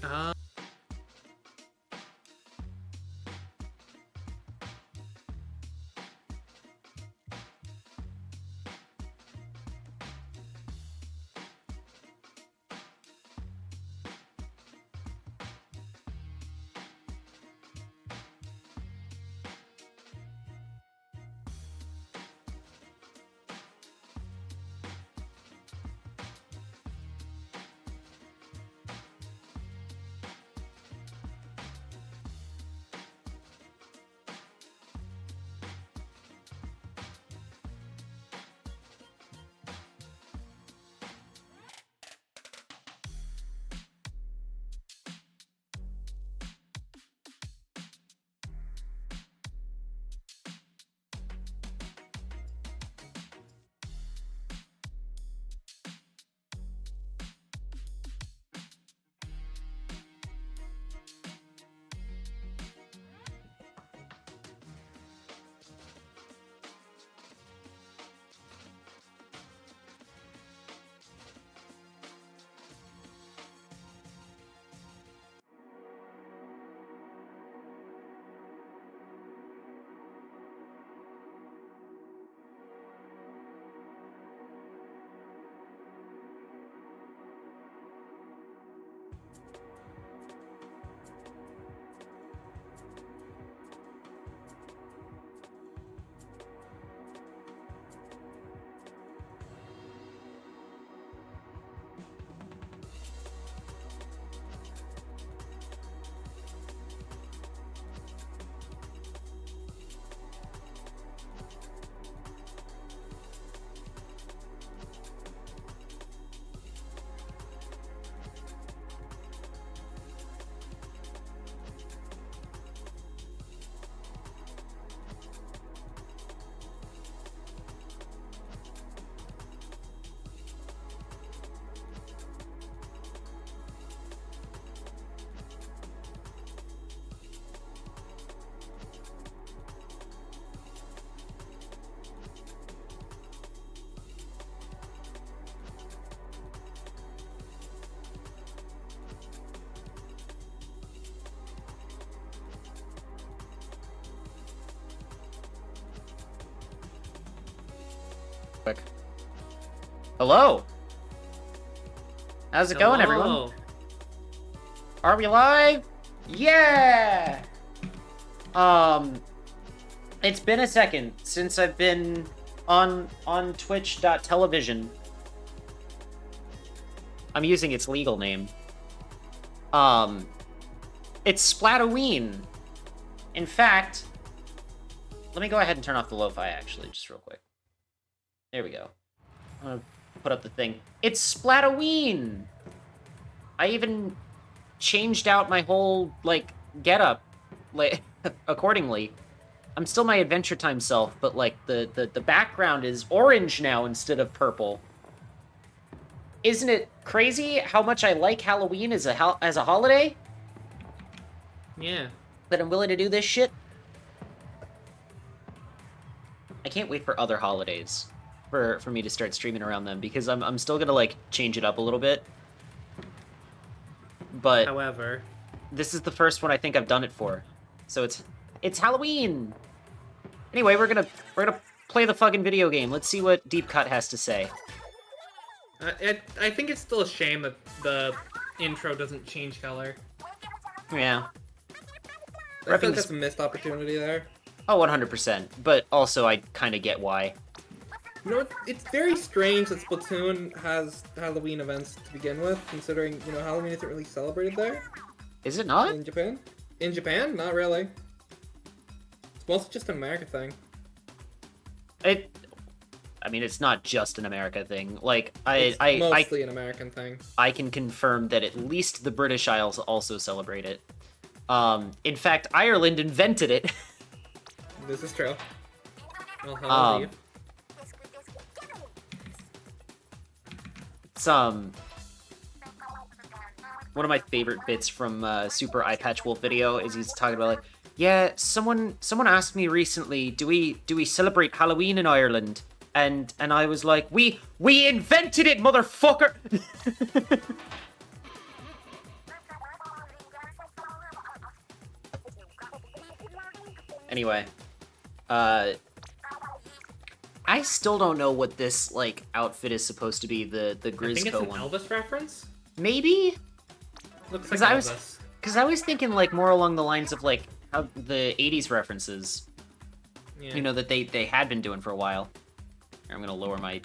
Uh, Quick. Hello. How's it going, everyone? hello. Are we live? Yeah. It's been a second since I've been on Twitch.television. I'm using its legal name. It's Splatoween. In fact, let me go ahead and turn off the lo-fi, actually, just real quick. There we go. I'm gonna put up the thing. It's Splatoween! I even changed out my whole, like, getup, like, accordingly. I'm still my Adventure Time self, but, like, the background is orange now instead of purple. Isn't it crazy how much I like Halloween as a holiday? Yeah. That I'm willing to do this shit? I can't wait for other holidays for me to start streaming around them, because I'm still gonna, like, change it up a little bit. But However, this is the first one I think I've done it for. So it's Halloween! Anyway, we're gonna play the fucking video game. Let's see what Deep Cut has to say. I think it's still a shame that the intro doesn't change color. Yeah. I feel like that's a missed opportunity there. Oh, 100%. But also, I kind of get why. You know, it's very strange that Splatoon has Halloween events to begin with, considering, you know, Halloween isn't really celebrated there. Is it not? In Japan? In Japan? Not really. It's mostly just an America thing. I mean, it's not just an America thing. Like, It's mostly an American thing. I can confirm that at least the British Isles also celebrate it. In fact, Ireland invented it. This is true. Well, hello, Eve. It's, one of my favorite bits from Super Eye Patch Wolf video is he's talking about, like, yeah, someone asked me recently, do we celebrate Halloween in Ireland? And I was like, we invented it, motherfucker! Anyway, I still don't know what this like outfit is supposed to be. The I think it's Grizzco an one. Elvis reference. Maybe. Looks 'Cause like I was- Elvis. Because I was thinking like more along the lines of like how the '80s references, Yeah. you know, that they had been doing for a while. Here, I'm gonna lower my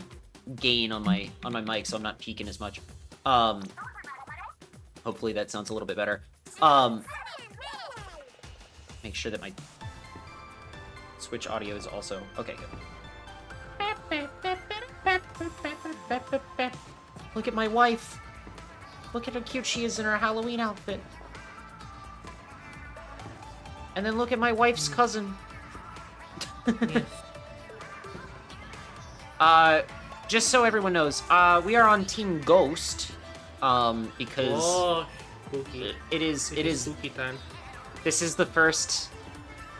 gain on my mic so I'm not peaking as much. Hopefully that sounds a little bit better. Make sure that my Switch audio is also okay. Good. Look at my wife. Look at how cute she is in her Halloween outfit. And then look at my wife's cousin. Just so everyone knows, we are on Team Ghost, because Oh, spooky. it is spooky time. this is the first.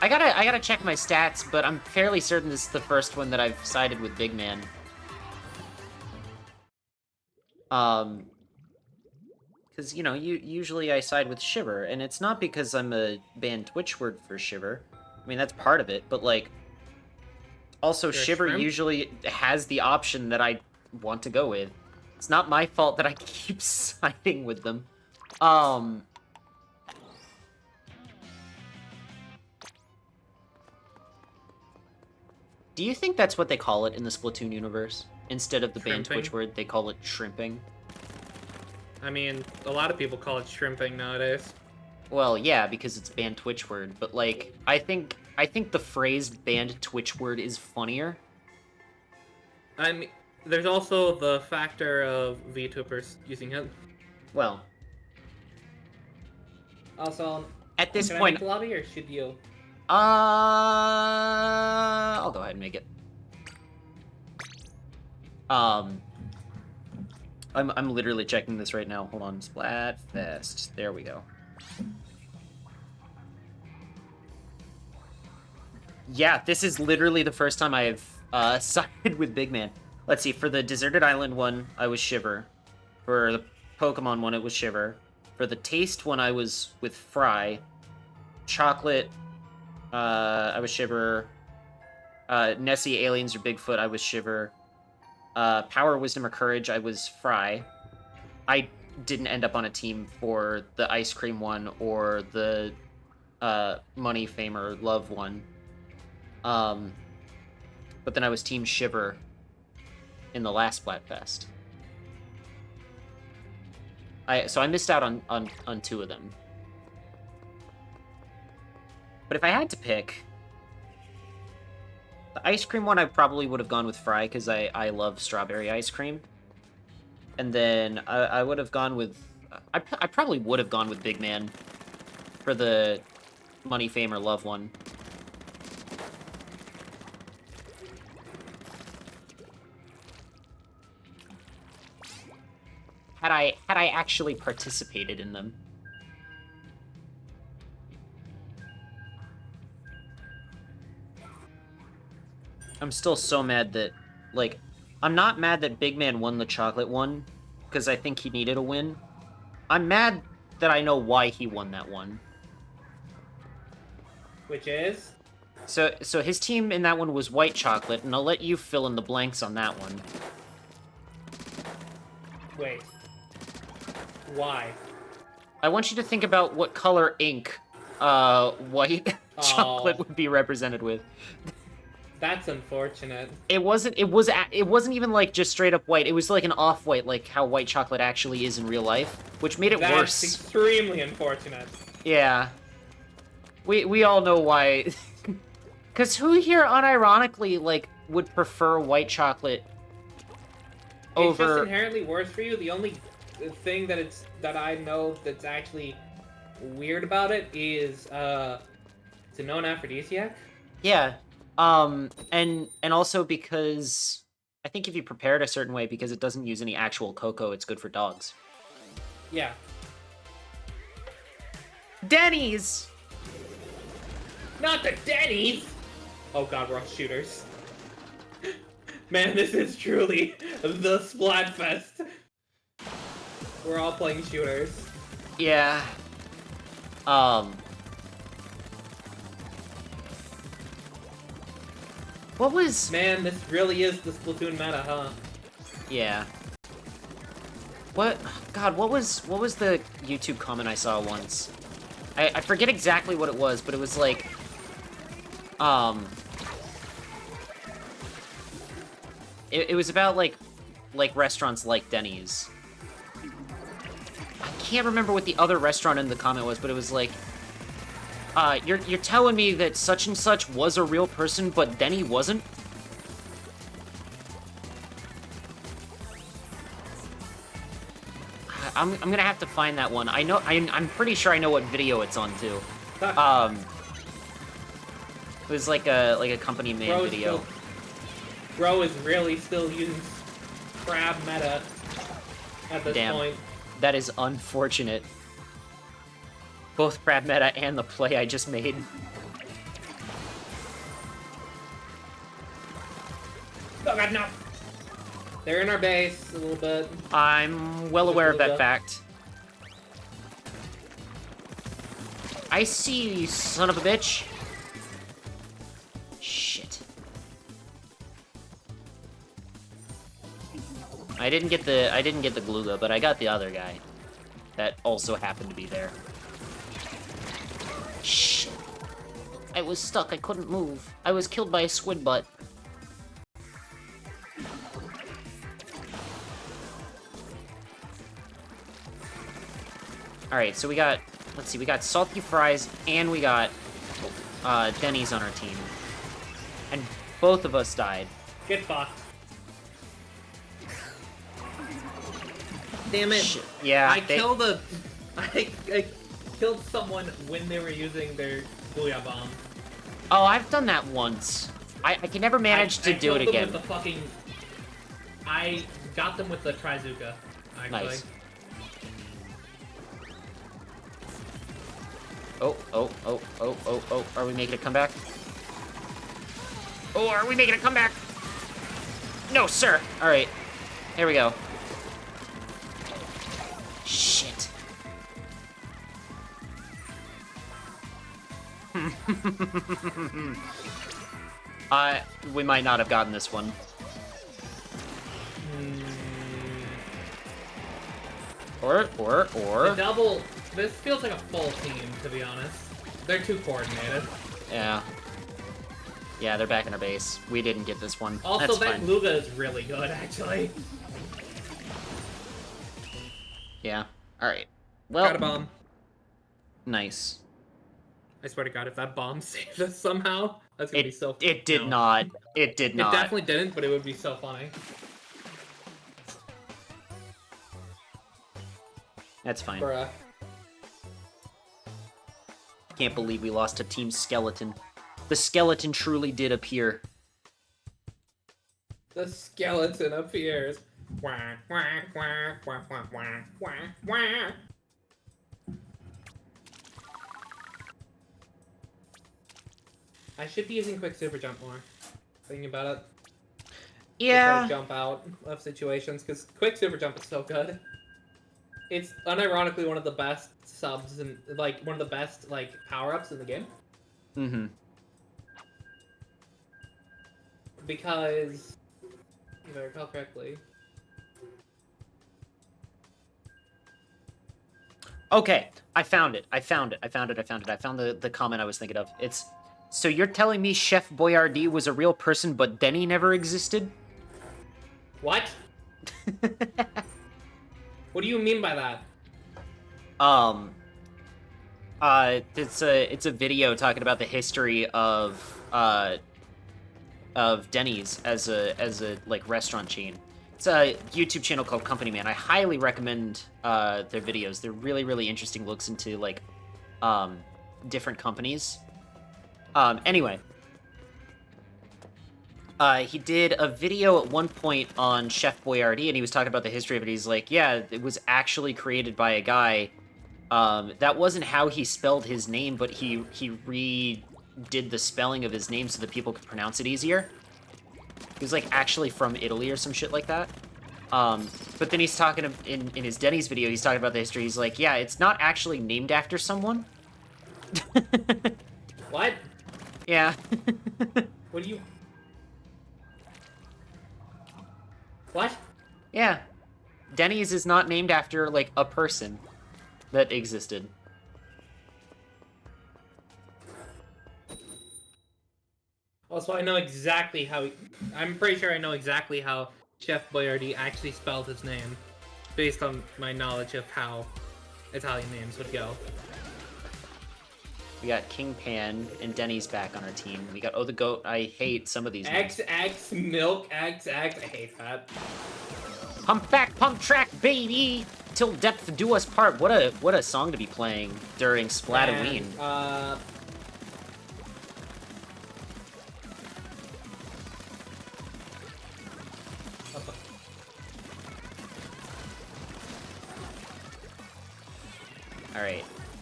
I gotta check my stats, but I'm fairly certain this is the first one that I've sided with Big Man. Because, you know, usually I side with Shiver, and it's not because I'm a banned Twitch word for Shiver. I mean, that's part of it, but, like, also, You're a Shiver shrimp? usually has the option that I want to go with. It's not my fault that I keep siding with them. Do you think that's what they call it in the Splatoon universe? Instead of the banned Shrimping? Twitch word, they call it shrimping? I mean, a lot of people call it shrimping nowadays. Well, yeah, because it's banned Twitch word, but like, I think the phrase banned Twitch word is funnier. I mean, there's also the factor of VTubers using it. Well, Also, at this can I point, make the lobby or should you? I'll go ahead and make it. I'm literally checking this right now. Hold on, Splatfest. There we go. Yeah, this is literally the first time I've sided with Big Man. Let's see, for the Deserted Island one, I was Shiver. For the Pokemon one, it was Shiver. For the Taste one, I was with Fry. Chocolate, I was Shiver. Nessie, Aliens, or Bigfoot, I was Shiver. Power, Wisdom, or Courage, I was Fry. I didn't end up on a team for the Ice Cream one or the Money, Fame, or Love one. But then I was Team Shiver in the last Splatfest. So I missed out on two of them. But if I had to pick, the ice cream one, I probably would have gone with Fry because I love strawberry ice cream. And then I would have gone with... I probably would have gone with Big Man for the Money, Fame, or Love one. Had I actually participated in them. I'm still so mad that, like, I'm not mad that Big Man won the chocolate one, because I think he needed a win. I'm mad that I know why he won that one. Which is? So his team in that one was white chocolate, and I'll let you fill in the blanks on that one. Wait. Why? I want you to think about what color ink white chocolate would be represented with. That's unfortunate. It wasn't even like just straight up white. It was like an off-white, like how white chocolate actually is in real life, which made it That's worse. extremely unfortunate. Yeah. We all know why. Cause who here unironically like would prefer white chocolate It's just over inherently worse for you. The only thing that I know that's actually weird about it is it's a known aphrodisiac. Yeah. And also because I think if you prepare it a certain way, because it doesn't use any actual cocoa, it's good for dogs. Yeah. Denny's! Not the Denny's! Oh god, we're all shooters. Man, this is truly the Splatfest. We're all playing shooters. Yeah. What was... Man, this really is the Splatoon meta, huh? Yeah. What? God, what was the YouTube comment I saw once? I forget exactly what it was, but it was like... It was about, like restaurants like Denny's. I can't remember what the other restaurant in the comment was, but it was like... you're telling me that such and such was a real person, but Denny wasn't? I'm gonna have to find that one. I'm pretty sure I know what video it's on too. It was like a company man video. Bro is really still using crab meta at this point. That is unfortunate. Both crab meta and the play I just made. Oh god, no! They're in our base a little bit. I'm well aware of that fact. I see you, son of a bitch. Shit. I didn't get the Gluga, but I got the other guy. That also happened to be there. Shit. I was stuck, I couldn't move. I was killed by a squid butt. Alright, so we got, let's see, we got Salty Fries and we got Denny's on our team. And both of us died. Get fucked. Damn it. Shit. Yeah, I killed someone when they were using their Booyah Bomb. Oh, I've done that once. I can never manage to do it again. With the I got them with the Trizuka, actually. Nice. Oh. Are we making a comeback? Oh, are we making a comeback? No, sir. All right. Here we go. Shit. We might not have gotten this one. Or. The double. This feels like a full team, to be honest. They're too coordinated. Yeah. Yeah, they're back in our base. We didn't get this one. Also, that's that fine. Luga is really good, actually. Yeah. All right. Well. Got a bomb. Nice. I swear to God, if that bomb saved us somehow, that's gonna be so funny. It did not. It did not. It definitely didn't, but it would be so funny. That's fine. Bruh. Can't believe we lost to Team Skeleton. The skeleton truly did appear. The skeleton appears. Wah, wah, wah, wah, wah, wah, wah, wah. I should be using quick super jump more. Thinking about it. Yeah. To try to jump out of situations, because quick super jump is so good. It's unironically one of the best subs and like one of the best like power-ups in the game. Mm-hmm. Because if I recall correctly. Okay, I found it. I found the comment I was thinking of. It's, so you're telling me Chef Boyardee was a real person, but Denny never existed? What? What do you mean by that? It's a video talking about the history of Denny's as a like restaurant chain. It's a YouTube channel called Company Man. I highly recommend their videos. They're really, really interesting looks into like different companies. Anyway, he did a video at one point on Chef Boyardee, and he was talking about the history of it. He's like, yeah, it was actually created by a guy. That wasn't how he spelled his name, but he redid the spelling of his name so that people could pronounce it easier. He was, like, actually from Italy or some shit like that. But then he's talking, in his Denny's video, he's talking about the history. He's like, yeah, it's not actually named after someone. What? Yeah. What do you... What? Yeah. Denny's is not named after, like, a person that existed. Also, I know exactly how. I'm pretty sure I know exactly how Chef Boyardee actually spelled his name, based on my knowledge of how Italian names would go. We got King Pan and Denny's back on our team. We got Oh the Goat. I hate some of these names. XX Milk XX. I hate that. Pump back, pump track, baby! Till death do us part. What a song to be playing during Splatoween. And,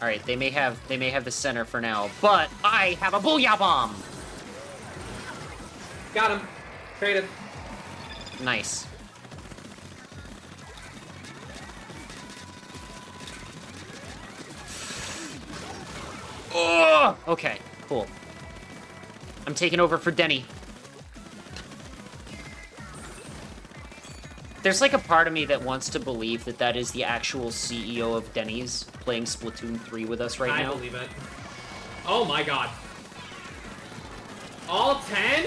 Alright, they may have the center for now, but I have a Booyah Bomb! got him. Traded. Nice. Oh! Okay, cool. I'm taking over for Denny. There's like a part of me that wants to believe that that is the actual CEO of Denny's playing Splatoon 3 with us right now. I believe it. Oh my god. All 10?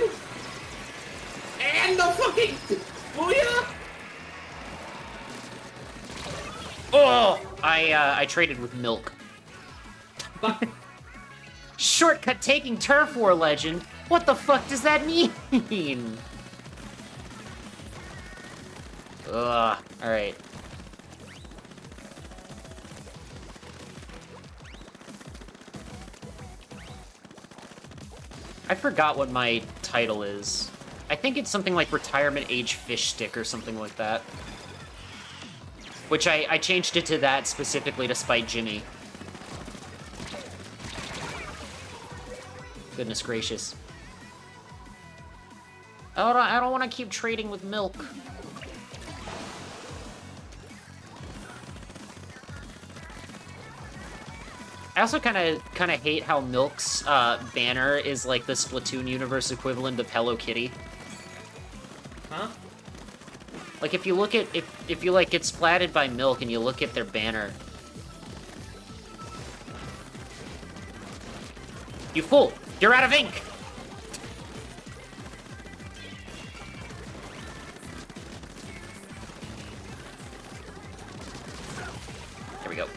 And the fucking... Booyah! Oh! I traded with Milk. But... Shortcut taking Turf War Legend? What the fuck does that mean? Ugh, alright. I forgot what my title is. I think it's something like Retirement Age Fish Stick or something like that. Which I changed it to that specifically to spite Jimmy. Goodness gracious. I don't want to keep trading with Milk. I also kind of hate how Milk's banner is like the Splatoon universe equivalent of Hello Kitty. Huh? Like if you look at if you like get splatted by Milk and you look at their banner. You fool! You're out of ink! There we go.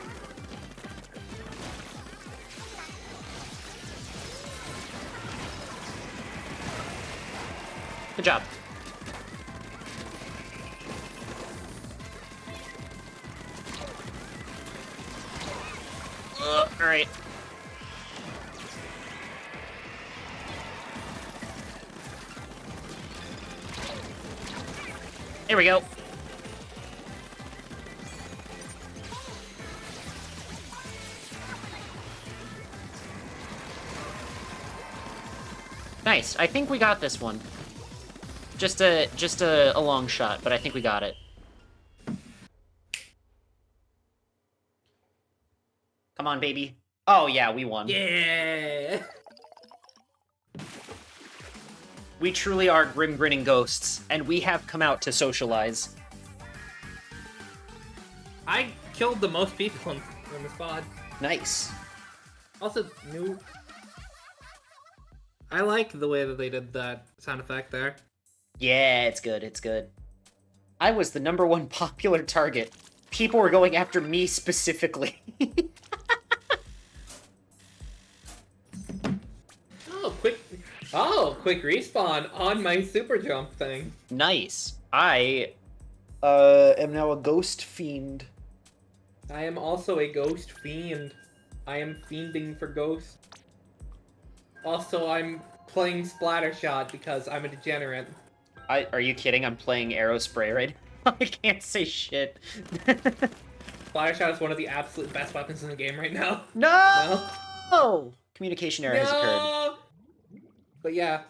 Good job. Alright. There we go. Nice. I think we got this one. Just a long shot, but I think we got it. Come on, baby. Oh yeah, we won. Yeah! We truly are grim grinning ghosts, and we have come out to socialize. I killed the most people in the squad. Nice. Also, new. I like the way that they did that sound effect there. Yeah, it's good, it's good. I was the #1 popular target. People were going after me specifically. Quick respawn on my super jump thing. Nice. I am now a ghost fiend. I am also a ghost fiend. I am fiending for ghosts. Also, I'm playing Splattershot because I'm a degenerate. Are you kidding? I'm playing Arrow Spray right now. I can't say shit. Splattershot is one of the absolute best weapons in the game right now. No! Oh! Communication error has occurred. But yeah.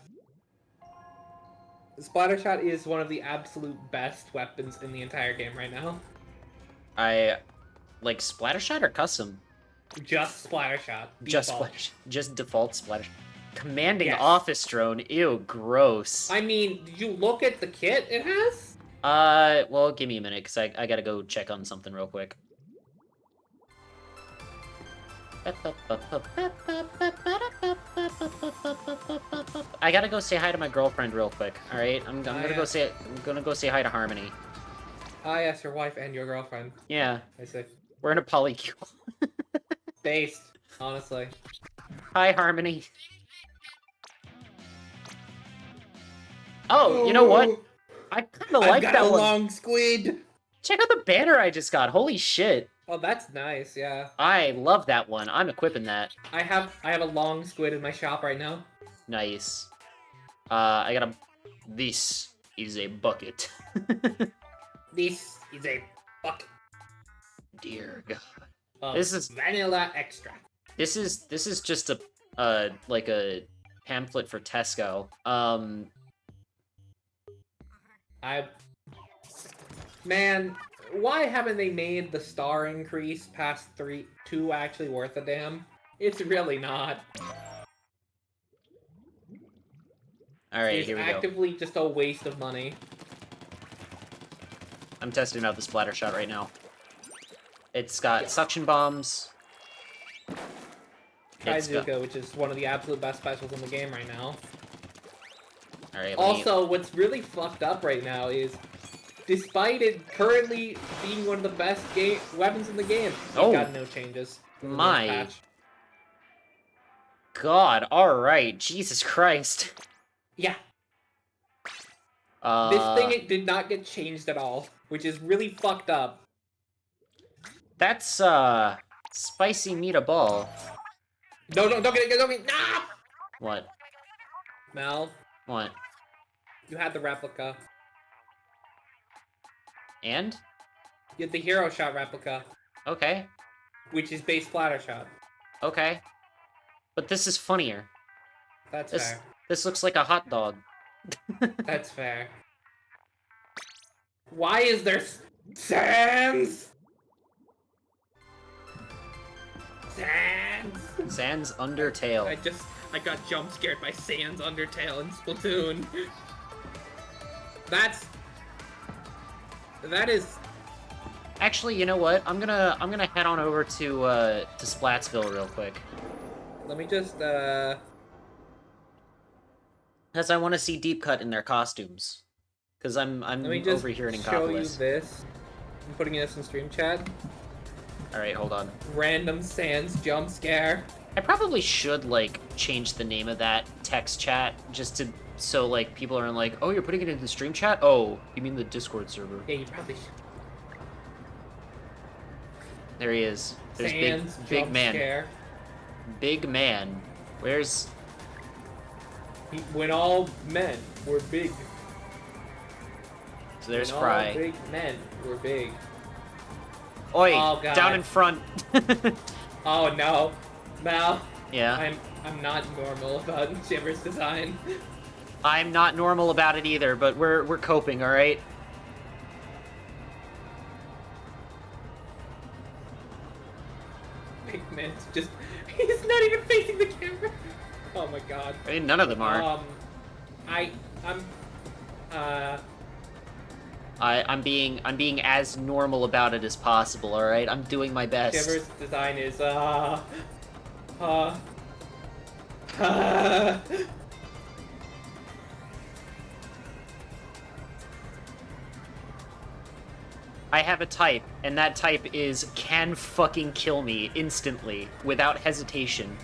Splattershot is one of the absolute best weapons in the entire game right now. I... like Splattershot or custom? Just Splattershot. Just Default. just default Splattershot. Commanding Yes. office drone. Ew, gross. I mean, did you look at the kit it has? Well, give me a minute, because I gotta go check on something real quick. I gotta go say hi to my girlfriend real quick, alright? I'm gonna go say hi to Harmony. Ah, yes, your wife and your girlfriend. Yeah, I see. we're in a polycule. Based, honestly. Hi, Harmony. Oh, you know what? I kinda like I've got that a one. long squid! Check out the banner I just got. Holy shit. Oh, that's nice, yeah. I love that one. I'm equipping that. I have a long squid in my shop right now. Nice. I got a... This is a bucket. This is a bucket Dear God. of This is... vanilla extract. This is just a, like a pamphlet for Tesco. Man, why haven't they made the star increase past 2 actually worth a damn? It's really not. Alright, It's here we go. actively just a waste of money. I'm testing out the splatter shot right now. It's got suction bombs. It's got... Kaizuka, which is one of the absolute best specials in the game right now. Alright, Also, what's really fucked up right now is, despite it currently being one of the best weapons in the game, it's got no changes. in the My patch. God, alright, Jesus Christ. Yeah. This thing, it did not get changed at all, which is really fucked up. That's, spicy meatball. No, don't get it, don't get it, nah! What? Mel, What? you had the replica. And? You had the Hero Shot replica, Okay. which is base splatter shot. Okay. But this is funnier. That's This, fair. this looks like a hot dog. That's fair. Why is there Sans? Sans! Sans Undertale. I got jump scared by Sans Undertale in Splatoon. That is... Actually, you know what? I'm gonna head on over to Splatsville real quick. Let me just, Because I want to see Deep Cut in their costumes. Because I'm let me just over here in show you Inkopolis. this. I'm putting this in stream chat. Alright, hold on. Random Sans jump scare. I probably should, like, change the name of that text chat just to... So, like, people aren't like, oh, you're putting it in the stream chat? Oh, you mean the Discord server. Yeah, you probably should. There he is. There's Sans big jump man. scare. Big man. Where's... When all men were big. So there's when Fry. all big men were big. Oi, Oh, God. down in front. Oh no, Mal. Yeah. I'm not normal about Shiver's design. I'm not normal about it either, but we're coping, all right? Big man's just, he's not even facing the camera. Oh my god. I mean, none of them are. I'm being as normal about it as possible, all right? I'm doing my best. Shiver's design is I have a type, and that type is can fucking kill me instantly without hesitation.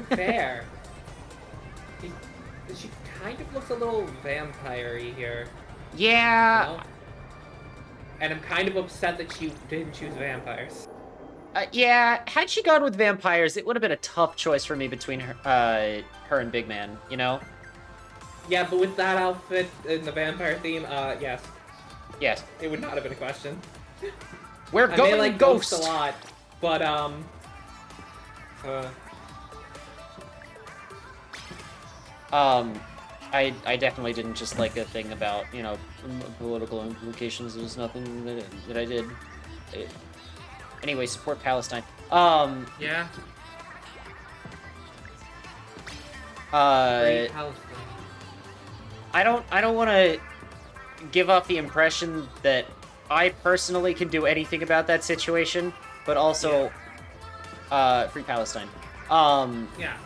fair. She kind of looks a little vampire-y here. Yeah. You know? And I'm kind of upset that she didn't choose vampires. Yeah, had she gone with vampires, it would have been a tough choice for me between her and Big Man, you know? Yeah, but with that outfit in the vampire theme, yes. Yes. It would not have been a question. We're going I may like Ghost! a lot, but, I definitely didn't just like a thing about, you know, political implications. There was nothing that I did. Anyway, support Palestine. yeah. I don't want to give off the impression that I personally can do anything about that situation, but also, Free Palestine. Yeah.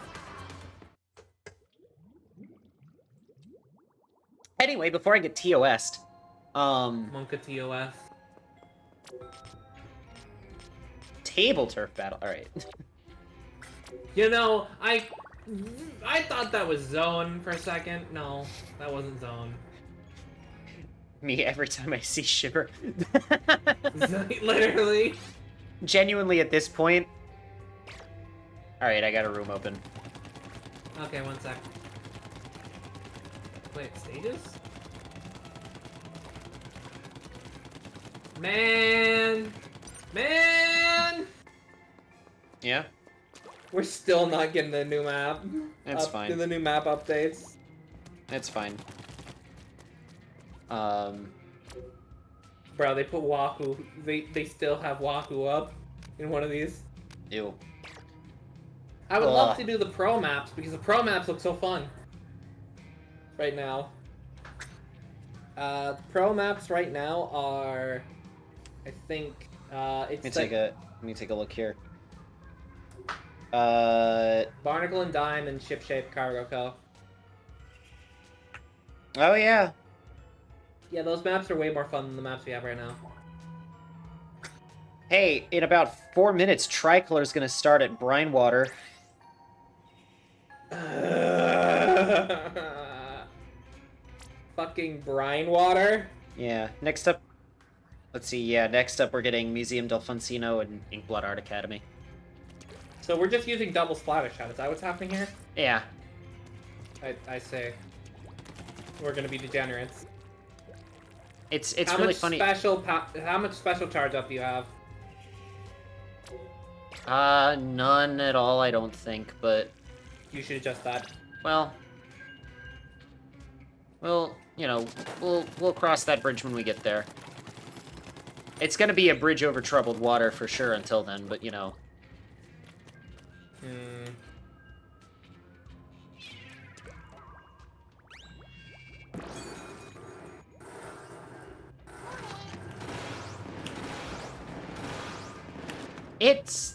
Anyway, before I get TOS'd, Monka TOS. table turf battle. All right. You know, I thought that was Zone for a second. No, that wasn't Zone. Me every time I see Shiver. Literally. Genuinely, at this point. All right, I got a room open. Okay, one sec. Wait, stages? Man! Yeah, We're still not getting the new map. That's fine. The new map updates. that's fine. Bro, they put Waku. They still have Waku up in one of these. Ew. I would love Ugh. to do the pro maps because the pro maps look so fun. Right now. Pro maps right now are, I think, it's Let like me take a look here. Barnacle and Dime and Ship Shape Cargo Co. Oh yeah. Yeah, those maps are way more fun than the maps we have right now. Hey, in about 4 minutes, Tricolor's gonna start at Brinewater. Fucking brine water. Yeah. Next up, let's see. Yeah, next up we're getting Museum Delfonsino and Inkblood Art Academy. So we're just using double splatter shot. Is that what's happening here? Yeah. I say. We're gonna be degenerates. It's How really much funny. How much special charge up do you have? None at all, I don't think. But You should adjust that. well, you know, we'll cross that bridge when we get there. It's gonna be a bridge over troubled water for sure until then, but you know. Hmm. It's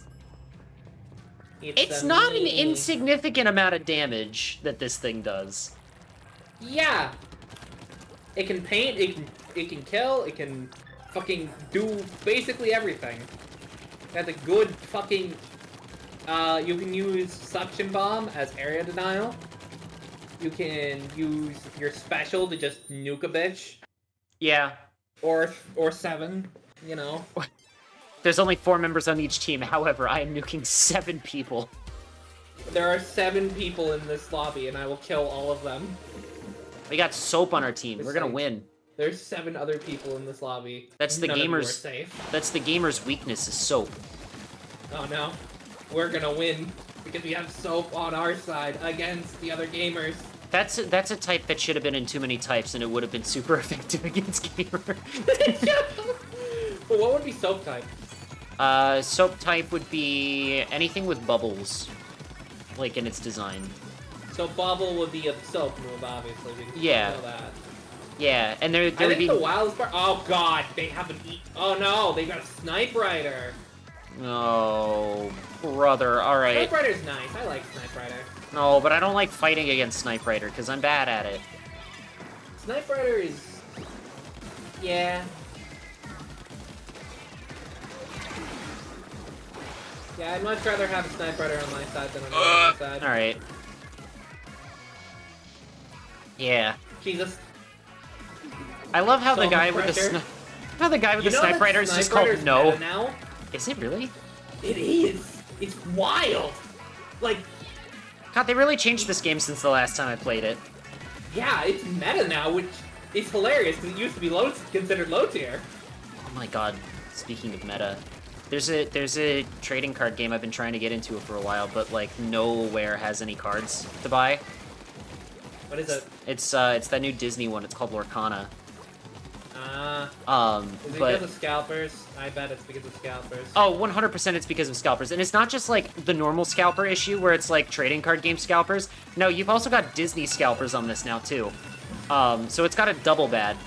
a not an me. insignificant amount of damage that this thing does. Yeah. It can paint. It can kill. It can fucking do basically everything. That's a good fucking. You can use suction bomb as area denial. You can use your special to just nuke a bitch. Yeah. Or 7. You know. There's only 4 members on each team. However, I am nuking 7 people. There are 7 people in this lobby, and I will kill all of them. We got Soap on our team. We're gonna Insane. win. There's 7 other people in this lobby. That's the None of you are gamer's. safe. That's the gamer's weakness is Soap. Oh no. We're gonna win because we have Soap on our side against the other gamers. That's a type that should have been in too many types, and it would have been super effective against gamer. But what would be Soap type? Soap type would be anything with bubbles, like in its design. So Bubble would be a Soap move, obviously. Because Yeah. we know that. Yeah, and there I would think be. the wildest part. Oh god, they have an Oh no, they got a Snipe Rider. Oh, brother. All right. Snipe Rider's nice. I like Snipe Rider. No, but I don't like fighting against Snipe Rider because I'm bad at it. Snipe Rider is. Yeah. Yeah, I'd much rather have a Snipe Rider on my side than on the other side. All right. Yeah. Jesus. I love how So the guy much with the pressure. how the guy with You the know Snipe that Rider is just Snipe called Rider's No. meta now? Is it really? It is. It's wild. Like, God, they really changed this game since the last time I played it. yeah, it's meta now, which is hilarious because it used to be considered low tier. Oh my god. Speaking of meta, there's a trading card game I've been trying to get into for a while, but like nowhere has any cards to buy. What is it? It's that new Disney one. It's called Lorcana. Is it But because of scalpers? I bet it's because of scalpers. oh, 100% it's because of scalpers. And it's not just like the normal scalper issue where it's like trading card game scalpers. No, you've also got Disney scalpers on this now too. So it's got a double bad.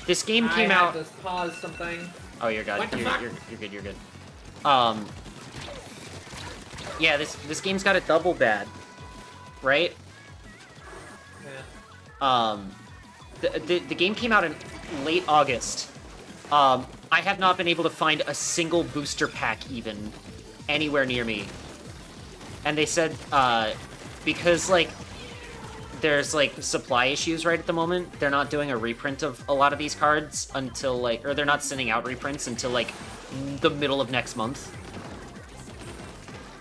This game came I out. had to pause something. Oh, you're good. What the You're, fuck? you're good. You're good. Yeah, this game's got a double bad, right? Yeah. The game came out in late August. I have not been able to find a single booster pack even anywhere near me. And they said, because, like, there's, like, supply issues right at the moment, they're not doing a reprint of a lot of these cards until, like, or they're not sending out reprints until, like, the middle of next month.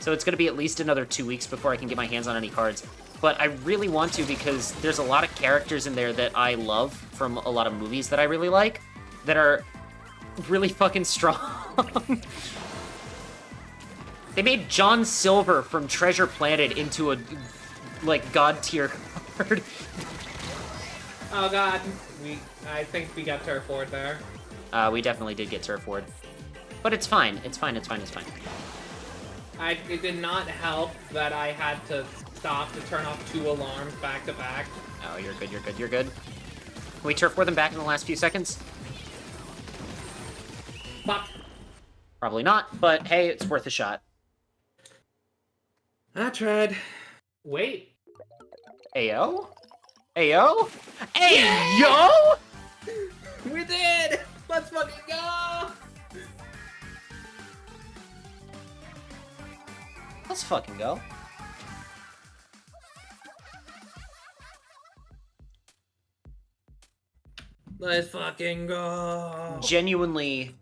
So it's gonna be at least another 2 weeks before I can get my hands on any cards. But I really want to because there's a lot of characters in there that I love from a lot of movies that I really like that are really fucking strong. They made John Silver from Treasure Planet into a, like, god tier card. Oh god, I think we got turf forward there. We definitely did get turf forward. But it's fine. It's fine. It's fine. It's fine. It did not help that I had to stop to turn off 2 alarms back to back. Oh, you're good. You're good. You're good. Can we turf for them back in the last few seconds? Fuck. Probably not, but hey, it's worth a shot. I tried. Wait. Ayo? Ayo? Ayo? We did! Let's fucking go! Let's fucking go. Let's fucking go! Genuinely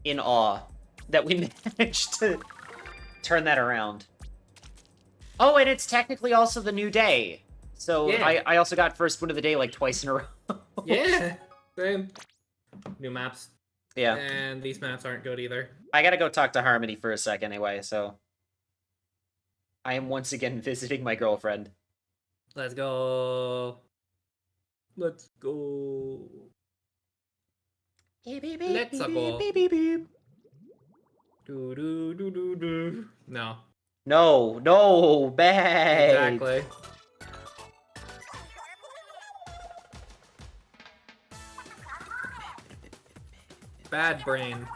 in awe that we managed to turn that around. Oh, and it's technically also the new day. So Yeah. I also got first win of the day like twice in a row. Yeah! Same. New maps. Yeah. And these maps aren't good either. I gotta go talk to Harmony for a sec anyway, so... I am once again visiting my girlfriend. Let's go. Let's go. Let's go. Do do do do do. No. No, no, bad. Exactly. Bad brain.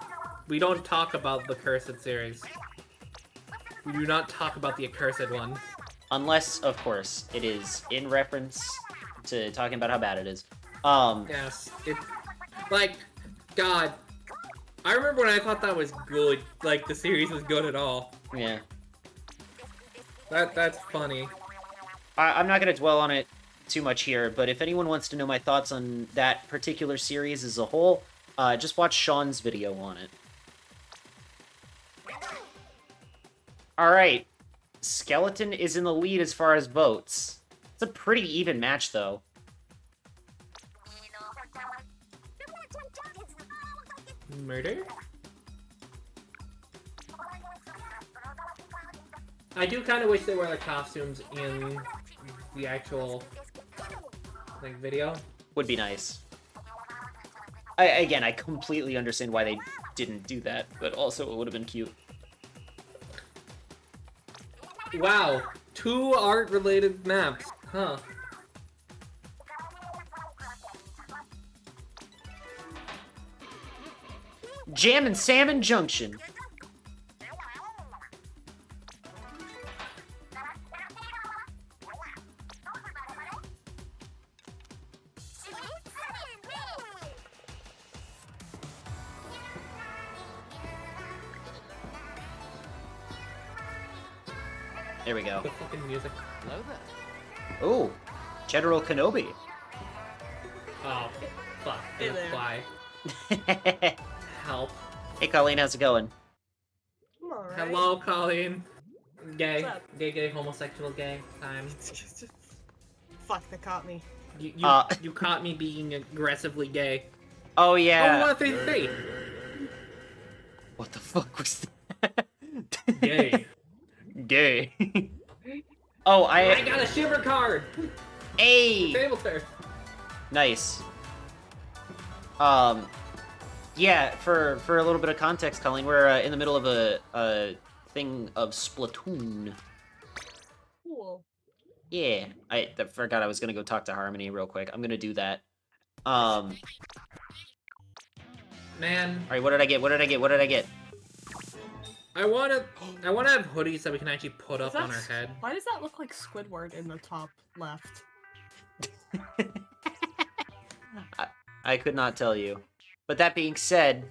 We don't talk about the cursed series. We do not talk about the accursed one. Unless, of course, it is in reference to talking about how bad it is. Yes. It, like, God. I remember when I thought that was good. Like, the series was good at all. Yeah. That's funny. I'm not gonna dwell on it too much here, but if anyone wants to know my thoughts on that particular series as a whole, just watch Sean's video on it. Alright. Skeleton is in the lead as far as votes. It's a pretty even match, though. Murder? I do kind of wish they wear the costumes in the actual, like, video. Would be nice. Again, I completely understand why they didn't do that, but also it would have been cute. Wow, 2 art-related maps, huh? Jam and Salmon Junction. There we go. The fucking music. Hello there. Ooh, General Kenobi. Oh, fuck. Hey Gonna there. fly. Hey, Help. Colleen, how's it going? I'm alright. Hello, Colleen. Gay. What's up? Gay, homosexual, gay time. Fuck, they caught me. You Uh. you caught me being aggressively gay. Oh, Oh, yeah. what did they say? What the fuck was that? Gay. Gay. Oh, I got a shiver card! Hey! Table turf. Nice. Yeah, for a little bit of context, Colleen, we're in the middle of a thing of Splatoon. Cool. Yeah, I forgot I was gonna go talk to Harmony real quick. I'm gonna do that. Man, Alright, what did I get? What did I get? What did I get? I wanna have hoodies that we can actually put Is up that on our head. Why does that look like Squidward in the top left? I could not tell you. But that being said,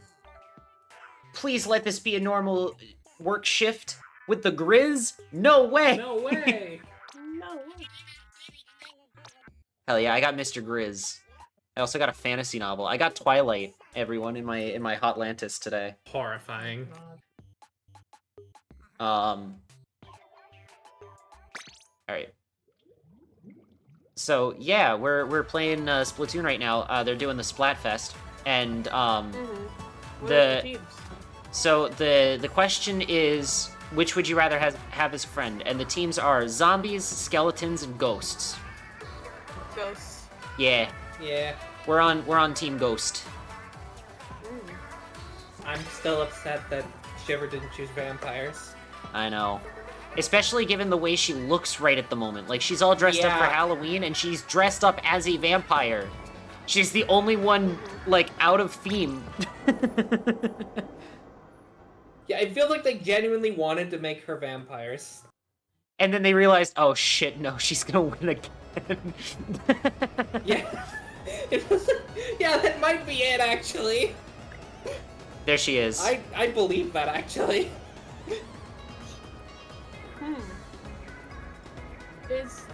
please let this be a normal work shift with the Grizz? No way! No way! No way. Hell yeah, I got Mr. Grizz. I also got a fantasy novel. I got Twilight, everyone, in my Hotlantis today. Horrifying. God. Alright. So, yeah, we're playing Splatoon right now. They're doing the Splatfest. And, What are the teams? so the question is, which would you rather have as a friend? And the teams are zombies, skeletons, and ghosts. Ghosts. Yeah, Yeah, we're on Team Ghost. I'm still upset that Shiver didn't choose vampires. I know. Especially given the way she looks right at the moment. Like, she's all dressed up for Yeah. Halloween, and she's dressed up as a vampire. She's the only one, like, out of theme. Yeah, it feels like they genuinely wanted to make her vampires. And then they realized, oh shit, no, she's gonna win again. Yeah. Yeah, that might be it, actually. There she is. I believe that, actually. Is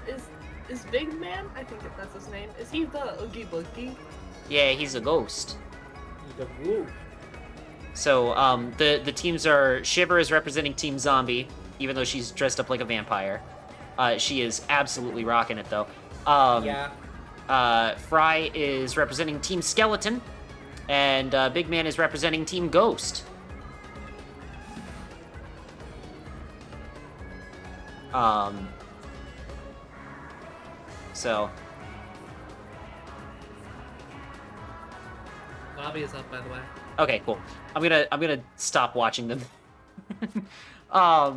Big Man? I think that's his name. Is he the Oogie Boogie? Yeah, he's a ghost. The woo. So, the teams are, Shiver is representing Team Zombie, even though she's dressed up like a vampire. She is absolutely rocking it, though. Yeah. Fry is representing Team Skeleton, and Big Man is representing Team Ghost. So, Lobby is up, by the way. okay, cool. I'm gonna stop watching them. How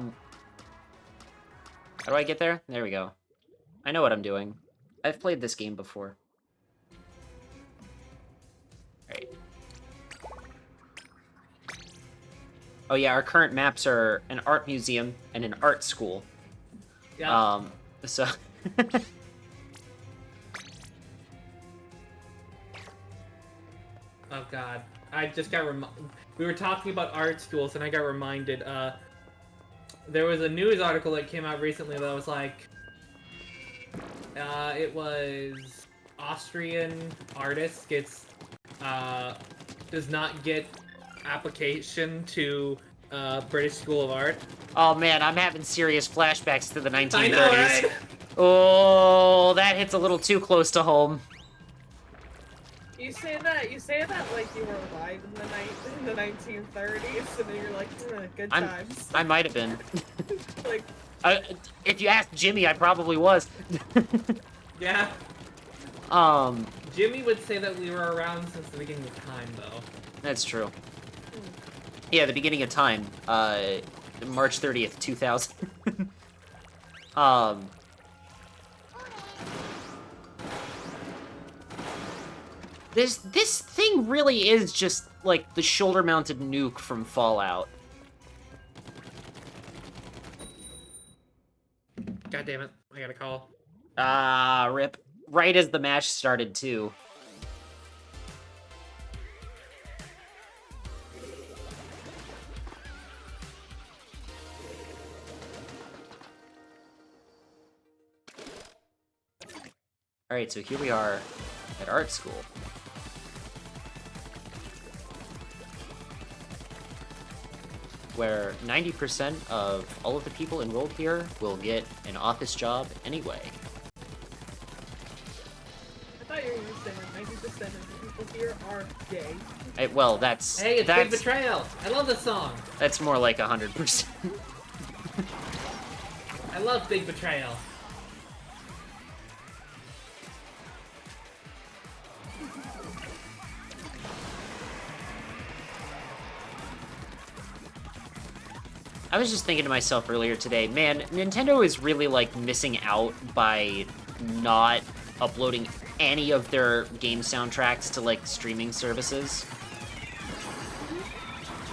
do I get there? There we go. I know what I'm doing. I've played this game before. Alright. Oh yeah, our current maps are an art museum and an art school. Yeah. So... Oh god. I just got we were talking about art schools and I got reminded, there was a news article that came out recently that was like, it was Austrian artist does not get application to, British School of Art. Oh man, I'm having serious flashbacks to the 1930s. I know, right? Oh, that hits a little too close to home. You say that like you were alive in the 1930s, and then you're like, good times. I might have been. Like, if you ask Jimmy, I probably was. Yeah. Jimmy would say that we were around since the beginning of time, though. That's true. Yeah, the beginning of time. March 30th, 2000. This thing really is just like the shoulder-mounted nuke from Fallout. God damn it. I got a call. Ah, rip. Right as the match started, too. Alright, so here we are at art school. Where 90% of all of the people enrolled here will get an office job anyway. I thought you were going to say 90% of the people here are gay. Well, that's... Hey, it's that's, Big Betrayal! I love this song! That's more like 100%. I love Big Betrayal. I was just thinking to myself earlier today, man, Nintendo is really, like, missing out by not uploading any of their game soundtracks to, like, streaming services.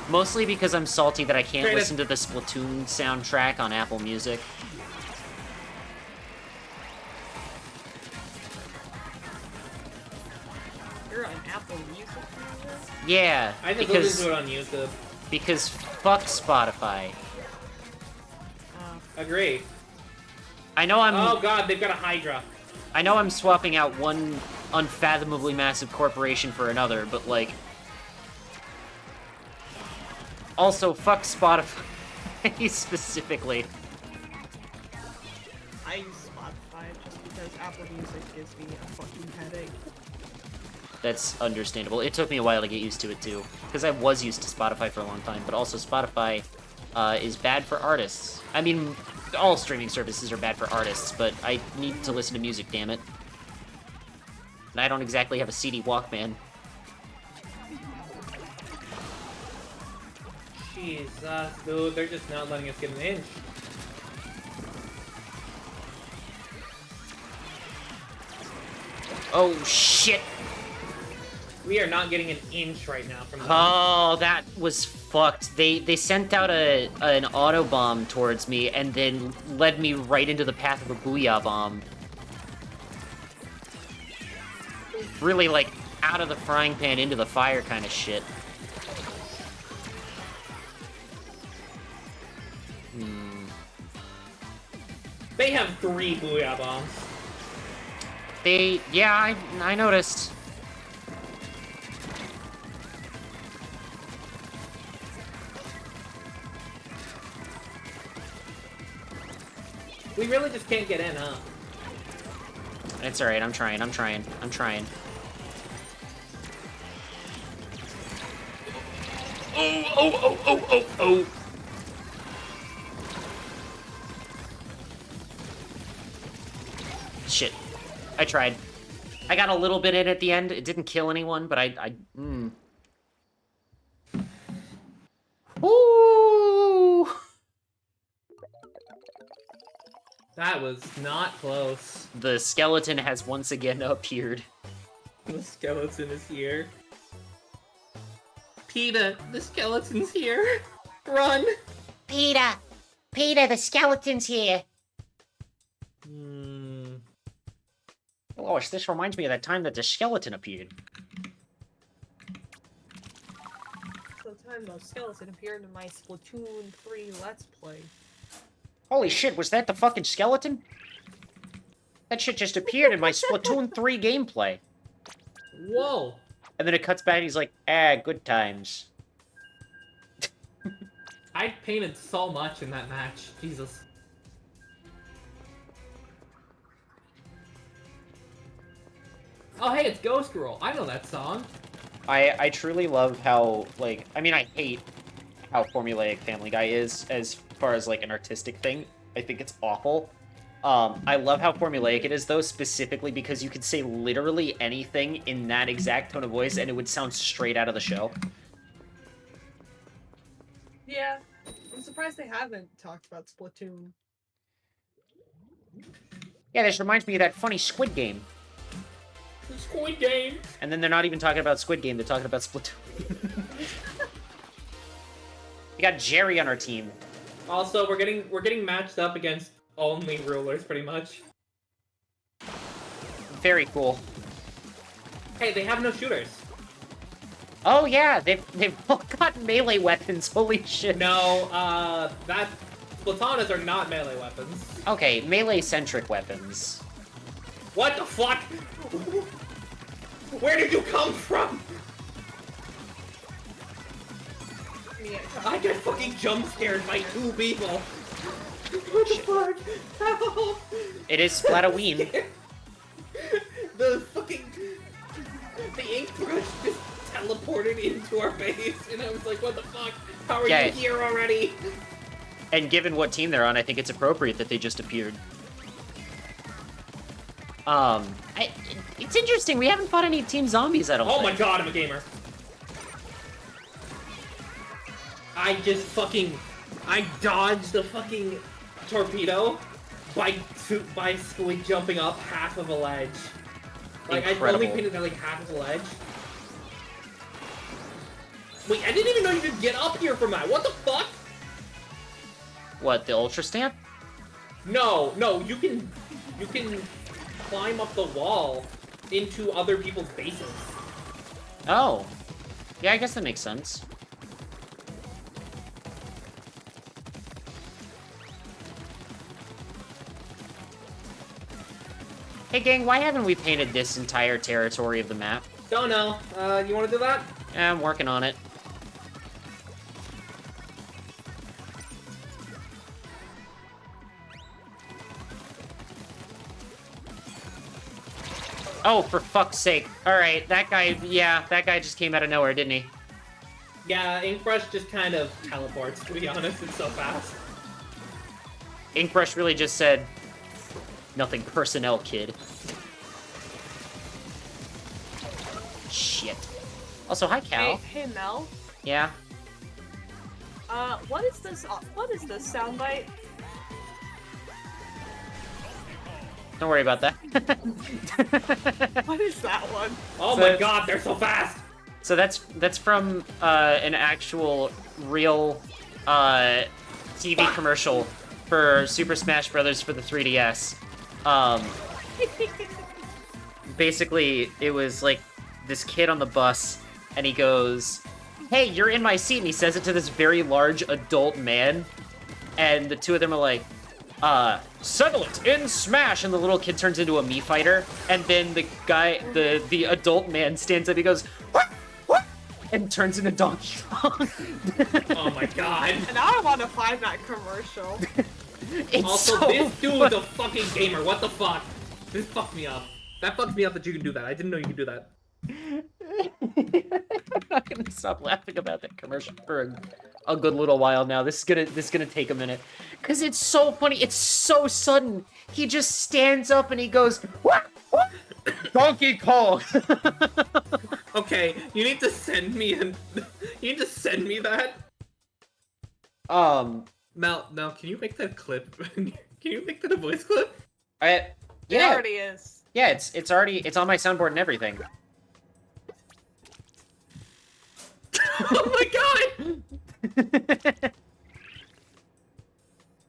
Mostly because I'm salty that I can't listen to the Splatoon soundtrack on Apple Music. You're on Apple Music user? Yeah, I just because listen to it on YouTube. because fuck Spotify. Agree. I know I'm Oh god, they've got a Hydra. I know I'm swapping out one unfathomably massive corporation for another, but like also fuck Spotify specifically. I use Spotify just because Apple Music gives me a fucking headache. That's understandable. It took me a while to get used to it too, because I was used to Spotify for a long time, but also Spotify is bad for artists. I mean, all streaming services are bad for artists, but I need to listen to music, damn it. And I don't exactly have a CD Walkman. Jesus, dude, they're just not letting us get an inch. Oh, shit! We are not getting an inch right now from them. Oh, that was fucked. They sent out an auto bomb towards me and then led me right into the path of a booyah bomb. Really, like, out of the frying pan into the fire kind of shit. They have 3 Booyah Bombs. Yeah, I noticed. We really just can't get in, huh? It's alright, I'm trying. Oh! Shit. I tried. I got a little bit in at the end. It didn't kill anyone, but Ooh! That was not close. The skeleton has once again appeared. The skeleton is here. PETA, the skeleton's here. Run! PETA, the skeleton's here. Gosh, this reminds me of that time that the skeleton appeared. So the time the skeleton appeared in my Splatoon 3 Let's Play. Holy shit, was that the fucking skeleton? That shit just appeared in my Splatoon 3 gameplay. Whoa! And then it cuts back and he's like, good times. I painted so much in that match. Jesus. Oh hey, it's Ghost Girl. I know that song. I truly love how, like, I mean, I hate how formulaic Family Guy is as far as, like, an artistic thing. I think it's awful. I love how formulaic it is, though, specifically because you could say literally anything in that exact tone of voice and it would sound straight out of the show. Yeah, I'm surprised they haven't talked about Splatoon. Yeah, this reminds me of that funny Squid Game. The Squid Game. And then they're not even talking about Squid Game, they're talking about Splatoon. We got Jerry on our team. Also, we're getting matched up against only rulers, pretty much. Very cool. Hey, they have no shooters. Oh yeah, they've all got melee weapons, holy shit. No, that Splatonas are not melee weapons. Okay, melee-centric weapons. What the fuck? Where did you come from? Yeah, I got fucking jump scared by 2 people. What the fuck? Help! It is Splatoween. The ink brush just teleported into our base, and I was like, what the fuck? How are you here already? And given what team they're on, I think it's appropriate that they just appeared. It's interesting, we haven't fought any Team Zombies, I don't think. Oh my god, I'm a gamer. I dodged the fucking torpedo by jumping up half of a ledge. Like, I Incredible. only painted like half of the ledge. Wait, I didn't even know you could get up here from that. What the fuck? What, the Ultra Stamp? No, you can climb up the wall into other people's bases. Oh. Yeah, I guess that makes sense. Hey gang, why haven't we painted this entire territory of the map? Don't know. You want to do that? Yeah, I'm working on it. Oh, for fuck's sake. Alright, that guy, yeah, that guy just came out of nowhere, didn't he? Yeah, Inkbrush just kind of teleports, to be honest. It's so fast. Inkbrush really just said, nothing personnel, kid. Shit. Also, hi, Cal. Hey, Mel. Yeah? What is this soundbite? Don't worry about that. What is that one? Oh So- my god, they're so fast! So that's from an actual real TV commercial for Super Smash Bros. For the 3DS. Basically, it was like this kid on the bus, and he goes, "Hey, you're in my seat," and he says it to this very large adult man, and the two of them are like, settle it in Smash, and the little kid turns into a Mii fighter, and then the guy, the adult man stands up, he goes, "What? What?" and turns into Donkey Kong. Oh my god. And now I want to find that commercial. It's Also, so this dude's a fucking gamer. What the fuck? This fucked me up. That fucked me up that you can do that. I didn't know you could do that. I'm not gonna stop laughing about that commercial for a good little while now. This is gonna take a minute, cause it's so funny. It's so sudden. He just stands up and he goes, "What? What? Donkey Kong." Okay, you need to send me that. Mel, can you make that clip? Can you make that a voice clip? It Yeah, already is. yeah. It's already on my soundboard and everything. Oh my god!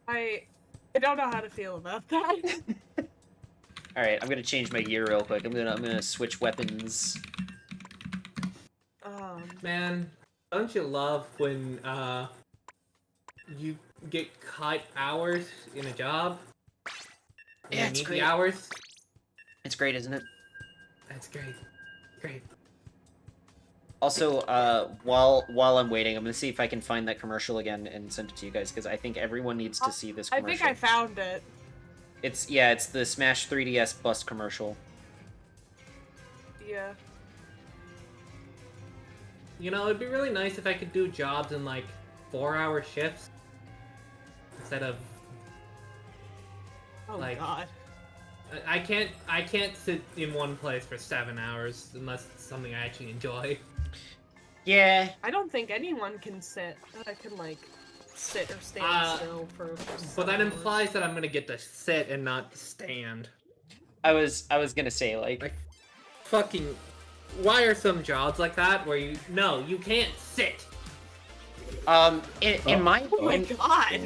I don't know how to feel about that. All right, I'm gonna change my gear real quick. I'm gonna switch weapons. Man, don't you love when you get cut hours in a job? And Yeah, you it's need great. the hours. It's great, isn't it? That's great. Great. Also, while I'm waiting, I'm gonna see if I can find that commercial again and send it to you guys, because I think everyone needs to see this I commercial. think I found it. It's the Smash 3DS bus commercial. Yeah. You know, it'd be really nice if I could do jobs in like 4-hour shifts instead of Oh Like- god. I can't sit in one place for 7 hours unless it's something I actually enjoy. Yeah. I don't think anyone can sit. I can like sit or stand still for. But that 7 hours. implies that I'm gonna get to sit and not stand. I was gonna say like Fucking, why are some jobs like that where you can't sit? in my Oh my in, god.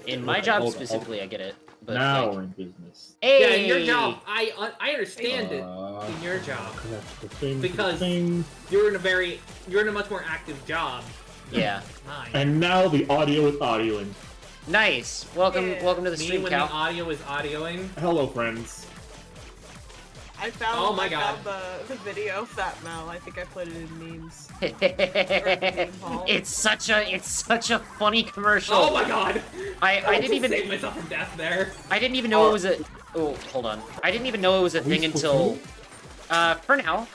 in my job Hold on. specifically, I get it. But Now like, we're in business. hey, Yeah, in your job, I understand it. Uh, In your job, That's the thing. Because- thing. you're in a much more active job. Yeah. Mine. And now the audio is audioing. Nice. Welcome Yeah. welcome to the Me stream, when Cal. the audio is audioing. Hello, friends. I found. Oh my I God. found the video of that Mel. I think I put it in memes. it's such a funny commercial. Oh my god! I didn't just even save myself from death there. I didn't even know it was a. Oh, hold on. I didn't even know it was a thing until. For now.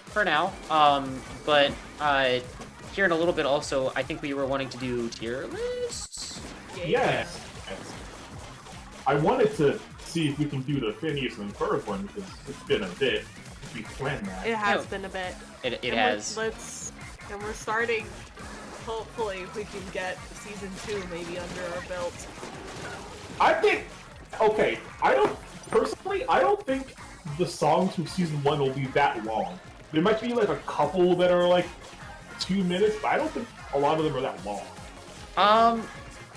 But here in a little bit. Also, I think we were wanting to do tier lists. Yes. I wanted to see if we can do the Phineas and Ferb one because it's been a bit since we planned that. It has Oh. been a bit. It And has. and we're starting. Hopefully, we can get season 2 maybe under our belt. I think. Okay, I don't think the songs from season 1 will be that long. There might be like a couple that are like 2 minutes, but I don't think a lot of them are that long.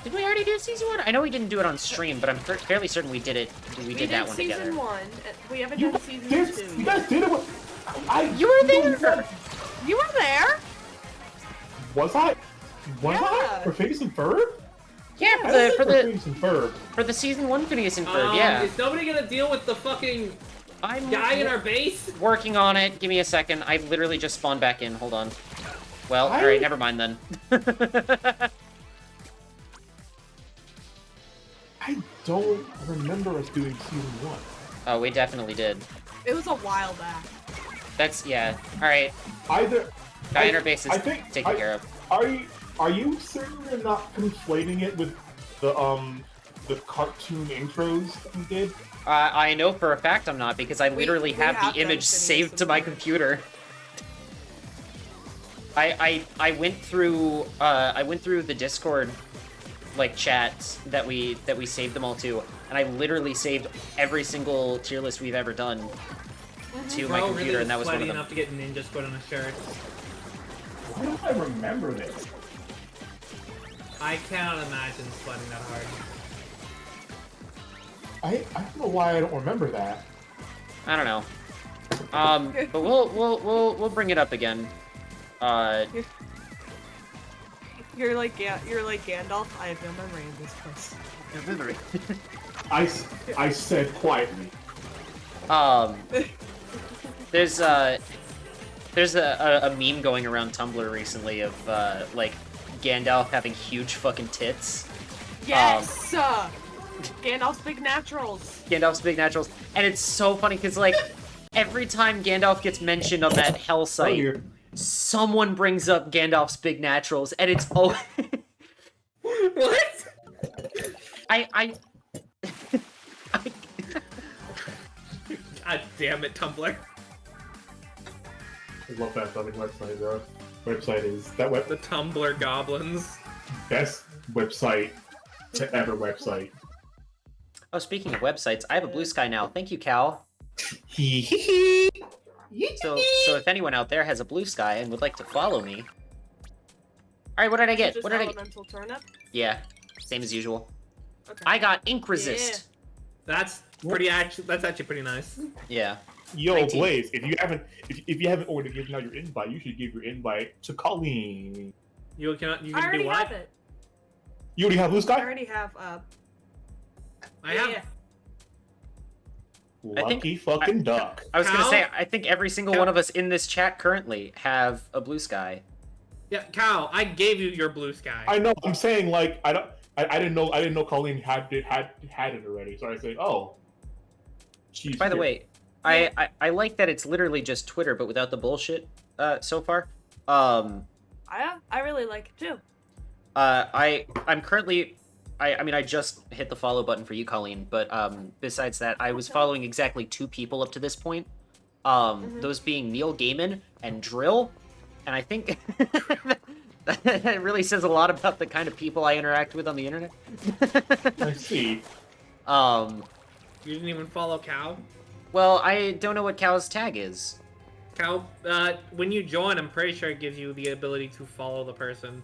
Did we already do season 1? I know we didn't do it on stream, but I'm fairly certain we did it. We did that one together. season 1. We haven't You done season did, 2. you guys did it with... You were there! You were there? Was I? Was I? Yeah. For Phineas and Ferb? Yeah, I don't for think the Phineas and Ferb. for the season 1 Phineas and Ferb, yeah. Is nobody gonna deal with the fucking I'm guy in our base? working on it. Give me a second. I literally just spawned back in. Hold on. Well, I- alright, never mind then. I don't remember us doing season 1. Oh, we definitely did. It was a while back. That's, yeah. Alright, Either... guy in our base is I think- taken care of. Are you certain you're not conflating it with the cartoon intros that we did? I know for a fact I'm not, because I literally we have have the done image Phineas saved and to my Ferb. computer. I went through the Discord like chats that we saved them all to, and I literally saved every single tier list we've ever done to my Bro computer, really and that was one sweaty of them. enough to get Ninja Squid on a shirt. Why don't I remember this? I cannot imagine sweating that hard. I don't know why I don't remember that. I don't know. But we'll bring it up again. You're like Gandalf. I have no memory in this place. I said quietly. There's a meme going around Tumblr recently of like Gandalf having huge fucking tits. Yes! Gandalf's Big Naturals. Gandalf's Big Naturals, and it's so funny because like every time Gandalf gets mentioned on that hell site, here. someone brings up Gandalf's Big Naturals, and it's oh. What? I God damn it, Tumblr. I love that fucking website, bro. Website is that The Tumblr goblins. best website to ever website. Oh, speaking of websites, I have a Blue Sky now. Thank you, Cal. So if anyone out there has a Blue Sky and would like to follow me, all right, what did I get? Just What did I get? elemental turnip. Yeah, same as usual. Okay. I got Ink Resist. That's pretty actually. That's actually pretty nice. Yeah. Yo, 19. Blaze, if you haven't already given out your invite, you should give your invite to Colleen. You can I do already what? have it. You already have Blue I Sky? already have. I have. Yeah. Lucky fucking duck. I was gonna Cal? say, I think every single one of us in this chat currently have a Blue Sky. Yeah, Cal, I gave you your blue sky. I know. I'm saying like I didn't know Colleen had it already. So I say, oh. She's By the here. way, I like that it's literally just Twitter, but without the bullshit so far. I really like it too. I'm currently, I mean, I just hit the follow button for you, Colleen, but besides that, I was following exactly 2 people up to this point. Those being Neil Gaiman and Drill, and I think that really says a lot about the kind of people I interact with on the internet. I see. You didn't even follow Cal. Well, I don't know what Cal's tag is. Cal, when you join, I'm pretty sure it gives you the ability to follow the person.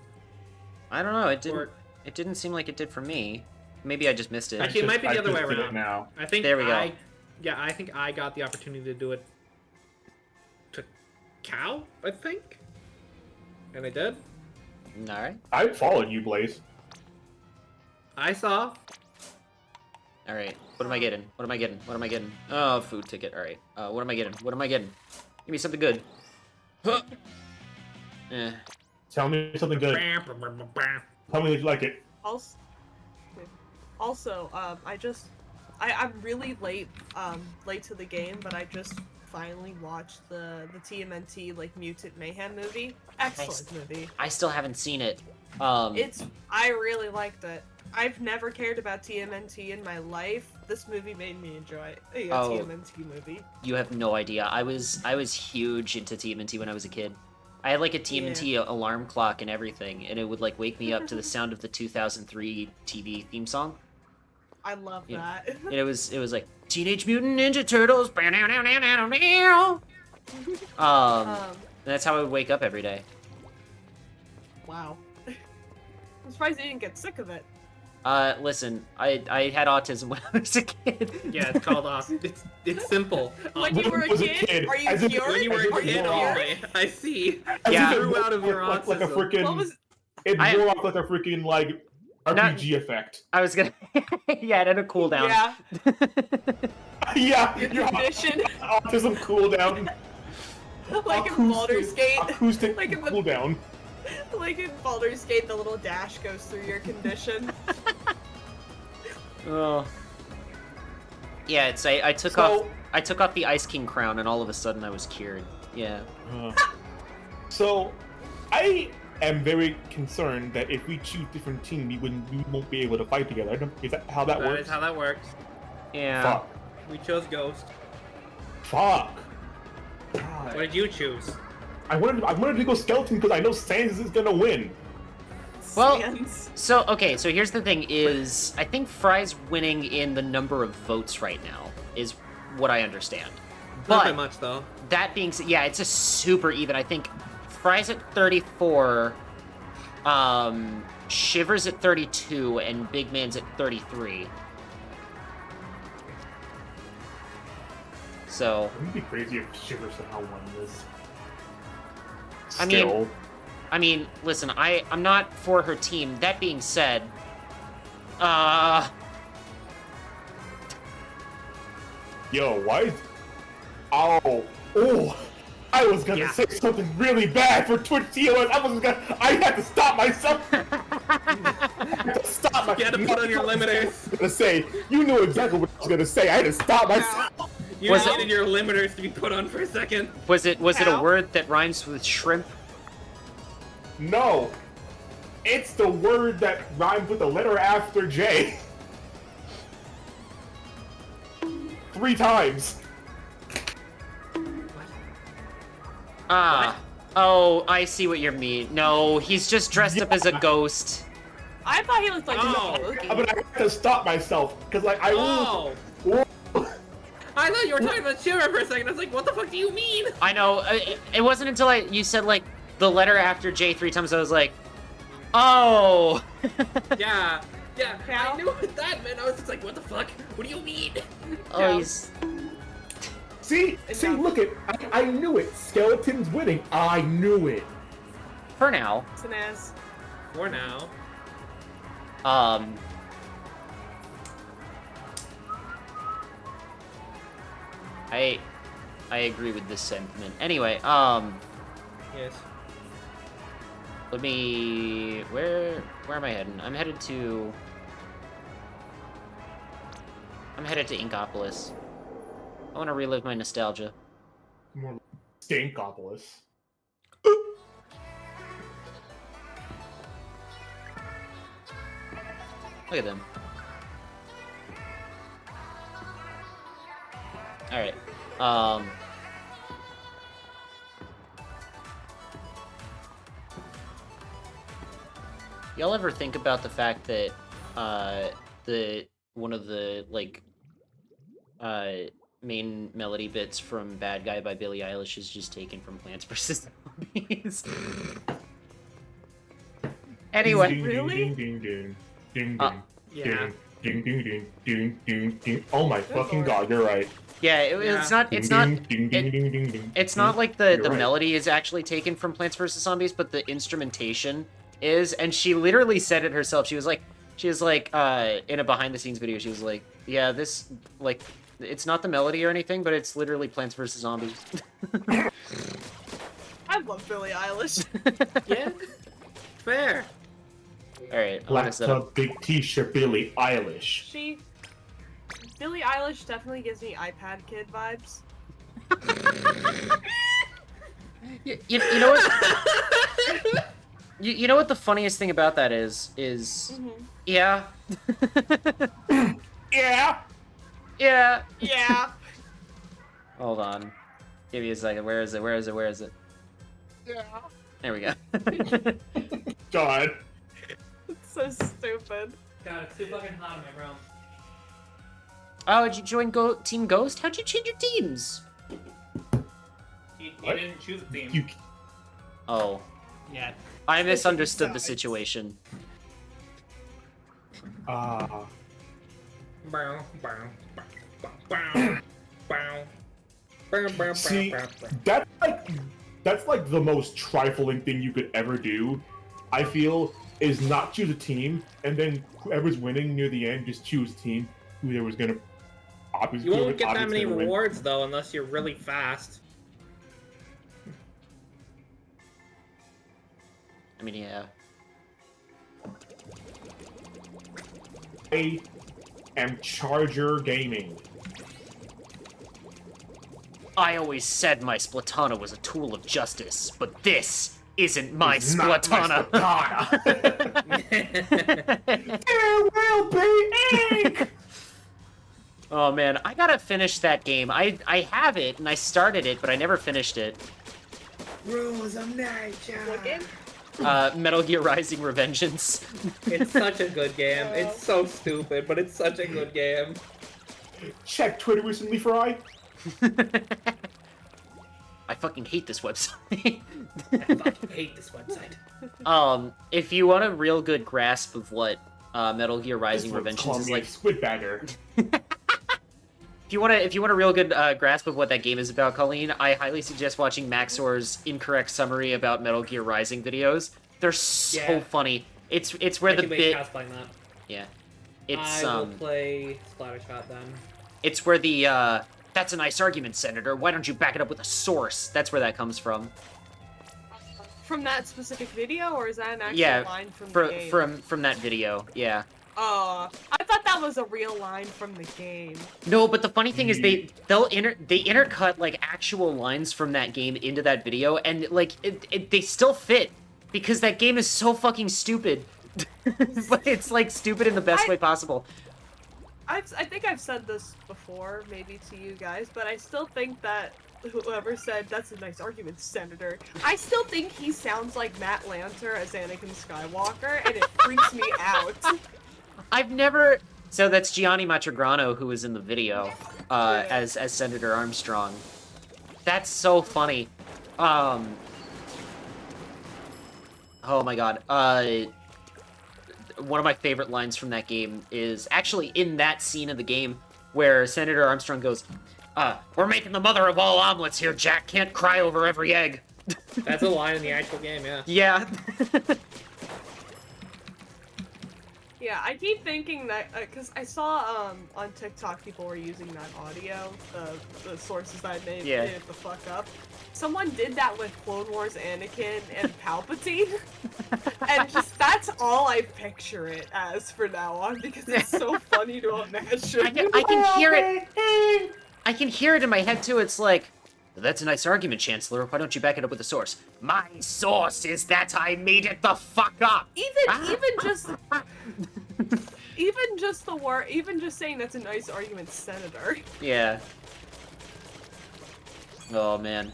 I don't know. It didn't. Or- It didn't seem like it did for me. Maybe I just missed it. Actually, it might be the I other way just did it around. now. I think There we go. I think I got the opportunity to do it to Cal, I think. And I did. All right. I followed you, Blaze. I saw. All right. What am I getting? What am I getting? What am I getting? Oh, food ticket. All right. What am I getting? What am I getting? Give me something good. Huh. Eh. Tell me something good. Tell me that you like it. Also, I'm really late to the game, but I just finally watched the TMNT like Mutant Mayhem movie. Excellent movie. I still haven't seen it. I really liked it. I've never cared about TMNT in my life. This movie made me enjoy a TMNT movie. You have no idea. I was huge into TMNT when I was a kid. I had like a TMNT alarm clock and everything, and it would like wake me up to the sound of the 2003 TV theme song. I love Yeah. that. It was like Teenage Mutant Ninja Turtles. That's how I would wake up every day. Wow. I'm surprised you didn't get sick of it. Listen, I had autism when I was a kid. Yeah, it's called off. It's simple. When you were a was a kid, kid, are you as if- cured? When you were As a if Are it you kid wore off. only. I see. As Yeah. if it Grew out of your like a autism. freaking. What was It I- wore off like a freaking like RPG effect. I was gonna. Yeah, it had a cooldown. Yeah, Yeah, your your condition, autism cooldown. like in Baldur's Gate, Acoustic like in the- cooldown. like in Baldur's Gate, the little dash goes through your condition. Oh. Yeah, it's I took off the Ice King crown and all of a sudden I was cured. Yeah. So, I am very concerned that if we choose different teams, we won't be able to fight together. Is that how that That works? is how that works. Yeah. Fuck. We chose Ghost. Fuck. What did you choose? I wanted to go skeleton because I know Sans is gonna win. Well, Sans. So, okay, so here's the thing is, I think Fry's winning in the number of votes right now, is what I understand. Not by But, much though. that being said, yeah, it's just super even. I think Fry's at 34, Shiver's at 32, and Big Man's at 33. So, Wouldn't it be crazy if Shivers somehow won this? I mean- Still. I mean, listen, I'm not for her team. That being said, Yo, why? Oh, I was gonna Yeah. say something really bad for Twitch TOS. I had to stop myself. I had to stop myself. You had to put on your limiters. I was gonna say, you knew exactly what I was gonna say. I had to stop myself. You Was it- needed your limiters to be put on for a second. was it a How? word that rhymes with shrimp? No, it's the word that rhymes with the letter after J. 3 times. Ah. Oh, I see what you mean. No, he's just dressed up as a ghost. I thought he looked like Oh. Loki. But I had to stop myself because, like, I Oh! I thought you were talking about Shiver for a second. I was like, what the fuck do you mean? I know. It wasn't until you said like the letter after J 3 times I was like, oh. Yeah. Yeah, Cal? I knew what that meant. I was just like, what the fuck? What do you mean? Oh, he's. See, look it. I knew it. Skeleton's winning. I knew it. For now. It's an ass. For now. I agree with this sentiment. Anyway, Yes. let me. Where am I heading? I'm headed to Inkopolis. I want to relive my nostalgia. More Stankopolis. Look at them. Alright. Y'all ever think about the fact that one of the like main melody bits from Bad Guy by Billie Eilish is just taken from Plants vs. Zombies? Anyway. Ding, Really? Ding, ding, ding, ding, ding, Yeah. ding, ding, ding, ding, ding, ding. Oh my Good fucking lord. god, you're right. Yeah, Yeah. it's not Ding, ding, ding, ding, ding, ding, it's ding. not like the You're right. melody is actually taken from Plants vs. Zombies, but the instrumentation is, and she literally said it herself. She was like in a behind the scenes video, she was like, yeah, this, like, it's not the melody or anything, but it's literally Plants vs. Zombies. I love Billie Eilish. Yeah. Fair. Alright, I'm gonna Black set up. Tub, big t-shirt, Billie Eilish. Billie Eilish definitely gives me iPad kid vibes. You know what? You know what the funniest thing about that is yeah. Yeah. Yeah. Yeah. Hold on. Give me a second. Where is it? Yeah. There we go. God. It's so stupid. God, it's too fucking hot in my room. Oh, did you join Team Ghost? How'd you change your teams? He What? didn't choose a theme. You Oh, Yeah. I misunderstood the Besides. situation. Bow, bow, bow, bow, bow, bow. Bow, bow, see, bow, bow. that's like the most trifling thing you could ever do. I feel is not choose a team and then whoever's winning near the end just choose a team whoever's gonna. You won't get that obviously many gonna win. rewards though, unless you're really fast. I mean, yeah. I am Charger Gaming. I always said my Splatana was a tool of justice, but this isn't my It's not my Splatana. Splatana. There will be ink. Oh man, I gotta finish that game. I have it, and I started it, but I never finished it. Rules of nature. What game? Metal Gear Rising Revengeance. It's such a good game. It's so stupid, but it's such a good game. Check Twitter recently, Fry. I fucking hate this website. I fucking hate this website. If you want a real good grasp of what Metal Gear Rising This one's Revengeance calling is me a like, squid bagger. if you want a real good grasp of what that game is about, Colleen, I highly suggest watching Maxor's incorrect summary about Metal Gear Rising videos. They're so Yeah. funny. It's where the bit, playing that. yeah, it's I will play Splattershot then. it's where the that's a nice argument, Senator. Why don't you back it up with a source? That's where that comes from. From that specific video, or is that an actual Yeah, line from the game? from that video. Yeah. Oh, I thought that was a real line from the game. No, but the funny thing is they intercut like actual lines from that game into that video, and like they still fit because that game is so fucking stupid. But it's like stupid in the best way possible. I think I've said this before, maybe to you guys, but I still think that whoever said that's a nice argument, Senator, I still think he sounds like Matt Lanter as Anakin Skywalker, and it freaks me out. I've never. So that's Gianni Matrograno who was in the video Yeah. as Senator Armstrong. That's so funny. Oh my god. One of my favorite lines from that game is actually in that scene of the game where Senator Armstrong goes, "We're making the mother of all omelets here, Jack. Can't cry over every egg." That's a line in the actual game, yeah. Yeah. Yeah, I keep thinking that, because I saw on TikTok people were using that audio, the sources that I made it the fuck up. Someone did that with Clone Wars Anakin and Palpatine, and just that's all I picture it as for now on, because it's so funny to imagine. I can hear it. I can hear it in my head too. It's like, that's a nice argument, Chancellor. Why don't you back it up with a source? My source is that I made it the fuck up. Even just the word, even just saying that's a nice argument, Senator. Yeah. Oh man.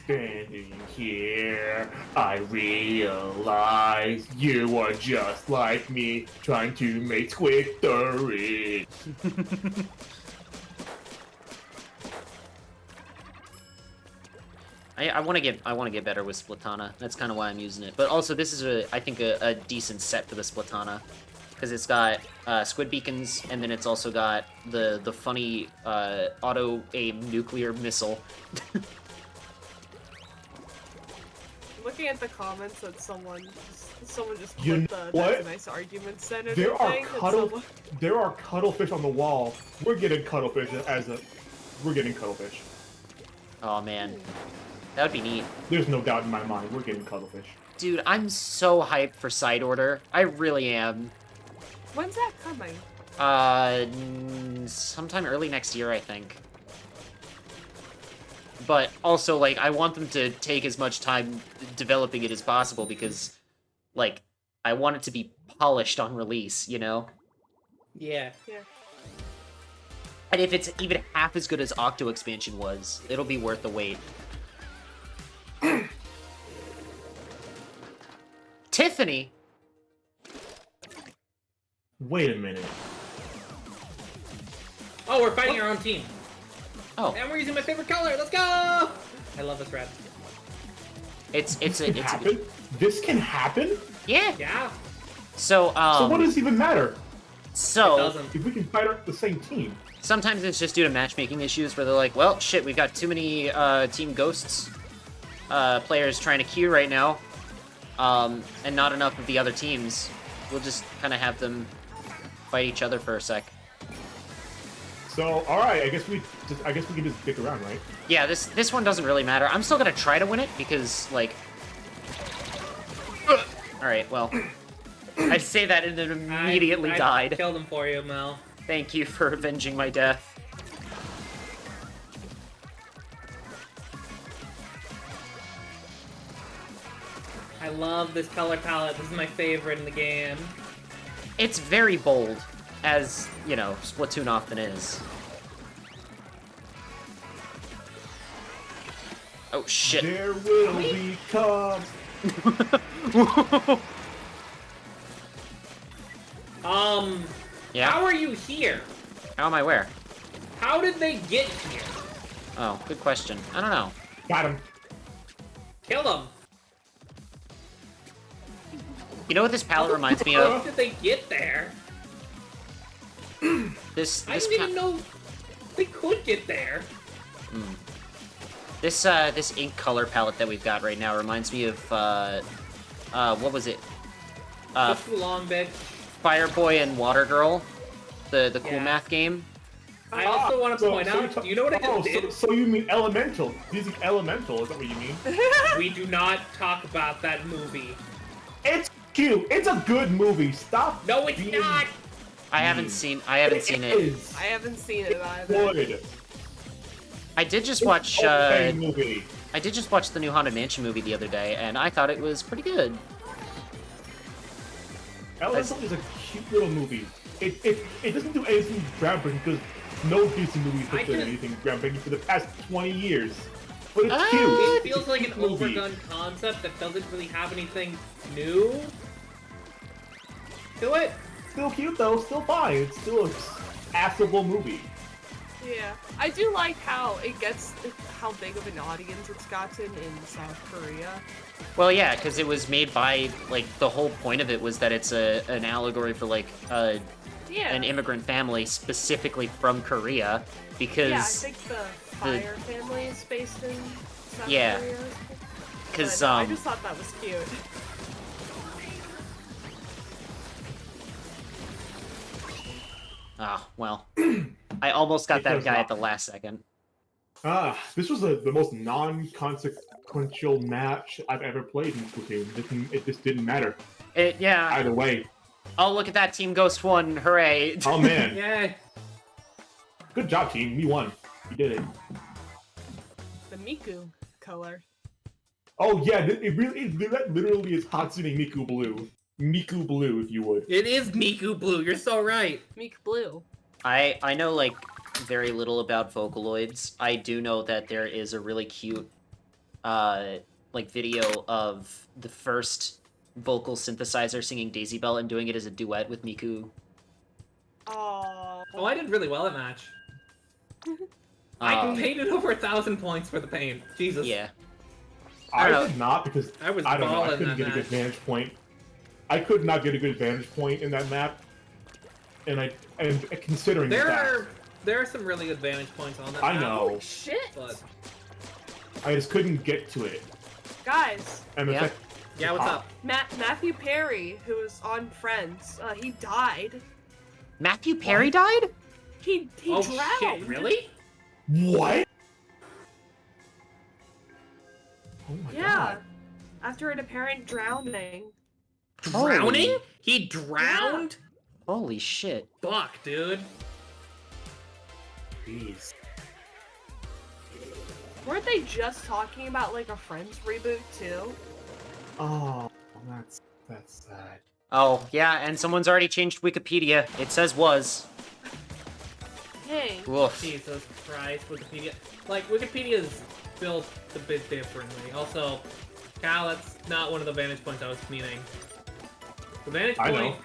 Standing here, I realize you are just like me, trying to make Twitter rich. I want to get better with Splatana. That's kind of why I'm using it. But also, this is I think a decent set for the Splatana, because it's got squid beacons, and then it's also got the funny auto aim nuclear missile. Looking at the comments that someone just You put know the what? that's a nice argument, Senator There are thing, and there are cuttlefish on the wall. We're getting cuttlefish we're getting cuttlefish. Oh man, that would be neat. There's no doubt in my mind, we're getting cuttlefish. Dude, I'm so hyped for Side Order. I really am. When's that coming? Sometime early next year, I think. But also, like, I want them to take as much time developing it as possible because, like, I want it to be polished on release, you know? Yeah. Yeah. And if it's even half as good as Octo Expansion was, it'll be worth the wait. Tiffany? Wait a minute. Oh, we're fighting our own team. Oh, And we're using my favorite color. Let's go! I love this red. it's This a can happen? This can happen? yeah. Yeah. So So what does it even matter? It so doesn't. If we can fight the same team. sometimes it's just due to matchmaking issues where they're like, well, shit, we've got too many Team Ghosts players trying to queue right now, and not enough of the other teams. We'll just kind of have them fight each other for a sec. So, alright, I guess we can just stick around, right? Yeah, this one doesn't really matter. I'm still gonna try to win it because, like... Alright, well... I'd say that and then immediately I died. Killed him for you, Mel. Thank you for avenging my death. I love this color palette. This is my favorite in the game. It's very bold, as, you know, Splatoon often is. Oh, shit. There will be cubs. Yeah? How are you here? How am I where? How did they get here? Oh, good question. I don't know. Got him. Kill them. You know what this palette reminds me How of? did they get there? This I didn't even know they could get there. this ink color palette that we've got right now reminds me of what was it? Just too long, bitch. Fireboy and Water Girl, the cool Yeah. math game. I also want to point out, you know what I just did? So you mean Elemental. Using Elemental, is that what you mean? We do not talk about that movie. It's cute. It's a good movie. Stop. No, it's being not! I haven't seen it. is I haven't seen it either. good. I did just watch Okay, movie. I did just watch the new Haunted Mansion movie the other day, and I thought it was pretty good. Elemental is a cute little movie. It doesn't do anything groundbreaking because no Disney movie has done anything groundbreaking for the past 20 years. But it's cute. It feels like an It's a cute movie. overdone concept that doesn't really have anything new to it. Still cute though. Still fine. It's still a passable movie. Yeah, I do like how how big of an audience it's gotten in South Korea. Well, yeah, because it was made by, like, the whole point of it was that it's an allegory for, like, Yeah. an immigrant family specifically from Korea, because... Yeah, I think the Fire family is based in South Yeah. Korea. Because, But I just thought that was cute. Ah, well. I almost got that Because, guy at the last second. This was the most non-consequential match I've ever played in Splatoon. It just didn't matter. Yeah. Either way. Oh, look at that, Team Ghost won. Hooray. Oh man. Yay. Good job, team. We won. We did it. The Miku color. Oh yeah, that literally is Hatsune Miku Blue. Miku Blue, if you would. It is Miku Blue, you're so right. Miku Blue. I know, like, very little about Vocaloids. I do know that there is a really cute, like, video of the first vocal synthesizer singing Daisy Bell and doing it as a duet with Miku. Oh. Oh, I did really well at match. I painted over 1,000 points for the paint. Jesus. Yeah. I don't did not because I was don't know. I balling couldn't that get a good match. vantage point. I could not get a good vantage point in that map, and considering There that, are some really good vantage points on that I map, know. Shit! But I just couldn't get to it. Guys, And Yeah. yeah, what's up? Matthew Perry, who was on Friends, he died. Matthew Perry died? He Oh drowned. shit, really? What? Oh my Yeah. god. After an apparent drowning. Drowning? Holy. He drowned? Holy shit. Fuck, dude. Jeez. Weren't they just talking about like a Friends reboot too? Oh, that's sad. Oh, yeah, and someone's already changed Wikipedia. It says was. Hey. Woof. Jesus Christ, Wikipedia. Like, Wikipedia's built a bit differently. Also, Cal, that's not one of the vantage points I was meaning. The vantage I point... know.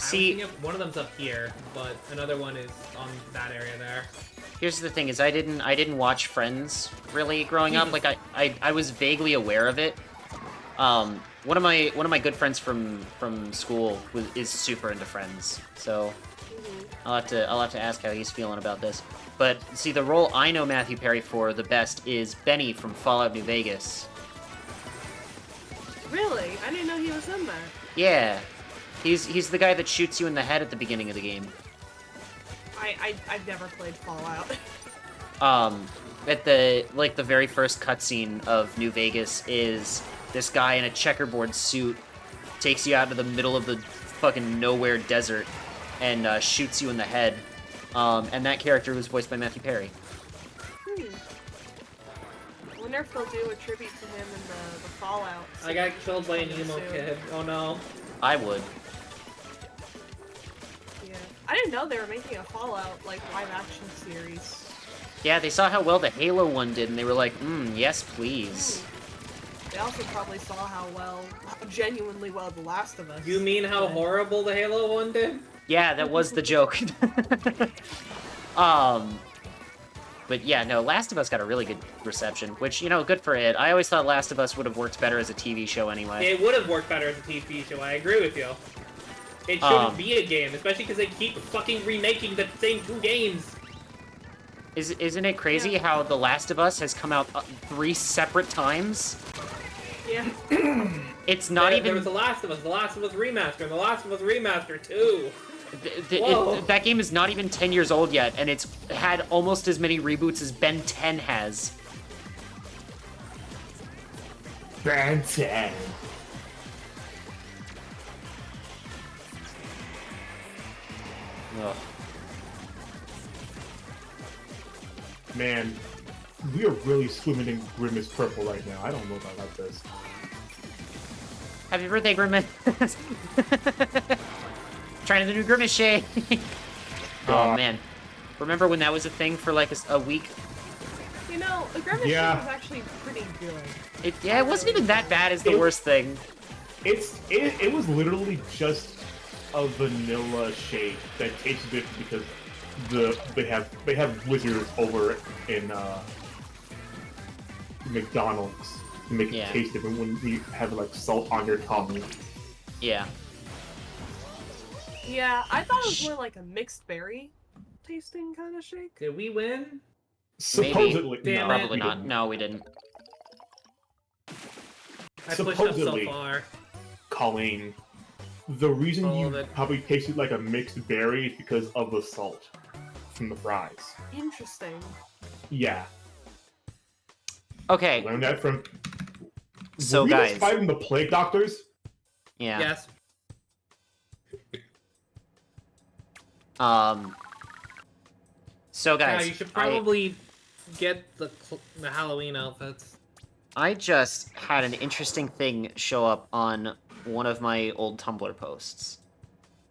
See, one of them's up here, but another one is on that area there. here's the thing: is I didn't watch Friends really growing up. Like I was vaguely aware of it. One of my good friends from school is super into Friends, so I'll have to ask how he's feeling about this. But see, the role I know Matthew Perry for the best is Benny from Fallout New Vegas. Really? I didn't know he was in that. Yeah, he's the guy that shoots you in the head at the beginning of the game. I've never played Fallout. At the very first cutscene of New Vegas is this guy in a checkerboard suit takes you out of the middle of the fucking nowhere desert and shoots you in the head. And that character was voiced by Matthew Perry. I wonder if they'll do a tribute to him in the Fallout. I got killed by an emo kid. Oh no. I would. Yeah. I didn't know they were making a Fallout, like, live-action series. Yeah, they saw how well the Halo one did, and they were like, yes, please. They also probably saw how genuinely well The Last of Us. You mean how did. horrible the Halo one did? Yeah, that was the joke. But yeah, no, Last of Us got a really good reception, which, you know, good for it. I always thought Last of Us would have worked better as a TV show anyway. It would have worked better as a TV show, I agree with you. It shouldn't be a game, especially because they keep fucking remaking the same 2 games. Isn't it crazy how The Last of Us has come out 3 separate times? Yeah. It's not There even... was The Last of Us Remaster, and The Last of Us Remaster 2. That game is not even 10 years old yet, and it's had almost as many reboots as Ben 10 has. Ben 10. Ugh. Man, we are really swimming in Grimace purple right now. I don't know if I like this. Happy birthday, Grimace! Trying the new Grimace shade! Oh, man. Remember when that was a thing for like a week? You know, the Grimace Yeah. was actually pretty good. It wasn't even that bad as the worst thing. It was literally just a vanilla shade that tasted different because they have wizards over in McDonald's to make it taste different when you have like salt on your tongue. Yeah. Yeah, I thought it was more like a mixed berry tasting kind of shake. Did we win? Supposedly, Damn no, it. Probably we not. didn't. No, we didn't. I pushed up so Supposedly. far. Colleen, the reason All you of it. probably tasted like a mixed berry is because of the salt from the fries. Interesting. Yeah, Okay, learned that from. so Were we guys. just fighting the plague doctors? Yeah. Yes. So Yeah, guys, you should probably get the Halloween outfits. I just had an interesting thing show up on one of my old Tumblr posts.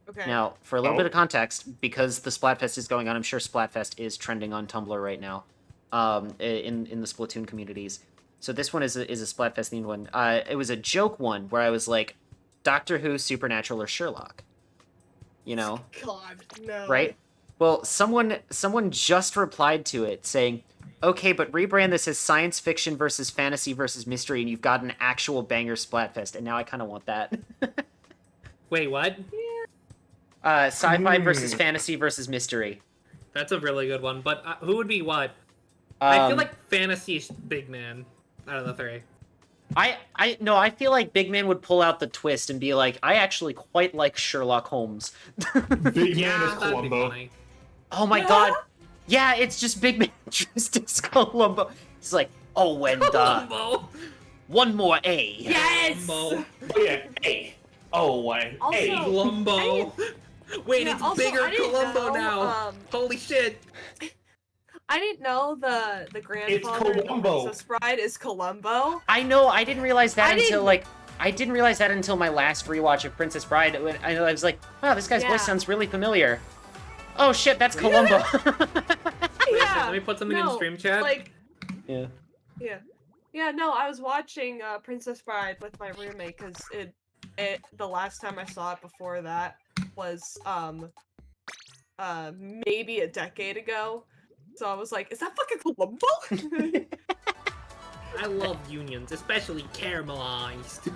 Okay. Now, for a little Oh. bit of context, because the Splatfest is going on, I'm sure Splatfest is trending on Tumblr right now, in the Splatoon communities. So this one is a Splatfest themed one. It was a joke one where I was like, Doctor Who, Supernatural, or Sherlock. You know, God, no. right? Well, someone just replied to it saying, okay, but rebrand this as science fiction versus fantasy versus mystery, and you've got an actual banger Splatfest, and now I kind of want that. Wait, what? Sci-fi versus fantasy versus mystery. That's a really good one, but who would be what? I feel Um, like fantasy's big man out of the 3. I feel like Big Man would pull out the twist and be like, I actually quite like Sherlock Holmes. Big Yeah, man is that'd be Columbo. funny. Oh my god. Yeah, it's just Big Man dressed as Columbo. He's like, oh, and Columbo! one more A. Yes! Columbo. Oh yeah, hey, oh why, Also- hey. Columbo. Wait, Yeah, it's also, bigger I didn't Columbo know, now. Holy shit. I didn't know the grandfather of the Columbo. Princess Bride is Columbo. I know, I didn't realize that I until, didn't- like, I didn't realize that until my last rewatch of Princess Bride. When I was like, wow, this guy's Yeah. voice sounds really familiar. Oh shit, that's Columbo. Yeah. Let me put something in no, stream chat. Like, Yeah. yeah, no, I was watching Princess Bride with my roommate because the last time I saw it before that, was maybe a decade ago. So I was like, is that fucking Columbo? I love unions, especially caramelized.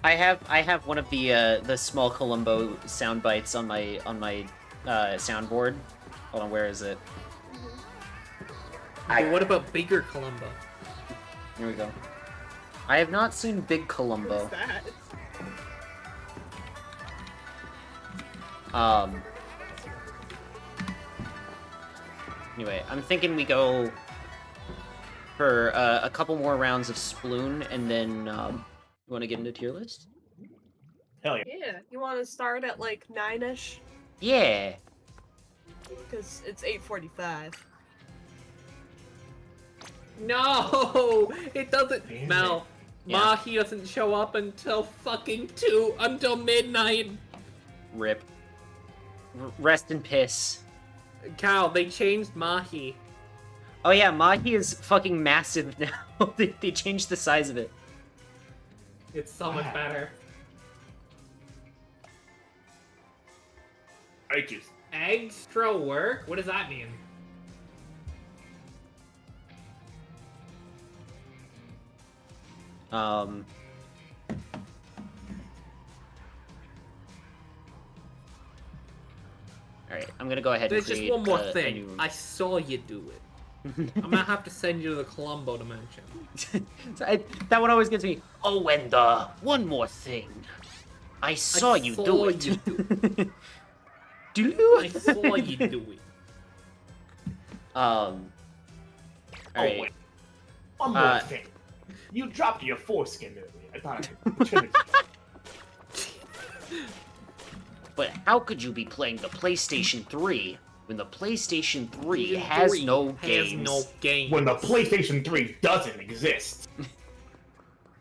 I have one of the small Columbo sound bites on my soundboard. Hold on, where is it? But what about bigger Columbo? Here we go. I have not seen Big Columbo. What's that? Anyway, I'm thinking we go for a couple more rounds of Sploon, and then you want to get into tier list? Hell yeah. Yeah, you want to start at like 9ish? Yeah. Because it's 8:45. No, it doesn't. Damn Mel, Yeah. Mahi doesn't show up until fucking until midnight. Rip. Rest in piss. Cal, they changed Mahi. Oh yeah, Mahi is fucking massive now. they changed the size of it. It's so much better. I just. Extra work? What does that mean? Alright, I'm gonna go ahead and There's just create one more a thing. new- I saw you do it. I'm gonna have to send you to the Columbo dimension. that one always gets me. Oh, and one more thing. I saw you do saw it. you do Do I saw you do it. Oh, Alright. wait. One more thing. You dropped your foreskin earlier. I thought I could trim it. But how could you be playing the PlayStation 3 when the PlayStation 3 has no games? Has no games. When the PlayStation 3 doesn't exist.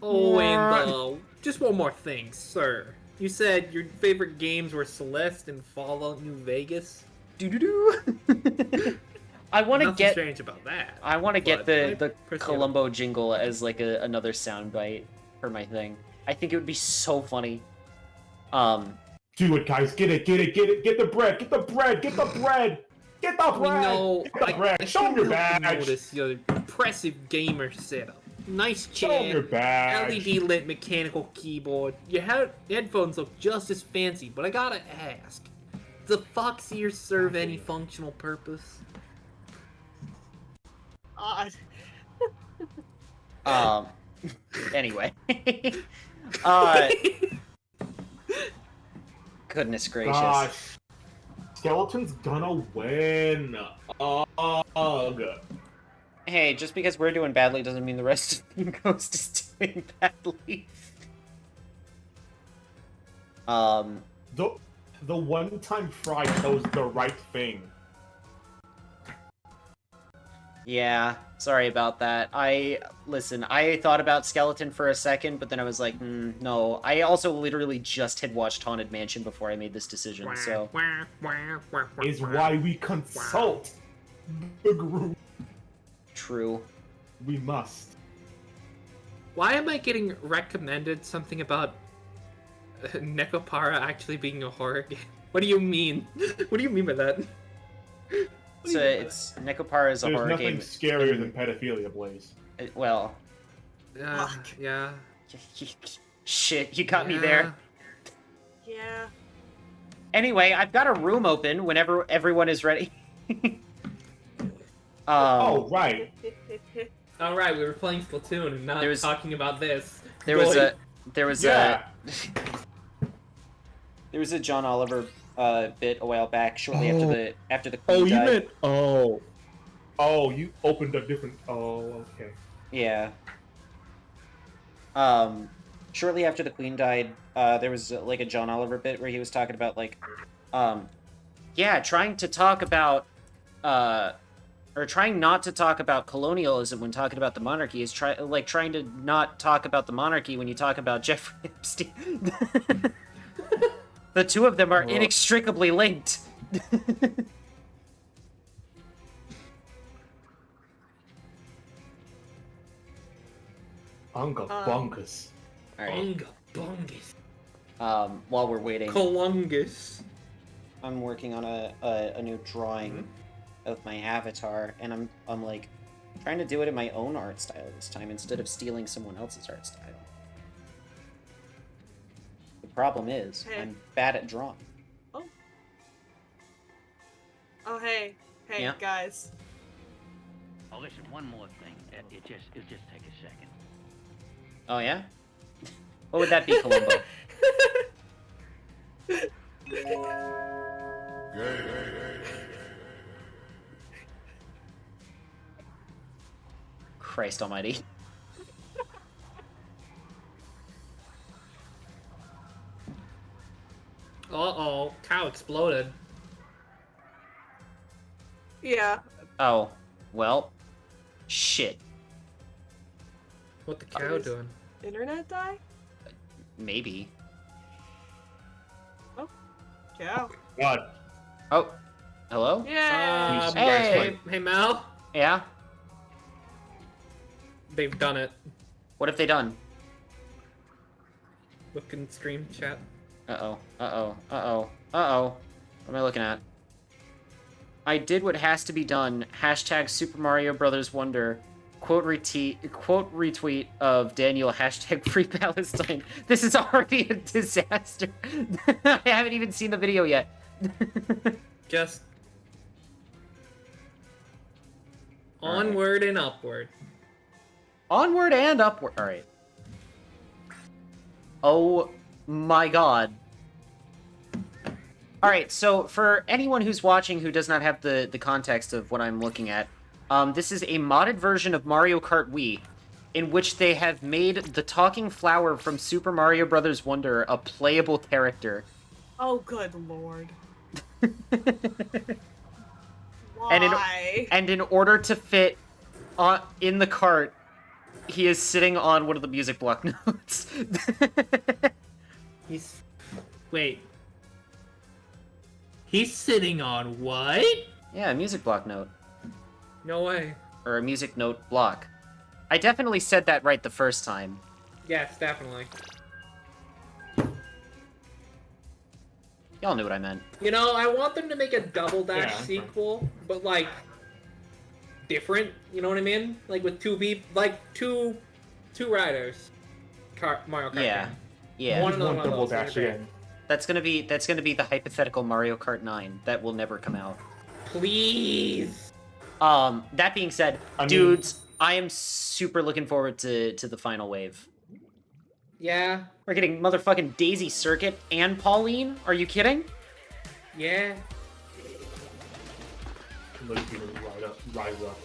Oh, and just one more thing, sir. You said your favorite games were Celeste and Fallout New Vegas. Doo-doo-doo. I want to Nothing get. strange about that. I want to get but I the pursue Columbo jingle as like another soundbite for my thing. I think it would be so funny. Do it, guys. Get it, get it, get it. Get the bread, get the bread, get the bread. Get the We bread. know. Get the bread. I Show them your couldn't help but badge. notice your impressive gamer setup. Nice Show them your chair, badge. LED lit mechanical keyboard. Your headphones look just as fancy, but I gotta ask: does the Fox ear serve any functional purpose? Odd. Anyway. Goodness gracious. Gosh. Skeleton's gonna win. Ugh. Hey, just because we're doing badly doesn't mean the rest of Team Ghost is doing badly. The one time Fry chose the right thing. Yeah, sorry about that. Listen, I thought about Skeleton for a second, but then I was like, no. I also literally just had watched Haunted Mansion before I made this decision, so... Is why we consult the group. True. We must. Why am I getting recommended something about Nekopara actually being a horror game? What do you mean? What do you mean by that? So it's Nekopara is a There's horror nothing game. scarier than pedophilia, Blaze. Well, Fuck. Yeah. shit, you got me there. Yeah. Anyway, I've got a room open whenever everyone is ready. Oh, right. All right, we were playing Splatoon and not talking about this. There was Boy. Yeah. there was a John Oliver bit a while back, shortly after the Oh, Queen you died. meant oh, you opened a different. Oh, okay. Yeah. Shortly after the Queen died, there was like a John Oliver bit where he was talking about like, trying to talk about, or trying not to talk about colonialism when talking about the monarchy is trying to not talk about the monarchy when you talk about Jeffrey Epstein. The two of them are inextricably linked. Unga bungus. All right. Bunga bungus. while we're waiting. Colungus. I'm working on a new drawing of my avatar, and I'm like trying to do it in my own art style this time instead of stealing someone else's art style. The problem is I'm bad at drawing. Oh hey, Yeah. guys. Oh, listen, one more thing. It'll just take a second. Oh yeah? What would that be, Columbo? Christ almighty. Uh-oh, cow exploded. Yeah. Oh, well, shit. What the cow Is- doing? Internet die? Maybe. Yeah. God, Oh, hello? Yeah. Hey, Mal. Yeah? They've done it. What have they done? Look in stream chat. Uh-oh, uh-oh, uh-oh, uh-oh. What am I looking at? I did what has to be done. Hashtag Super Mario Brothers Wonder. Quote retweet of Daniel. Hashtag Free Palestine. This is already a disaster. I haven't even seen the video yet. Just onward and upward. Onward and upward. Alright. Oh my god. Alright, so for anyone who's watching who does not have the context of what I'm looking at, this is a modded version of Mario Kart Wii, in which they have made the talking flower from Super Mario Bros. Wonder a playable character. Oh, good lord. And Why? And in order to fit in the cart, he is sitting on one of the music block notes. Wait. He's sitting on what? Yeah, a music block note. No way. Or a music note block. I definitely said that right the first time. Yes, definitely. Y'all knew what I meant. You know, I want them to make a Double Dash Yeah. sequel, but like different. You know what I mean? Like with two riders. Mario Kart. Yeah. game. Yeah. One just of want those double would be dash great. again. That's gonna be the hypothetical Mario Kart 9 that will never come out. Please. That being said, I mean- dudes, I am super looking forward to the final wave. Yeah. We're getting motherfucking Daisy Circuit and Pauline? Are you kidding? Yeah. Let people rise up.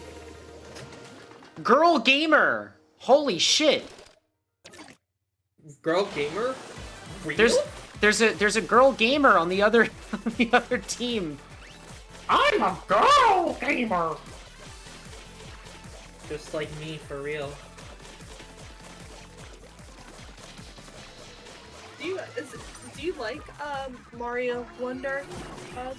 Girl Gamer! Holy shit! Girl gamer. Real? There's a girl gamer on the other on the other team. I'm a girl gamer. Just like me, for real. Do you like Mario Wonder, Jamal?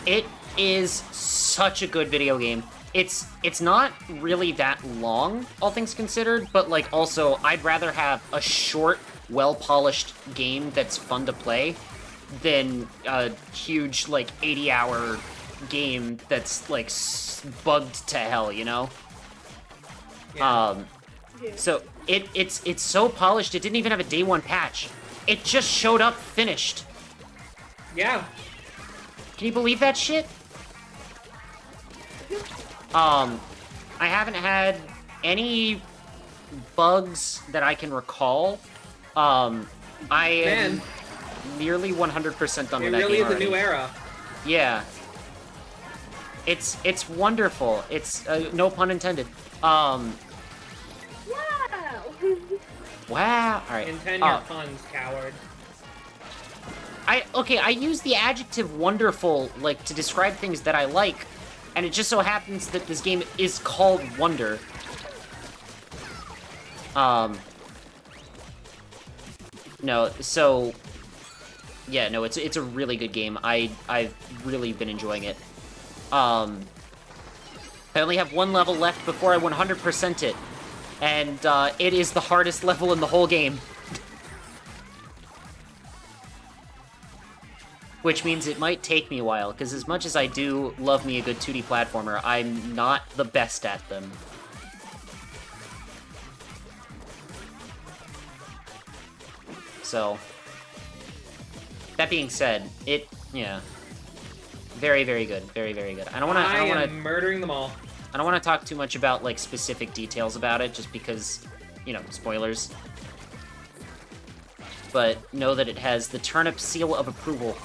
It is such a good video game. It's not really that long, all things considered, but like also I'd rather have a short, well-polished game that's fun to play than a huge like 80-hour game that's like bugged to hell, you know? Yeah. Yeah. So it's so polished. It didn't even have a day one patch. It just showed up finished. Yeah. Can you believe that shit? I haven't had any bugs that I can recall. I am Man. nearly 100% done It with that really game is a already. new era. Yeah. It's wonderful. It's no pun intended. Wow. Wow. All right. Intend your puns, coward. I use the adjective wonderful like to describe things that I like, and it just so happens that this game is called Wonder. No, so yeah, no, it's a really good game. I've really been enjoying it. I only have one level left before I 100% it, and it is the hardest level in the whole game. which means it might take me a while, because as much as I do love me a good 2D platformer, I'm not the best at them. So, that being said, yeah. Very, very good. Very, very good. I don't want to murdering them all. I don't want to talk too much about, like, specific details about it, just because, you know, spoilers. But know that it has the turnip seal of approval.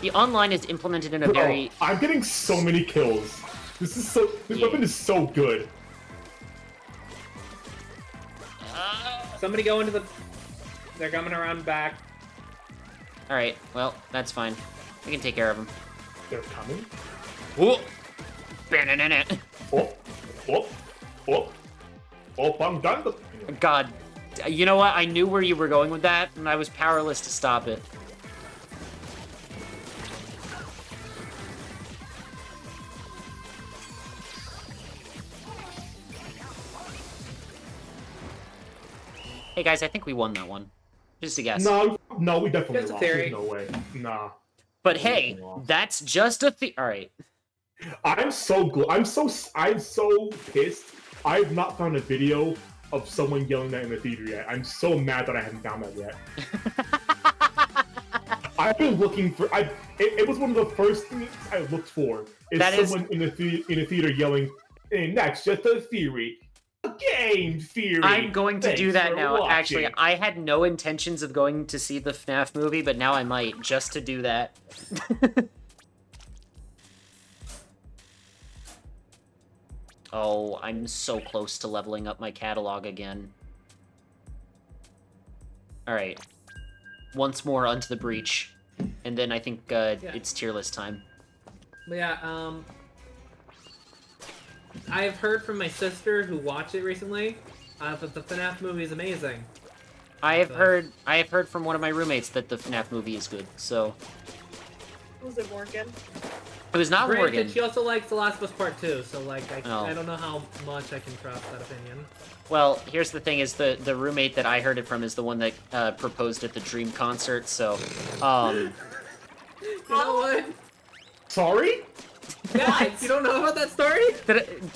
The online is implemented in a very... I'm getting so many kills. This weapon is so good. Somebody go into the... They're coming around back. Alright, well, that's fine. We can take care of them. They're coming? Whoa! Ban-a-na-na. Oh, I'm done. God. You know what? I knew where you were going with that, and I was powerless to stop it. Hey guys, I think we won that one. Just a guess. No, we definitely Just a lost. theory. There's no way. Nah. But hey, that's just a Alright. I'm so pissed. I've not found a video of someone yelling that in the theater yet. I'm so mad that I haven't found that yet. I've been looking for. It was one of the first things I looked for. Is someone in a theater yelling, "And that's just a theory, a game theory." I'm going to do that now. Watching. Actually, I had no intentions of going to see the FNAF movie, but now I might, just to do that. Oh, I'm so close to leveling up my catalog again. Alright. Once more onto the breach. And then I think it's tier list time. But yeah, I've heard from my sister who watched it recently that the FNAF movie is amazing. I have heard from one of my roommates that the FNAF movie is good, so... Was it Morgan? It was not Granted, Morgan. she also likes The Last of Us Part 2, so like Oh. I don't know how much I can trust that opinion. Well, here's the thing: is the roommate that I heard it from is the one that proposed at the Dream concert. So, You know what? Sorry? Guys, you don't know about that story?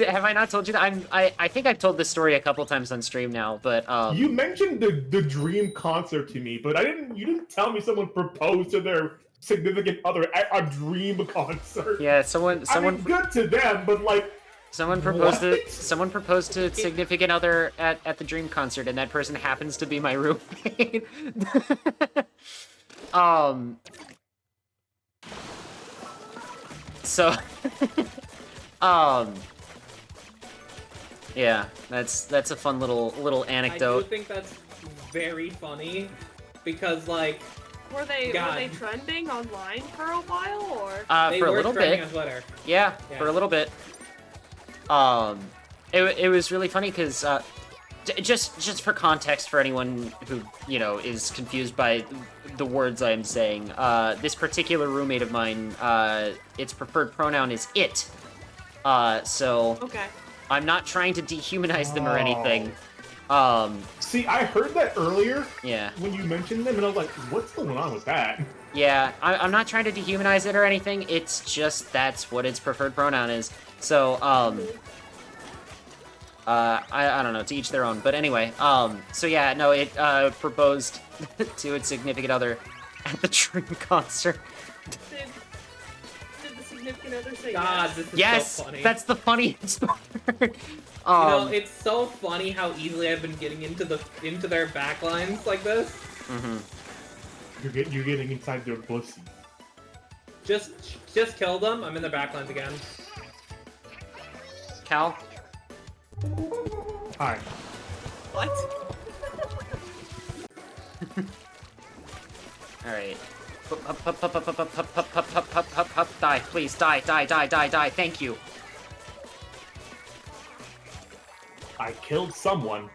have I not told you that? I think I've told this story a couple times on stream now, but You mentioned the Dream concert to me, but you didn't tell me someone proposed to their significant other at a Dream concert. yeah, someone I mean, good to them, but like. someone proposed what? someone proposed to its significant other at the Dream concert, and that person happens to be my roommate. So, yeah, that's a fun little I anecdote. do think that's very funny because like Were they God. trending online for a while, or? they For a were little trending bit. on Twitter. Yeah, Yeah. for a little bit. It was really funny because just for context for anyone who is confused by the words I'm saying, this particular roommate of mine, its preferred pronoun is it. So Okay. I'm not trying to dehumanize them or anything. See, I heard that earlier. Yeah. When you mentioned them, and I was like, "What's going on with that?" Yeah, I'm not trying to dehumanize it or anything. It's just that's what its preferred pronoun is. So, I don't know, to each their own. But anyway, so yeah, no, it proposed to its significant other at the Dream concert. Did the significant other say God, yes? this is Yes, so funny. that's the funniest part. It's so funny how easily I've been getting into their backlines like this. Mm-hmm. You're getting inside their pussy. Just kill them. I'm in their backlines again. Cal? Hi. What? Alright. Die, please, die, thank you. I killed someone.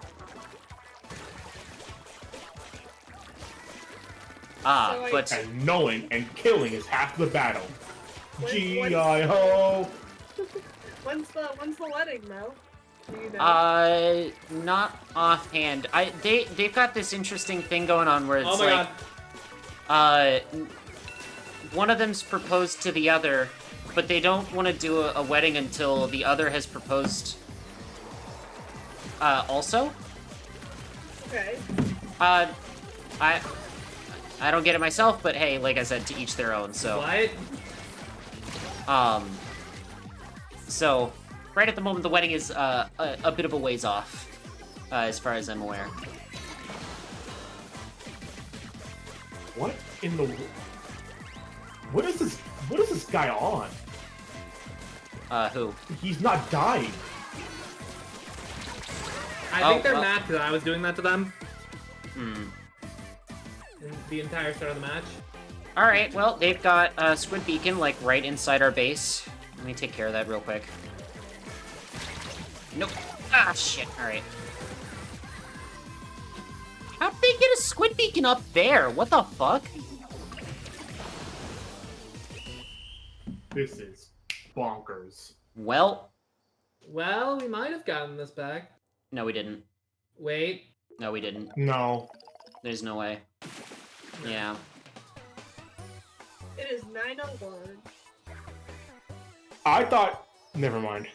So But... And knowing and killing is half the battle. When's- G.I.O. When's the wedding, Mel? Do you know? Not offhand. They've got this interesting thing going on where it's Oh my like... god. One of them's proposed to the other, but they don't want to do a wedding until the other has proposed. Also? Okay. I don't get it myself, but hey, like I said, to each their own, so... What? So, right at the moment, the wedding is, a bit of a ways off, as far as I'm aware. What in the... What is this guy on? Who? He's not dying. I think they're mad because I was doing that to them. Hmm. In the entire start of the match. Alright, well, they've got Squid Beacon, like, right inside our base. Let me take care of that real quick. Nope. Ah, shit. Alright. How'd they get a Squid Beacon up there? What the fuck? This is bonkers. Well, Well, we might have gotten this back. no, we didn't. Wait. No, we didn't. No. There's no way. Yeah. It is 9:01. I thought... Never mind.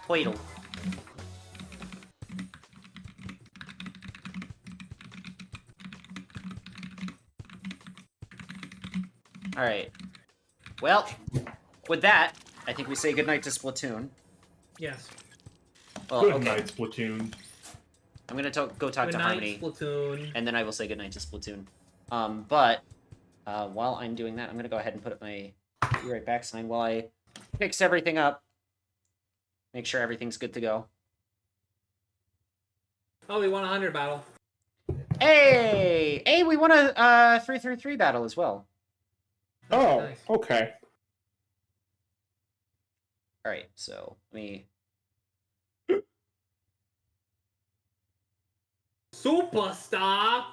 Twaddle. Alright. Well, with that, I think we say goodnight to Splatoon. Yes. Well, Good okay. night, Splatoon. I'm gonna go talk Good to night, Harmony, Splatoon. and then I will say goodnight to Splatoon. But while I'm doing that, I'm gonna go ahead and put up my be right back sign while I fix everything up. Make sure everything's good to go. Oh, we won a 100 battle. Hey! Hey, we won a 3-3-3 battle as well. Oh, Nice. okay. Alright, so let me... Superstar!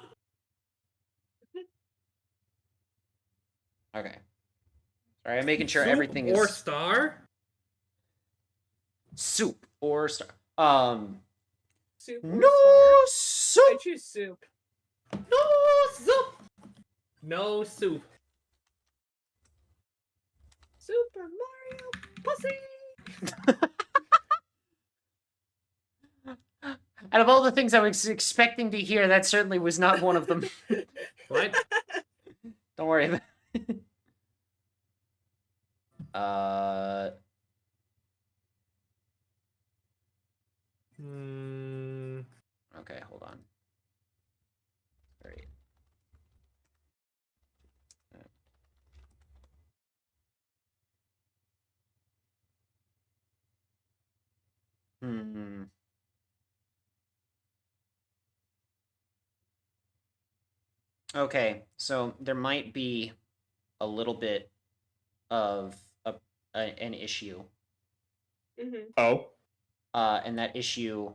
Okay. Sorry, I'm making sure Soup everything or is... star? Soup or star. Soup or No star? soup! I choose soup. No soup! No soup. Super Mario Pussy! Out of all the things I was expecting to hear, that certainly was not one of them. What? Don't worry about it. Okay, hold on. Alright. Okay, so there might be a little bit of an issue. Mm-hmm. Oh. And that issue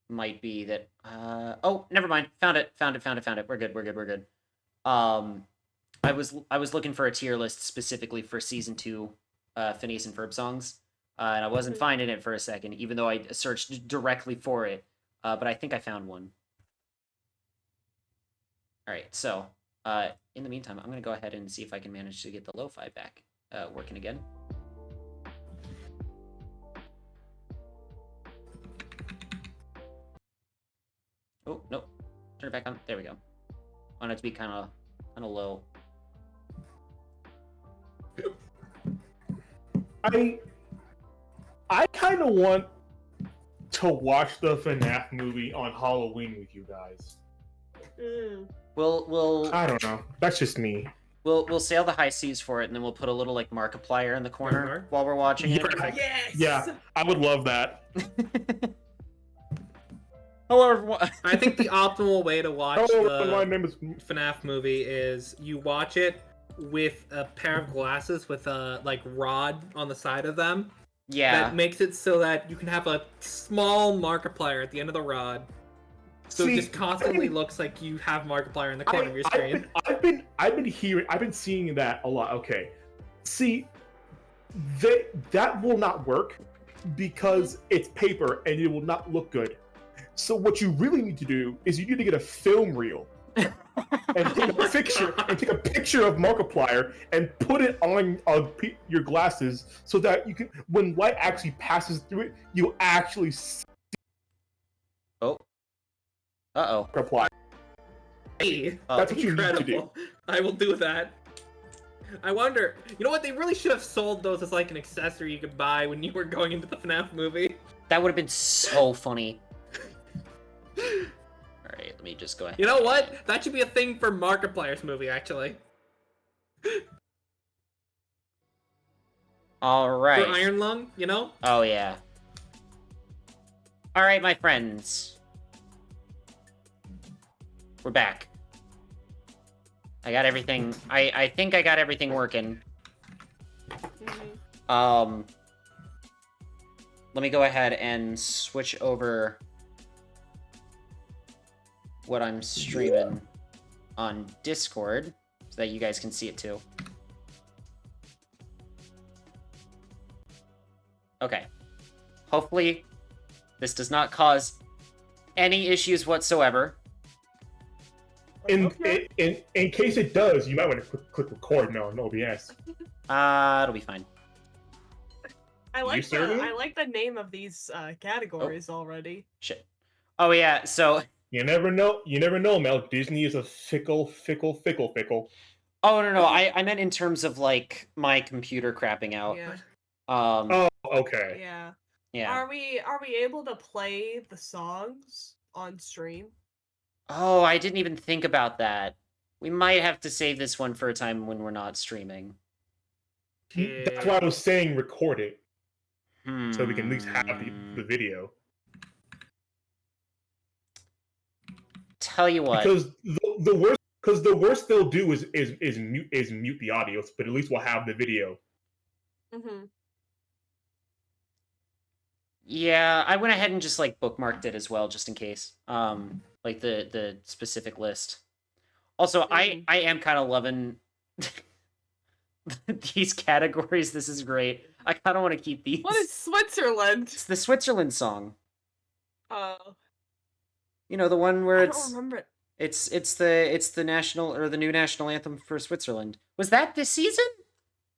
might be that oh, never mind. Found it. We're good. I was looking for a tier list specifically for season 2 Phineas and Ferb songs. And I wasn't finding it for a second, even though I searched directly for it. But I think I found one. Alright, so in the meantime, I'm gonna go ahead and see if I can manage to get the lo-fi back working again. Oh, no. Turn it back on. There we go. I want it to be kind of low. I kind of want to watch the FNAF movie on Halloween with you guys. We'll I don't know. That's just me. We'll sail the high seas for it, and then we'll put a little like Markiplier in the corner while we're watching it. Yes! Yeah, I would love that. Hello, everyone. I think the optimal way to watch Hello, my the name is... FNAF movie is you watch it with a pair of glasses with a like rod on the side of them. Yeah. That makes it so that you can have a small Markiplier at the end of the rod. So See, it just constantly looks like you have Markiplier in the corner of your screen. I've been seeing that a lot. Okay, see, that will not work because it's paper and it will not look good. So what you really need to do is you need to get a film reel and take a picture of Markiplier and put it on your glasses so that you can, when light actually passes through it, you actually see Oh. Uh-oh. Markiplier. Hey, That's what you need to do. incredible. I will do that. I wonder, you know what? They really should have sold those as like an accessory you could buy when you were going into the FNAF movie. That would have been so funny. Alright, let me just go ahead. You know what? That should be a thing for Markiplier's movie, actually. Alright. For Iron Lung, you know? Oh, yeah. Alright, my friends. We're back. I got everything. I think I got everything working. Mhm. Let me go ahead and switch over what I'm streaming on Discord so that you guys can see it too. Okay. Hopefully, this does not cause any issues whatsoever. In case it does, you might want to click record now on OBS. It'll be fine. I You certain? like the name of these categories already. Shit. Oh yeah, so... You never know, Mel. Disney is a fickle. Oh, no, I meant in terms of, like, my computer crapping out. Yeah. Oh, okay. Yeah. Yeah. Are we able to play the songs on stream? Oh, I didn't even think about that. We might have to save this one for a time when we're not streaming. That's why I was saying record it, Hmm. so we can at least have the video. Tell you what. Because the worst they'll do is mute the audio, but at least we'll have the video. Mm-hmm. Yeah, I went ahead and just, like, bookmarked it as well, just in case. Like, the specific list. Also, I am kind of loving these categories. This is great. I kind of want to keep these. What is Switzerland? It's the Switzerland song. Oh. You know, the one where I don't remember it. it's the national, or the new national anthem for Switzerland. Was that this season?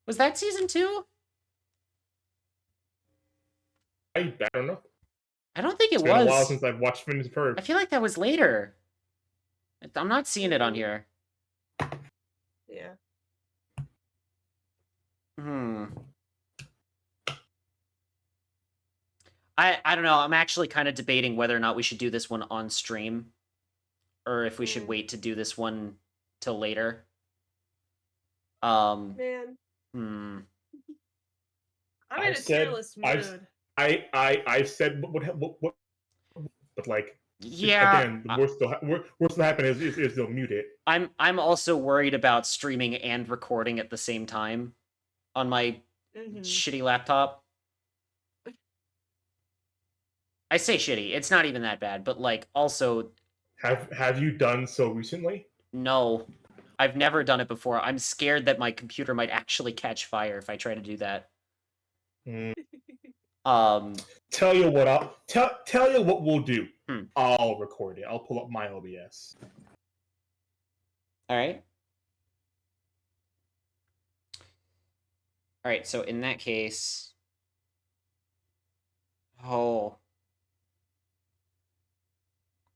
Was that season 2? I don't know. I don't think it It's was. been a while since I've watched Phineas and Ferb. I feel like that was later. I'm not seeing it on here. Yeah. I don't know. I'm actually kind of debating whether or not we should do this one on stream, or if we should wait to do this one till later. Man. Hmm. I'm in a tearless mood. I said what, but like, Yeah. Again, the worst will happen is they'll mute it. I'm also worried about streaming and recording at the same time on my shitty laptop. I say shitty. It's not even that bad, but like also. Have you done so recently? No, I've never done it before. I'm scared that my computer might actually catch fire if I try to do that. Tell you what tell you what we'll do. Hmm. I'll record it. I'll pull up my OBS. All right. All right. So in that case, I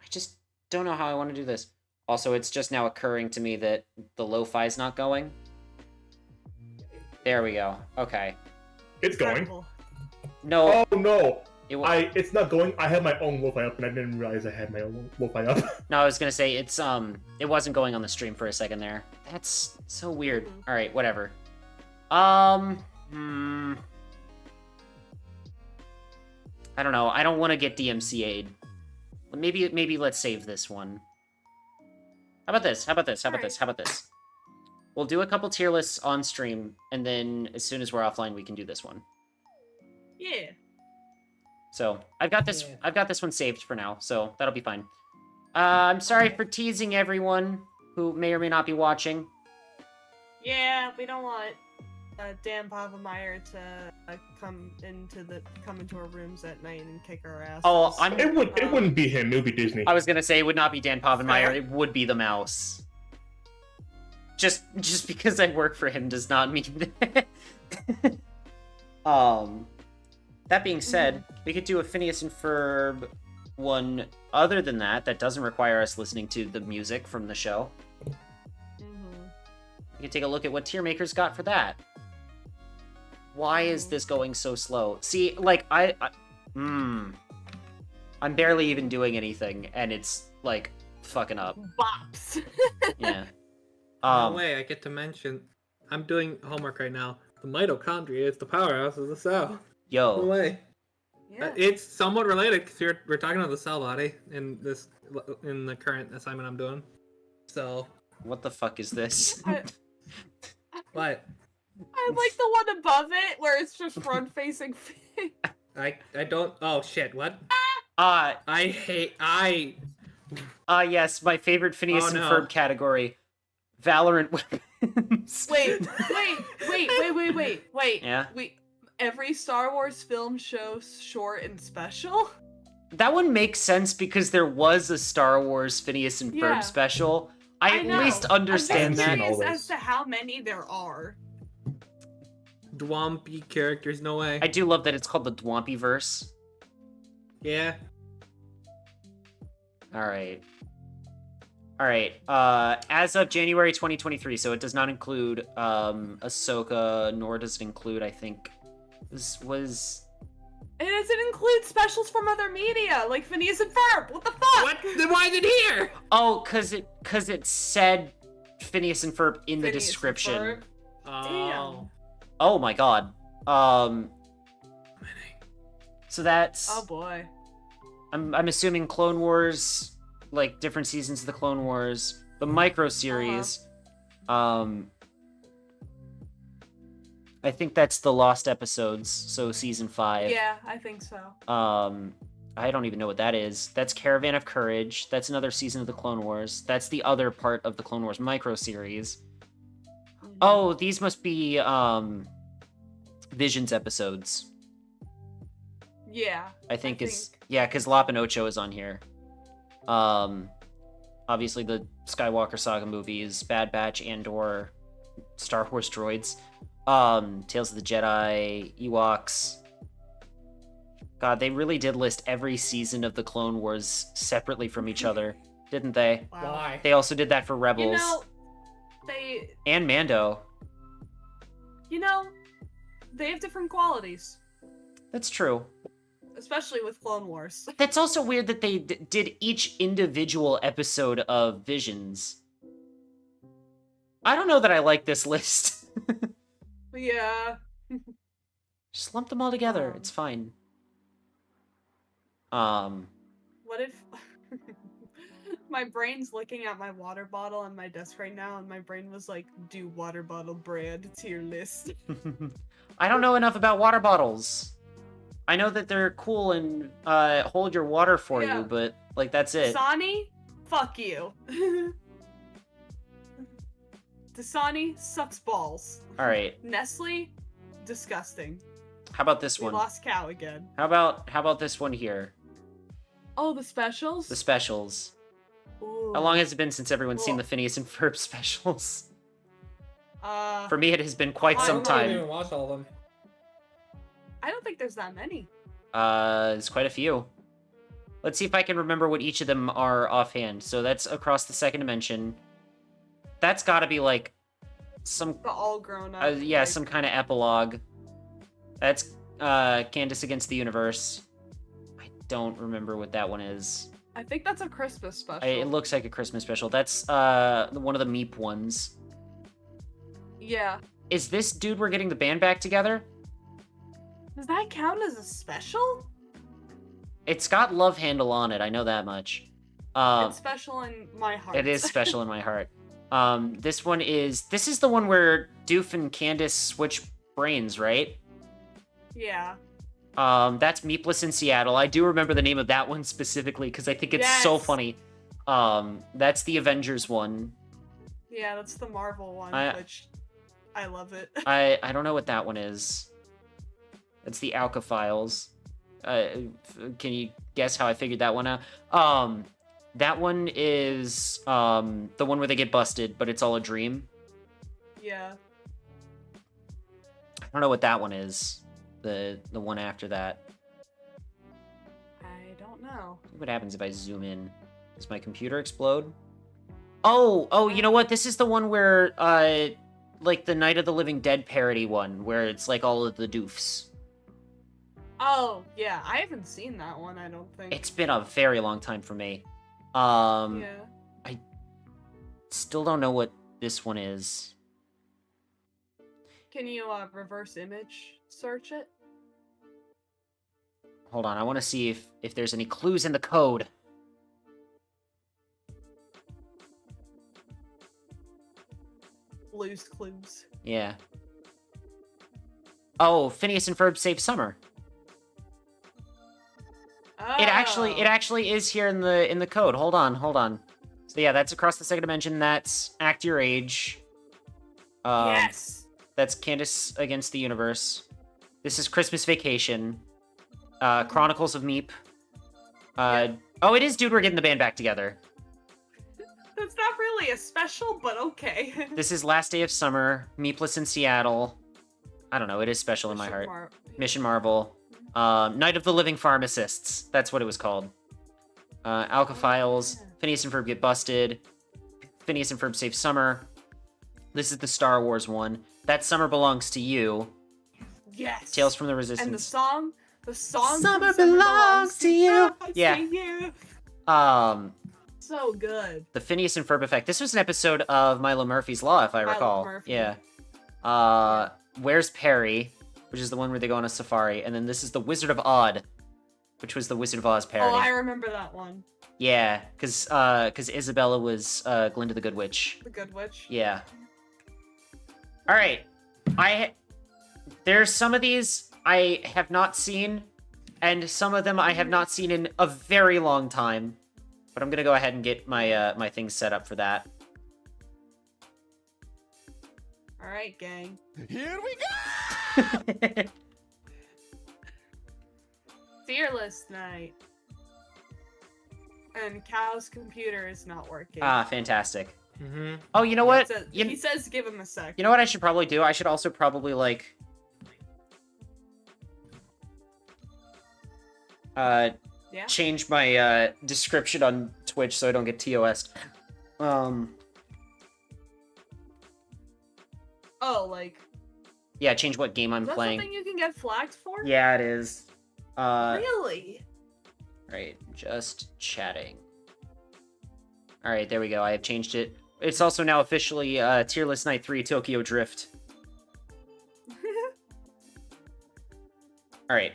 just don't know how I want to do this. Also, it's just now occurring to me that the lo-fi is not going. There we go. Okay. It's going. Incredible. No. Oh no. It's not going. I have my own lo-fi up, and I didn't realize I had my own lo-fi up. No, I was gonna say it wasn't going on the stream for a second there. That's so weird. All right, whatever. I don't know. I don't want to get DMCA'd. Maybe let's save this one. How about this? How about this? We'll do a couple tier lists on stream, and then as soon as we're offline, we can do this one. Yeah. So I've got this. I've got this one saved for now, so that'll be fine. I'm sorry for teasing everyone who may or may not be watching. Yeah, we don't want Dan Pavemeier to come into our rooms at night and kick our asses. Oh, It wouldn't be him. It would be Disney. I was gonna say it would not be Dan Pavenmeyer. It would be the mouse. Just because I work for him does not mean that. That being said, we could do a Phineas and Ferb one other than that doesn't require us listening to the music from the show. We could take a look at what tier makers got for that. Why is this going so slow? See, like, I'm barely even doing anything, and it's, like, fucking up. Bops. Yeah. No way, I get to mention. I'm doing homework right now. The mitochondria is the powerhouse of the cell. Yo. No way. Yeah. It's somewhat related because we're talking about the cell body in the current assignment I'm doing. So. What the fuck is this? What? I like the one above it where it's just front facing. I don't. Oh shit! What? Yes, my favorite Phineas Oh, and no. Ferb category. Valorant weapons. Wait. Yeah? Every Star Wars film shows short and special? That one makes sense because there was a Star Wars Phineas and Ferb Yeah. special. I at know. least understand I'm that. just curious All as this. to how many there are. Dwampy characters? No way. I do love that it's called the Dwampy verse. Yeah. Alright. As of January 2023, so it does not include Ahsoka, nor does it include, I think, this was... It doesn't include specials from other media, like Phineas and Ferb. What the fuck? What? Then why is it here? Oh, cause it said Phineas and Ferb in the Phineas and description. Ferb. Oh. Oh my god. So that's... Oh boy. I'm assuming Clone Wars, like different seasons of the Clone Wars, the micro series. I think that's the lost episodes, so season 5. Yeah, I think so. I don't even know what that is. That's Caravan of Courage. That's another season of the Clone Wars. That's the other part of the Clone Wars micro series. Oh, these must be Visions episodes. Yeah. I think it's yeah, because Lop and Ocho is on here. Obviously the Skywalker Saga movies, Bad Batch, Andor, Star Wars droids, Tales of the Jedi, Ewoks. God, they really did list every season of the Clone Wars separately from each other, didn't they? Wow. Why? They also did that for Rebels You know, they and Mando. they have different qualities, That's true. especially with Clone Wars. That's also weird that they did each individual episode of Visions. I don't know that I like this list. Yeah. Just lump them all together. It's fine. What if my brain's looking at my water bottle on my desk right now, and my brain was like, "Do water bottle brand to your list." I don't know enough about water bottles. I know that they're cool and hold your water for Yeah. you, but like that's it. Dasani, fuck you. Dasani sucks balls. All right. Nestle, disgusting. How about this We one? lost cow again. How about this one here? Oh, the specials? The specials. Ooh. How long has it been since everyone's seen Cool. the Phineas and Ferb specials? For For me, it has been quite I some I don't time. even watch all of them. I don't think there's that many. There's quite a few. Let's see if I can remember what each of them are offhand. So that's Across the Second Dimension. That's got to be like some, The all grown up. yeah, like- some kind of epilogue. That's Candace Against the Universe. I don't remember what that one is. I think that's a Christmas special. It looks like a Christmas special. That's one of the Meep ones. Yeah. Is this dude we're getting the band back together? Does that count as a special? It's got Love Handle on it. I know that much. It's special in my heart. It is special in my heart. This is the one where Doof and Candace switch brains, right? Yeah. That's Meepless in Seattle. I do remember the name of that one specifically because I think it's so Yes. funny. That's the Avengers one. Yeah, that's the Marvel one, which I love it. I don't know what that one is. That's the Alka Files. Can you guess how I figured that one out? That one is the one where they get busted, but it's all a dream. Yeah. I don't know what that one is. The one after that. I don't know. What happens if I zoom in? Does my computer explode? Oh, you know what? This is the one where, like the Night of the Living Dead parody one, where it's like all of the doofs. Oh, yeah. I haven't seen that one, I don't think. It's been a very long time for me. Yeah. Still don't know what this one is. Can you, reverse image search it? Hold on, I want to see if there's any clues in the code. Blue's Clues. Yeah. Oh, Phineas and Ferb Save Summer. Oh. It actually is here in the code. Hold on. So yeah, that's Across the Second Dimension. That's Act Your Age. Yes! That's Candace Against the Universe. This is Christmas Vacation. Chronicles of Meep. Oh, it is Dude, We're Getting the Band Back Together. It's not really a special, but okay. This is Last Day of Summer. Meepless in Seattle. I don't know, it is special in my heart. Mission Marvel. Night of the Living Pharmacists. That's what it was called. Alka Files. Phineas and Ferb Get Busted. Phineas and Ferb Save Summer. This is the Star Wars one. That Summer Belongs to You. Yes! Tales from the Resistance. And the song Summer from belongs to you. Yeah. To you. So good. The Phineas and Ferb Effect. This was an episode of Milo Murphy's Law, if I recall. Murphy. Yeah. Where's Perry? Which is the one where they go on a safari. And then this is The Wizard of Oz, which was the Wizard of Oz parody. Oh, I remember that one. Yeah, because Isabella was Glinda the Good Witch. The Good Witch. Yeah. All right. There's some of these I have not seen, and some of them I have not seen in a very long time. But I'm gonna go ahead and get my my things set up for that. All right, gang. Here we go! Fearless night. And Cal's computer is not working. Ah, fantastic. Mm-hmm. Oh, you know what? He says give him a sec. You know what I should probably do? I should also probably, like... Yeah? change my, description on Twitch so I don't get TOS'd. Oh, like... Yeah, change what game I'm Is that playing. something you can get flagged for? Yeah, it is. Really? Right, just chatting. Alright, there we go. I have changed it. It's also now officially Tier List Night 3 Tokyo Drift. Alright,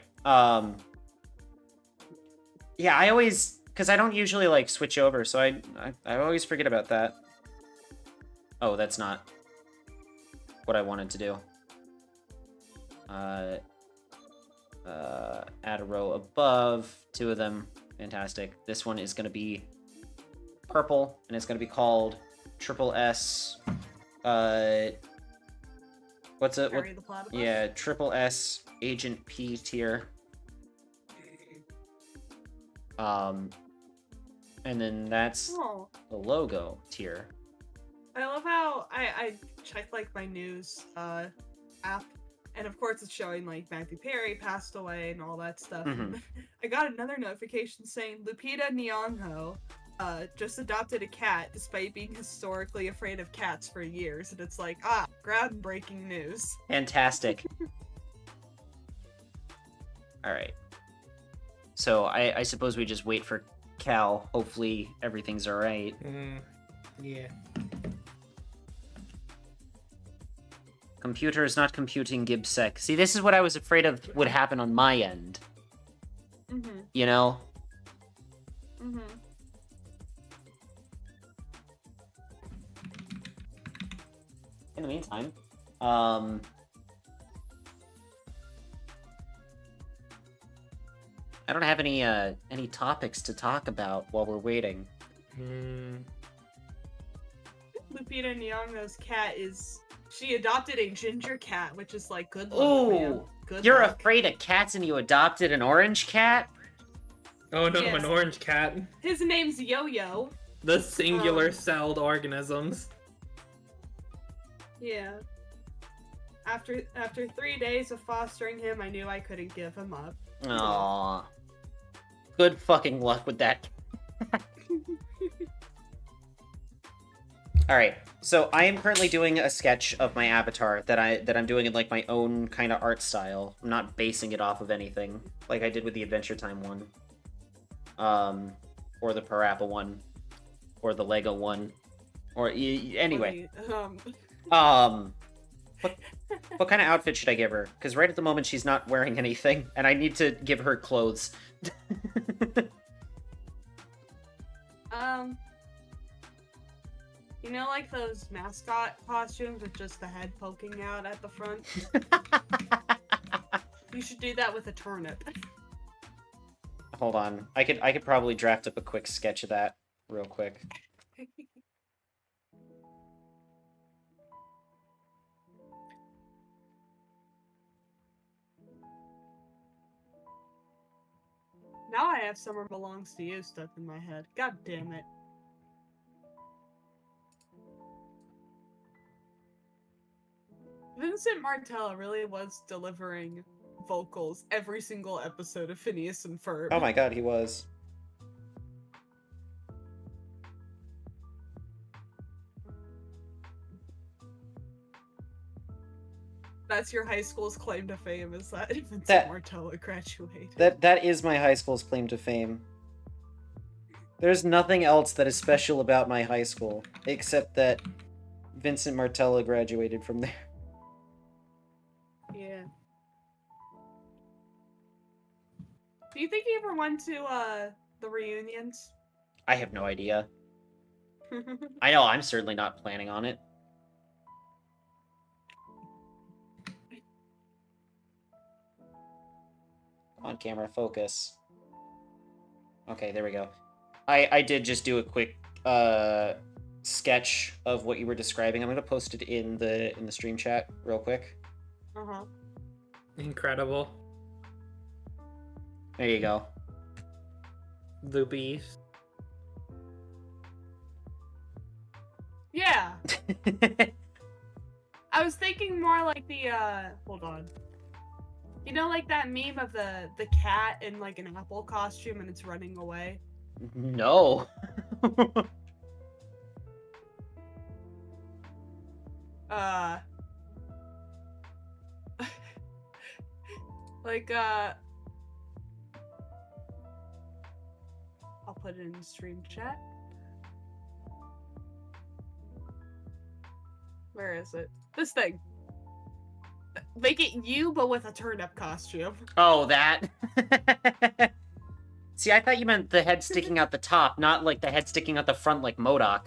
yeah, I always... Because I don't usually, like, switch over, so I always forget about that. Oh, that's not what I wanted to do. Add a row above, 2 of them. Fantastic. This one is going to be purple, and it's going to be called Triple S. What's it? Harry the Platypus? Yeah, Triple S Agent P tier. And then that's Oh. the logo tier. I love how I checked like my news app, and of course it's showing like Matthew Perry passed away and all that stuff. Mhm. I got another notification saying Lupita Nyong'o just adopted a cat despite being historically afraid of cats for years, and it's like, groundbreaking news. Fantastic. Alright. So I suppose we just wait for Cal. Hopefully everything's alright. Yeah. Computer is not computing GibSec. See, this is what I was afraid of would happen on my end. Mm-hmm. You know? Mm-hmm. In the meantime, I don't have any topics to talk about while we're waiting. Lupita Nyong'o's cat she adopted a ginger cat, which is like good luck. Ooh, man. Good you're luck. afraid of cats and you adopted an orange cat? Oh no, Yes. an orange cat. His name's Yo-Yo. The singular celled organisms. Yeah. After 3 days of fostering him, I knew I couldn't give him up. Aww. Good fucking luck with that. Alright, so I am currently doing a sketch of my avatar that I'm doing in like my own kind of art style. I'm not basing it off of anything like I did with the Adventure Time one. Or the Parappa one. Or the Lego one. Or anyway. What kind of outfit should I give her? Because right at the moment she's not wearing anything, and I need to give her clothes. You know, like those mascot costumes with just the head poking out at the front? You should do that with a turnip. Hold on. I could probably draft up a quick sketch of that real quick. Now I have Summer Belongs to You stuck in my head. God damn it. Vincent Martella really was delivering vocals every single episode of Phineas and Ferb. Oh my god, he was. That's your high school's claim to fame, is that Vincent Martella graduated. That is my high school's claim to fame. There's nothing else that is special about my high school, except that Vincent Martella graduated from there. Yeah. Do you think he ever went to, the reunions? I have no idea. I know I'm certainly not planning on it. On camera, focus. Okay, there we go. I did just do a quick sketch of what you were describing. I'm gonna post it in the stream chat real quick. Uh-huh. Incredible. There you go. Loopies. Yeah. I was thinking more like the, hold on. You know, like that meme of the cat in like an apple costume and it's running away? No. Like, I'll put it in the stream chat. Where is it? This thing. Make it you, but with a turnip costume. Oh, that. See, I thought you meant the head sticking out the top, not like the head sticking out the front like MODOK.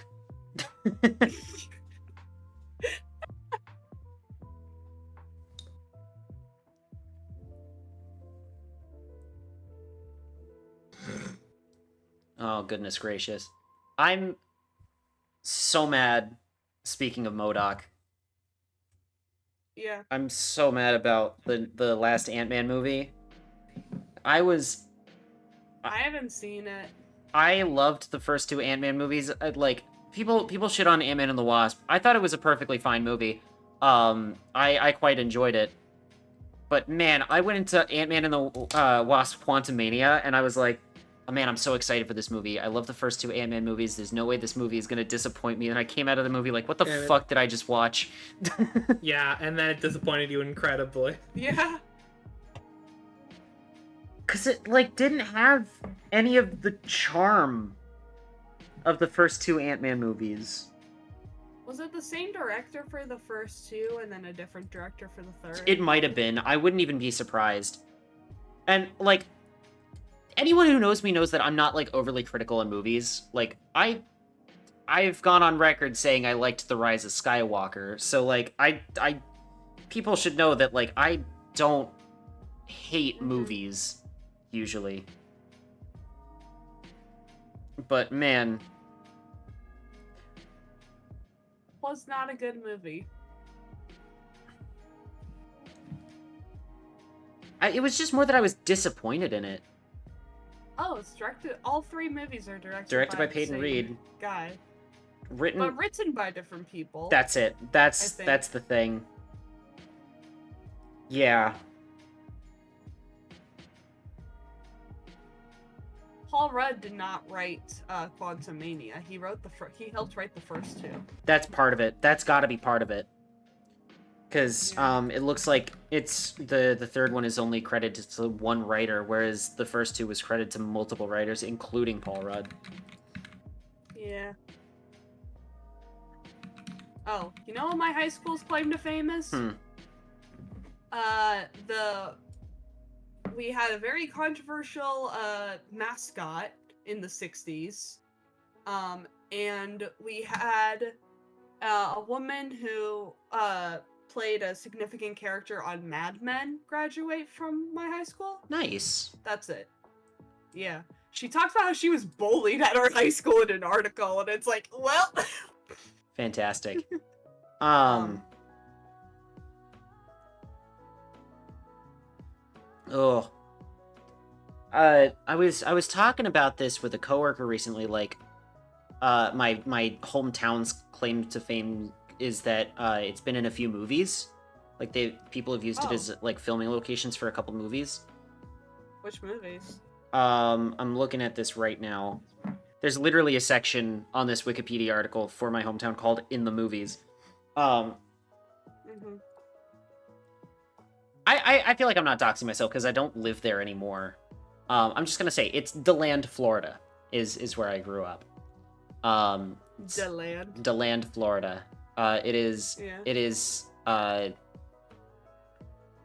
Oh, goodness gracious. I'm so mad, speaking of MODOK. Yeah. I'm so mad about the last Ant-Man movie. I haven't seen it. I loved the first two Ant-Man movies. Like, people shit on Ant-Man and the Wasp. I thought it was a perfectly fine movie. I quite enjoyed it. But man, I went into Ant-Man and the Wasp Quantumania, and I was like, oh man, I'm so excited for this movie. I love the first two Ant-Man movies. There's no way this movie is gonna disappoint me. And I came out of the movie like, what the fuck did I just watch? Yeah, and then it disappointed you incredibly. Yeah. Cause it, like, didn't have any of the charm of the first two Ant-Man movies. Was it the same director for the first two and then a different director for the third? It might have been. I wouldn't even be surprised. And, like, anyone who knows me knows that I'm not, like, overly critical in movies. Like, I've gone on record saying I liked The Rise of Skywalker, so, like, people should know that, like, I don't hate movies, usually. But, man... Was not a good movie. It was just more that I was disappointed in it. Oh, it's directed. All three movies are directed Directed by the Peyton same Reed. guy. Written. But written by different people. That's it. That's the thing. Yeah. Paul Rudd did not write Quantumania. He helped write the first two. That's part of it. That's got to be part of it. Because it looks like it's the third one is only credited to one writer, whereas the first two was credited to multiple writers, including Paul Rudd. Yeah. Oh, you know what my high school's claim to fame is? We had a very controversial mascot in the 60s. And we had a woman who played a significant character on Mad Men graduate from my high school. Nice. That's it. Yeah. She talks about how she was bullied at her high school in an article, and it's like, well... Fantastic. Oh. I was talking about this with a coworker recently, like, my hometown's claim to fame is that it's been in a few movies. Like people have used it as like filming locations for a couple movies. Which movies? I'm looking at this right now. There's literally a section on this Wikipedia article for my hometown called "In the Movies." I feel like I'm not doxing myself because I don't live there anymore. I'm just gonna say it's DeLand, Florida, is where I grew up. DeLand, Florida. It is.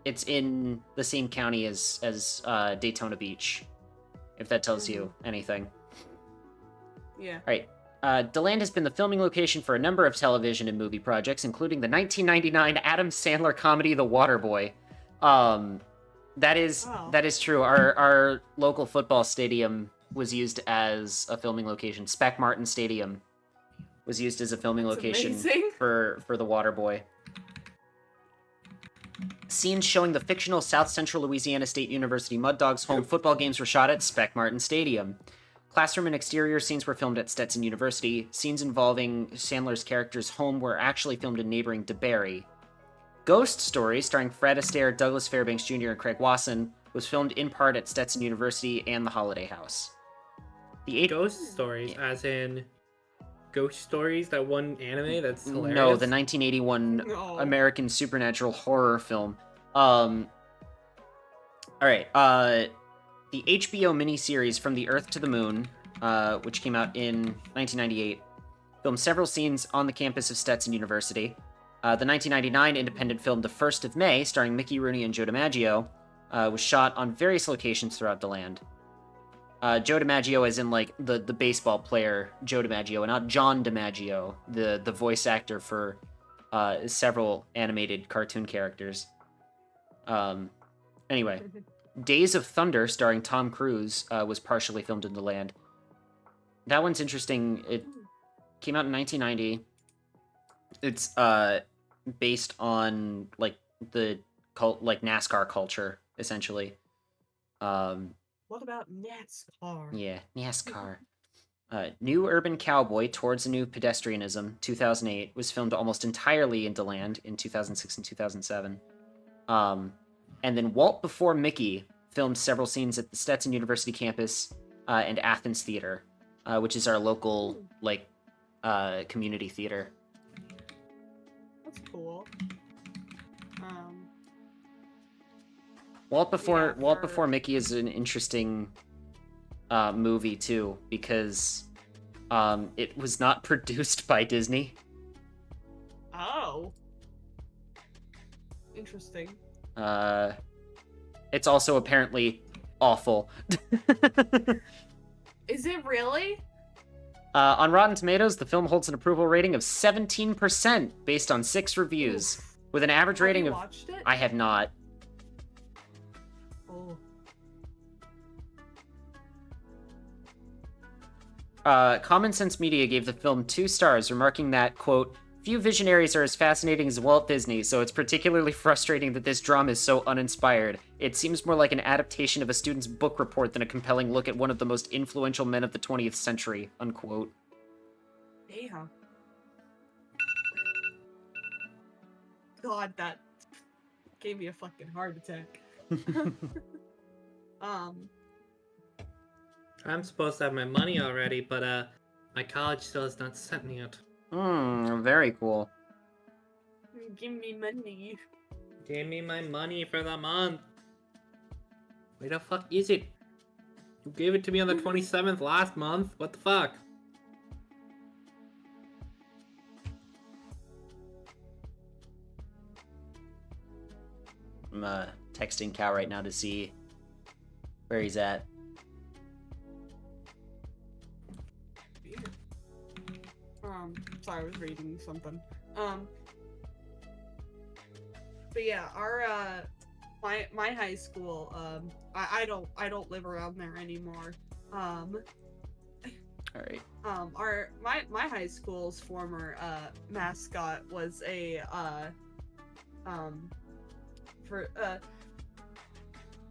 It's in the same county as Daytona Beach, if that tells you anything. Yeah. All right. DeLand has been the filming location for a number of television and movie projects, including the 1999 Adam Sandler comedy The Waterboy. That is true. Our local football stadium was used as a filming location. Spec Martin Stadium was used as a filming location for The Waterboy. Scenes showing the fictional South Central Louisiana State University Mud Dogs home football games were shot at Spec Martin Stadium. Classroom and exterior scenes were filmed at Stetson University. Scenes involving Sandler's character's home were actually filmed in neighboring DeBerry. Ghost Story, starring Fred Astaire, Douglas Fairbanks Jr., and Craig Wasson, was filmed in part at Stetson University and the Holiday House. Ghost Stories, as in Ghost Stories, that one anime that's hilarious? No, the 1981 American supernatural horror film. Alright, the HBO miniseries From the Earth to the Moon, which came out in 1998, filmed several scenes on the campus of Stetson University. The 1999 independent film The 1st of May, starring Mickey Rooney and Joe DiMaggio, was shot on various locations throughout the land. Joe DiMaggio as in, like, the baseball player Joe DiMaggio, and not John DiMaggio, the voice actor for several animated cartoon characters. Anyway, Days of Thunder, starring Tom Cruise, was partially filmed in the land. That one's interesting. It came out in 1990. It's based on like the NASCAR culture, essentially. What about NASCAR? Yeah, NASCAR. New Urban Cowboy Towards a New Pedestrianism, 2008, was filmed almost entirely in DeLand in 2006 and 2007. And then Walt Before Mickey filmed several scenes at the Stetson University campus and Athens Theater, which is our local community theater. That's cool. Walt Before Mickey is an interesting movie too, because it was not produced by Disney. Oh. Interesting. It's also apparently awful. Is it really? On Rotten Tomatoes, the film holds an approval rating of 17% based on 6 reviews, with an average rating of... Watched it? I have not. Common Sense Media gave the film 2 stars, remarking that, quote, "Few visionaries are as fascinating as Walt Disney, so it's particularly frustrating that this drama is so uninspired. It seems more like an adaptation of a student's book report than a compelling look at one of the most influential men of the 20th century," unquote. Damn. God, that gave me a fucking heart attack. I'm supposed to have my money already, but my college still has not sent me it. Very cool. Give me money. Give me my money for the month. Where the fuck is it? You gave it to me on the 27th last month. What the fuck? I'm texting Cal right now to see where he's at. Sorry, I was reading something. But yeah, our my high school, I don't live around there anymore. All right. My high school's former mascot was a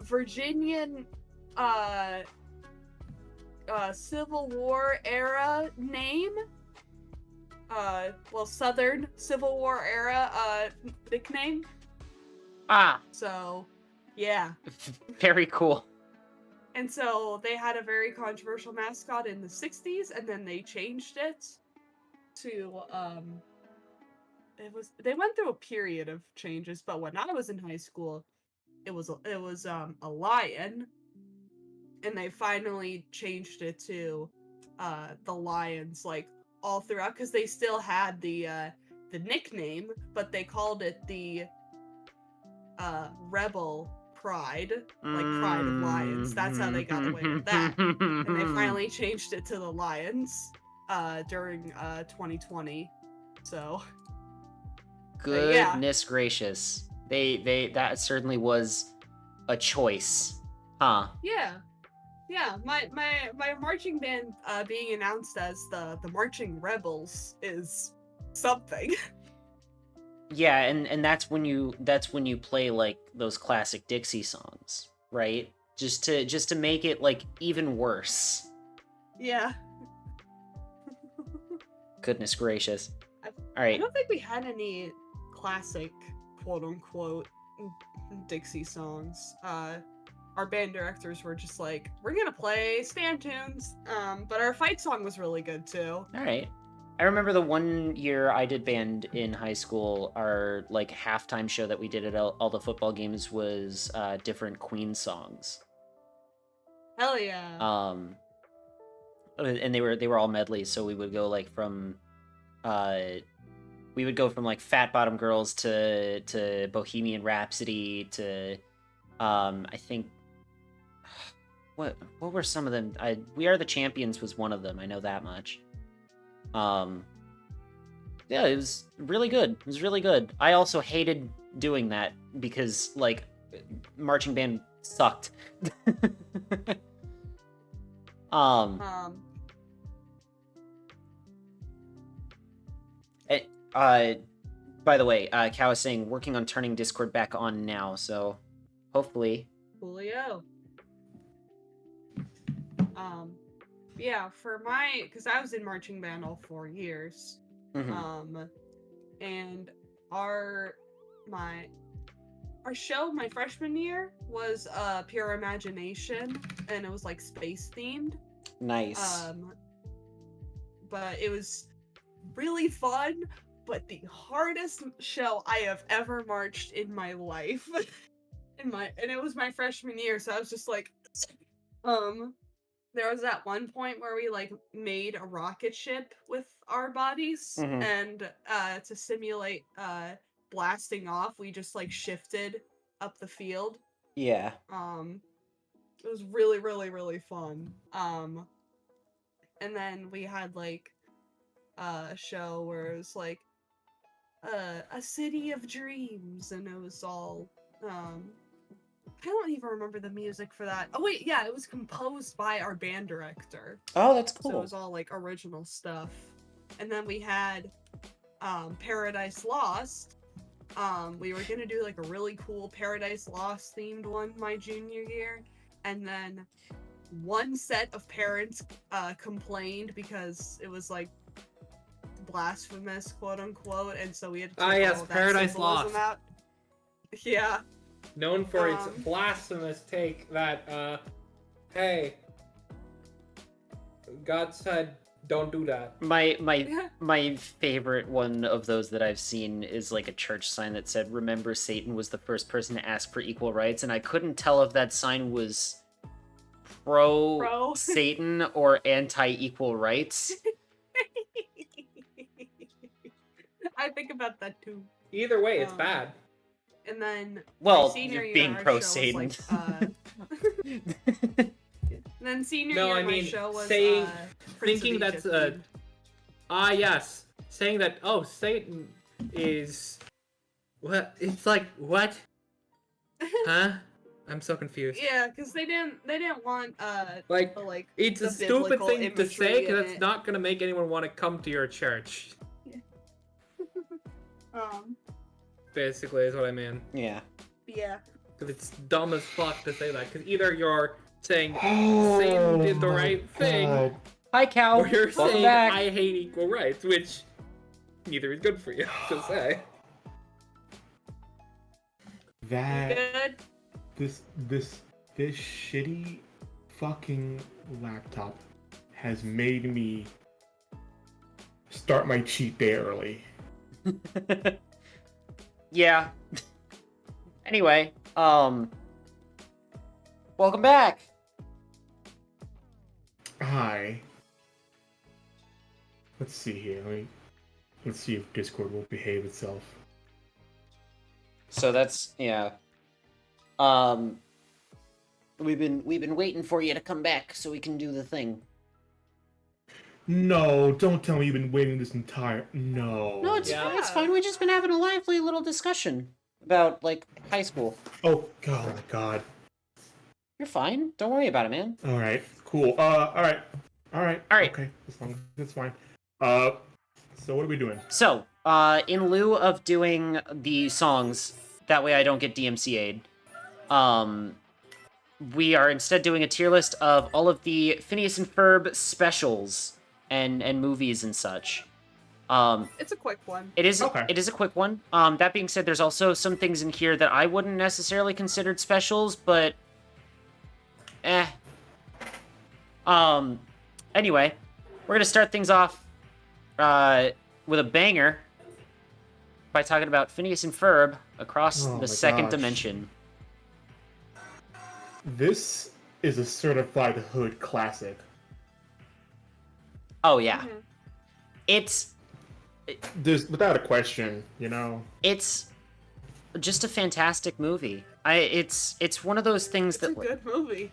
Virginian Civil War era name. Southern Civil War era nickname. Ah, So, yeah. very cool. And so they had a very controversial mascot in the 60s, and then they changed it to they went through a period of changes, but when I was in high school, it was a lion, and they finally changed it to the Lions, like all throughout, because they still had the nickname, but they called it the Rebel Pride, like Pride of Lions. That's how they got away with that. And they finally changed it to the Lions during 2020. So Goodness gracious. They that certainly was a choice. Huh. Yeah, my marching band being announced as the Marching Rebels is something. Yeah, and that's when you play like those classic Dixie songs, right? Just to make it like even worse. Yeah. Goodness gracious. All I right. don't think we had any classic quote unquote Dixie songs. Our band directors were just like, we're gonna play stand tunes. But our fight song was really good too. All right. I remember the one year I did band in high school, our like halftime show that we did at all the football games was different Queen songs. Hell yeah. And they were all medleys, so we would go like from like Fat Bottom Girls to Bohemian Rhapsody to I think what were some of them? We Are the Champions was one of them. I know that much. Yeah, it was really good. It was really good. I also hated doing that because like marching band sucked. By the way, Cal is saying working on turning Discord back on now, so hopefully. Coolio. Yeah, because I was in marching band all 4 years. Mm-hmm. And our show my freshman year was Pure Imagination, and it was like space themed. Nice. But it was really fun, but the hardest show I have ever marched in my life. And it was my freshman year, so I was just like there was that one point where we like made a rocket ship with our bodies, Mhm. and to simulate blasting off, we just like shifted up the field. Yeah. It was really, really, really fun. And then we had like a show where it was like a city of dreams, and it was all I don't even remember the music for that. Oh wait, yeah, it was composed by our band director. Oh, that's So it cool. was all like original stuff. And then we had Paradise Lost. We were gonna do like a really cool Paradise Lost themed one my junior year, and then one set of parents complained because it was like blasphemous, quote unquote, and so we had to Ah, take yes, all that Paradise symbolism Lost. out. Yeah. Known for its Um. blasphemous take that, hey, God said, don't do that. My favorite one of those that I've seen is like a church sign that said, "Remember, Satan was the first person to ask for equal rights," and I couldn't tell if that sign was pro Satan or anti equal rights. I think about that too. Either way, it's bad. And then Well, my senior year, being our pro show Satan. was then senior No, year, I my mean, show was saying- Prince of thinking that's, Egypt themed. Ah, yes. Saying that, oh, Satan is... What? It's like, what? Huh? I'm so confused. Yeah, because they didn't want Like, the, it's a the stupid biblical thing to say, imagery because in it's it. not gonna make anyone want to come to your church. Basically, is what I mean. Yeah. Yeah. Because it's dumb as fuck to say that. Because either you're saying Satan did the my right thing, God. Hi, Cal. or you're Welcome saying back. I hate equal rights, which neither is good for you to say. That Good. this shitty fucking laptop has made me start my cheat day early. Yeah. Anyway, welcome back. Hi. Let's see here. Let's see if Discord will behave itself. So that's yeah. We've been waiting for you to come back so we can do the thing. No, don't tell me you've been waiting this entire. No. No, it's Yeah. fine. It's fine. We've just been having a lively little discussion about like high school. Oh my god. You're fine. Don't worry about it, man. All right. Cool. All right. Okay. That's fine. So what are we doing? So, in lieu of doing the songs, that way I don't get DMCA'd, we are instead doing a tier list of all of the Phineas and Ferb specials and movies and such. It's a quick one. It is Okay. it is a quick one. That being said, there's also some things in here that I wouldn't necessarily consider specials, but anyway, we're gonna start things off with a banger by talking about Phineas and Ferb across Oh the my second gosh. dimension. This is a certified hood classic. Oh yeah. Mhm. It's There's without a question, you know. it's just a fantastic movie. It's one of those things It's a that good movie.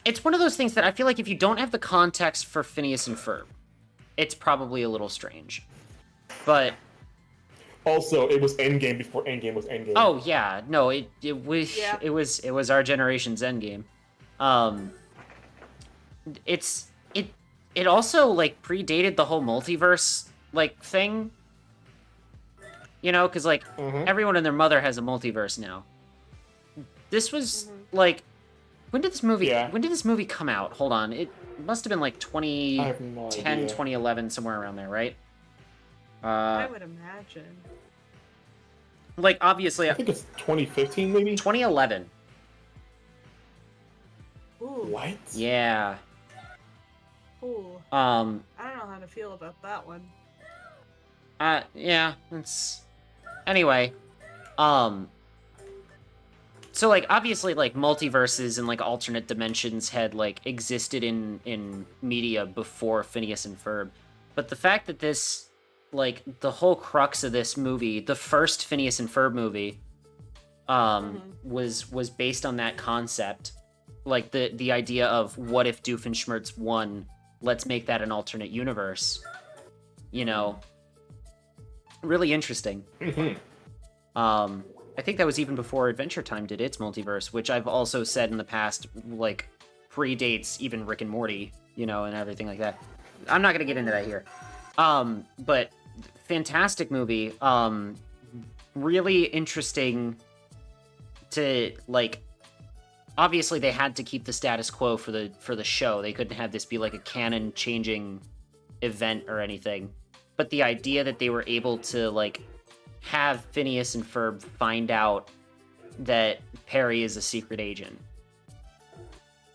it's one of those things that I feel like if you don't have the context for Phineas and Ferb, it's probably a little strange. But Also, it was Endgame before Endgame was Endgame. oh yeah, no, it was Yeah. it was our generation's Endgame. It also like predated the whole multiverse like thing. You know, because like everyone and their mother has a multiverse now. This was like when did this movie come out? Hold on. It must have been like I have 2010, no idea. 2011, somewhere around there, right? I would imagine. Like obviously I think it's 2015, maybe. 2011. Ooh. What? Yeah. Ooh. I I don't know how to feel about that one. yeah, it's anyway. So like obviously like multiverses and like alternate dimensions had like existed in media before Phineas and Ferb. But the fact that this like the whole crux of this movie, the first Phineas and Ferb movie, was based on that concept. Like the idea of what if Doofenshmirtz won? Let's make that an alternate universe. You know, really interesting. I think that was even before Adventure Time did its multiverse, which I've also said in the past, like, predates even Rick and Morty, you know, and everything like that. I'm not gonna get into that here. But fantastic movie. Really interesting to, like, obviously they had to keep the status quo for the show. They couldn't have this be like a canon changing event or anything. but the idea that they were able to, like, have Phineas and Ferb find out that Perry is a secret agent.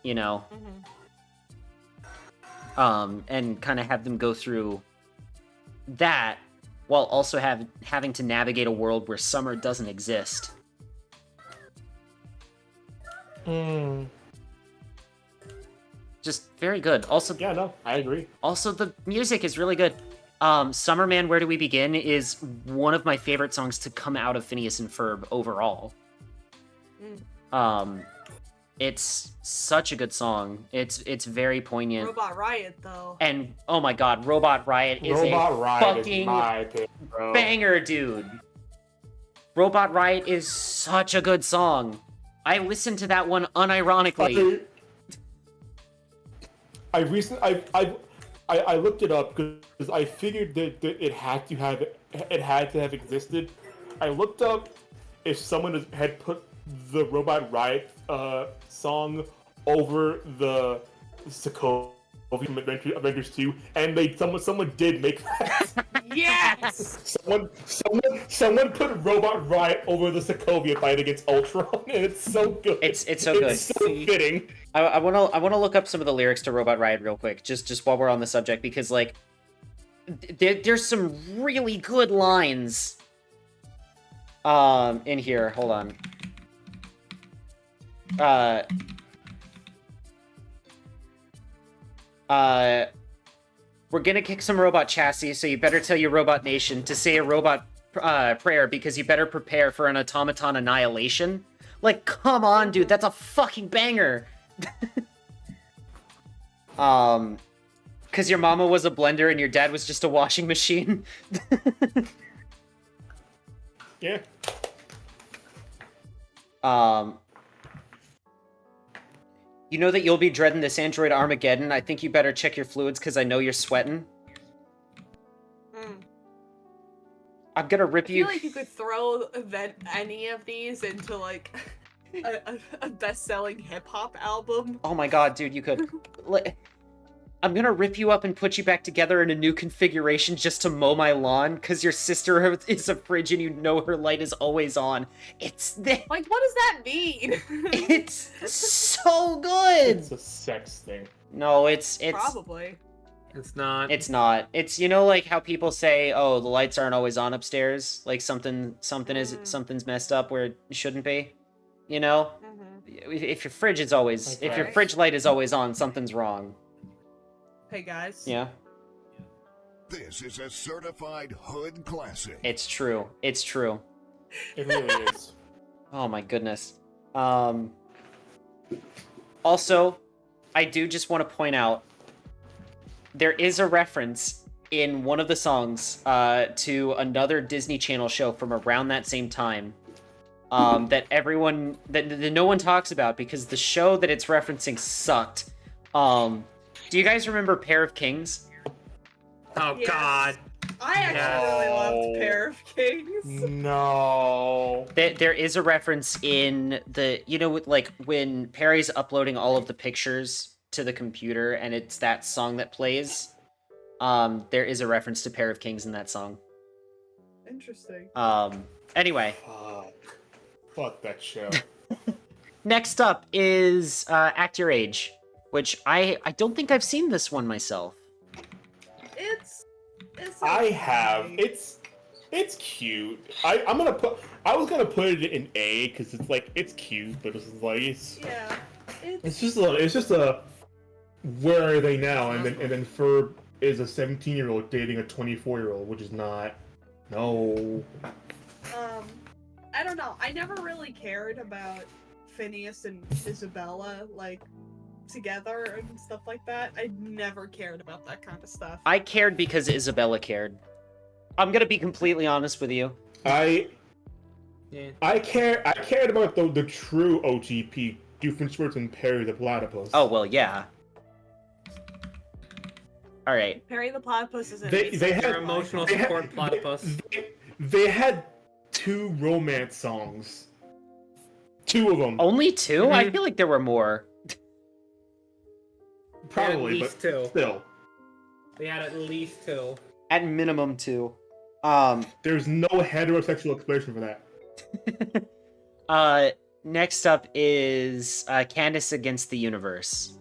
You know? And kind of have them go through that while also having to navigate a world where summer doesn't exist. Just very good. Also, Yeah, no, I agree. Also, the music is really good. Summer Man, Where Do We Begin is one of my favorite songs to come out of Phineas and Ferb overall. It's such a good song. It's very poignant. Robot Riot, though. And, oh my god, Robot Riot is Robot a Riot fucking is my pick, bro. banger, dude. Robot Riot is such a good song. I listened to that one unironically. I looked it up because I figured that it had to have existed. I looked up if someone had put the Robot Riot song over the Sokovia from Avengers 2, and someone did make that. Yes! Someone put Robot Riot over the Sokovia fight against Ultron, and it's so good. It's so good. It's so fitting. I wanna look up some of the lyrics to Robot Riot real quick, just while we're on the subject, because like there's some really good lines in here. Hold on. We're gonna kick some robot chassis, so you better tell your Robot Nation to say a robot prayer, because you better prepare for an automaton annihilation. Like, come on, dude, that's a fucking banger. Because your mama was a blender and your dad was just a washing machine. Yeah. You know that you'll be dreading this android Armageddon. I think you better check your fluids because I know you're sweating. I'm gonna rip you. I feel like you could throw any of these into like a best-selling hip-hop album. Oh my god, dude, you could. I'm gonna rip you up and put you back together in a new configuration just to mow my lawn because your sister is a fridge and you know her light is always on. It's like, what does that mean? It's so good. It's a sex thing. No, it's probably. It's not. It's not. It's, you know, like how people say, "Oh, the lights aren't always on upstairs." Like something's messed up where it shouldn't be. You know, if your fridge is always, if your fridge light is always on, something's wrong. Hey guys. Yeah. This is a certified hood classic. It's true. It's true. It really is. Oh my goodness. Also, I do just want to point out there is a reference in one of the songs to another Disney Channel show from around that same time that no one talks about because the show that it's referencing sucked. Do you guys remember Pair of Kings? Oh Yes. god. I actually really loved Pair of Kings. No. There is a reference in the, you know, like when Perry's uploading all of the pictures to the computer and it's that song that plays. There is a reference to Pair of Kings in that song. Interesting. Anyway. Fuck that show. Next up is Act Your Age, which I don't think I've seen this one myself. It's I okay. have. It's cute. I was gonna put it in A because it's like it's cute, but it's Yeah. it's just a where are they now? And then Ferb is a 17-year-old dating a 24-year-old, which is not. No. I don't know. I never really cared about Phineas and Isabella like together and stuff like that. I never cared about that kind of stuff. I cared because Isabella cared. I'm gonna be completely honest with you. I cared about the true OGP, Doofenshmirtz and Perry the Platypus. Oh well, yeah. All right. Perry the Platypus is They had Your emotional support platypus. They had 2 romance songs. 2 of them. Only 2? I feel like there were more. Probably, at least but 2. still. They had at least 2. At minimum 2. There's no heterosexual explanation for that. Next up is Candace Against the Universe.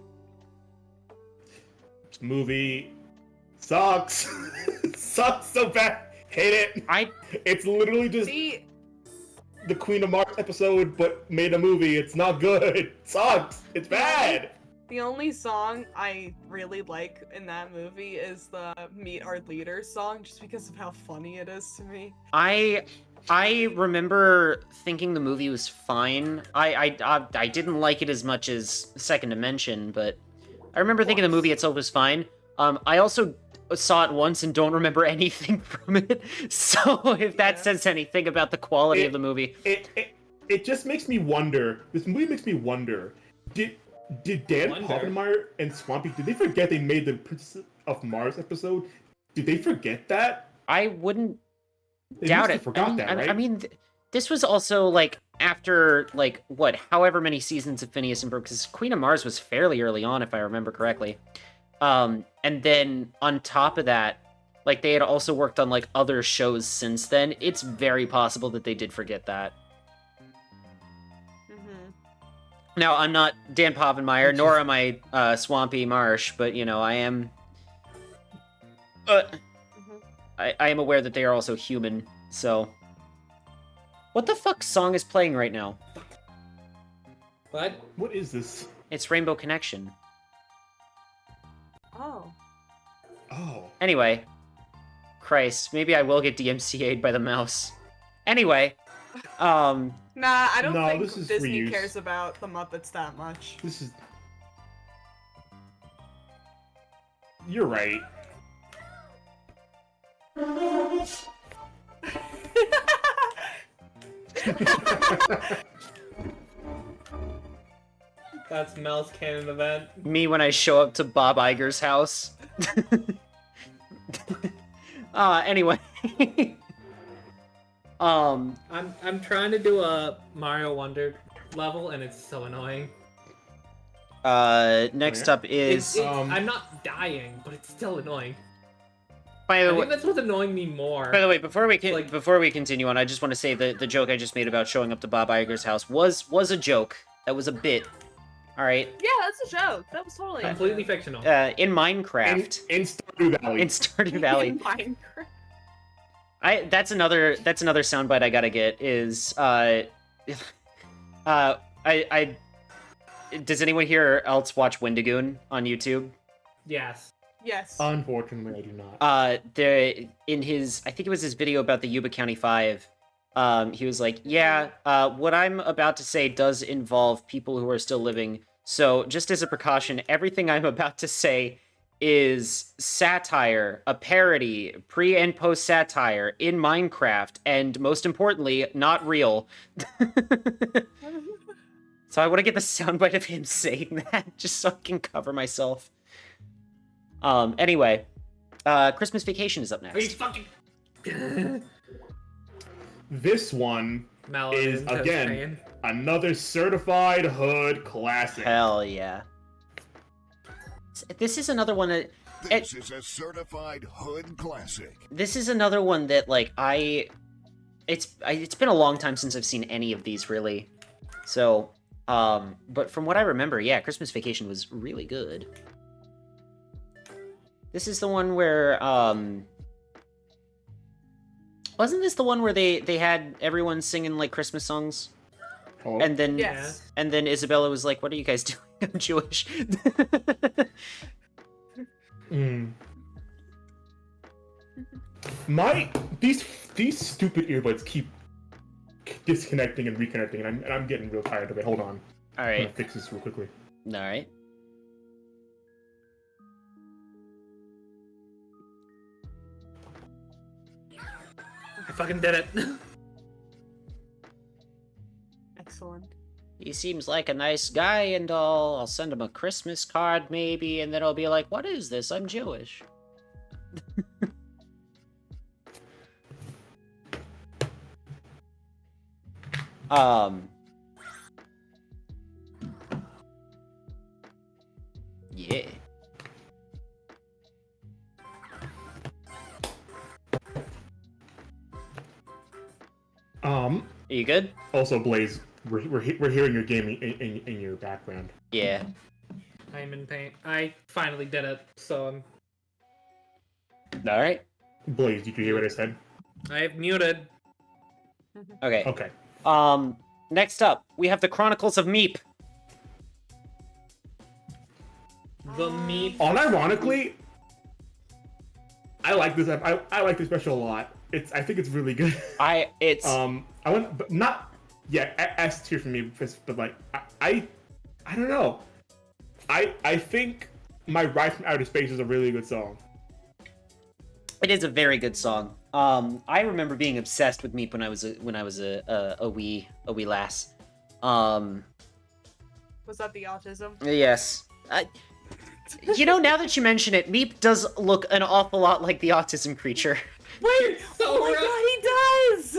This movie sucks. Sucks so bad. Hate it. It's literally just See, the Queen of Mars episode, but made a movie. It's not good. It sucks. It's bad. the only song I really like in that movie is the Meet Our Leader song, just because of how funny it is to me. I remember thinking the movie was fine. I didn't like it as much as Second Dimension, but I remember thinking the movie itself was fine. I also saw it once and don't remember anything from it. So if that says anything about the quality of the movie, it just makes me wonder. This movie makes me wonder. Did Dan Povenmire and Swampy, did they forget they made the Princess of Mars episode? Did they forget that? I wouldn't They doubt must have it. forgot that, right? I mean, this was also like after like what, however many seasons of Phineas and Ferb, because Queen of Mars was fairly early on, if I remember correctly. And then on top of that, like they had also worked on like other shows since then. It's very possible that they did forget that. Now, I'm not Dan Povenmire, nor am I Swampy Marsh, but, you know, I am... I am aware that they are also human, so... What the fuck song is playing right now? What? What is this? It's Rainbow Connection. Oh. Oh. Anyway. Christ, maybe I will get DMCA'd by the mouse. Anyway, Nah, I don't No, think this is Disney reuse. cares about the Muppets that much. This is... You're right. That's Mel's canon event. me when I show up to Bob Iger's house. Anyway. I'm trying to do a Mario Wonder level and it's so annoying. Next up is... I'm not dying, but it's still annoying. By I the way, think that's what's annoying me more. By the way, before we can, Like- before we continue on, I just want to say that the joke I just made about showing up to Bob Iger's house was a joke. That was a bit. All right. Yeah, that's a joke. That was totally Completely fictional. In Minecraft, In Stardew Valley. in Stardew Valley, In Minecraft. that's another soundbite I gotta get is I does anyone here else watch Wendigoon on YouTube? Yes. Yes. Unfortunately, I do not. In his, I think it was his video about the Yuba County Five, he was like, yeah, what I'm about to say does involve people who are still living, so just as a precaution, everything I'm about to say is satire, a parody, pre and post satire in Minecraft, and most importantly, not real. So I want to get the soundbite of him saying that, just so I can cover myself. Anyway, Christmas Vacation is up Are you next. fucking... This one Mel is, Toast again, Train. another certified hood classic. Hell yeah. This is another one that... This is a certified hood classic. This is another one that, like, it's been a long time since I've seen any of these, really. So, but from what I remember, yeah, Christmas Vacation was really good. This is the one where, wasn't this the one where they had everyone singing, like, Christmas songs? Hello? And then, Yes. and then Isabella was like, what are you guys doing? I'm Jewish. These stupid earbuds keep disconnecting and reconnecting, and I'm getting real tired of it. Hold on. All I'm right. gonna fix this real quickly. All right. I fucking did it. Excellent. He seems like a nice guy and all. I'll send him a Christmas card maybe, and then I'll be like, what is this? I'm Jewish. Yeah. Are you good? Also, Blaze, we're hearing your game in your background. Yeah. I'm in pain. I finally did it, so All right. Blaze, did you hear what I said? I've muted. Okay. Okay. Next up, we have the Chronicles of Meep. The meat. Unironically, I like this. I like this special a lot. I think it's really good. I went, but not S tier for me, but like I don't know. I think My Ride from Outer Space is a really good song. It is a very good song. I remember being obsessed with Meep when I was a wee lass. Was that the autism? Yes. Now that you mention it, Meep does look an awful lot like the autism creature. Wait, so Oh my god, he does!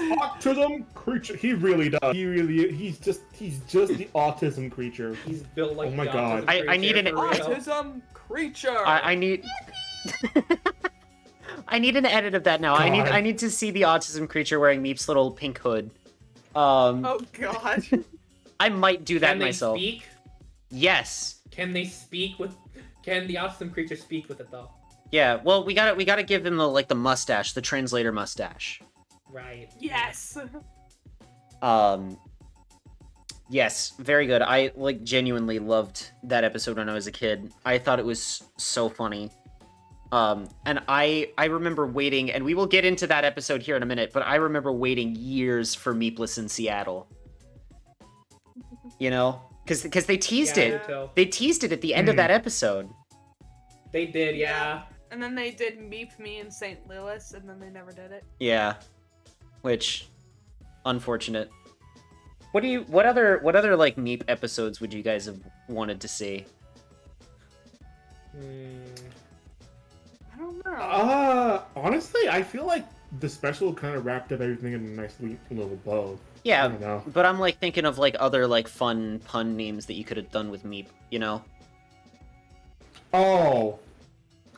Autism creature. He really does. He's just the autism creature. he's built like. Oh my the God. autism I need creature an for real. Autism creature! I need I need an edit of that now. God. I need to see the autism creature wearing Meep's little pink hood. Oh god. I might do that Can they myself. speak? Yes. Can they speak with? Can the autism creature speak with it though? Yeah. Well, we gotta give him the mustache, the translator mustache. Right. Yes! Yes, very good. I genuinely loved that episode when I was a kid. I thought it was so funny. And I remember waiting, and we will get into that episode here in a minute, but I remember waiting years for Meepless in Seattle. Because they teased Yeah, it. me too. They teased it at the end of that episode. They did, yeah. And then they did Meep Me in St. Louis, and then they never did it. Yeah. Which, unfortunate. What other Meep episodes would you guys have wanted to see? I don't know. Honestly, I feel like the special kind of wrapped up everything in a nice little bow. I Yeah, don't know. but I'm thinking of other fun pun names that you could have done with Meep, Oh,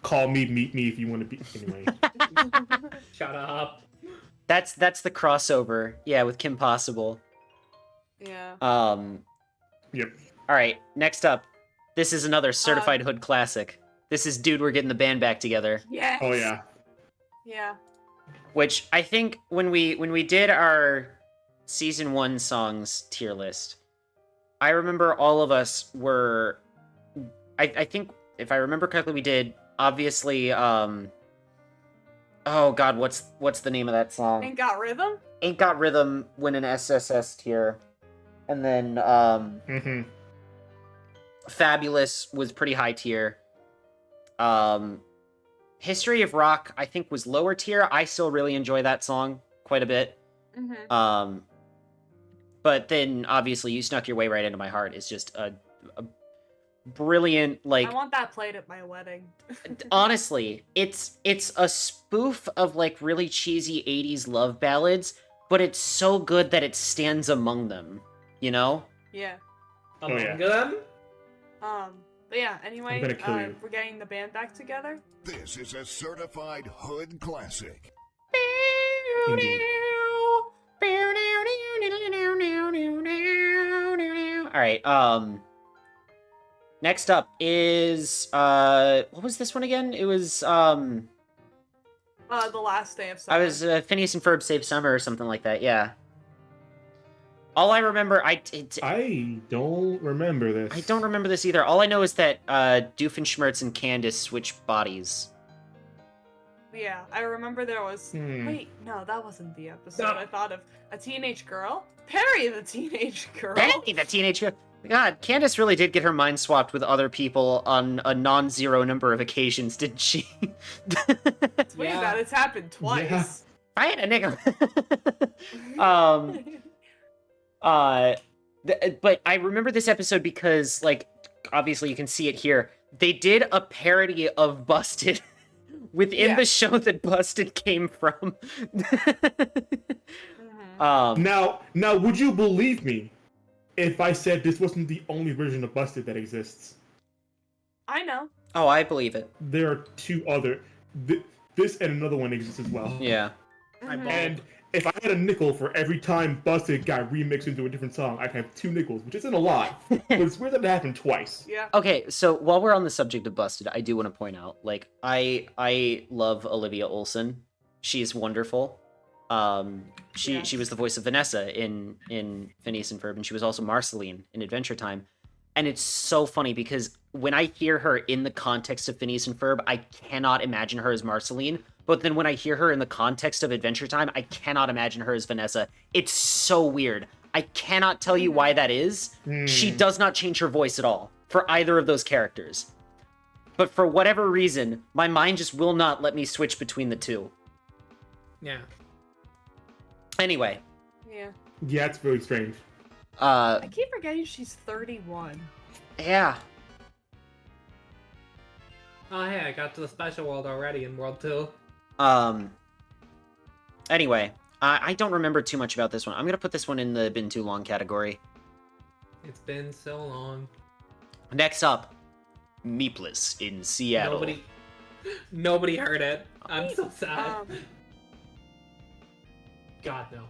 call me, meet me if you want to be. Anyway. Shut up. That's the crossover, yeah, with Kim Possible. Yeah. Yep. All right, next up, this is another certified hood classic. This is Dude, We're Getting the Band Back Together. Yes! Oh yeah. Yeah. Which I think when we did our season 1 songs tier list, I remember all of us were, I think if I remember correctly, we did obviously oh god, what's the name of that song? Ain't Got Rhythm? Ain't Got Rhythm win an SSS tier, and then Fabulous was pretty high tier. History of Rock I think was lower tier. I still really enjoy that song quite a bit. Mm-hmm. But then obviously You Snuck Your Way Right Into My Heart is just a brilliant, I want that played at my wedding. honestly, it's a spoof of really cheesy 80s love ballads, but it's so good that it stands among them, Yeah. Among yeah. them? But yeah, anyway, I'm gonna kill you. we're getting the band back together. This is a certified hood classic. Indeed. All right, next up is what was this one again? It was The Last Day of Summer. I was Phineas and Ferb Save Summer or something like that. Yeah. All I remember, I don't remember this. I don't remember this either. All I know is that Doofenshmirtz and Candace switch bodies. Yeah, I remember there was... Hmm. Wait, no, that wasn't the episode. No. I thought of a teenage girl. Perry the teenage girl. Benny, the teenage girl. God, Candace really did get her mind swapped with other people on a non-zero number of occasions, didn't she? It's weird Yeah. that it's happened twice. I had a nickel. But I remember this episode because, obviously you can see it here. They did a parody of Busted within the show that Busted came from. Now, would you believe me if I said this wasn't the only version of Busted that exists? I know. Oh, I believe it. There are two other. This and another one exists as well. Yeah. I Mhm. bought- if I had a nickel for every time Busted got remixed into a different song, I'd have 2 nickels, which isn't a lot. But it's weird that it happened twice. Yeah. Okay, so while we're on the subject of Busted, I do want to point out, like, I love Olivia Olson. She's wonderful. She was the voice of Vanessa in Phineas and Ferb, and she was also Marceline in Adventure Time. And it's so funny because when I hear her in the context of Phineas and Ferb, I cannot imagine her as Marceline. But then when I hear her in the context of Adventure Time, I cannot imagine her as Vanessa. It's so weird. I cannot tell you why that is. She does not change her voice at all for either of those characters. But for whatever reason, my mind just will not let me switch between the two. Yeah. Anyway. Yeah. Yeah, it's really strange. I keep forgetting she's 31. Yeah. Oh, hey, I got to the special world already in World 2. Anyway, I don't remember too much about this one. I'm gonna put this one in the been too long category. It's been so long. Next up, Meepless in Seattle. Nobody heard it. I'm so sad. God, no.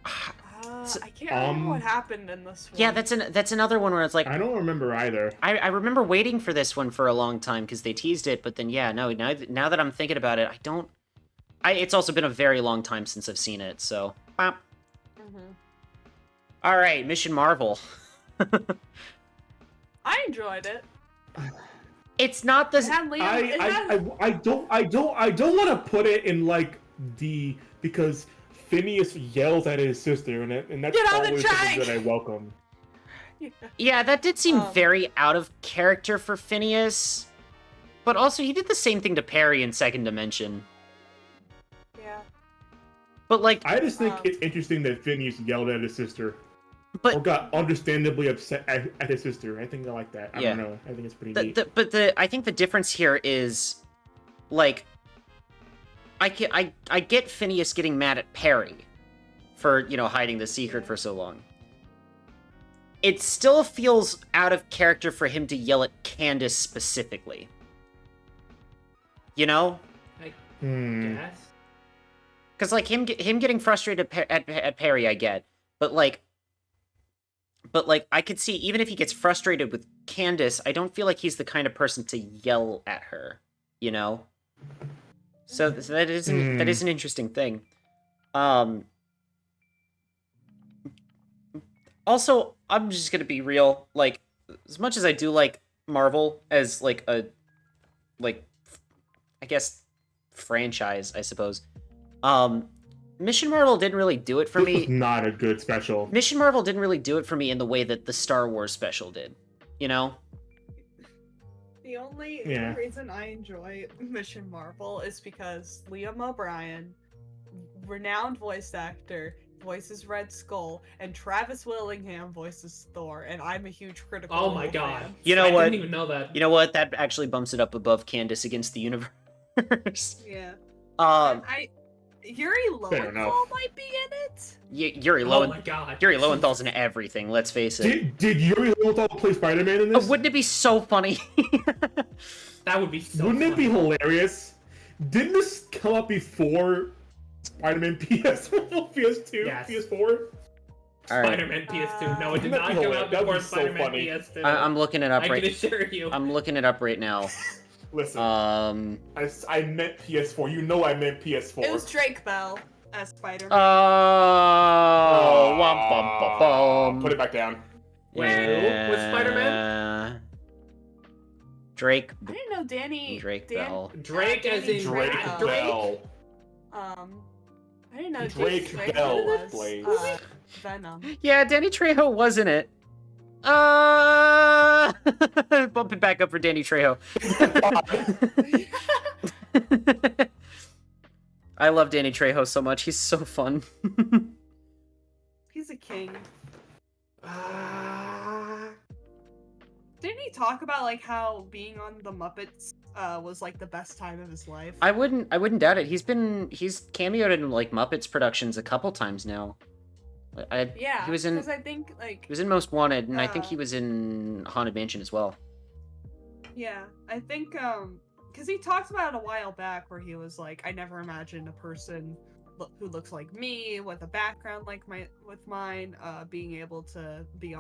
I can't remember what happened in this one. Yeah, that's another one where it's like I don't remember either. I remember waiting for this one for a long time because they teased it, but then now that I'm thinking about it, it's also been a very long time since I've seen it, so. Bop. All right, Mission Marvel. I enjoyed it. It's not the. I don't want to put it in like because Phineas yells at his sister, and that's always something that I welcome. Yeah, that did seem very out of character for Phineas, but also he did the same thing to Perry in Second Dimension. Yeah. But like, I just think it's interesting that Phineas yelled at his sister, but or got understandably upset at his sister. I think I like that. I don't know. I think it's pretty neat. I think the difference here is, like, I get Phineas getting mad at Perry for, hiding the secret for so long. It still feels out of character for him to yell at Candace specifically. I Yes. Because, like, him getting frustrated at Perry, I get. But I could see, even if he gets frustrated with Candace, I don't feel like he's the kind of person to yell at her, So that is an interesting thing. Also, I'm just gonna be real. Like, as much as I do like Marvel as like a, like, I guess, franchise, I suppose. Mission Marvel didn't really do it for me. This was not a good special. Mission Marvel didn't really do it for me in the way that the Star Wars special did. The only reason I enjoy Mission Marvel is because Liam O'Brien, renowned voice actor, voices Red Skull, and Travis Willingham voices Thor, and I'm a huge Critical Role Oh my god. fan. You know what? I didn't even know that. You know what? That actually bumps it up above Candace Against the Universe. Yeah. Um, Yuri Lowenthal might be in it. Yuri Oh my god. Yuri Lowenthal's in everything. Let's face it. Did Yuri Lowenthal play Spider-Man in this? Wouldn't it be so funny? That would be so Wouldn't it be funny. hilarious? Didn't this come out before Spider-Man PS2, Yes. PS4? All right. Spider-Man PS2. No, it did That'd not be come hilarious. out That'd before be so Spider-Man funny. PS2. I'm looking it up I right. can assure you. I'm looking it up right now. Listen, Uh, I meant PS4. You know I meant PS4. It was Drake Bell as Spider-Man. Oh, womp bum bum bum. Put it back down. Wait, who was Spider-Man? Drake. I didn't know Danny. Drake Bell. Drake as in Drake Drake? Bell. I didn't know Drake Danny Bell Trejo plays. was Venom. Yeah, Danny Trejo was in it. Bump it back up for Danny Trejo. I love Danny Trejo so much. He's so fun. He's a king. Didn't he talk about like how being on the Muppets was like the best time of his life? I wouldn't doubt it. He's cameoed in like Muppets productions a couple times now. Yeah, he was in. because I think like He was in Most Wanted, and I think he was in Haunted Mansion as well. yeah, I think because he talked about it a while back where he was like, I never imagined a person who looks like me with a background like mine being able to be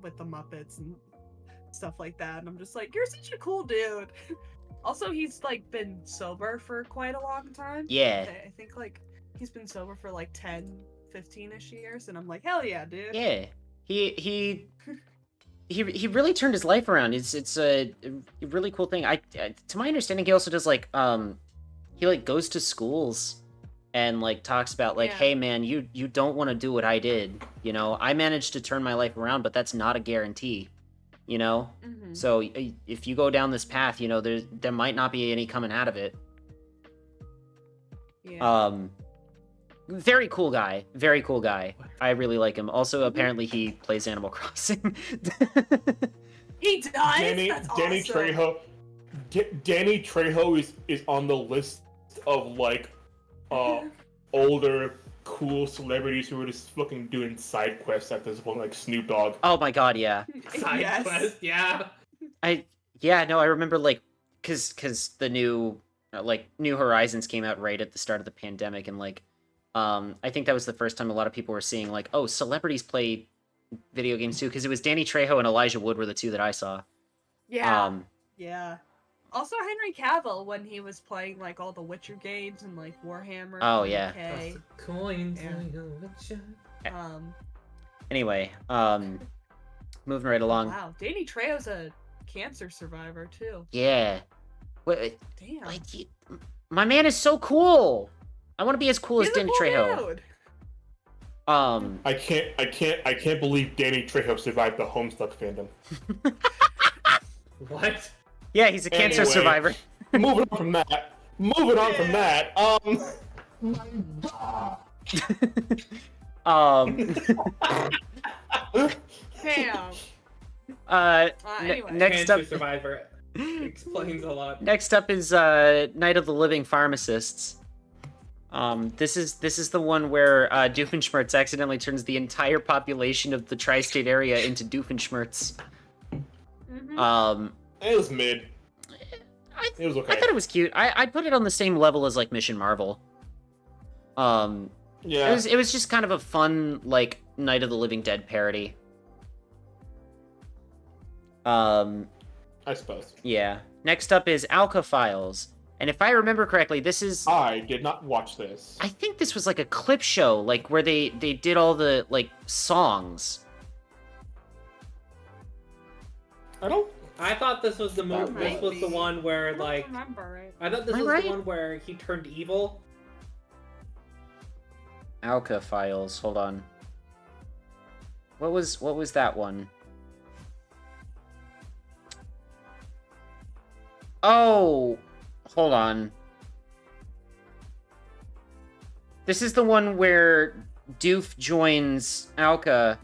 with the Muppets and stuff like that. And I'm just like, you're such a cool dude. Also, he's like been sober for quite a long time. Yeah. I think like he's been sober for like 10, 15-ish years, and I'm like, hell yeah, dude. Yeah. He really turned his life around. It's a really cool thing. To my understanding, he also does like he like goes to schools and like talks about like, Yeah. hey man, you don't want to do what I did. You know, I managed to turn my life around, but that's not a guarantee. You know, so if you go down this path, you know, there might not be any coming out of it. Yeah. Very cool guy. Very cool guy. I really like him. Also, apparently he plays Animal Crossing. He does. Danny That's awesome. Trejo. Danny Trejo is on the list of like older cool celebrities who are just fucking doing side quests at this point, like Snoop Dogg. Oh my god, yeah. Side quest, yeah. I remember like cuz the new New Horizons came out right at the start of the pandemic, and like I think that was the first time a lot of people were seeing like, oh, celebrities play video games too, because it was Danny Trejo and Elijah Wood were the two that I saw. Yeah. Yeah. Also Henry Cavill when he was playing like all the Witcher games and like Warhammer. Oh, yeah. Okay. Coins. Yeah. Anyway, moving right along. Wow, Danny Trejo's a cancer survivor too. Yeah. Wait, Damn. like my man is so cool. I want to be as cool He's as a Danny cool Trejo. dude. I can't believe Danny Trejo survived the Homestuck fandom. What? Yeah, he's a cancer Anyway. survivor. Moving on from that. Damn. Anyway. Next Cancer up, survivor explains a lot. next up is Night of the Living Pharmacists. This is the one where Doofenshmirtz accidentally turns the entire population of the tri-state area into Doofenshmirtz. It was mid. It was okay. I thought it was cute. I'd put it on the same level as like Mission Marvel. Yeah. It was just kind of a fun like Night of the Living Dead parody. I suppose. Yeah. Next up is Alka Files. And if I remember correctly, this is... I did not watch this. I think this was like a clip show, like where they did all the like songs. I thought this was the movie. This was the one where like. I don't remember it. I thought this Am I was right? the one where he turned evil. Alka Files. Hold on. What was that one? Oh, hold on. This is the one where Doof joins Alka,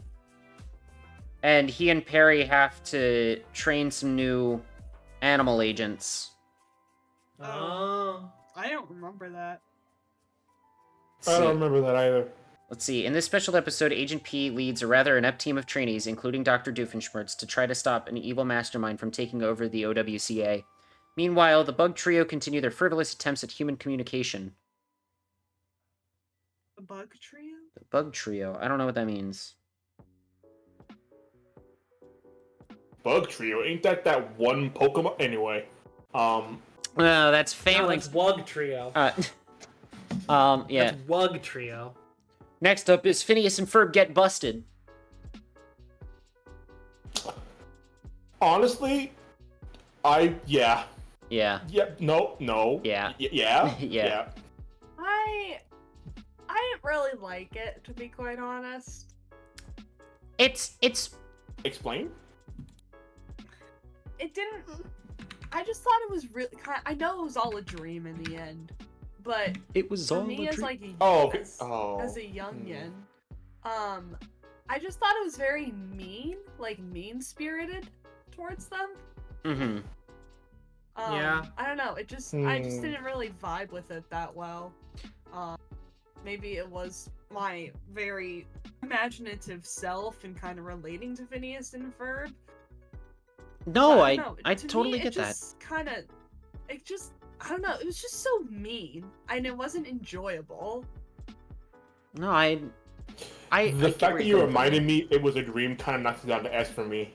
and he and Perry have to train some new animal agents. Oh. I don't remember that. I don't remember that either. Let's see. In this special episode, Agent P leads a rather inept team of trainees, including Dr. Doofenshmirtz, to try to stop an evil mastermind from taking over the OWCA. Meanwhile, the Bug Trio continue their frivolous attempts at human communication. The Bug Trio? The Bug Trio. I don't know what that means. Bug Trio, ain't that one Pokemon? Anyway, No, that's Yeah, family. like Wug Trio. Yeah. That's Wug Trio. Next up is Phineas and Ferb Get Busted. honestly, yeah. Yeah. No. Yeah. Yeah. Yeah. I didn't really like it, to be quite honest. It's Explain. It didn't. I just thought it was really kind. I know it was all a dream in the end, but it was for all me a as dream. like a, Oh, okay. as a youngin, I just thought it was very mean spirited towards them. Mm-hmm. Yeah. I don't know. I just didn't really vibe with it that well. Maybe it was my very imaginative self and kind of relating to Phineas and Ferb. No, I don't know. I To totally me, get that. it just, I don't know, it was just so mean, and it wasn't enjoyable. No, I The get fact where that you're you coming from. reminded me it was a dream kind of knocks it down to S for me.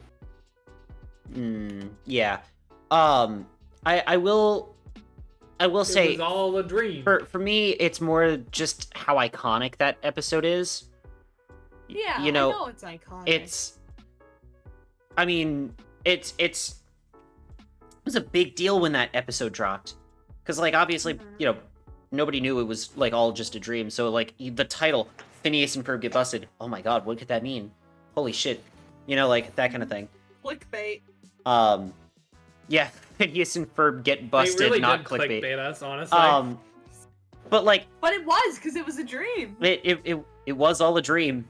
Yeah. I will say it was all a dream. for me, it's more just how iconic that episode is. Yeah, You know, I know it's iconic. It was a big deal when that episode dropped. Because, like, obviously, you know, nobody knew it was, like, all just a dream. So, like, the title, Phineas and Ferb Get Busted, oh my god, what could that mean? Holy shit. You know, like, that kind of thing. Clickbait. Yeah, Phineas and Ferb Get Busted, they really not did clickbait. clickbait us, honestly. But, like... But it was, because it was a dream. It was all a dream.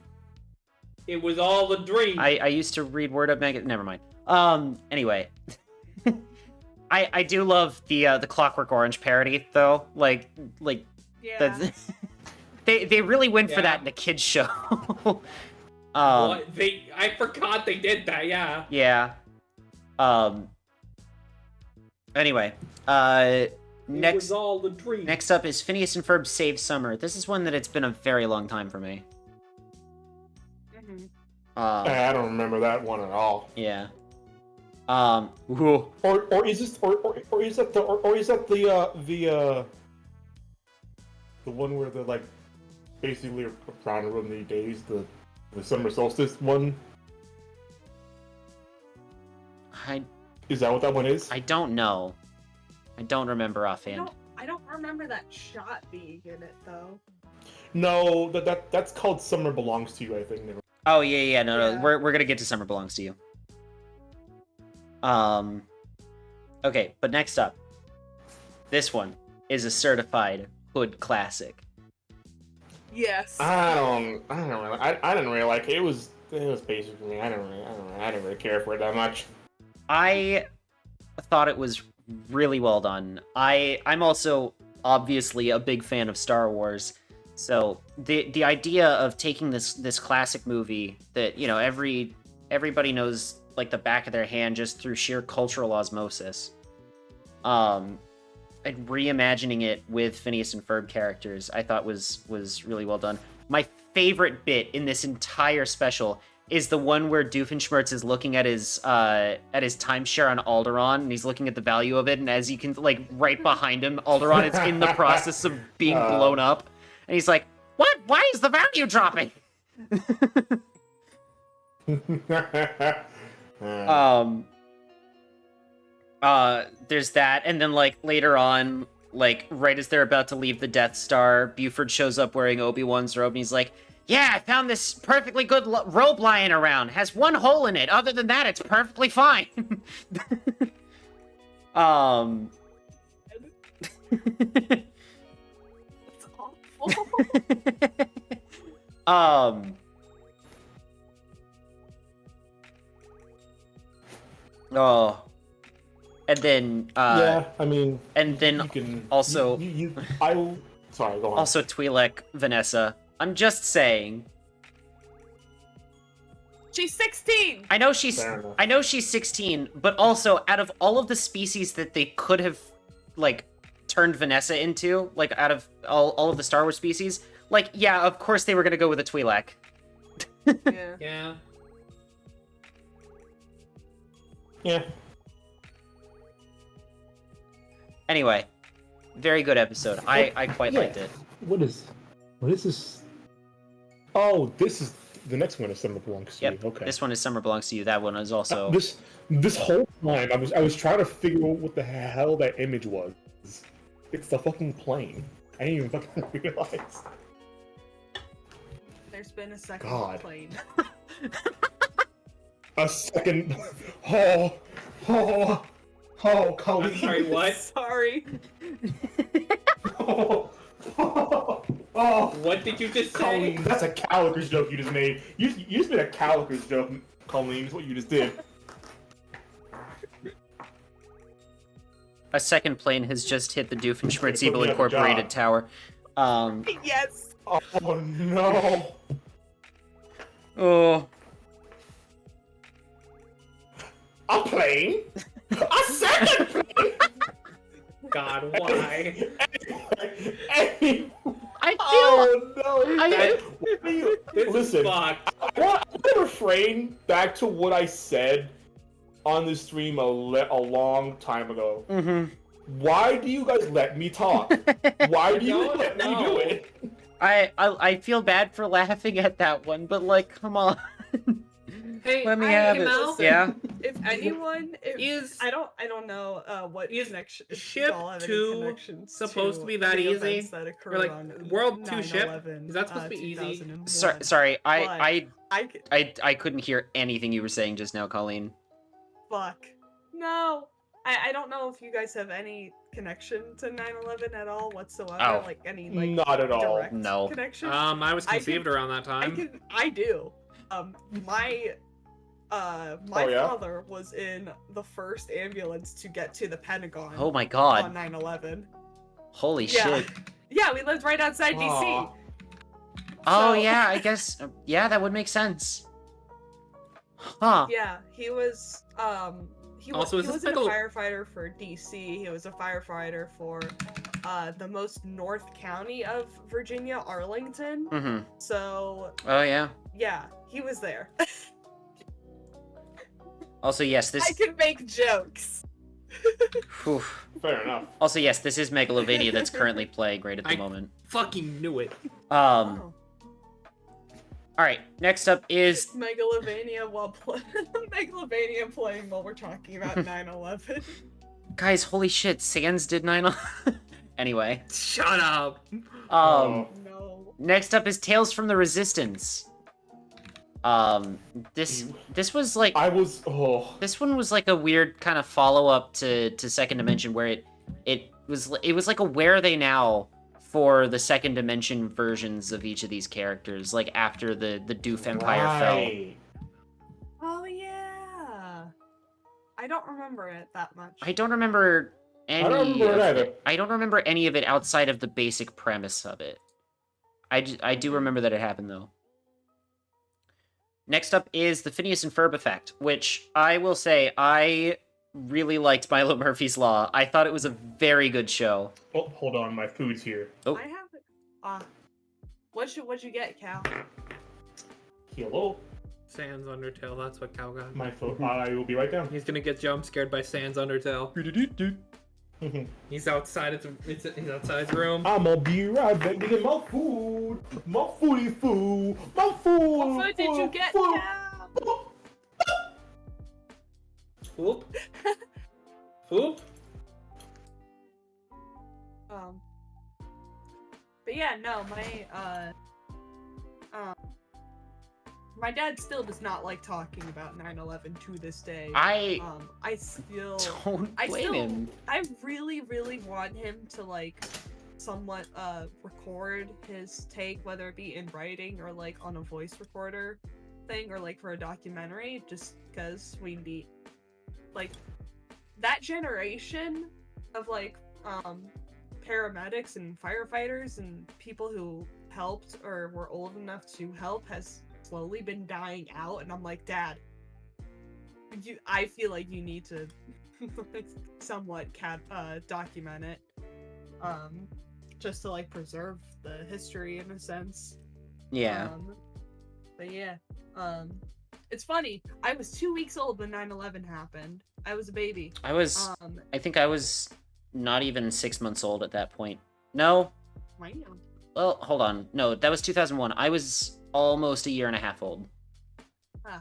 It was all a dream. I used to read Word Up Magazine. Never mind. Anyway. I do love the Clockwork Orange parody, though. Like Yeah. that's... they really went for Yeah. that in the kids show. I forgot they did that, yeah. Yeah. Anyway, It next was all a dream. next up is Phineas and Ferb Save Summer. This is one that it's been a very long time for me. Mhm. I don't remember that one at all. Yeah. Ooh. Or is this or is that the one where they're like basically around from the days, the summer solstice one? Is that what that one is? I don't know. I don't remember offhand. I don't remember that shot being in it though. No, that's called Summer Belongs to You, I think. Oh yeah, no. Yeah. We're gonna get to Summer Belongs to You. Okay, but next up, this one is a certified hood classic. Yes. I didn't really like it. It was basic for me. I didn't really care for it that much. I thought it was really well done. I'm also obviously a big fan of Star Wars, so the idea of taking this classic movie that, you know, everybody knows like the back of their hand just through sheer cultural osmosis, and reimagining it with Phineas and Ferb characters, I thought was really well done. My favorite bit in this entire special is the one where Doofenshmirtz is looking at his timeshare on Alderaan, and he's looking at the value of it, and as you can, like, right behind him, Alderaan is in the process of being blown up, and he's like, "What? Why is the value dropping?" There's that, and then, like, later on, like, right as they're about to leave the Death Star, Buford shows up wearing Obi-Wan's robe, and he's like, "Yeah, I found this perfectly good robe lying around. Has one hole in it. Other than that, it's perfectly fine." It's awful. Oh. And then, yeah, I mean, and then you can also, sorry, go on. also Twi'lek, Vanessa. I'm just saying. She's 16. I know she's Fair enough. 16, but also out of all of the species that they could have, like, turned Vanessa into, like, out of all of the Star Wars species, like, yeah, of course they were gonna go with a Twi'lek. Yeah. Yeah. Yeah. Anyway, very good episode. I quite Yeah. liked it. What is this? Oh, this is the next one is Summer Belongs to Yep. You. Okay. This one is Summer Belongs to You. That one is also. This whole time I was trying to figure out what the hell that image was. It's the fucking plane. I didn't even fucking realize. There's been a second God. plane. A second. Colleen. I'm sorry, what? Sorry. What did you just say? Colleen, that's a Calicker's joke you just made. You just made a Calicker's joke, Colleen, is what you just did. A second plane has just hit the Doofenshmirtz Put me Evil on the Incorporated job. tower. Yes. Oh no. Oh. A plane? A second plane? God, why? Anyway, I feel. oh no! I- This is Listen, fucked. I want to refrain back to what I said on the stream a long time ago. Mhm. Why do you guys let me talk? Why do you don't let me do know. it? I feel bad for laughing at that one, but like, come on. Hey, Let me I- have hey, it. Mal, Yeah. If anyone, Is- I don't know what is connection. if ship y'all have any 2 connections supposed to be that the easy? events that occurred like, on World 2 ship? 9/11, Is that supposed to be easy? 2001. Sorry, I I couldn't hear anything you were saying just now, Colleen. fuck. No. I don't know if you guys have any connection to 9/11 at all whatsoever. Oh. Like any like Not at all. direct No. connection. I was I conceived can- around that time. I do. My Oh, yeah? father was in the first ambulance to get to the Pentagon Oh my on god. 9/11. Holy Yeah. shit. Yeah, we lived right outside Aw. DC. Oh So- yeah, I guess yeah, that would make sense. Huh. Yeah, he was Also, is he this wasn't a Megalo- firefighter for DC. He was a firefighter for the most north county of Virginia, Arlington. Mhm. So Oh yeah. yeah, he was there. Also yes, I this can make jokes. Whew. Fair enough. Also yes, this is Megalovania that's currently playing right at the I- moment. Fucking knew it. Oh. Alright, next up is Megalovania Megalovania playing while we're talking about 9/11. guys, holy shit, Sans did 9 Anyway. Shut up. Oh. No. Next up is Tales from the Resistance. This was like this one was like a weird kind of follow-up to Second Dimension where it was like a Where Are They Now for the Second Dimension versions of each of these characters, like after the Doof Empire fell. Right. Oh yeah. I don't remember it that much. I don't remember any I don't remember it of either. it. I don't remember any of it outside of the basic premise of it. I do remember that it happened though. Next up is the Phineas and Ferb effect, which I will say I really liked Milo Murphy's Law. I thought it was a very good show. Oh, hold on, my food's here. Oh, I have it. What'd you get, Cal? Hello. Sans Undertale, that's what Cal got. My food. I will be right down. He's gonna get jump scared by Sans Undertale. He's outside he's outside his room. I'ma be right back to get my food. My foodie food. My food. What food did you get, food. Cal? Whoop. Whoop. But yeah, no, my dad still does not like talking about 9/11 to this day. I I still don't blame him. I really, really want him to like somewhat record his take, whether it be in writing or like on a voice recorder thing or like for a documentary, just because we need like that generation of like paramedics and firefighters and people who helped or were old enough to help has slowly been dying out, and I'm like, Dad, I feel like you need to somewhat document it, just to like preserve the history in a sense. Yeah. But yeah, it's funny. I was 2 weeks old when 9/11 happened. I was a baby. I think I was not even 6 months old at that point. No. I know. Well, hold on. No, that was 2001. I was almost a year and a half old.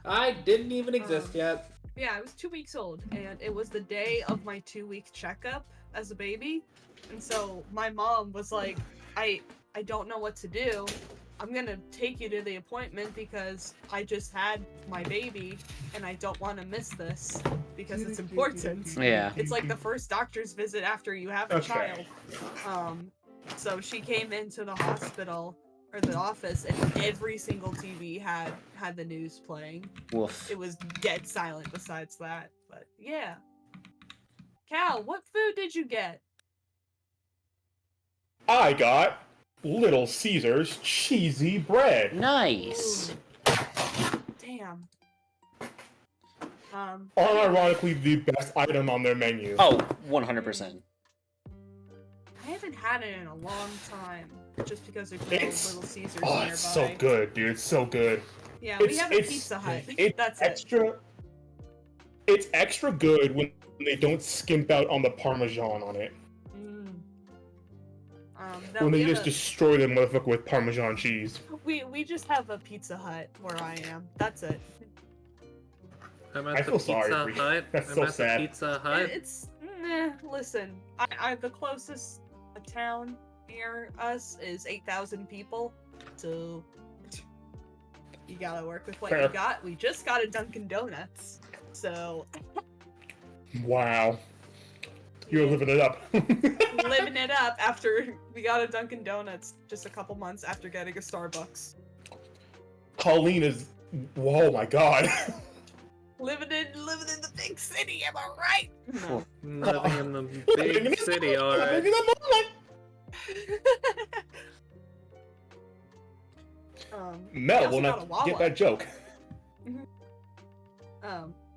I didn't even exist yet. Yeah, I was 2 weeks old, and it was the day of my 2-week checkup as a baby. And so my mom was like, I don't know what to do. I'm gonna take you to the appointment because I just had my baby and I don't want to miss this because it's important. Yeah. It's like the first doctor's visit after you have a child. So she came into the hospital or the office and every single TV had the news playing. Woof. It was dead silent besides that. But yeah. Cal, what food did you get? I got Little Caesar's cheesy bread. Nice. Damn. Unironically, the best item on their menu. Oh, 100%. I haven't had it in a long time, just because there's no It's- Little Caesars Oh, nearby. it's so good, dude. It's so good. Yeah, we have a Pizza Hut. It's That's it. extra. It's extra good when they don't skimp out on the Parmesan on it. Mm. When we they have just destroy the motherfucker with Parmesan cheese. we just have a Pizza Hut where I am. That's it. I'm I at the feel sorry Pizza for you. Hut. That's I'm so at sad. the Pizza Hut. It's listen. I the closest town near us is 8,000 people, so you gotta work with what Fair. you got. We just got a Dunkin' Donuts, so Wow. You're living it up. living it up after we got a Dunkin' Donuts just a couple months after getting a Starbucks. Colleen is. Oh my god. Living in the big city, am I right? No. Living in the big city, alright. we Mel also will got a not Wawa. get that joke.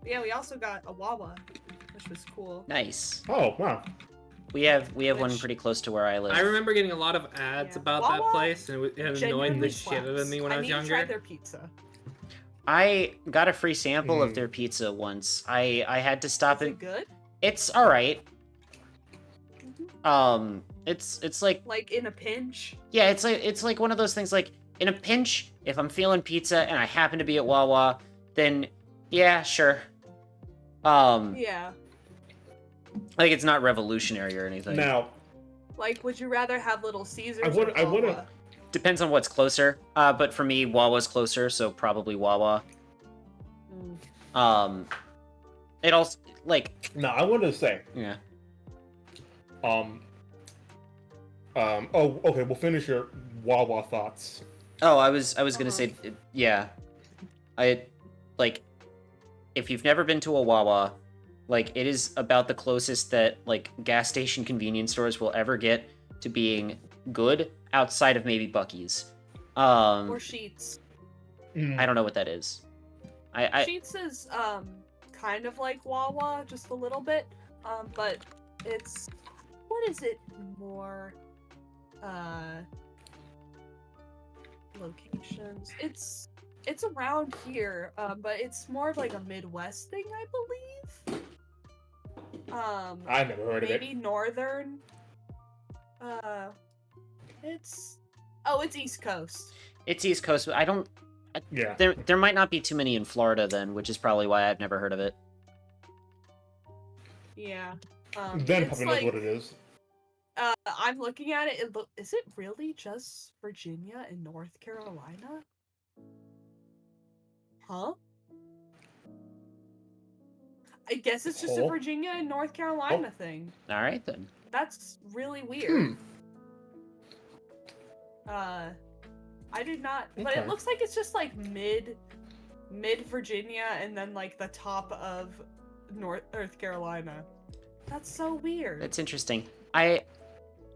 Yeah, we also got a Wawa, which was cool. Nice. Oh wow. We have one Which- pretty close to where I live. I remember getting a lot of ads Yeah. about Wawa that place, and it annoyed Genuinely the shit out of slaps. me when I was need to younger. try their pizza. I got a free sample of their pizza once. I had to stop Is it. it good? It's all right. It's like Like in a pinch? yeah, it's like one of those things. Like in a pinch, if I'm feeling pizza and I happen to be at Wawa, then yeah, sure. Yeah. Like it's not revolutionary or anything. Now, Like, would you rather have Little Caesars I or wanna- Wawa? Depends on what's closer. But for me, Wawa's closer, so probably Wawa. Mm. It also like now I wanted to say. yeah. Oh, okay. We'll finish your Wawa thoughts. Oh, I was gonna Uh-huh. say yeah. I like if you've never been to a Wawa, like it is about the closest that like gas station convenience stores will ever get to being good outside of maybe Buc-ee's. Or Sheets. Mm. I don't know what that is. I Sheets is, kind of like Wawa, just a little bit. But it's... What is it more? Locations. It's around here, but it's more of like a Midwest thing, I believe. I never heard of Maybe it. northern. It's East Coast. it's East Coast, but I don't Yeah. there might not be too many in Florida then, which is probably why I've never heard of it. Yeah. Then it's probably like, knows what it is. I'm looking at it. Is it really just Virginia and North Carolina? Huh? I guess it's just a Oh. Virginia and North Carolina thing. All right then. That's really weird. Hmm. I did not, but Okay. it looks like it's just like mid Virginia and then like the top of North Carolina. That's so weird. That's interesting.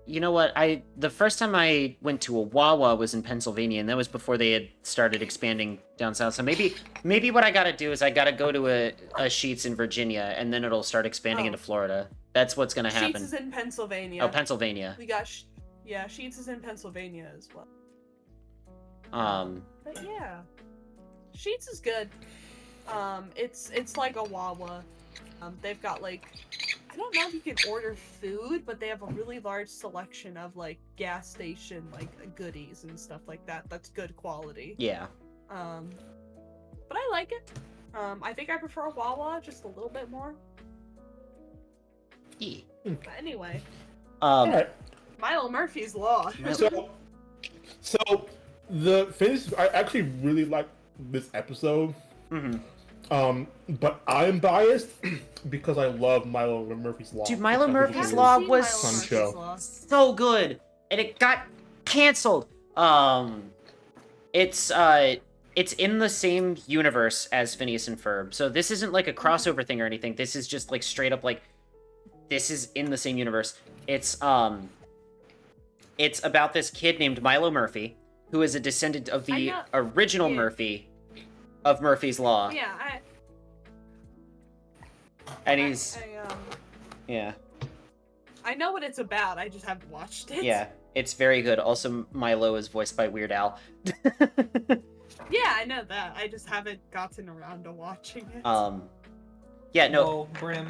You know what? The first time I went to a Wawa was in Pennsylvania, and that was before they had started expanding down south. So maybe what I gotta do is I gotta go to a Sheetz in Virginia, and then it'll start expanding Oh. into Florida. That's what's gonna happen. Sheetz is in Pennsylvania. Oh, Pennsylvania. We got yeah, Sheetz is in Pennsylvania as well. But yeah, Sheetz is good. It's like a Wawa. They've got like, I don't know if you can order food, but they have a really large selection of like gas station like goodies and stuff like that. That's good quality. Yeah. But I like it. I think I prefer Wawa just a little bit more. E. But anyway, All right. Milo Murphy's Law. So the finish. I actually really like this episode. Mm-hmm. But I'm biased because I love Milo Murphy's Law. Dude, Milo I think Murphy's it's Law really was fun Murphy's show. Law. so good, and it got canceled. It's in the same universe as Phineas and Ferb, so this isn't like a crossover thing or anything. This is just like straight up like this is in the same universe. It's about this kid named Milo Murphy, who is a descendant of I the know- original yeah. Murphy of Murphy's Law, Yeah, and he's I yeah. I know what it's about. I just haven't watched it. Yeah, it's very good. Also, Milo is voiced by Weird Al. Yeah, I know that. I just haven't gotten around to watching it. Yeah, no. Oh, Brim.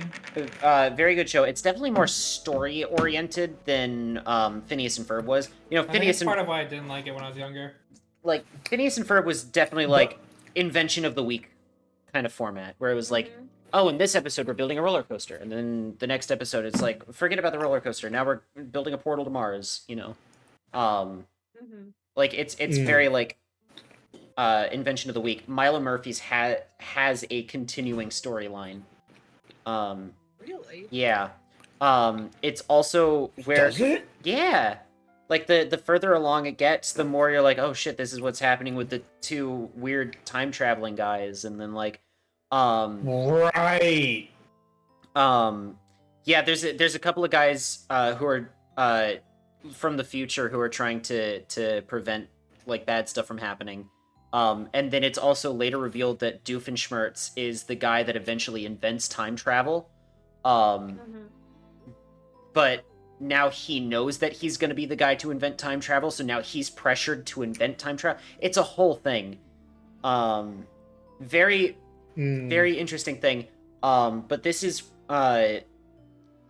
Very good show. It's definitely more story oriented than Phineas and Ferb was. You know, I think Phineas it's and part of why I didn't like it when I was younger. like Phineas and Ferb was definitely like invention of the week kind of format, where it was like, oh, in this episode we're building a roller coaster, and then the next episode it's like, forget about the roller coaster. Now we're building a portal to Mars. You know, like it's very like invention of the week. Milo Murphy's has a continuing storyline. Really? Yeah. It's also where Does it? yeah. Like the further along it gets, the more you're like, oh shit, this is what's happening with the two weird time traveling guys, and then like Right. yeah, there's a couple of guys who are from the future who are trying to prevent like bad stuff from happening. And then it's also later revealed that Doofenshmirtz is the guy that eventually invents time travel. But now he knows that he's going to be the guy to invent time travel, so now he's pressured to invent time travel. It's a whole thing. Very interesting thing. But this is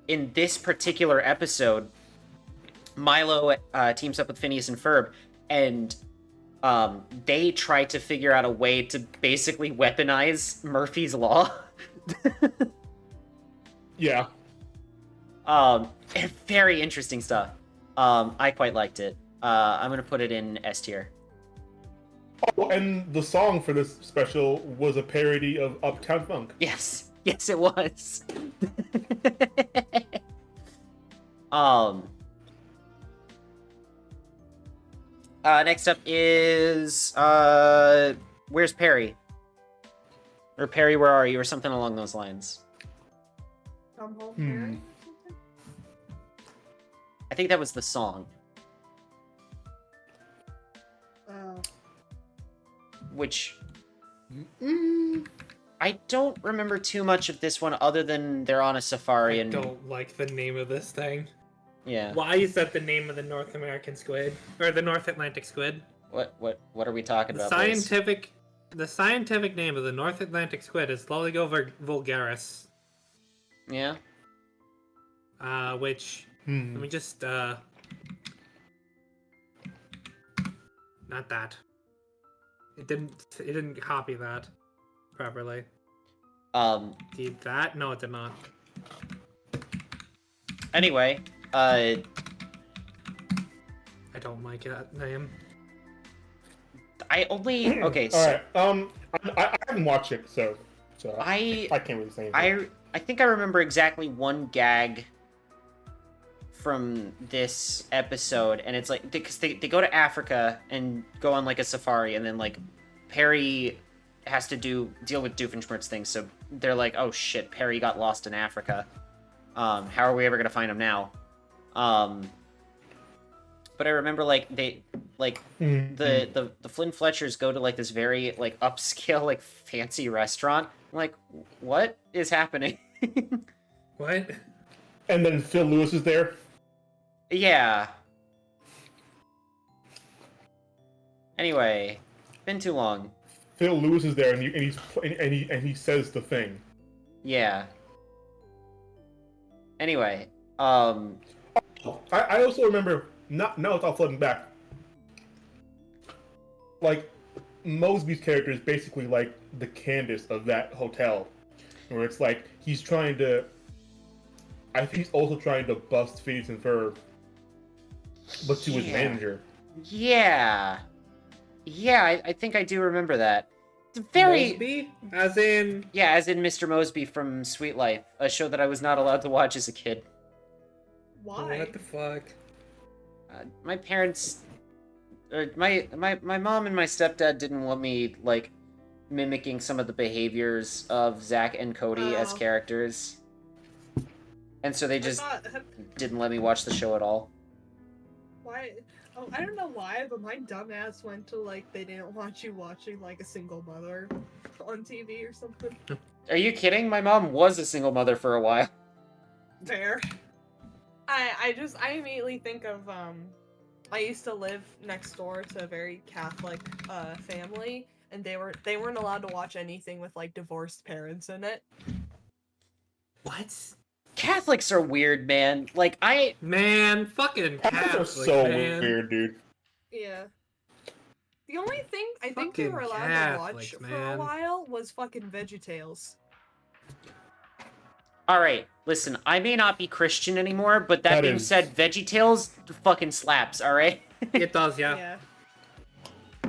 in this particular episode, Milo teams up with Phineas and Ferb, and they try to figure out a way to basically weaponize Murphy's Law. Yeah. Very interesting stuff. I quite liked it. I'm gonna put it in S tier. Oh, and the song for this special was a parody of Uptown Funk. Yes, it was. Next up is where's Perry? Or Perry, where are you? Or something along those lines. Come home, Harry? I think that was the song. Which I don't remember too much of this one other than they're on a safari I and don't like the name of this thing. yeah. Why is that the name of the North American squid? Or the North Atlantic squid? What are we talking The about? Liz? the scientific name of the North Atlantic squid is Loligo vulgaris. Yeah. Which let me just not that. It didn't copy that properly. Did that? No, it did not. Anyway, I don't like that name. I only okay. All So right. I haven't watched it, so I can't really say anything. I think I remember exactly one gag from this episode, and it's like because they go to Africa and go on like a safari, and then like Perry has to deal with Doofenshmirtz things, so they're like, oh shit, Perry got lost in Africa. How are we ever gonna find him now? But I remember like they like the Flynn Fletchers go to like this very like upscale like fancy restaurant. I'm like, what is happening? What? And then Phil Lewis is there. Yeah. Anyway, been too long. Phil Lewis is there, and he says the thing. Yeah. Anyway, I also remember not without flooding back. Like Mosby's character is basically like the Candace of that hotel, where it's like he's trying to. I think he's also trying to bust Phineas and Ferb, but to his manager. Yeah. Yeah, I think I do remember that. It's very Mosby? As in yeah, as in Mr. Mosby from Sweet Life, a show that I was not allowed to watch as a kid. Why? what the fuck? My parents, my mom and my stepdad didn't want me like mimicking some of the behaviors of Zach and Cody as Oh. characters, and so they just thought- didn't let me watch the show at all. Why? Oh, I don't know why, but my dumbass went to like they didn't want you watching like a single mother on TV or something. Are you kidding? My mom was a single mother for a while. Fair. I immediately think of I used to live next door to a very Catholic family, and they weren't allowed to watch anything with like divorced parents in it. What? Catholics are weird, man. Like, Man, fucking Catholics are Catholics, so man. weird, dude. Yeah. The only thing I think we Fucking were allowed to watch Catholics, for a man. while was fucking VeggieTales. Alright, listen, I may not be Christian anymore, but that That being is- said, VeggieTales fucking slaps, alright? It does, yeah. Yeah.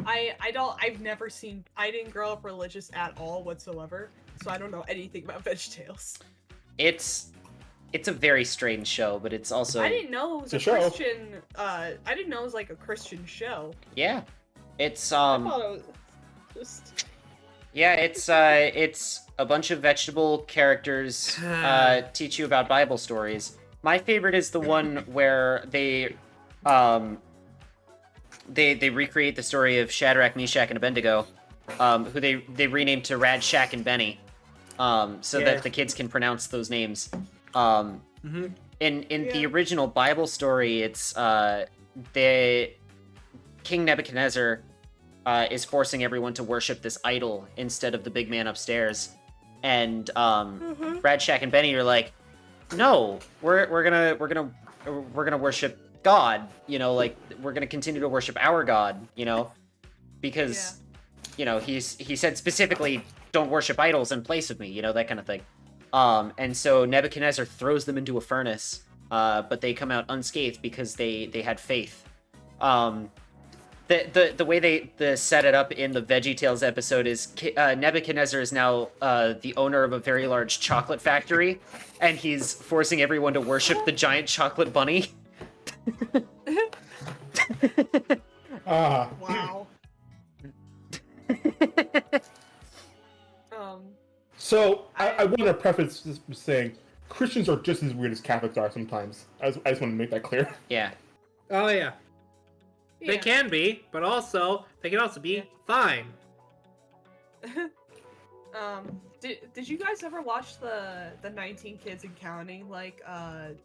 I've never seen, I didn't grow up religious at all whatsoever, so I don't know anything about VeggieTales. It's a very strange show, but it's also... I didn't know it was It's a a show. Christian, I didn't know it was like a Christian show. Yeah. It's, I thought it was just... Yeah, it's a bunch of vegetable characters teach you about Bible stories. My favorite is the one where they recreate the story of Shadrach, Meshach, and Abednego, who they renamed to Rad, Shack, and Benny, so Yeah. that the kids can pronounce those names. In the original Bible story, it's King Nebuchadnezzar is forcing everyone to worship this idol instead of the big man upstairs, and Rad, Shack, and Benny are like, no, we're gonna worship God, you know, like we're gonna continue to worship our God, you know, because you know he said specifically don't worship idols in place of me, you know, that kind of thing. And so Nebuchadnezzar throws them into a furnace, but they come out unscathed because they had faith. The way they set it up in the VeggieTales episode is Nebuchadnezzar is now the owner of a very large chocolate factory, and he's forcing everyone to worship the giant chocolate bunny. Wow. So I want to preface this with saying Christians are just as weird as Catholics are sometimes. I just want to make that clear. Yeah. Oh, yeah. They Yeah. can be, but also, they can also be fine. Did you guys ever watch the 19 Kids and Counting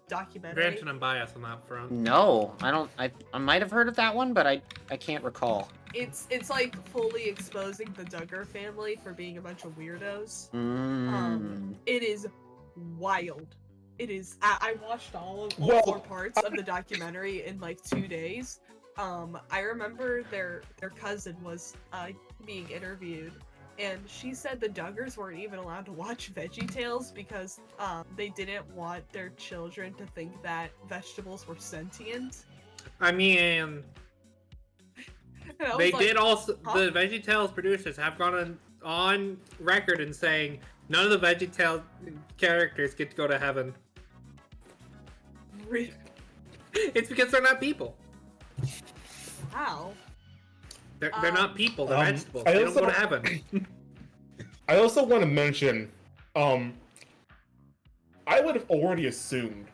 documentary? Granted, I'm biased on that front. No, I don't. I might have heard of that one, but I can't recall. It's like fully exposing the Duggar family for being a bunch of weirdos. Mm. It is wild. It is. I watched all Well, 4 parts of the documentary in like 2 days. I remember their cousin was being interviewed, and she said the Duggars weren't even allowed to watch VeggieTales because they didn't want their children to think that vegetables were sentient. I mean, And I was they like, did also. huh? The VeggieTales producers have gone on record in saying none of the VeggieTales characters get to go to heaven. Re- It's because they're not people. Wow. They're not people. They're vegetables. I They don't also- go to heaven. I also want to mention, I would have already assumed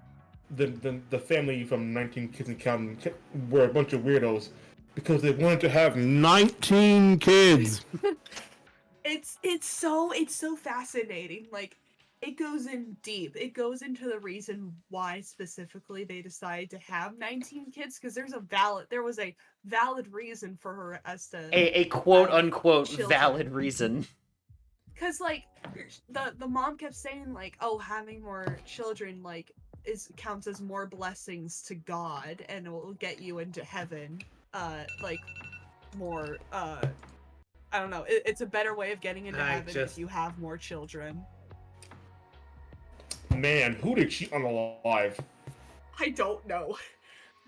the family from 19 Kids and Counting were a bunch of weirdos because they wanted to have 19 kids. It's so fascinating. Like, it goes in deep. It goes into the reason why specifically they decided to have 19 kids, because there was a valid reason for her as to A quote unquote children. valid reason. Because like the mom kept saying like, oh, having more children like counts as more blessings to God and it will get you into heaven. Like more I don't know. It's a better way of getting into heaven if you have more children. Man, who did she unalive? I don't know,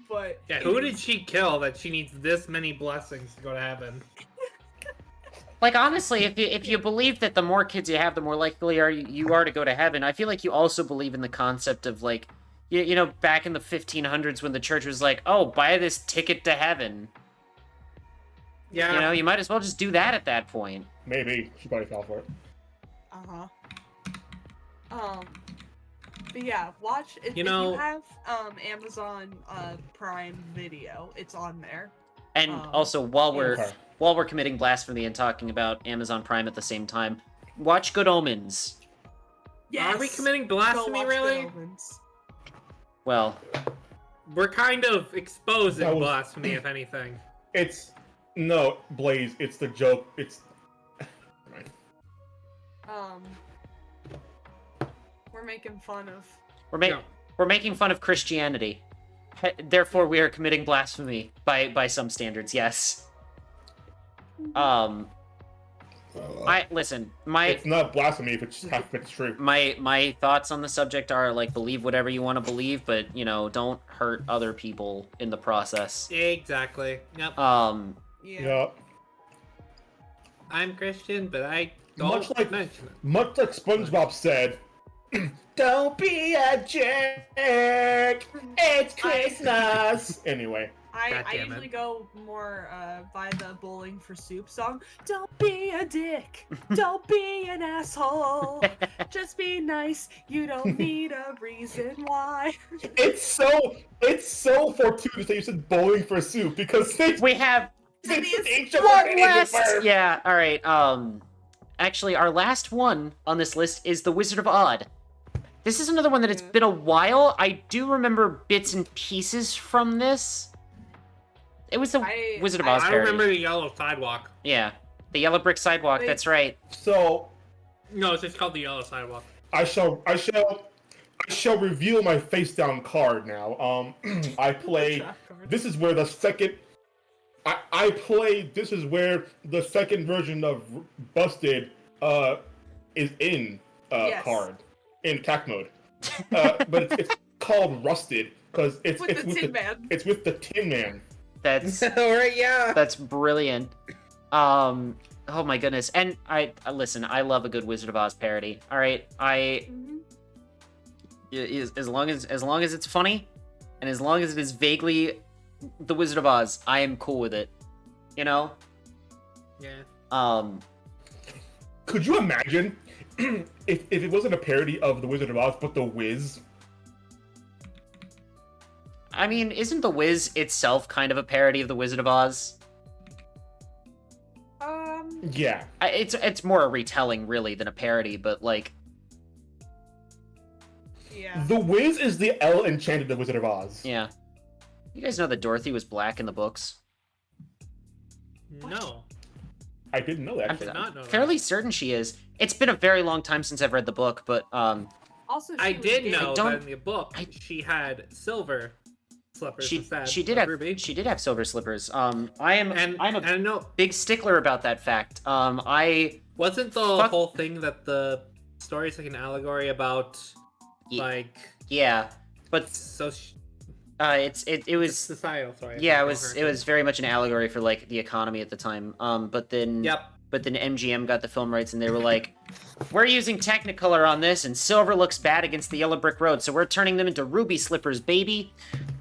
but Yeah, who did she kill that she needs this many blessings to go to heaven? Like, honestly, if you believe that the more kids you have, the more likely you are to go to heaven, I feel like you also believe in the concept of, like, you know, back in the 1500s when the church was like, oh, buy this ticket to heaven. Yeah. You know, you might as well just do that at that point. Maybe. She probably fell for it. But yeah, watch if You you know- have Amazon Prime Video, it's on there. And also, while Okay. we're committing blasphemy and talking about Amazon Prime at the same time, watch Good Omens. Yes. Are we committing Go blasphemy, watch really? Good Omens. Well, We're kind of exposing That was- blasphemy, if anything. No, Blaze, it's the joke. We're making fun of. Yeah. we're making fun of Christianity. Therefore, we are committing blasphemy by some standards. Yes. Listen. It's not blasphemy if it's half it's true. My thoughts on the subject are like believe whatever you want to believe, but don't hurt other people in the process. Exactly. Yep. Yeah. Yeah. I'm Christian, but I don't Much like mention it. SpongeBob said, "Don't be a jerk. It's Christmas." Anyway. I God damn it. usually go more by the Bowling for Soup song. Don't be a dick. Don't be an asshole. Just be nice. You don't need a reason why. It's so fortuitous that you said bowling for soup because We have each one last. Yeah. All right. Actually, our last one on this list is The Wizard of Oz. This is another one that it's been a while. I do remember bits and pieces from this. It was the Wizard of Oz I parody. remember the yellow sidewalk. Yeah, the yellow brick sidewalk. Wait. That's right. So No, it's just called the yellow sidewalk. I shall reveal my face down card now. I play. This is where the second. I play. This is where the second version of Busted is in Yes. card in CAC mode, but it's called Rusted because it's With the Tin Man. It's with the Tin Man. That's Alright, yeah. that's brilliant. Oh my goodness. And I listen. I love a good Wizard of Oz parody. All right, as long as it's funny, and as long as it is vaguely the Wizard of Oz, I am cool with it. Yeah. Could you imagine if it wasn't a parody of the Wizard of Oz, but the Wiz? I mean, isn't The Wiz itself kind of a parody of the Wizard of Oz? Yeah. It's more a retelling really than a parody, but like. Yeah. The Wiz is the El Enchanted the Wizard of Oz. Yeah. You guys know that Dorothy was black in the books? No. I didn't know that. I'm did not know that. fairly certain she is. It's been a very long time since I've read the book, but Also, I she was did gay. know don't- that in the book she had silver slippers instead she did of have ruby. she did have silver slippers. I'm a no, big stickler about that fact. I wasn't the Fuck- whole thing that the story's like an allegory about Ye- like yeah, but so it was societal. Sorry. yeah, it was very much an allegory for like the economy at the time. But then Yep. But then MGM got the film rights and they were like, we're using Technicolor on this and silver looks bad against the yellow brick road, so we're turning them into ruby slippers, baby.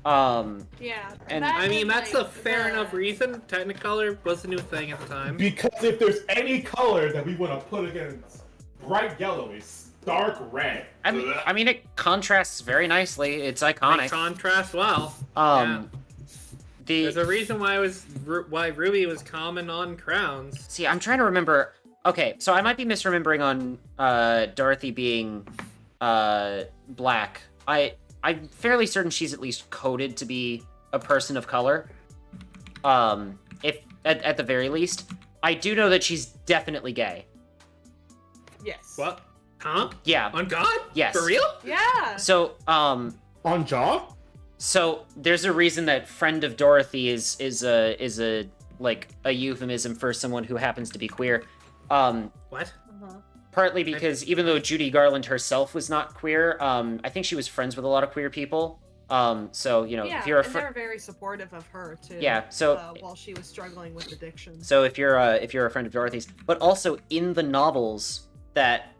Yeah. And- that I mean, and, that's like, a fair the- enough reason. Technicolor was a new thing at the time. Because if there's any color that we want to put against bright yellow, it's dark red. I mean, it contrasts very nicely. It's iconic. They contrast well. The There's a reason why why ruby was common on crowns. see, I'm trying to remember. Okay, so I might be misremembering on Dorothy being black. I'm fairly certain she's at least coded to be a person of color. If at the very least, I do know that she's definitely gay. Yes. What? Huh? Yeah. On God? Yes. For real? Yeah. So On Jaw? So there's a reason that friend of Dorothy is a like a euphemism for someone who happens to be queer. What? Uh-huh. Partly because even though Judy Garland herself was not queer, I think she was friends with a lot of queer people. So Yeah, if you're a and they were very supportive of her too. Yeah, so- while she was struggling with addiction. so if you're a friend of Dorothy's, but also in the novels that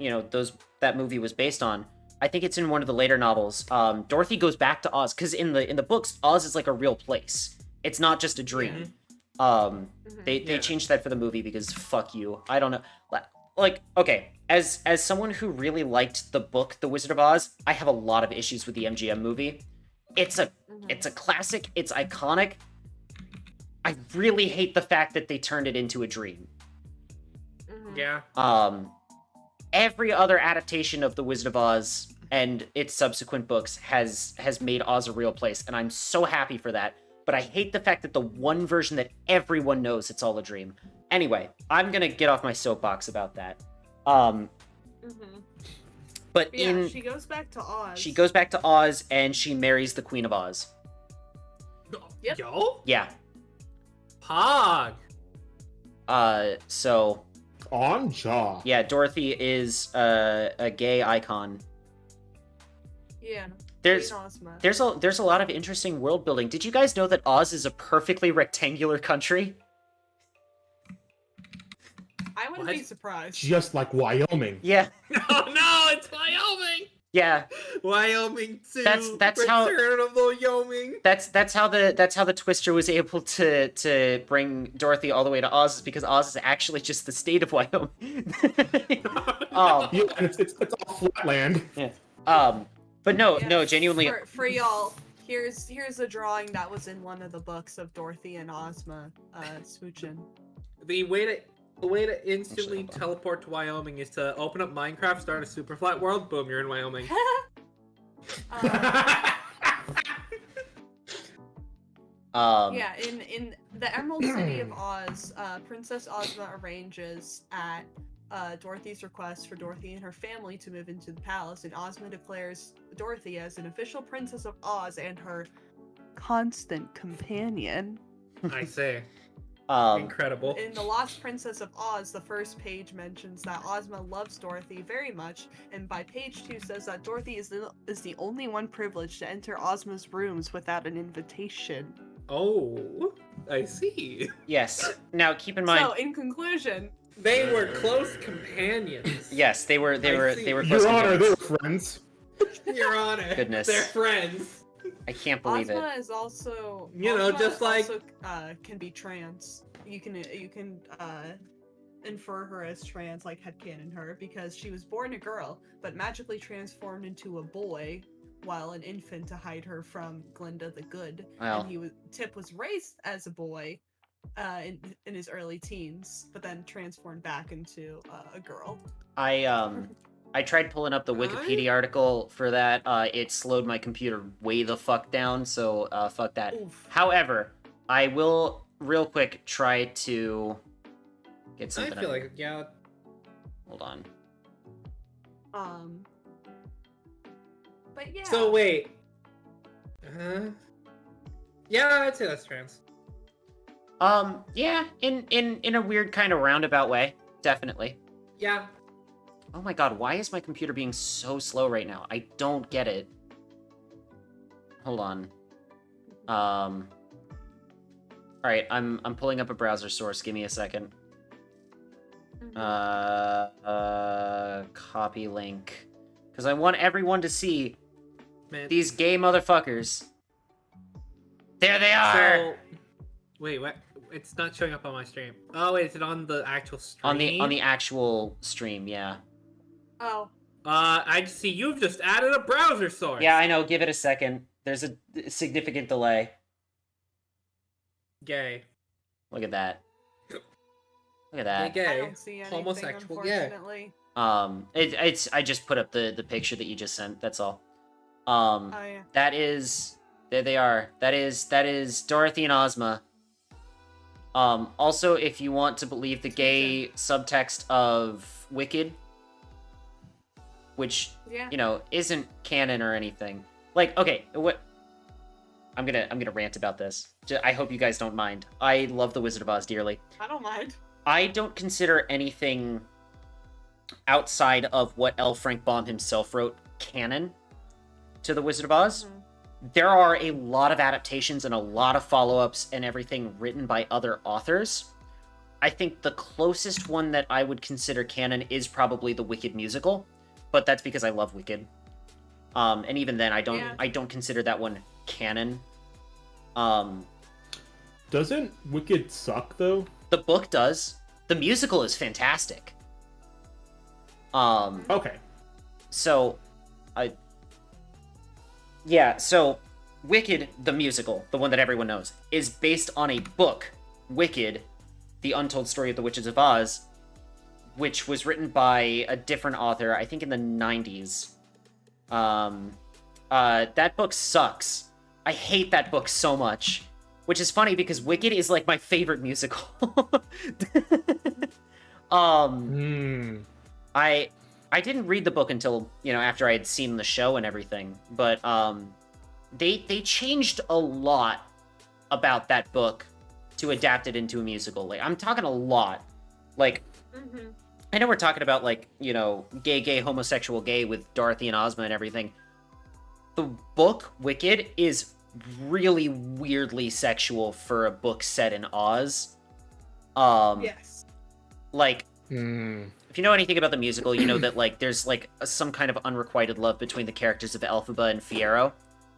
that movie was based on, I think it's in one of the later novels. Dorothy goes back to Oz because in the books, Oz is like a real place. It's not just a dream. They Yeah. changed that for the movie because fuck you. I don't know. Like, okay, as someone who really liked the book The Wizard of Oz, I have a lot of issues with the MGM movie. It's a classic. It's iconic. I really hate the fact that they turned it into a dream. Yeah. Every other adaptation of The Wizard of Oz and its subsequent books has made Oz a real place, and I'm so happy for that. But I hate the fact that the one version that everyone knows it's all a dream. Anyway, I'm gonna get off my soapbox about that. But Yeah, she goes back to Oz. She goes back to Oz, and she marries the Queen of Oz. Yep. Yo? Yeah. Pog. So... On jaw. Yeah, Dorothy is a gay icon. Yeah. There's Queen Ozma. there's a lot of interesting world building. Did you guys know that Oz is a perfectly rectangular country? I wouldn't What? be surprised. Just like Wyoming. Yeah. Oh no, it's Wyoming. Yeah. Wyoming too. That's how- Return of Wyoming. That's how the Twister was able to bring Dorothy all the way to Oz, is because Oz is actually just the state of Wyoming. Yeah, and it's all flatland. Yeah. But no, genuinely. For y'all, here's a drawing that was in one of the books of Dorothy and Ozma smooching. The way to instantly teleport to Wyoming is to open up Minecraft, start a super flat world, boom, you're in Wyoming. Yeah, in the Emerald City of Oz, Princess Ozma arranges at Dorothy's request for Dorothy and her family to move into the palace, and Ozma declares Dorothy as an official princess of Oz and her constant companion. I say. Incredible. In The Lost Princess of Oz, the first page mentions that Ozma loves Dorothy very much, and by page 2 says that Dorothy is the only one privileged to enter Ozma's rooms without an invitation. Oh, I see. Yes. Now keep in mind. So, in conclusion, They were close companions. Yes, they were close. Your Honor, companions. they were friends. Your Honor. Goodness. They're friends. I can't believe Ozma it. is also Ozma just like also, can be trans. You can infer her as trans, like headcanon her, because she was born a girl but magically transformed into a boy while an infant to hide her from Glinda the Good. Wow. And Tip was raised as a boy in his early teens, but then transformed back into a girl. I tried pulling up the Wikipedia article for that. It slowed my computer way the fuck down, so fuck that. Oof. However, I will real quick try to get something. I feel like, yeah. Hold on. But yeah. So wait. Yeah, I'd say that's trans. Yeah, in a weird kind of roundabout way, definitely. Yeah. Oh my god, why is my computer being so slow right now? I don't get it. Hold on. Alright, I'm pulling up a browser source. Give me a second. Copy link. Because I want everyone to see these gay motherfuckers. There they are! So, wait, what? It's not showing up on my stream. Oh, wait, is it on the actual stream? On the actual stream, yeah. Oh. I see you've just added a browser source. Yeah, I know. Give it a second. There's a significant delay. Gay. Look at that. Look at that. Gay. I don't see anything, Homosexual gay. unfortunately. It's I just put up the picture that you just sent. That's all. Oh yeah. That is, there they are. That is Dorothy and Ozma. Also, if you want to believe the gay subtext of Wicked, which you know isn't canon or anything. Like, okay, what? I'm gonna rant about this. I hope you guys don't mind. I love The Wizard of Oz dearly. I don't mind. I don't consider anything outside of what L. Frank Baum himself wrote canon to The Wizard of Oz. There are a lot of adaptations and a lot of follow-ups and everything written by other authors. I think the closest one that I would consider canon is probably the Wicked musical, but that's because I love Wicked. And even then, I don't consider that one canon. Doesn't Wicked suck though? The book does. The musical is fantastic. Okay. So, so Wicked, the musical, the one that everyone knows, is based on a book, Wicked, The Untold Story of the Witches of Oz, which was written by a different author, I think in the 90s. That book sucks. I hate that book so much. Which is funny because Wicked is like my favorite musical. I didn't read the book until, after I had seen the show and everything, but they changed a lot about that book to adapt it into a musical. Like, I'm talking a lot. Like, I know we're talking about, like, gay, homosexual, gay with Dorothy and Ozma and everything. The book, Wicked, is really weirdly sexual for a book set in Oz. Yes. Like, if you know anything about the musical, you know that, like, there's, like, some kind of unrequited love between the characters of Elphaba and Fiyero,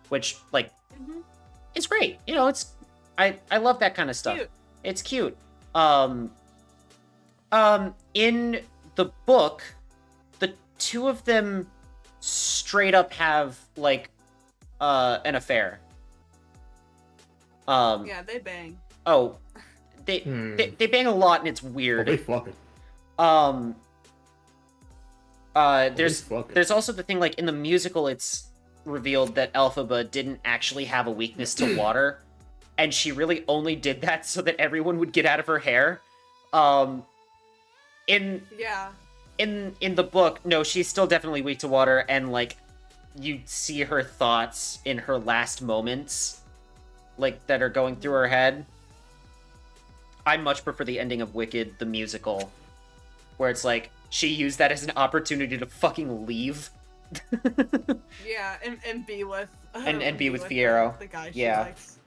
which, like, is great. I love that kind of stuff. Cute. It's cute. In the book, the two of them straight up have, like, an affair. Yeah, they bang. Oh, they bang a lot and it's weird. Oh, they fucking. There's also the thing, like, in the musical, it's revealed that Elphaba didn't actually have a weakness to water, and she really only did that so that everyone would get out of her hair. In the book, no, she's still definitely weak to water, and, like, you see her thoughts in her last moments, like, that are going through her head. I much prefer the ending of Wicked, the musical, where it's like, she used that as an opportunity to fucking leave. Yeah, and be with... and be with Fiyero. The guy she Yeah. likes.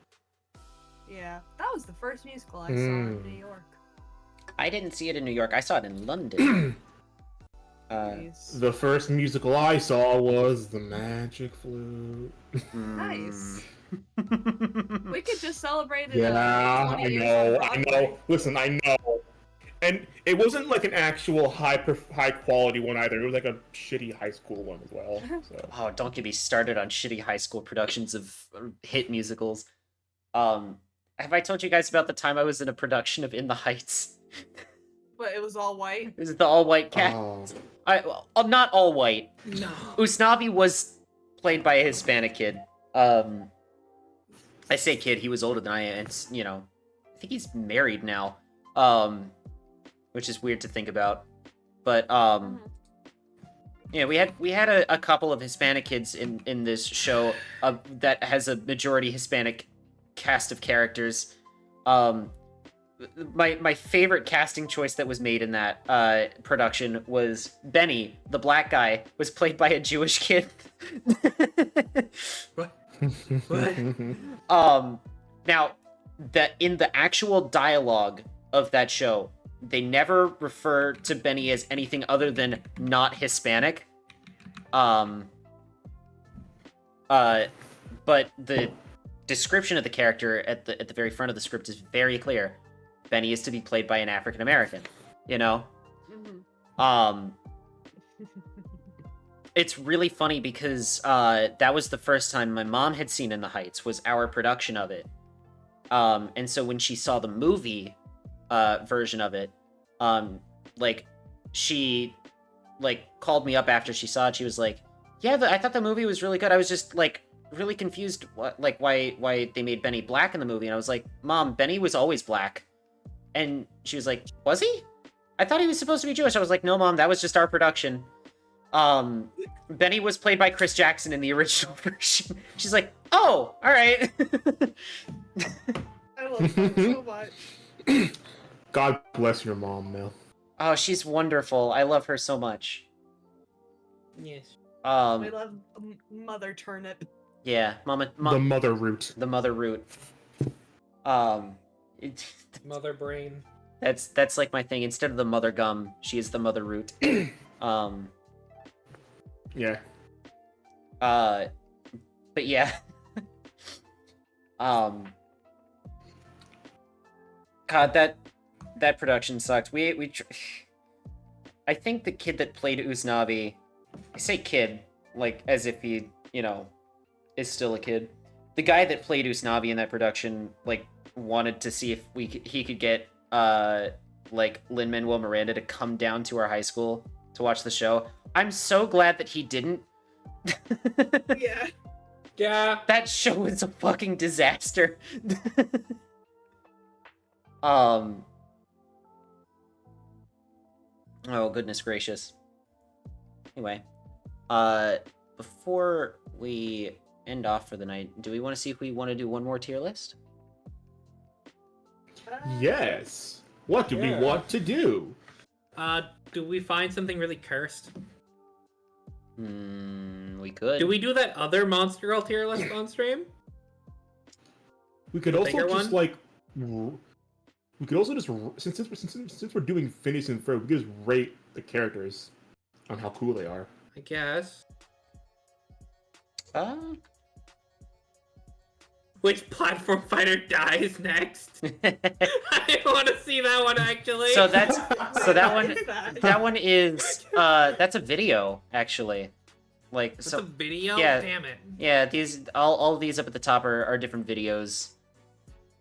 Yeah, that was the first musical I saw in New York. I didn't see it in New York. I saw it in London. Nice. The first musical I saw was The Magic Flute. Nice. We could just celebrate it. Yeah, 20 I years know, on I know. Broadway. Listen, I know. And it wasn't like an actual high quality one either. It was like a shitty high school one as well. So. Oh, don't get me started on shitty high school productions of hit musicals. Have I told you guys about the time I was in a production of In the Heights? But it was all white. It was the all-white cat. Oh. Not all white. No. Usnavi was played by a Hispanic kid. I say kid, he was older than I am. It's, I think he's married now. Which is weird to think about. But, yeah, we had a couple of Hispanic kids in this show that has a majority Hispanic cast of characters. My favorite casting choice that was made in that production was Benny, the black guy, was played by a Jewish kid. What? What? Now, that in the actual dialogue of that show, they never refer to Benny as anything other than not Hispanic. But the description of the character at the very front of the script is very clear. Benny is to be played by an African American. It's really funny because that was the first time my mom had seen In the Heights, was our production of it. And so when she saw the movie version of it, she called me up after she saw it. She was like, "Yeah, I thought the movie was really good. I was just really confused why they made Benny black in the movie." And I was like, "Mom, Benny was always black." And she was like, "Was he? I thought he was supposed to be Jewish." I was like, "No, Mom, that was just our production." Benny was played by Chris Jackson in the original version. She's like, "Oh, all right." I love that so much. God bless your mom, Mel. Oh, she's wonderful. I love her so much. Yes. We love Mother Turnip. Yeah, The mother root. The mother root. Mother brain. That's like my thing. Instead of the mother gum, she is the mother root. Yeah. But yeah. God, that production sucked. I think the kid that played Usnavi, I say kid, like as if he, is still a kid. The guy that played Usnavi in that production, wanted to see if he could get Lin-Manuel Miranda to come down to our high school to watch the show. I'm so glad that he didn't, Yeah. Yeah. That show is a fucking disaster. Oh, goodness gracious. Anyway, before we end off for the night, do we want to see if we want to do one more tier list? Yes. What do we Yeah. want to do? Do we find something really cursed? We could. Do we do that other Monster Girl tier list on stream? We could The also bigger just one? we could also just since we're doing finish and throw, we could just rate the characters on how cool they are. I guess. Which platform fighter dies next? I want to see that one actually. So that one Is that? that one is that's a video actually. Like That's so a video? yeah. Damn it. yeah, these all of these up at the top are different videos.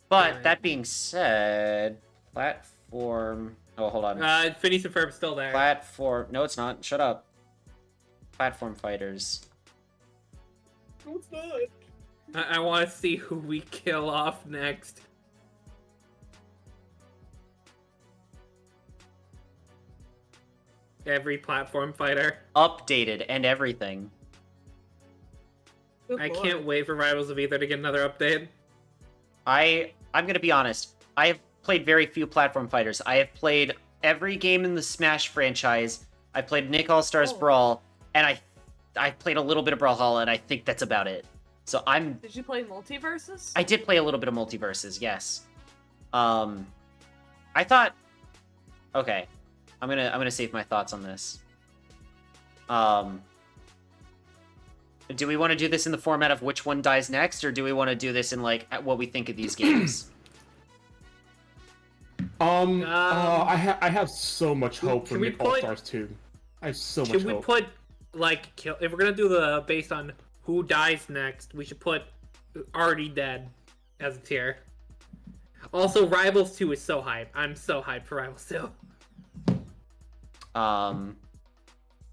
But Right. that being said, platform hold on. Phineas and Ferb's still there. Platform no it's not. Shut up. Platform fighters. No, it's not. I want to see who we kill off next. Every platform fighter. Updated and everything. Good I lord. can't wait for Rivals of Ether to get another update. I'm gonna be honest. I have played very few platform fighters. I have played every game in the Smash franchise. I played Nick All Stars Oh. Brawl, and I played a little bit of Brawlhalla, and I think that's about it. So Did you play Multiverses? I did play a little bit of Multiverses, yes. I thought, okay, I'm gonna save my thoughts on this. Do we want to do this in the format of which one dies next, or do we want to do this in like what we think of these games? I have so much hope for Can we Nick All put- Stars 2. I have so much Should we hope. put, like, if we're gonna do the based on who dies next, we should put Already Dead as a tier. Also, Rivals 2 is so hype. I'm so hyped for Rivals 2.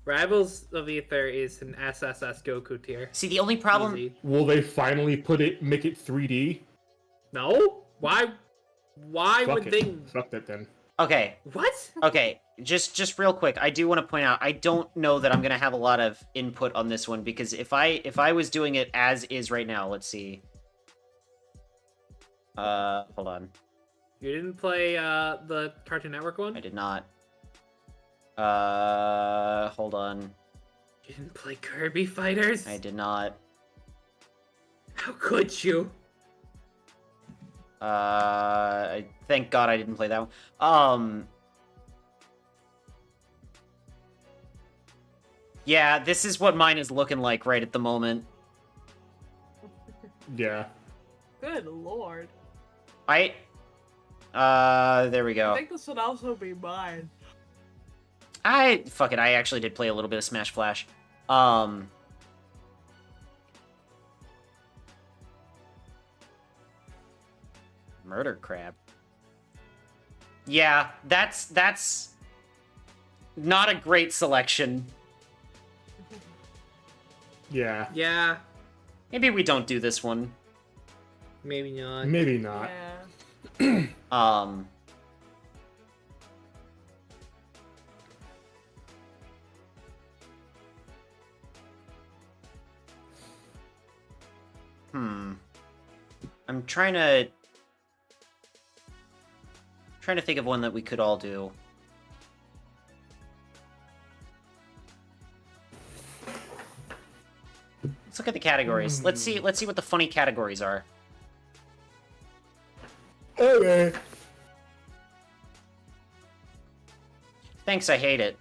Rivals of Ether is an SSS Goku tier. See, the only problem. Easy. Will they finally make it 3D? No? Why Fuck would it. they... Fuck that then. Okay, What? okay, just real quick, I do want to point out I don't know that I'm gonna have a lot of input on this one because if I was doing it as is right now, let's see. Hold on, You didn't play the Cartoon Network one? I did not. Hold on, You didn't play Kirby Fighters? I did not. How could you? Thank God I didn't play that one. Yeah, this is what mine is looking like right at the moment. Yeah. Good lord. There we I go. think this would also be mine. Fuck it, I actually did play a little bit of Smash Flash. Murder Crab. Yeah, that's not a great selection. Yeah. Yeah, Maybe we don't do this one. maybe not. Maybe not. Yeah. I'm trying to think of one that we could all do. Let's look at the categories. Let's see what the funny categories are. Okay. Thanks, I hate it.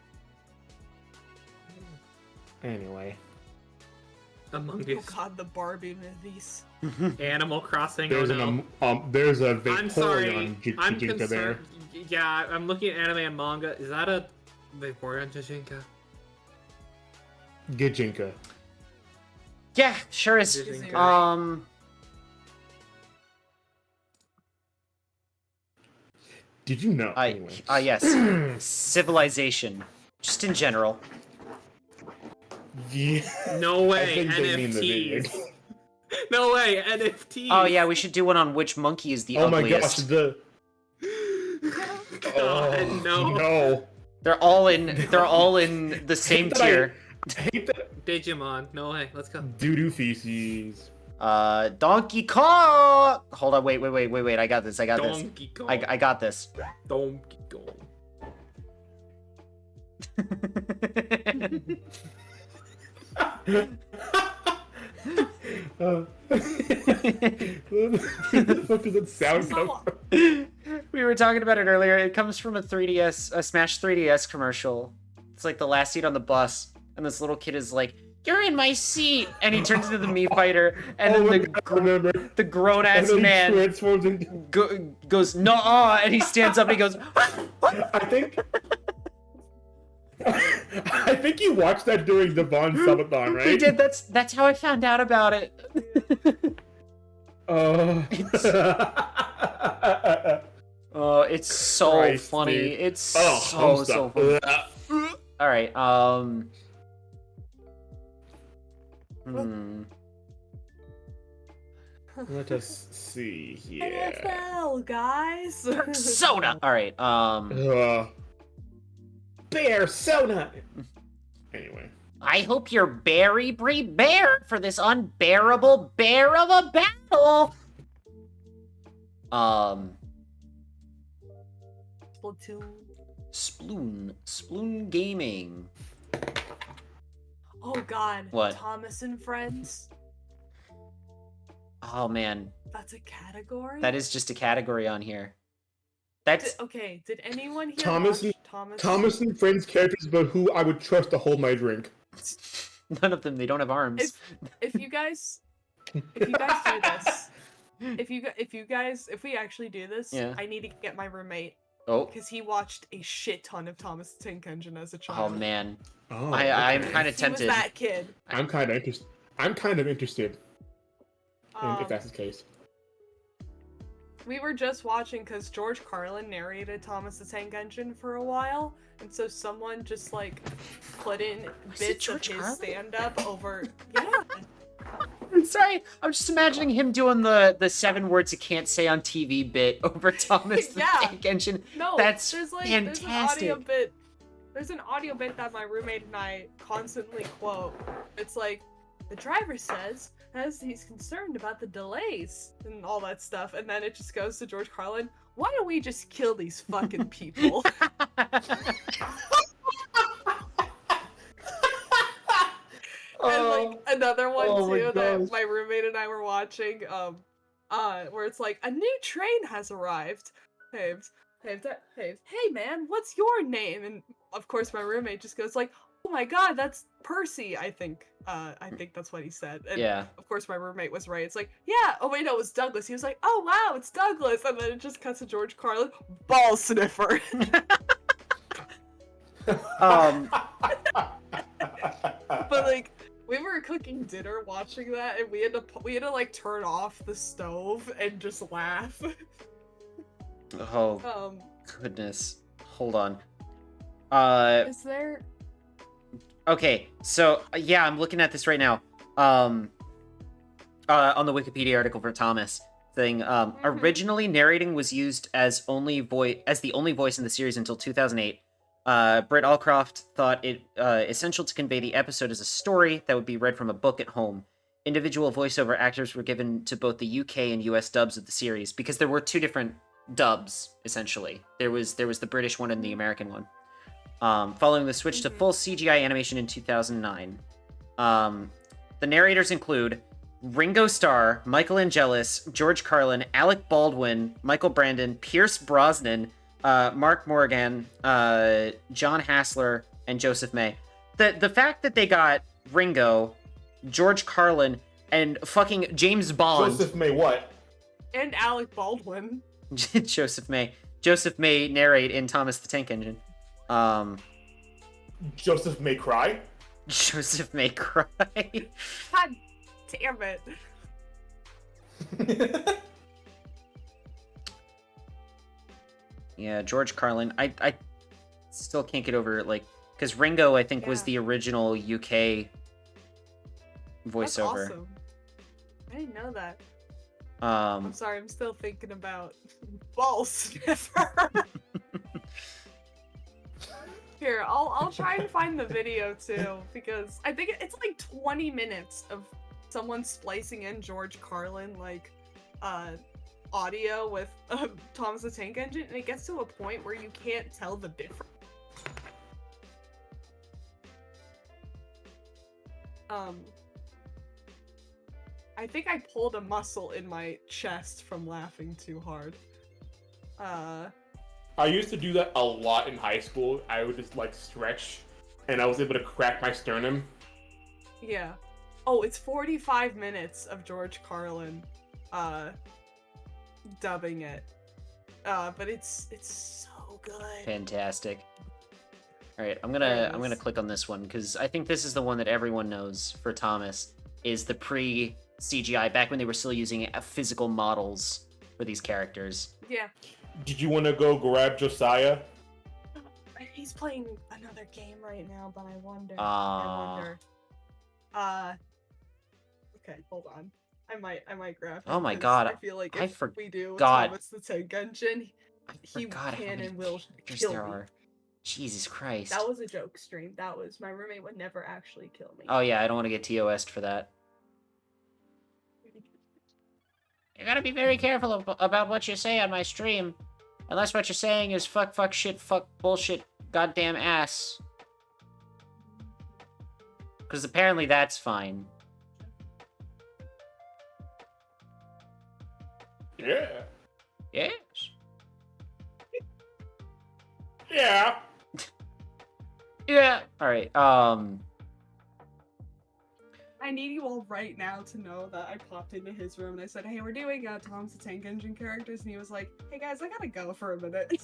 Anyway. Among Oh Us, god, the Barbie movies. Animal Crossing. There's oh no. there's a I'm sorry. Vaporeon I'm Jinka there. concerned. Yeah, I'm looking at anime and manga. Is that a Vaporeon Jujinka? Gijinka. Yeah, sure is. Jujinka. Did you know? Yes. Civilization. Just in general. Yeah. No I way, think they mean the NFTs. vineyard. No way, NFTs. Oh yeah, we should do one on which monkey is the Oh my gosh, ugliest. the God, no. no. They're all in the same that I- tier. I hate that Digimon. No way. Let's go. doo-doo feces. Donkey Kong. Hold on, wait. I got this. Donkey Kong. I got this. Donkey Kong. Where the fuck does that sound come from? We were talking about it earlier. It comes from a Smash 3DS commercial. It's like the last seat on the bus, and this little kid is like, "You're in my seat," and he turns into the Mii Fighter, and Oh my then God, I remember. the grown ass And then he man transforms into... goes "Nuh-uh," and he stands up and he goes, I think I think you watched that during the Von Subathon, right? "We did." That's how I found out about it. Oh, it's so Christ, funny. dude. It's Oh, so funny. All right. Let us see here. NFL, guys. Soda. All right. Bear Sona. Anyway. I hope you're very prepared for this unbearable bear of a battle. Splatoon. Sploon Gaming. Oh God. What? Thomas and Friends. Oh man, That's a category. that is just a category on here. That's Okay. Did anyone here Thomas watch and- Thomas and Friends characters, but who I would trust to hold my drink. none of them. They don't have arms. If you guys do this, if we actually do this, Yeah. I need to get my roommate Oh, because he watched a shit ton of Thomas the Tank Engine as a oh child. man, Oh, I'm okay. kind of He was tempted. that kid. I'm kind of interested. I'm kind of interested Um, if that's the case. We were just watching because George Carlin narrated Thomas the Tank Engine for a while, and so someone just like put in Was it bits of George his Carlin? stand-up over. Yeah, I'm sorry, I'm just imagining him doing the 7 words you can't say on TV bit over Thomas the Yeah. Tank Engine. no, That's there's fantastic. There's an audio bit that my roommate and I constantly quote. It's like, the driver says as he's concerned about the delays and all that stuff, and then it just goes to George Carlin. Why don't we just kill these fucking people? And like another one Oh my too that gosh. my roommate and I were watching, where it's like a new train has arrived. Hey man, what's your name? And of course my roommate just goes like, oh my god, that's Percy, I think. I think that's what he said. And Yeah. of course my roommate was right. It's like, yeah, oh wait, no, it was Douglas. He was like, oh wow, it's Douglas. And then it just cuts to George Carlin, ball sniffer. But like, we were cooking dinner watching that, and we had to like turn off the stove and just laugh. Oh goodness, hold on. Is there? Okay, so yeah, I'm looking at this right now. On the Wikipedia article for Thomas thing. Originally, narrating was used as the only voice in the series until 2008. Britt Allcroft thought it essential to convey the episode as a story that would be read from a book at home. Individual voiceover actors were given to both the UK and US dubs of the series because there were 2 different dubs essentially. There was the British one and the American one. Following the switch to full CGI animation in 2009. The narrators include Ringo Starr, Michael Angelis, George Carlin, Alec Baldwin, Michael Brandon, Pierce Brosnan, Mark Morgan, John Hassler, and Joseph May. The fact that they got Ringo, George Carlin, and fucking James Bond. Joseph May what? And Alec Baldwin. Joseph May narrate in Thomas the Tank Engine. Joseph May cry? Joseph May cry. God damn it. Yeah, George Carlin. I still can't get over it, like, because Ringo, I think, was Yeah. the original UK voiceover. That's awesome. I didn't know that. I'm sorry, I'm still thinking about ball sniffer. Here, I'll try and find the video too, because I think it's like 20 minutes of someone splicing in George Carlin like audio with Thomas the Tank Engine, and it gets to a point where you can't tell the difference. I think I pulled a muscle in my chest from laughing too hard. I used to do that a lot in high school. I would just like stretch, and I was able to crack my sternum. Yeah. Oh, it's 45 minutes of George Carlin, dubbing it. But it's so good. Fantastic. All right, I'm gonna click on this one because I think this is the one that everyone knows for Thomas. Is the pre-CGI back when they were still using physical models for these characters. Yeah. Did you want to go grab Josiah? He's playing another game right now, but I wonder. Okay, hold on. I might grab him. Oh my 'cause god! I feel like I if we do forgot. Thomas the Tank Engine, he forgot how can many and will characters kill there me. are. Jesus Christ! That was a joke stream. That was my roommate would never actually kill me. Oh yeah, I don't want to get TOS'd for that. You gotta be very careful about what you say on my stream. Unless what you're saying is fuck, shit, fuck, bullshit, goddamn ass. Because apparently that's fine. Yeah. Yes. Yeah. Yeah. Alright, I need you all right now to know that I popped into his room and I said, hey, we're doing Thomas the Tank Engine characters, and he was like, hey guys, I gotta go for a minute.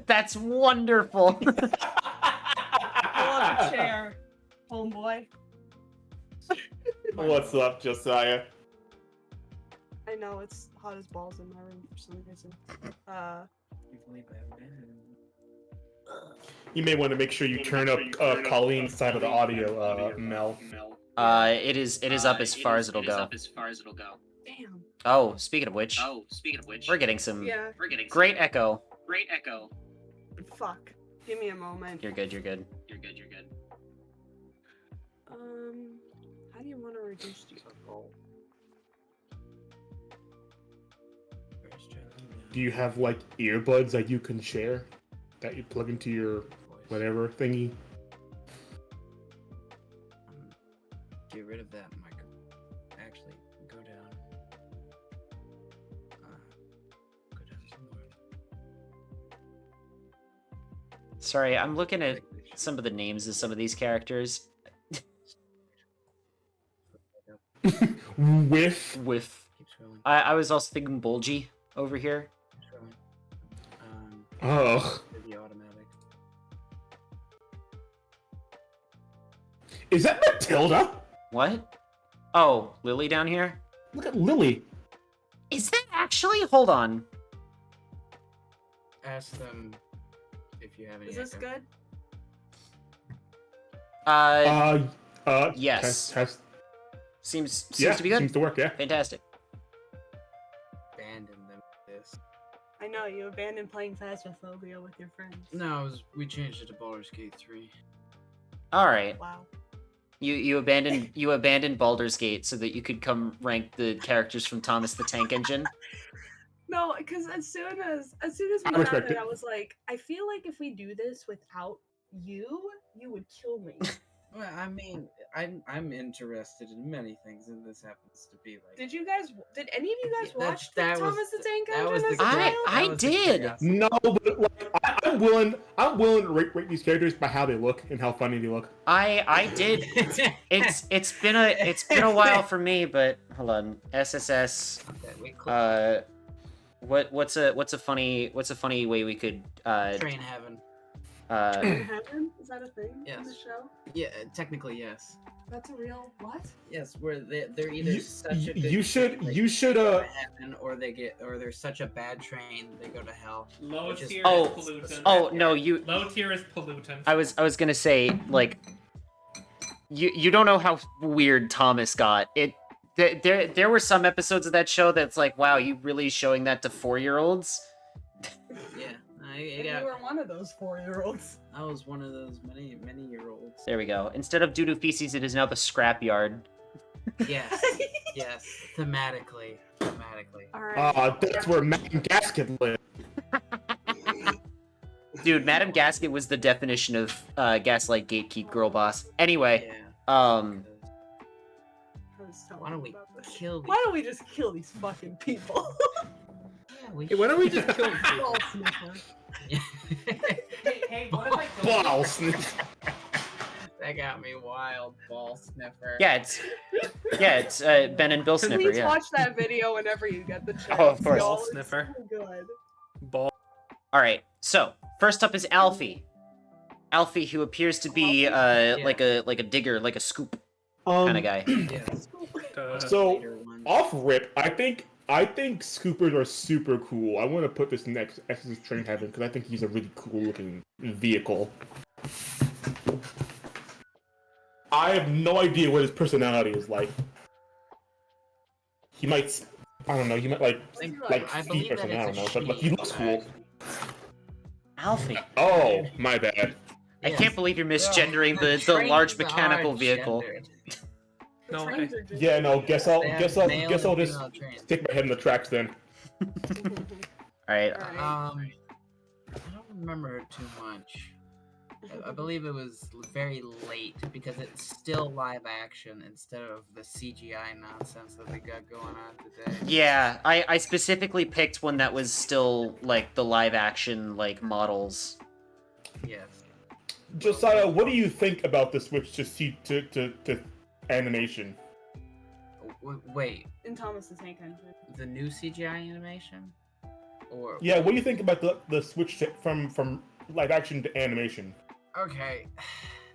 That's wonderful. Pull up a chair, homeboy. What's up, Josiah? I know it's hot as balls in my room for some reason. You may want to make sure you turn up Colleen's side of the audio, Mel. It is up as far as it'll go. Damn. Oh, speaking of which, we're getting some Yeah. great echo. Fuck. Give me a moment. You're good. How do you want to reduce the echo? Do you have like earbuds that you can share? That you plug into your whatever thingy? Get rid of that mic. Actually, go down. Go down some more. Sorry, I'm looking at some of the names of some of these characters. With Keep scrolling. I was also thinking Bulgy over here. Keep scrolling. oh, The automatic. is that Matilda? What? Oh, Lily down here? Look at Lily. Is that actually? Hold on. Ask them if you have any. Is this echo. good? Yes. Test. Seems Yeah, to be good. seems to work. Yeah. Fantastic. Abandon them with this. I know, you abandoned playing Phasmophobia with your friends. No, we changed it to Baldur's Gate 3. All right. Wow. You abandoned Baldur's Gate so that you could come rank the characters from Thomas the Tank Engine. No, because as soon as I we respect happened, it. I was like, I feel like if we do this without you, you would kill me. Well, I mean, I'm interested in many things, and this happens to be like. Did any of you guys Yeah, watch that was Thomas the the- Tank that Engine was the as a curi- child? I that was the did. curiosity. No, but like I'm willing to rate these characters by how they look and how funny they look. I did. It's been a while for me, but hold on. SSS. Okay, wait, click. What's a funny way we could Train Heaven. Heaven? Is that a thing in the Yes. show? Yeah, technically yes. That's a real what? Yes, where they're either You- such a good you should- train, you they should, go to heaven, or they're such a bad train they go to hell. Low Which is- tier Oh, is pollutant. oh no, you. Low tier is pollutant. I was gonna say like you don't know how weird Thomas got. There were some episodes of that show that's like, wow, you really showing that to 4-year-olds? Yeah, And you were one of those 4-year-olds. I was one of those many year olds. There we go. Instead of doo-doo feces, it is now the scrapyard. Yes, yes, thematically. Alright. That's where Madam Gasket lived. Dude, Madam Gasket was the definition of gaslight gatekeep girl boss. Anyway, Yeah. Why don't we kill these? Why don't we just kill these fucking people? Yeah, we Hey, why don't we just kill him? Ball sniffer. Hey, what if I kill Ball sniff. That got me wild, ball sniffer. yeah, it's Ben and Bill Sniffer. Please Yeah. watch that video whenever you get the chance. Oh, of course. y'all. Ball It's sniffer. so good. Ball. All right. So first up is Alfie. Alfie, who appears to be like a digger, like a scoop kind of guy. Yes. So Later ones. off rip, I think scoopers are super cool. I want to put this next Exodus Train Heaven because I think he's a really cool looking vehicle. I have no idea what his personality is like. He might, I don't know. He might like I feet believe or that something. I don't it's a know, but like, he she, looks cool. Alfie. Oh, my bad. I Yes. can't believe you're misgendering the trains large mechanical are vehicle. gendered. No, Trains are just- Yeah, no. Guess I'll They have just male and female trains. stick my head in the tracks then. All right. Alright. I don't remember too much. I believe it was very late because it's still live action instead of the CGI nonsense that they got going on today. Yeah, I specifically picked one that was still like the live action like models. Yes. Josiah, what do you think about the switch to animation? Wait, In Thomas the Tank Engine. the new CGI animation? Or Yeah, what do you think about the switch from live action to animation? okay.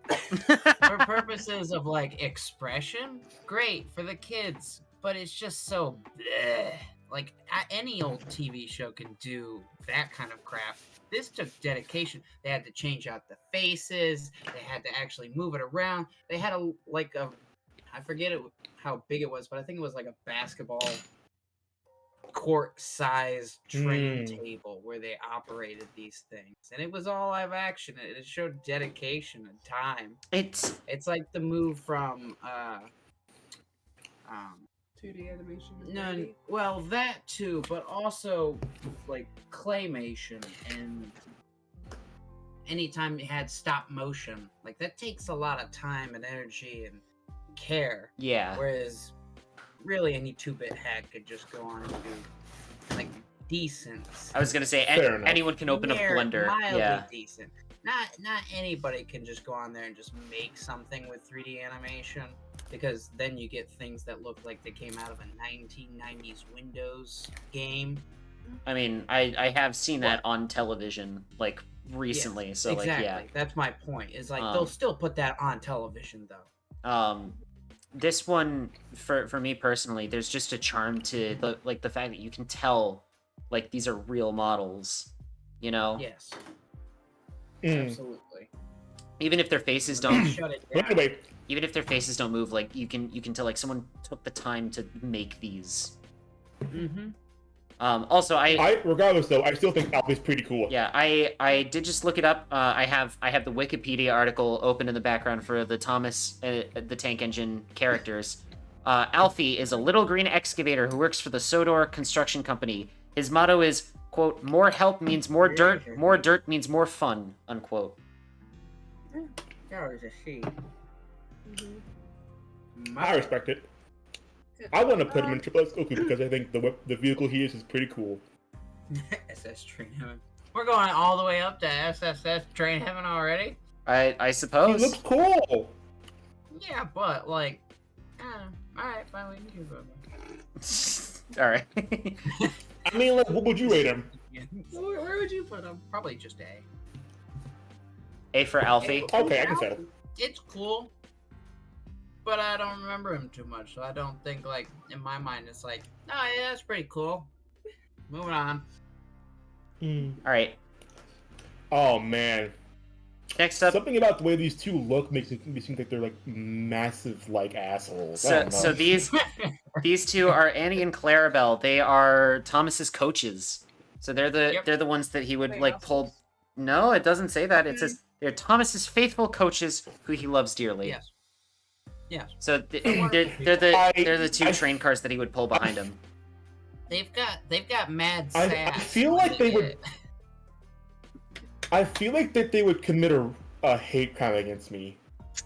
For purposes of like expression, great for the kids, but it's just so bleh. Like any old TV show can do that kind of crap. This took dedication. They had to change out the faces. They had to actually move it around. They had I forget how big it was, but I think it was like a basketball court-sized train table where they operated these things, and it was all live action. It showed dedication and time. It's like the move from 2D animation. no, well that too, but also like claymation and anytime you had stop motion, like that takes a lot of time and energy and care. Yeah. Whereas really any 2-bit hack could just go on and do like decent. I was gonna say Fair enough. anyone can open a blender. Mildly Yeah. decent. Not anybody can just go on there and just make something with 3D animation, because then you get things that look like they came out of a 1990s Windows game. I mean, I have seen that on television like recently. Yes, so exactly. like yeah. That's my point. Is like Um, they'll still put that on television though. This one for me personally, there's just a charm to the fact that you can tell like these are real models, you know? Yes. Mm. Absolutely. Even if their faces don't Shut it But down. anyway, even if their faces don't move, like you can tell like someone took the time to make these. Mm-hmm. Also regardless though, I still think Alfie's pretty cool. yeah, I did just look it up. I have the Wikipedia article open in the background for the Thomas the Tank Engine characters. Alfie is a little green excavator who works for the Sodor Construction Company. His motto is, quote, "More help means more dirt means more fun," unquote. That was a she. I respect it. I want to put him in Triple X Goku because I think the vehicle he is pretty cool. SS Train Heaven. We're going all the way up to SSS Train Heaven already? I He suppose. looks cool. Yeah, but like, alright, fine, we can go. All right. I mean, like, what would you rate him? Where would you put him? Probably just A. A for Alfie. Okay, I can settle. It's cool, but I don't remember him too much, so I don't think, like, in my mind, it's like, oh yeah, that's pretty cool. Moving on. All right. Oh man. Next up, Something about the way these two look makes me think that they're like massive like assholes. I don't know. so these two are Annie and Clarabelle. They are Thomas's coaches. So they're the ones that he would They like pull. assholes? No, it doesn't say that. It says they're Thomas's faithful coaches who he loves dearly. Yes. Yes. So they're the two train cars that he would pull behind him. They've got mad I sass. feel like they would. I feel like that they would commit a hate crime against me,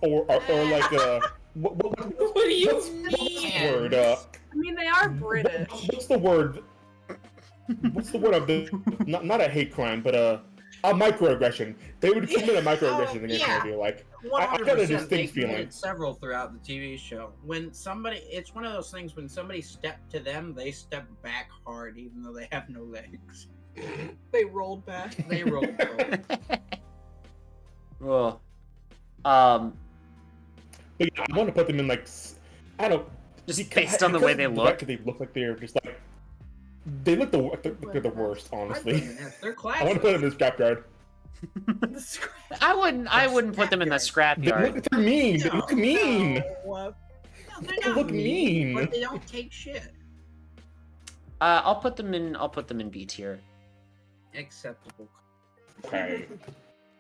or like a what do you what's mean? the word? I mean, they are British. What's the word? What's the word of the not a hate crime, but a microaggression. They would commit a microaggression against me. I feel like I got a 100%. distinct They feeling. committed several throughout the TV show. When somebody, it's one of those things. When somebody stepped to them, they step back hard, even though they have no legs. They rolled back. They roll. Well, But yeah, I want to put them in like I don't just because- based on the way they because look. They look like they're just like they look they're the worst. Honestly, They're I classic. want to put them in the scrapyard. I wouldn't put them in the scrapyard. They're mean. They look mean. No, No, they're They not look mean. but they don't take shit. I'll put them in B tier. Acceptable. Okay.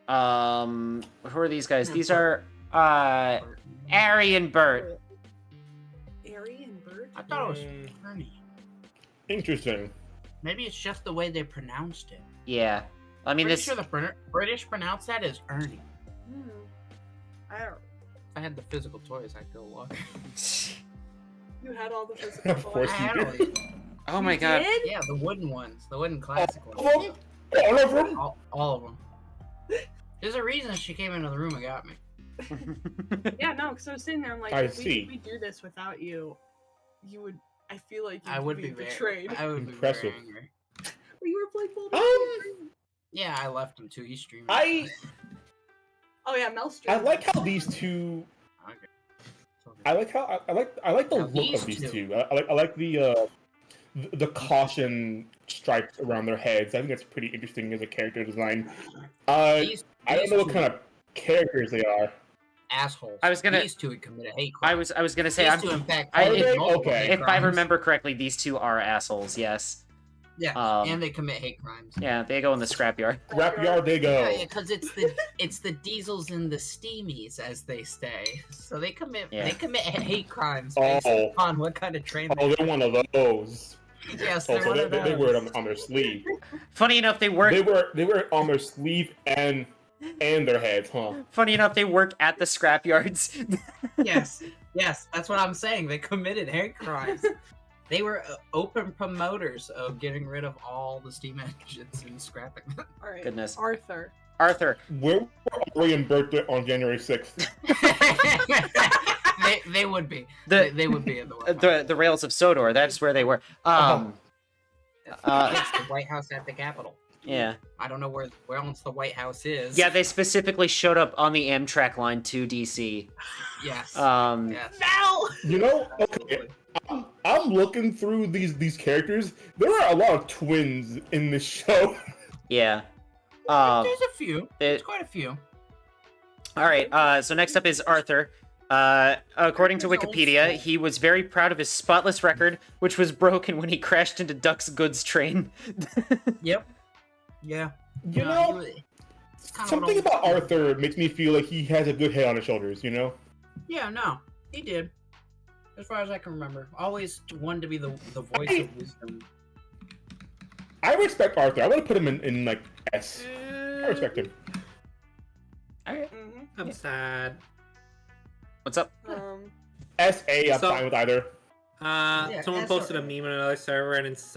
Who are these guys? These are Ari and Bert. Airy and Bird? I thought it was Ernie. Interesting. Maybe it's just the way they pronounced it. Yeah. I mean, Pretty this. sure the British pronounce that as Ernie. Hmm. I don't. If I had the physical toys, I'd go look. You had all the physical Of course I toys. had you all did. these. Oh my You god. did? Yeah, the wooden ones, the wooden classic ones. All of them. All of them. There's a reason she came into the room and got me. Yeah, no, because I was sitting there, I'm like, I if see. we do this without you, you would. I feel like you I would be betrayed. I would Impressive. be very angry. But you were playing Boulder. Yeah, I left him too. He's streaming. Oh yeah, Mel I streamed. like how these two. Okay. I like how I like the Now look these of these two. two. I like the caution stripes around their heads. I think that's pretty interesting as a character design. I don't know what kind of characters they are. assholes. I was gonna- These two would commit a hate crime. I was gonna say, These I'm, two, in fact, I- committed if- multiple okay. hate if I crimes. remember correctly, these two are assholes. Yes. Yeah, Um, and they commit hate crimes. Yeah, they go in the scrapyard. Scrapyard they go. Yeah, because it's the diesels and the steamies as they stay. So they commit Yeah. hate crimes based Oh. on what kind of train Oh, they're one of those. Yes, they're Also, one of they wear it those. on their sleeve. Funny enough, they work. They wear it on their sleeve and their heads, huh? Funny enough, they work at the scrapyards. Yes, that's what I'm saying. They committed hate crimes. They were open promoters of getting rid of all the steam engines and scrapping them. All right. Goodness. Arthur. Arthur, Where were Ari and Bert on January 6th? they would be. The- They would be in the the rails of Sodor. That's where they were. It's the White House at the Capitol. Yeah. I don't know where else the White House is. Yeah, they specifically showed up on the Amtrak line to DC. Yes. Yeah. No. You know, okay, I'm looking through these characters. There are a lot of twins in this show. Yeah. There's a few. There's it- quite a few. All right. So next up is Arthur. According to Arthur's old Wikipedia, school. he was very proud of his spotless record, which was broken when he crashed into Duck's goods train. Yep. Yeah. You No, know, it's kind of something what about old- Arthur makes me feel like he has a good head on his shoulders, you know? Yeah, no, he did. As far as I can remember, always wanted to be the voice of wisdom. I respect Arthur. I want to put him in like S. I respect him. All right. Mm-hmm. I'm sad. What's up? S.A. I'm So- fine with either. Someone that's posted a alright. meme on another server, and it's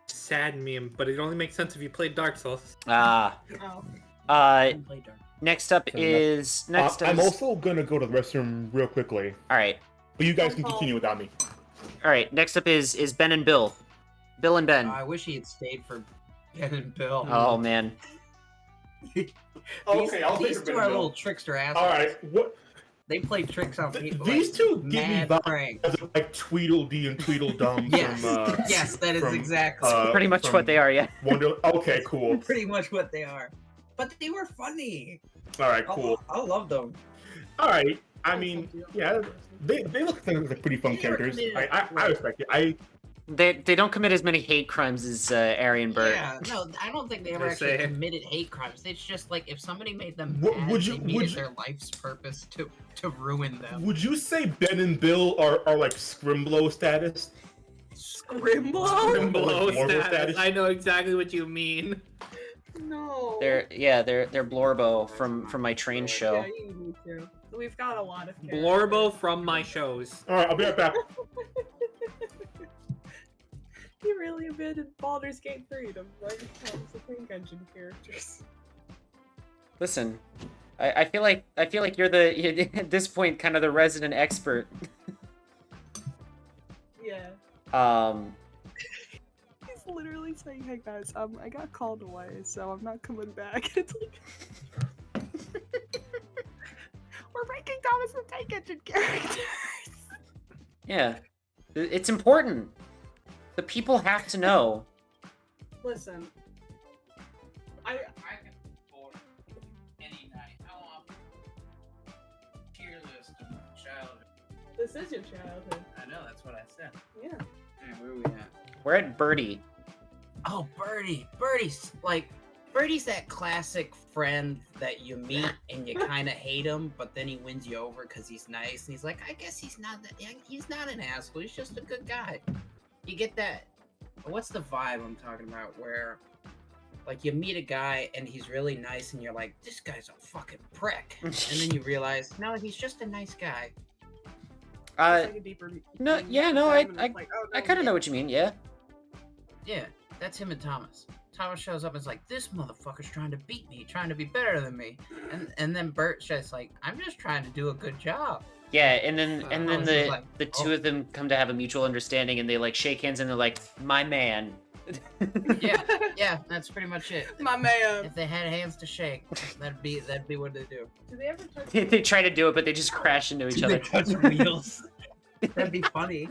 sad meme, but it only makes sense if you played Dark Souls. Ah. Oh. Play dark. Next up Fair enough. is next. I'm is- also gonna go to the restroom real quickly, All right. but you guys can continue without me. All right. Next up is Ben and Bill. Bill and Ben. I wish he had stayed for Ben and Bill. Oh man. These two are little trickster assholes. All right, what? They play tricks on people. These two give me mad vibes pranks. as like Tweedledee and Tweedledum Yes, from yes, that is from, exactly Pretty much from what they are. Yeah. Wonder. Okay, cool. pretty much what they are. but they were funny. All right, cool. I love them. All right. I mean, yeah, they look like pretty fun characters. I respect it. They don't commit as many hate crimes as Ari and Bert. Yeah, no, I don't think they ever I actually say- committed hate crimes. It's just like if somebody made them Would mad, you- they would made it you- their life's purpose to ruin them. Would you say Ben and Bill are like Scrimblow status? Scrimble? Below Like Morbo status. status? I know exactly what you mean. No. They're Blorbo from my train show. Yeah, you need to. We've got a lot of characters. Blorbo from my shows. All right, I'll be right back. You really abandoned Baldur's Gate 3 to write the Tank Engine characters. Listen, I feel like you're at this point kind of the resident expert. Yeah. He's literally saying, "Hey guys, I got called away, so I'm not coming back." It's like we're making Thomas the Tank Engine characters. Yeah, it's important. The people have to know. Listen, I can afford any night. I want tier list of childhood. this is your childhood. I know, that's what I said. Yeah. Hey, where are we at? We're at Birdie. Oh, Birdie. Birdie's that classic friend that you meet and you kind of hate him, but then he wins you over because he's nice. And he's like, I guess he's not an asshole. He's just a good guy. You get that. What's the vibe I'm talking about? Where, like, you meet a guy and he's really nice, and you're like, this guy's a fucking prick, and then you realize, no, he's just a nice guy. It's like a deeper No, thing. yeah, no, And it's like, oh, I no, kind of know what you mean. Yeah. Yeah, that's him and Thomas. Thomas shows up and is like, this motherfucker's trying to beat me, trying to be better than me, and then Bert's just like, I'm just trying to do a good job. Yeah, and then Thomas is like, the two of them come to have a mutual understanding, and they like shake hands, and they're like, my man. Yeah, that's pretty much it. My man. If they had hands to shake, that'd be what they do. Do they ever touch? They try to do it, but they just crash into each other. touch wheels. That'd be funny.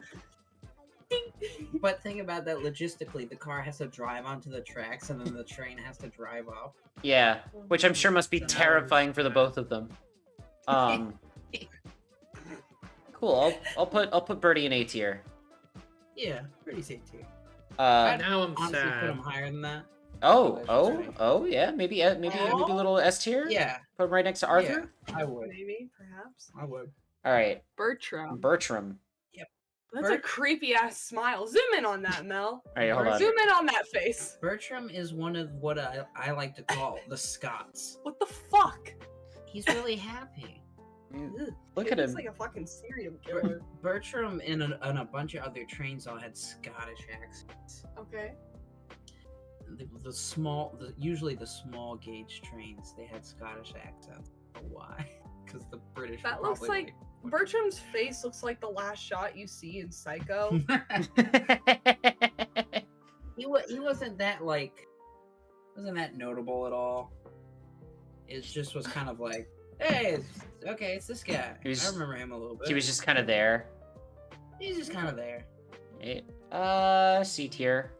But think about that logistically. The car has to drive onto the tracks, and then the train has to drive up. Yeah, which I'm sure must be terrifying for the both of them. Cool. I'll put Birdie in A tier. Yeah, pretty safe too. Now I'm Honestly, put sad. him higher than that. Oh, yeah. Maybe a little S tier. Yeah, Put him right next to Arthur. yeah, I would. Maybe, perhaps. I would. All right, Bertram. That's a Bert- creepy ass smile. Zoom in on that, Mel. all right. Hold on. Zoom in on that face. Bertram is one of what I like to call the Scots. What the fuck? He's really happy. Look He at looks him. like a fucking serial killer. Bertram and a bunch of other trains all had Scottish accents. Okay. Usually the small gauge trains, they had Scottish accents. I don't know why? Because the British. That were looks probably like Bertram's face looks like the last shot you see in Psycho. he wasn't that wasn't that notable at all. It just was kind of like, hey, it's this guy. I remember him a little bit. He was just kind of there. He's just kind of there. C tier.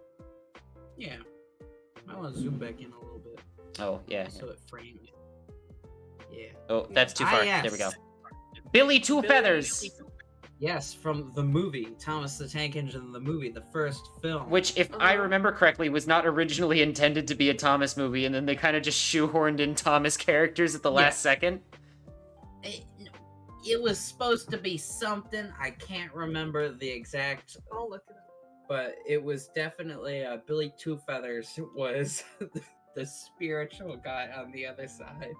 Yeah. I want to zoom back in a little bit Oh yeah. so it frames. Yeah. Oh, that's too far. yes. There we go. Billy Two Feathers. Yes, from the movie Thomas the Tank Engine, the movie, the first film. Which, if I remember correctly, was not originally intended to be a Thomas movie, and then they kind of just shoehorned in Thomas characters at the last second. It was supposed to be something. I can't remember the exact, I'll look it up. but it was definitely Billy Two Feathers was the spiritual guy on the other side.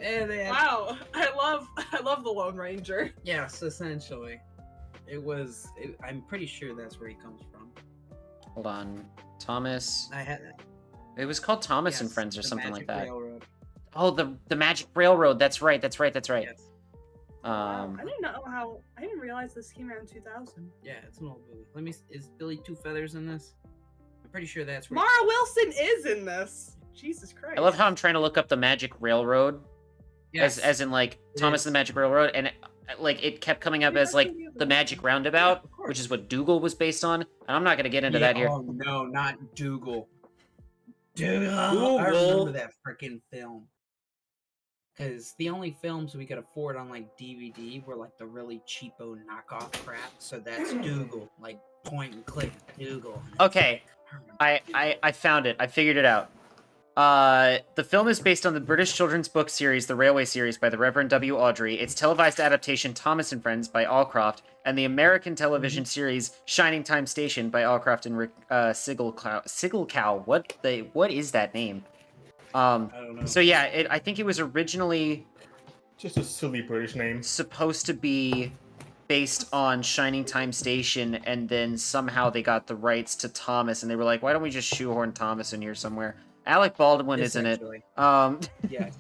And they had, Wow, I love the Lone Ranger. yes, essentially, it was. I'm pretty sure that's where he comes from. Hold on. Thomas. I had. It was called Thomas and yes, Friends or the something like Magic that. Railroad. Oh, the Magic Railroad. That's right. That's right. Yes. Wow, I didn't realize this came out in 2000. Yeah, it's an old movie. Is Billy Two Feathers in this? I'm pretty sure that's where. Mara Wilson is in this. Jesus Christ. I love how I'm trying to look up the Magic Railroad, Yes. as in like It Thomas is. and the Magic Railroad, and it kept coming up as like the Magic Roundabout, of course. which is what Dougal was based on. And I'm not gonna get into that here. Oh no, not Dougal. Dude, I Google. remember that freaking film. Because the only films we could afford on like DVD were like the really cheapo knockoff crap. So that's Dougal, like point and click Dougal. Okay, I found it. I figured it out. The film is based on the British children's book series, The Railway Series, by the Reverend W. Awdry, its televised adaptation, Thomas and Friends, by Allcroft, and the American television series, Shining Time Station, by Allcroft and Rick Siggelkow. What is that name? I don't know. So yeah, I think it was originally Just a silly British name. supposed to be based on Shining Time Station, and then somehow they got the rights to Thomas, and they were like, why don't we just shoehorn Thomas in here somewhere? Alec Baldwin is in it. Essentially. Yes.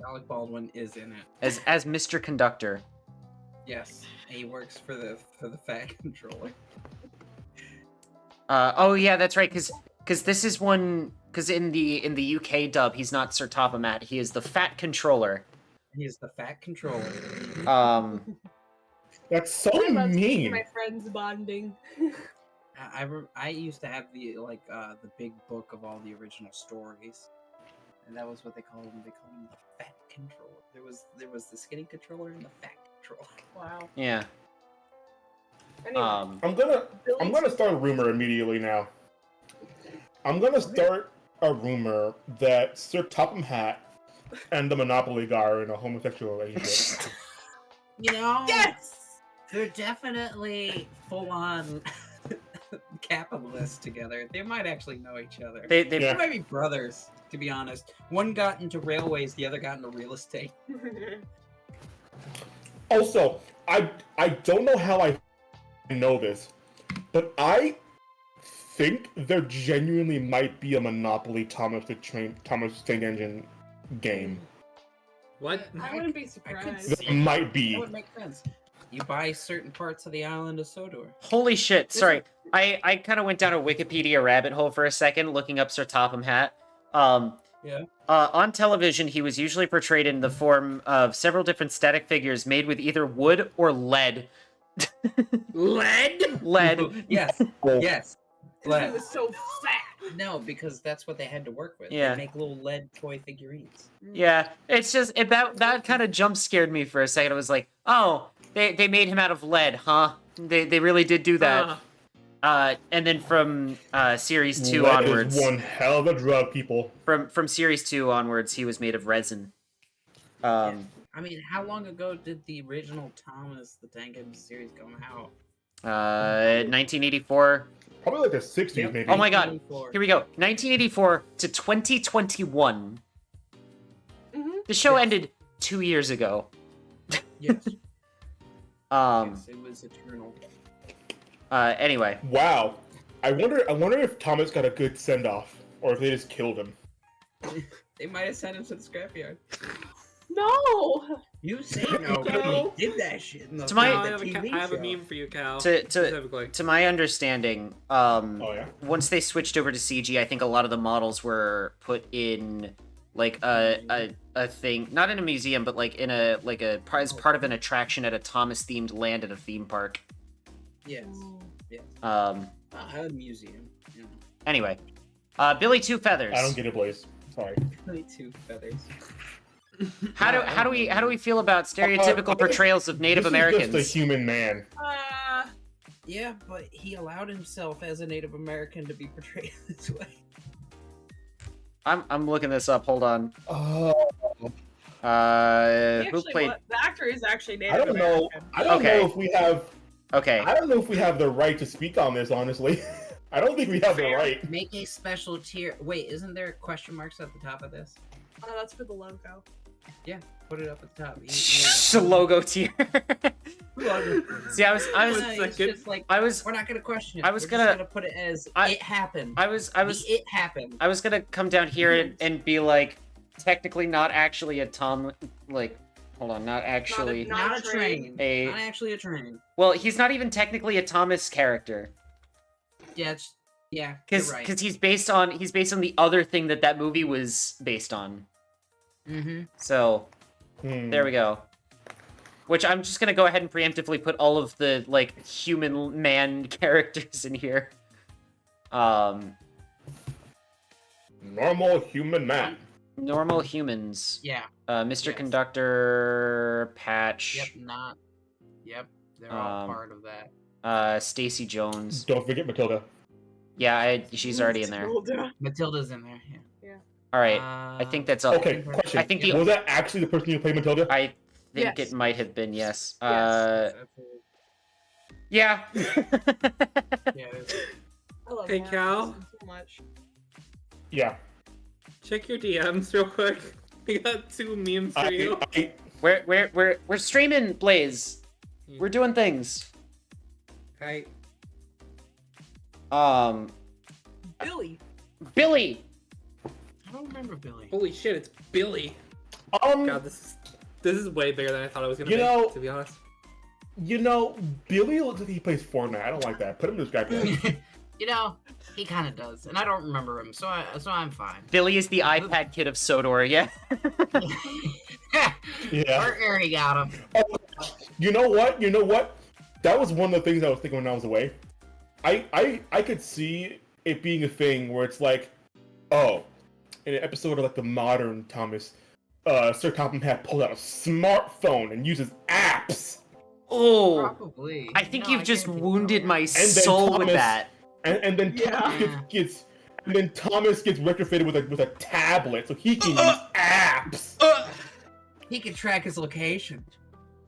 Alec Baldwin is in it. as Mr. Conductor. Yes. And he works for the Fat Controller. Oh yeah, that's right. Because this is one. Because in the UK dub, he's not Sir Topomat. He is the Fat Controller. He is the Fat Controller. That's so That's mean. my friends bonding. I used to have the big book of all the original stories, and that was what they called him. They called him the Fat Controller. There was the skinny controller and the fat controller. Wow. Yeah. Anyway, I'm gonna start a rumor immediately now. I'm gonna start a rumor that Sir Topham Hatt and the Monopoly guy are in a homosexual relationship. You know, yes. they're definitely full on capitalists together. They might actually know each other. They Yeah. They might be brothers, to be honest. One got into railways, the other got into real estate. Also, I don't know how I know this, but I think there genuinely might be a Monopoly Thomas the Tank Engine game. What? I wouldn't be I could surprised. see There might that be. would make sense. You buy certain parts of the island of Sodor. Holy shit! Sorry, I kind of went down a Wikipedia rabbit hole for a second, looking up Sir Topham Hatt. Yeah. On television, he was usually portrayed in the form of several different static figures made with either wood or lead. Lead? Lead. Yes. Well, Yes. He Lead. was so fat. No, because that's what they had to work with. Yeah. They make little lead toy figurines. Yeah, it's just that kind of jump scared me for a second. I was like, oh, they made him out of lead, huh? They really did do that. And then from series 2 lead onwards, is one hell of a drug, people. from series 2 onwards, he was made of resin. I mean, how long ago did the original Thomas the Tank Engine series come out? 1984. Probably like the 60s, Yep. maybe. Oh my god. 1984. Here we go. 1984 to 2021. Mhm. The show Yes. ended 2 years ago. Yes. Yes, It was eternal. Anyway. Wow. I wonder if Thomas got a good send off, or if they just killed him. They might have sent him to the scrapyard. No. You say no, but No. they did that shit in the, To my- I the have, TV I have a show. meme for you, Cal. To Specifically. to my understanding, Oh yeah. once they switched over to CG, I think a lot of the models were put in like a thing, not in a museum, but like in a as part of an attraction at a Thomas themed land at a theme park. Yes. Yes. A museum. Yeah. Anyway, Billy Two Feathers. I don't get it, Blaze. Sorry. Only 2 feathers. How do we feel about stereotypical portrayals of Native This Americans? is just a human man. Yeah, but he allowed himself as a Native American to be portrayed this way. I'm looking this up. Hold on. Oh, Who Actually, played? the actor is actually Native I don't know. American. I don't Okay. know if we have. Okay. I don't know if we have the right to speak on this. Honestly, I don't think we have the Fair. right. Make a special tier. Wait, isn't there question marks at the top of this? That's for the logo. Yeah, put it up at the top. The logo tier. See, I was It's just like, I was we're not gonna question it. I was We're gonna- just gonna put it as it happened. It happened. I was gonna come down here and be like, technically not actually a Tom, like, hold on, not actually. Not a train. A- Not actually a train. Well, he's not even technically a Thomas character, Yeah, you're because right. he's based on the other thing that movie was based on. Mm-hmm. So there we go. Which I'm just gonna go ahead and preemptively put all of the like human man characters in here. Normal human man. Normal humans. Yeah. Mr. Yes. Conductor, Patch. Yep. Yep. They're all Um, part of that. Stacy Jones. Don't forget Matilda. Yeah, she's already in there. Matilda's in there. Yeah. All right, I think that's all. Okay, question. I think the Was that actually the person who played Matilda? I think Yes. it might have been yes. Yes, Yeah. yeah. It is. I love Hey, Mark Cal? Wilson so much. Yeah. Check your DMs real quick. We got 2 memes for you. We're streaming, Blaze. We're doing things. Right. Billy. Billy. I don't remember Billy. Holy shit, it's Billy. God, this is way bigger than I thought it was gonna You be. know- To be honest. You know, Billy looks like he plays Fortnite. I don't like that. Put him in this guy. You know, he kind of does, and I don't remember him, so I'm fine. Billy is the iPad kid of Sodor. Yeah. Yeah. Partner, got him. You know what? You know what? That was one of the things I was thinking when I was away. I could see it being a thing where it's like, oh, in an episode of like the modern Thomas, Sir Topham Hatt pulled out a smartphone and uses apps. Oh. Probably. I think No, you've I just can't think wounded so. my then soul with Thomas- that. And then Thomas gets retrofitted with a tablet so he can use apps. He can track his location.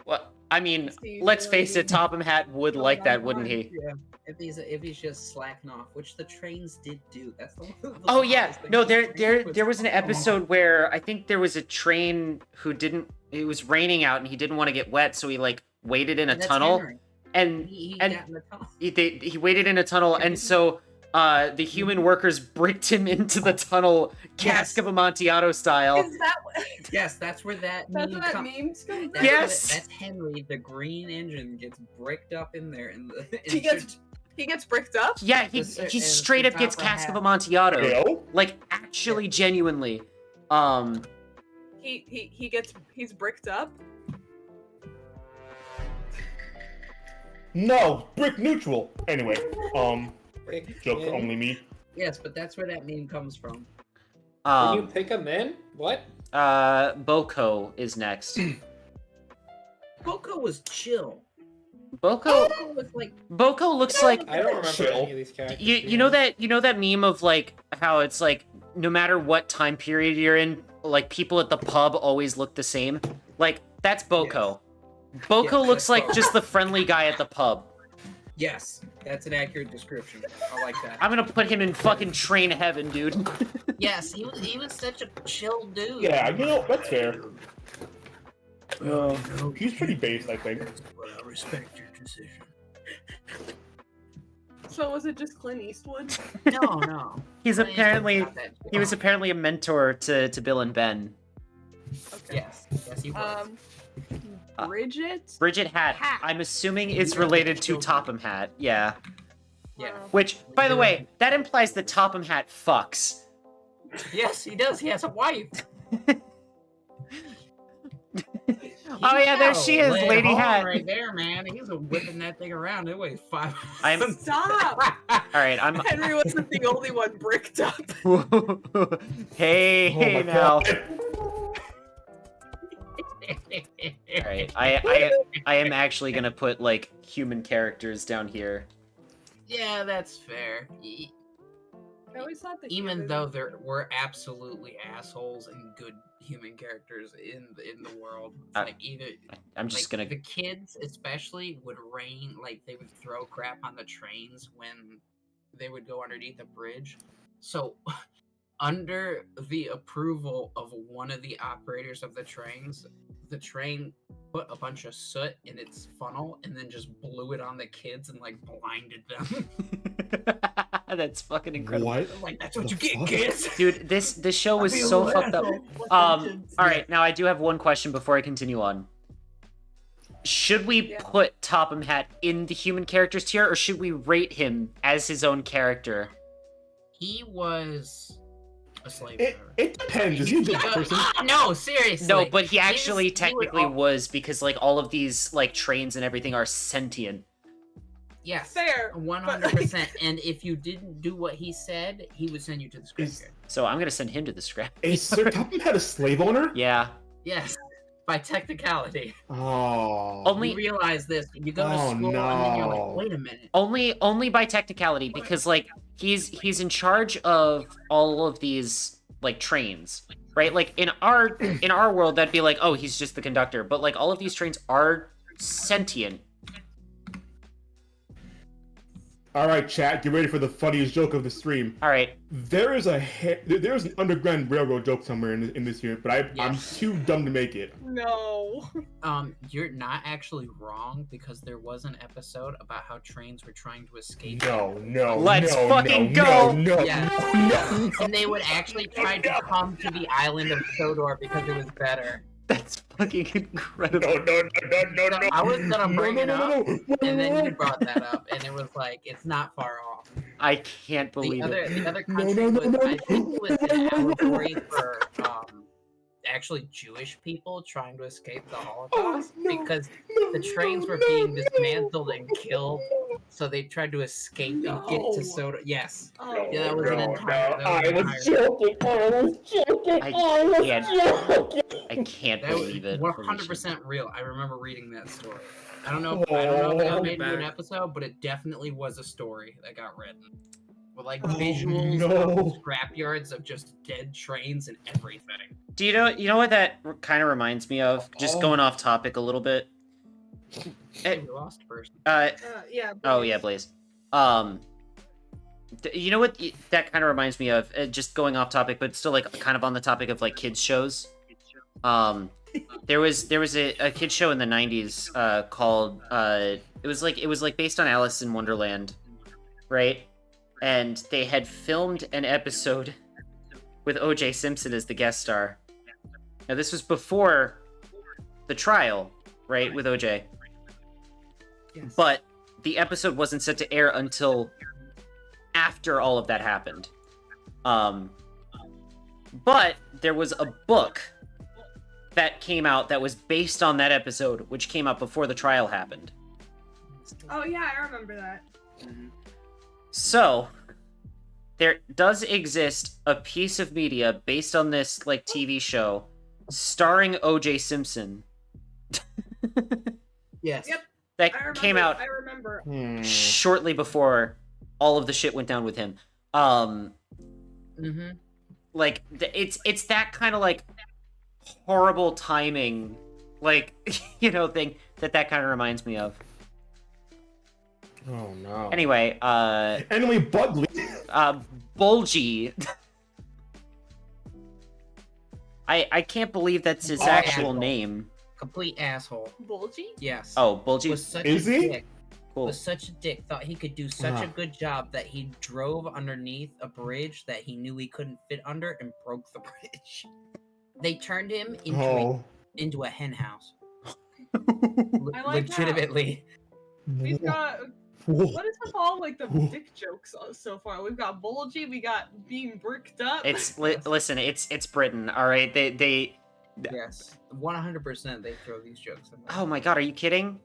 Well, I mean, See, let's face Billy. it, Topham Hatt would like that, wouldn't he? Yeah. If he's just slacking off, which the trains did do. That's the. Oh yeah, smartest thing. no, The train there was an slacking off. episode where I think there was a train who didn't. It was raining out and he didn't want to get wet, so he like waited in a And that's tunnel, Henry. and He and got in the tunnel. he waited in a tunnel, and so the human workers bricked him into the tunnel, Cask of Amontillado style. Is that what? Yes, that's where that. That's meme what that com- meme's coming That's Yes! that's Henry. The green engine gets bricked up in there, and He gets bricked up? Yeah, he Just- he and straight up gets Topham Cask of Hatt. Amontillado, Yo? like actually genuinely. He's bricked up? No, brick neutral. Anyway, joke for in? only me. yes, but that's where that meme comes from. Can you pick him in? What? Boko is next. Boko was chill. Boko Boko was like Boko looks like I don't remember Chill. any of these characters. you know that meme of like how it's like no matter what time period you're in, like people at the pub always look the same. Like that's Boko. Boko Yeah, looks that's like Boko. just the friendly guy at the pub. yes, that's an accurate description. I like that. I'm gonna put him in fucking train heaven, dude. Yes, he was such a chill dude. Yeah, you know, that's fair. Well, He's pretty based, I think. Well, I respect your decision. So was it just Clint Eastwood? No. He's Clint Eastwood's apparently not that chill. he was apparently a mentor to Bill and Ben. Okay. Yes, he was. Bridget? Bridget Hat, Hat. I'm assuming is related to Topham Hat. Yeah. Yeah. Which, by the way, that implies that Topham Hat fucks. Yes, he does. He has a wife. Oh yeah, there she is, Lay Lady home Hat. right there, man. He's whipping that thing around. It weighs 5. I'm Stop! all right. I'm. Henry wasn't the only one bricked up. hey, Oh my hey now. God. All right, I am actually gonna put like human characters down here. Yeah, that's fair. I always thought that Even humans- though there were absolutely assholes and good human characters in the world, it's Uh, like either I'm just like, gonna. the kids especially would rain like they would throw crap on the trains when they would go underneath a bridge. So under the approval of one of the operators of the trains, the train put a bunch of soot in its funnel and then just blew it on the kids and like blinded them. That's fucking incredible. What? Like that's what The you get, fuck? kids. Dude, this show was so fucked up. All right, now I do have one question before I continue on. Should we Yeah. put Topham Hat in the human characters tier, or should we rate him as his own character? He was a slave It, driver. it depends. Is he a good person? No, seriously. No, but he was- actually he would technically al- was because like all of these like trains and everything are sentient. Yes. Fair. 100%. And if you didn't do what he said, he would send you to the scrapyard. So I'm gonna send him to the scrap. Is Sir Topham had a slave owner? Yeah. Yes. By technicality. Oh. Only You realize this. You go to Oh, school and then you're like, no. wait a minute. only by technicality, because like he's in charge of all of these like trains, right? Like in our world, that'd be like, oh, he's just the conductor. But like all of these trains are sentient. All right, chat, get ready for the funniest joke of the stream. All right. There's an Underground Railroad joke somewhere in this here, but I'm Yes. too dumb to make it. No. You're not actually wrong, because there was an episode about how trains were trying to escape. No. Let's no, fucking no, go! No. Yeah. No. And they would actually try to come to the island of Sodor because it was better. That's fucking incredible. No. I was gonna bring it up, No. and then you brought that up, and it was like, it's not far off. I can't believe it. The other No, country no, was, no, I think it was an no. allegory for actually Jewish people trying to escape the Holocaust, because the trains were being dismantled and killed, so they tried to escape and get to Soda. Yes. Oh. Yeah, that was an entire. I was joking. I can't That was believe it. 100% real. I remember reading that story. I don't know if it got made into an episode, but it definitely was a story that got written. With like visuals of scrapyards of just dead trains and everything. Do you know what that kind of reminds me of? Just going off topic a little bit. We lost person. Yeah. Oh yeah, Blaze. You know what that kind of reminds me of? Just going off topic, but still like kind of on the topic of like kids shows. There was a kids show in the 90s called it was like based on Alice in Wonderland, right? And they had filmed an episode with O.J. Simpson as the guest star. Now this was before the trial, right, with O.J. Yes. But the episode wasn't set to air until after all of that happened. But there was a book that came out that was based on that episode, which came out before the trial happened. Oh yeah, I remember that. So, there does exist a piece of media based on this like TV show starring O.J. Simpson. Yes. Yep. That came out I remember. shortly before all of the shit went down with him. Like it's that kind of like horrible timing, like thing that kind of reminds me of. Oh no. Anyway, Anyway, Budley. Bulgy. I can't believe that's his actual name. Complete asshole. Bulgy? Yes. Oh, Bulgy. Was such Is a he? dick. Cool. Was such a dick. Thought he could do such a good job that he drove underneath a bridge that he knew he couldn't fit under and broke the bridge. They turned him into a hen house. I like Legitimately. We've got. What is with all like the dick jokes so far? We've got Bulgy, we got being bricked up. Listen, it's Britain, all right. They Yes, 100% they throw these jokes in there. Oh my god, are you kidding?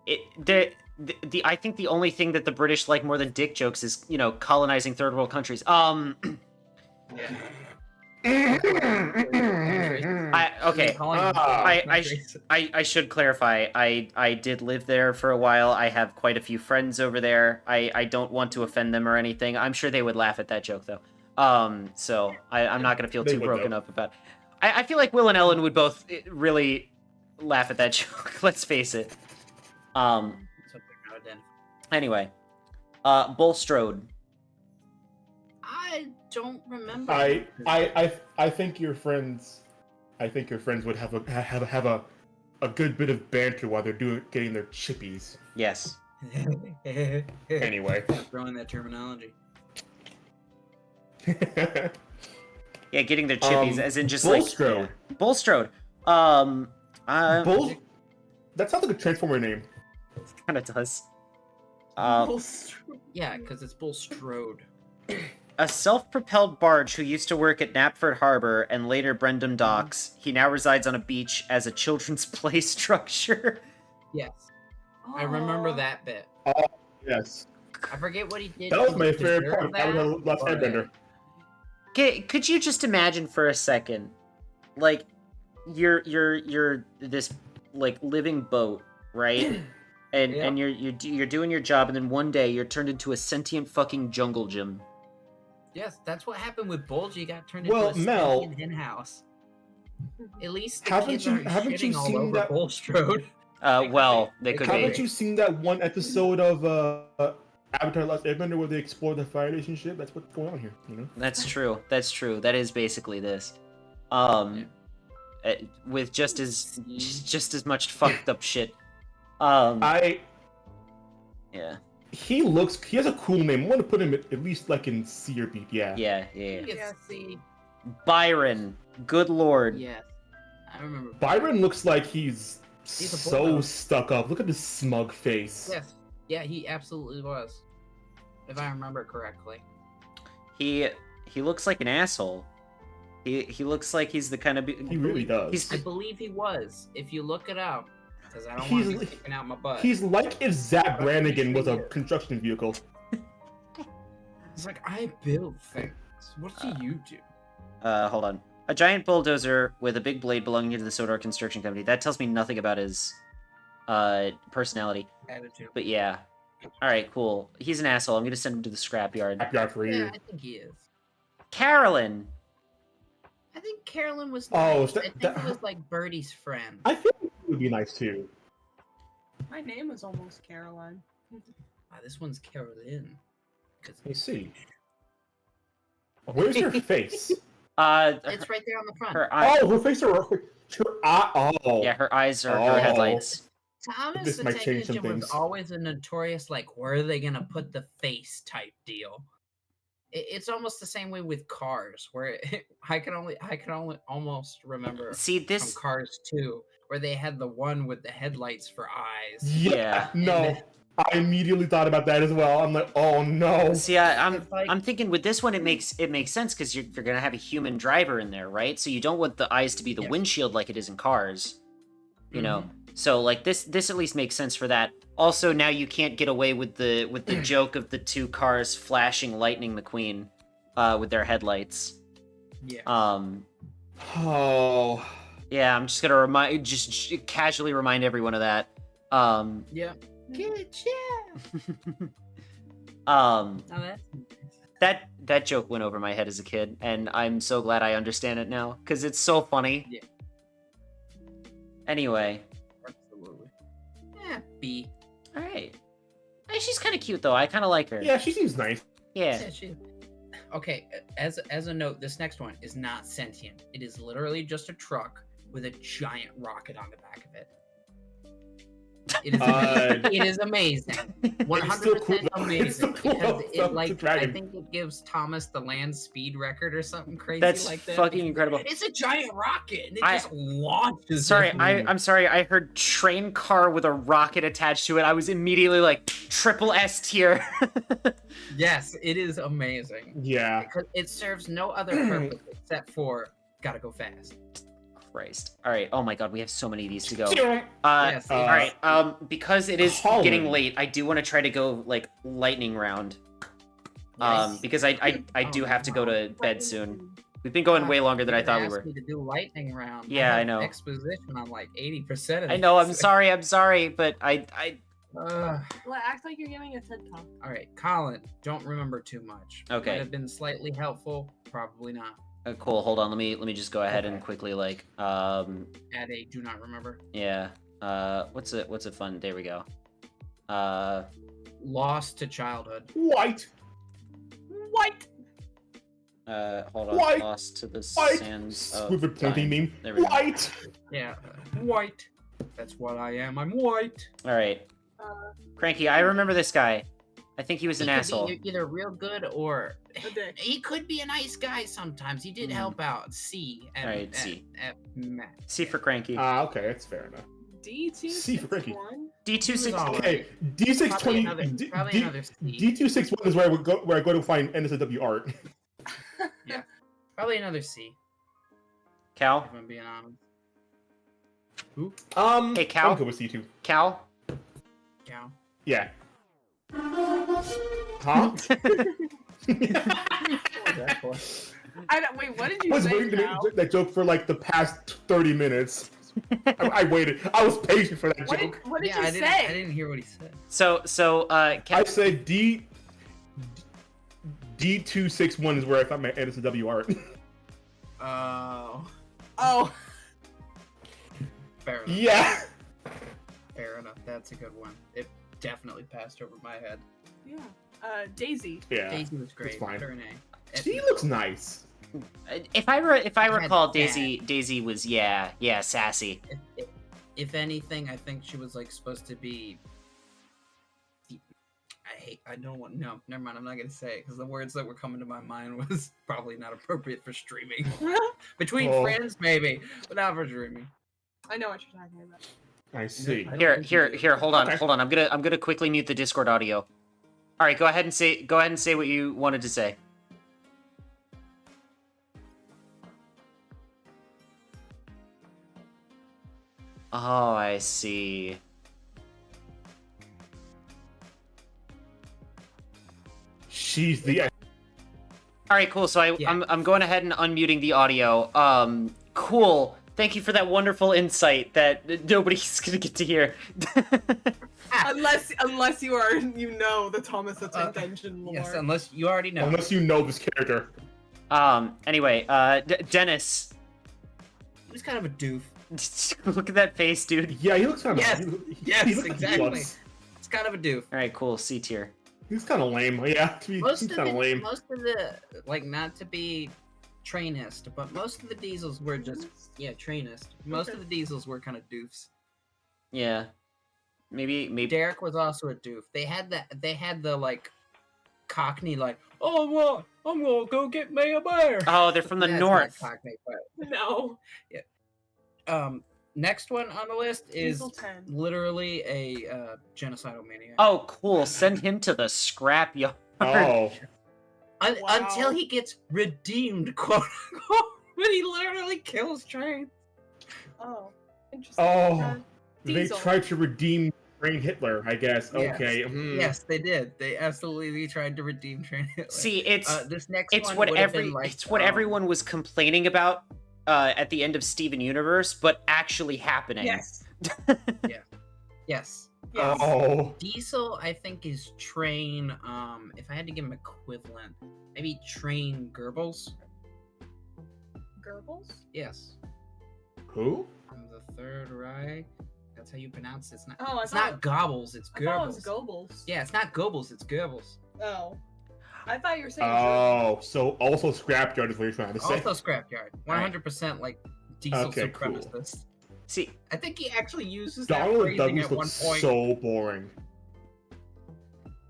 I think the only thing that the British like more than dick jokes is colonizing third world countries. Yeah. I should clarify. I did live there for a while. I have quite a few friends over there. I don't want to offend them or anything. I'm sure they would laugh at that joke though. So I'm not gonna feel too broken up about. I feel like Will and Ellen would both really laugh at that joke. Let's face it. Anyway, Bulstrode. I don't remember. I think your friends. I think your friends would have a good bit of banter while they're getting their chippies. Yes. Anyway. Throwing that terminology. Yeah, getting their chippies, as in just Bulstrode. like Bulstrode. That sounds like a Transformer name. Kind of does. Yeah, because it's Bulstrode. A self-propelled barge who used to work at Knapford Harbor and later Brendam Docks. He now resides on a beach as a children's play structure. Yes. I remember that bit. Yes. I forget what he did. That was to my favorite deserve part of Avatar: that, Last but- Airbender. Could you just imagine for a second, like, you're this like living boat, right? And Yep. and you're doing your job, and then one day you're turned into a sentient fucking jungle gym. Yes, that's what happened with Bulgy. Got turned Well, into a Mel, sentient hen house. At least the haven't kids you- aren't haven't you shitting all seen over that- Bulstrode. Well, they could Haven't be. you seen that one episode of Avatar: Last Airbender where they explore the Fire Nation ship? That's what's going on here, you know? That's true. That's true. That is basically this. With just as much fucked up shit. Yeah. He has a cool name. I want to put him at least like in C or B. Yeah. Yeah. Yeah, see. Byron. Good lord. Yes. I remember. Byron looks like he's a so bulldog. stuck up. Look at this smug face. Yes. Yeah, he absolutely was. If I remember correctly. He looks like an asshole. He looks like he's the kind of. He really does. I believe he was. If you look it up, because I don't want to be He's- sticking out my butt. He's like if Zach Brannigan was a Yeah. construction vehicle. It's like, I build things. What do you do? Hold on. A giant bulldozer with a big blade belonging to the Sodor Construction Company. That tells me nothing about his personality. Attitude. But yeah. Alright, cool. He's an asshole. I'm gonna send him to the scrapyard. Backyard for you. Yeah, I think he is. Carolyn! I think Carolyn was Oh, nice. so I think that- it was like Birdie's friend. I think it would be nice too. My name is almost Caroline. This one's Carolyn. Let me see. Where's her face? It's right there on the front. Her eye. Oh, her face are her eye. Oh, Yeah, her eyes are Oh. her headlights. Thomas This the might change some Technician was things. always a notorious, like, where are they gonna put the face type deal. It's almost the same way with Cars, where I can only almost remember See, from this. Cars 2, where they had the one with the headlights for eyes. Yeah. Yeah. No, I immediately thought about that as well. I'm like, oh no. See, I'm It's like- I'm thinking with this one it makes sense because you're gonna have a human driver in there, right? So you don't want the eyes to be the Yes. windshield like it is in Cars, you know. Mm-hmm. So like this at least makes sense for that. Also, now you can't get away with the joke of the two cars flashing Lightning McQueen, with their headlights. Yeah. Oh. Yeah, I'm just gonna just casually remind everyone of that. Yeah. Good job. Um, Now that's that joke went over my head as a kid, and I'm so glad I understand it now because it's so funny. Yeah. Anyway, absolutely. Yeah, B. all right. Hey, she's kind of cute though. I kind of like her. Yeah, she seems nice. Yeah. Yeah, okay, as a note, this next one is not sentient. It is literally just a truck with a giant rocket on the back of it. It is it is amazing. 100% cool. amazing. It's still cool Because enough it, to like, I dragon. think it gives Thomas the land speed record or something crazy That's like that. fucking incredible. It's a giant rocket and it I- just launches. Sorry, it. I'm sorry. I heard train car with a rocket attached to it. I was immediately like triple S tier. Yes, it is amazing. Yeah. Because it serves no other purpose except for gotta go fast. Christ. All right. Oh my god, we have so many of these to go. Yes, All right. Because it is Colin. getting late, I do want to try to go like lightning round. Yes. Because I do have to go to bed soon. We've been going way longer than I thought we were. Me to do lightning round. Yeah, I have know. Exposition on like 80% of I know. I'm this. sorry, but I Ugh. Well, act like you're giving a TED talk. All right, Colin. Don't remember too much. Okay. Might have been slightly helpful. Probably not. cool. Hold on. Let me just go ahead and quickly like Add a do not remember. yeah. What's a fun? There we go. Lost to childhood. White. Hold on. White. Lost to the White. sands of Stupid pointing time. meme. There we go. White. Yeah. White. That's what I am. I'm white. All right. Uh, Cranky. I remember this guy. I think he was an He could asshole. be either real good or a dick. he could be a nice guy sometimes. He did help out. C. At, Alright, at, C. At Matt. C for Cranky. Okay, that's fair enough. D261? Frankie. D26. alright. Okay, Probably D620. another, probably another C. D261 is where I go to find NSW art. Probably another C. Cal. If I'm being honest. Hey, Cal? I'm good with C2. Cal. Cow. Yeah. Huh? I don't, wait, what did I you was say waiting to now? make that joke for like the past 30 minutes. I waited. I was patient for that joke. What did Yeah, you I say? didn't hear what he said. I said D261 is where I thought my NSW art. Oh. Fair enough. Yeah. Fair enough. That's a good one. It definitely passed over my head. Yeah. Daisy. Yeah. Daisy was great. It's fine. Her name. She looks nice. If I recall, dad. Daisy was sassy. If anything, I think she was like supposed to be. I don't want. No, never mind. I'm not gonna say it because the words that were coming to my mind was probably not appropriate for streaming. Between friends, maybe, but not for streaming. I know what you're talking about. I see. Here. Hold on, Okay. hold on. I'm gonna quickly mute the Discord audio. All right, go ahead and say what you wanted to say. Oh, I see. She's the. All right, cool. So I'm going ahead and unmuting the audio. Cool. Thank you for that wonderful insight that nobody's gonna get to hear. Unless you know the Thomas the Tank Engine lore. Yes, unless you already know. Unless you know this character. Anyway, Dennis. He was kind of a doof. Look at that face, dude. Yeah, he looks kind of. Yes, yes, he looks like he exactly. was. It's kind of a doof. All right, cool. C tier. He's kind of lame. Yeah, he's kind of lame. Most of the not to be trainist, but most of the diesels were just trainist. Most of the diesels were kind of doofs. Yeah. Maybe. Derek was also a doof. They had the like Cockney like, oh I'm gonna go get me a bear. Oh, they're from the That's north. not Cockney, but No. next one on the list is Diesel 10. literally a genocidal maniac. Oh, cool. Send him to the scrapyard. Oh. Wow. Until he gets redeemed, quote unquote, when he literally kills trains. Oh. Interesting. Oh. They Diesel. tried to redeem Train Hitler, I guess. Yes. Okay. Yes, they did. They absolutely tried to redeem Train Hitler. See, it's this next it's one what would have been like, it's what everyone was complaining about at the end of Steven Universe, but actually happening. Yes. Yes. Yes. Oh. Diesel, I think, is Train. If I had to give him equivalent, maybe Train Goebbels. Goebbels? Yes. Who? From the Third Reich. That's how you pronounce it. It's not. Oh, It's not Gobbles. It's I thought it was Goebbels. Goebbels. Yeah, it's not Goebbels. It's Goebbels. Oh. I thought you were saying Oh, so also Scrapyard is what you're trying to say. Also Scrapyard. 100% like Diesel Okay, cool. supremacist. See, I think he actually uses that Donald phrasing Douglas at one looks point. so boring.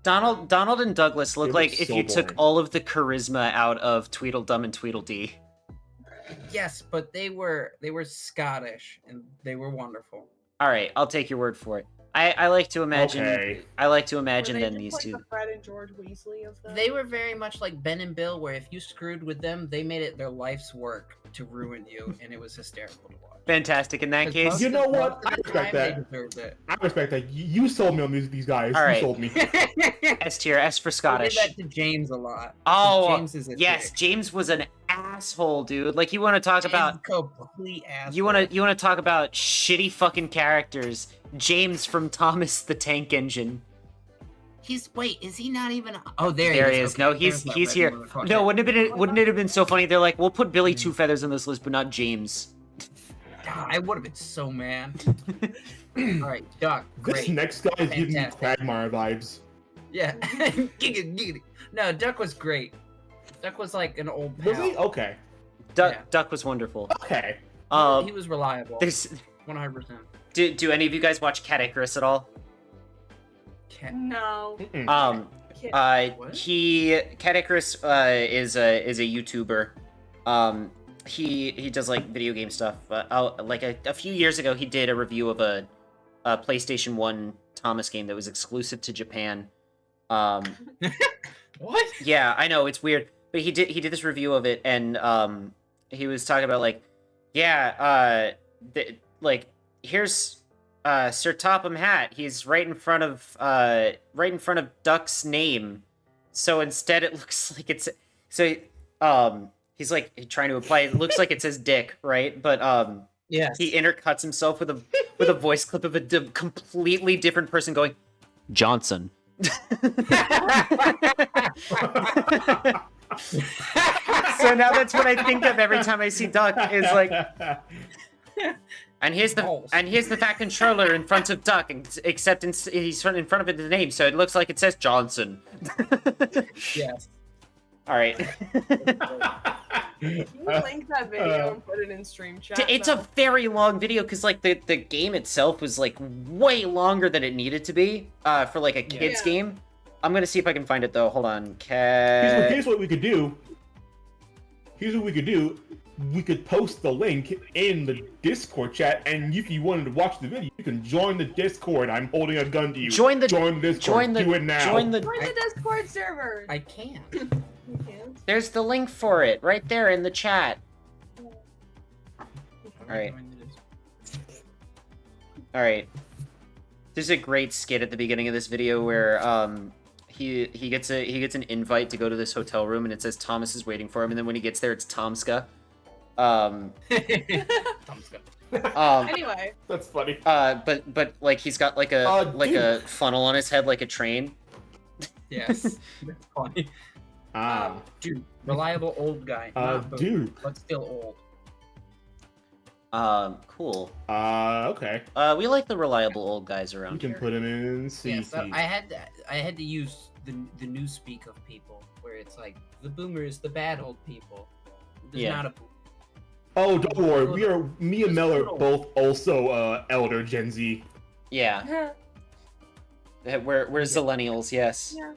Donald and Douglas look They like look if so you took boring. all of the charisma out of Tweedledum and Tweedledee. Yes, but they were Scottish and they were wonderful. All right, I'll take your word for it. I like to imagine. Okay. I like to Were imagine they then just these like two. the Fred and George Weasley of them? They were very much like Ben and Bill, where if you screwed with them, they made it their life's work to ruin you, and it was hysterical to watch. Fantastic. In that 'Cause case, most You of- know most what? of the I respect time, they that. deserved it. I respect that. You sold me on these guys. All right. You sold me. S tier. S for I Scottish. did that to James a lot. Oh, James is a yes, dick. James was an asshole, dude. Like you want to talk James about is complete asshole. you want to talk about shitty fucking characters. James from Thomas the Tank Engine. Is he not even? Oh, there There he he is. is. No, Okay, he's there's my he's red here. motherfucker. No, wouldn't it have been so funny? They're like, we'll put Billy Two Feathers on this list, but not James. God, I would have been so mad. All right, Doc. This Great. next guy is giving me Fantastic. Quagmire vibes. Yeah. Giggity. No, Duck was great. Duck was like an old pal. Was he? Okay. Duck was wonderful. Okay. He was reliable. There's 100%. do any of you guys watch Cat Icarus at all? No. Mm-mm. Kid. What? Cat Icarus is a YouTuber. He does like video game stuff. Like a few years ago, he did a review of a PlayStation 1 Thomas game that was exclusive to Japan. What? Yeah, I know it's weird, but he did this review of it, and he was talking about like, yeah, like here's Sir Topham Hatt. He's right in front of Duck's name. So instead, it looks like it's he's like trying to imply it looks like it says Dick, right? But Yes. he intercuts himself with a voice clip of a completely different person going, Johnson. So now that's what I think of every time I see Duck is like, and here's the Fat Controller in front of Duck, except he's in front of it the name, so it looks like it says Johnson. Yes. All right. Can you link that video and put it in stream chat? It's a very long video because like the game itself was like way longer than it needed to be for like a kids game. I'm gonna see if I can find it though. Hold on. Here's what we could do. We could post the link in the Discord chat, and if you wanted to watch the video, you can join the Discord. I'm holding a gun to you. Join the Discord. Do it now. Join the Discord server. I can. You can. There's the link for it right there in the chat. Alright. Alright. There's a great skit at the beginning of this video where he gets an invite to go to this hotel room, and it says Thomas is waiting for him, and then when he gets there it's Tomska. Anyway. That's funny. But like he's got like a funnel on his head like a train. Yes. That's funny. Dude, reliable old guy. Dude. But still old. Cool. Okay. We like the reliable old guys around You can here. put him in CC. Yeah, so I had to use the newspeak of people, where it's like the boomers, the bad old people. There's not a Oh, don't worry. Me and Mel are both also elder Gen Z. Yeah. We're Zillennials, yes. Yeah.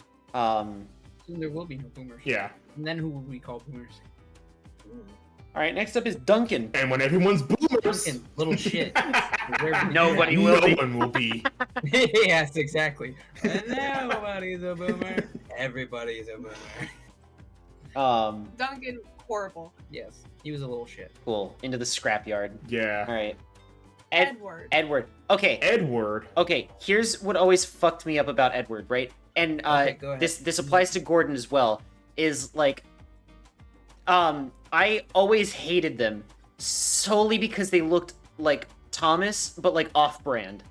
Soon there will be no boomers. Yeah. And then who will we call boomers? Alright, next up is Duncan. And when everyone's boomers, Duncan, little shit. Nobody will be. No one will be. Yes, exactly. And nobody's a boomer. Everybody's a boomer. Duncan, horrible. Yes, he was a little shit. Cool. Into the scrapyard. Yeah. Alright. Edward. Okay. Edward. Okay, here's what always fucked me up about Edward, right? And Okay, go ahead. this applies to Gordon as well. Is like, I always hated them solely because they looked like Thomas, but like off-brand.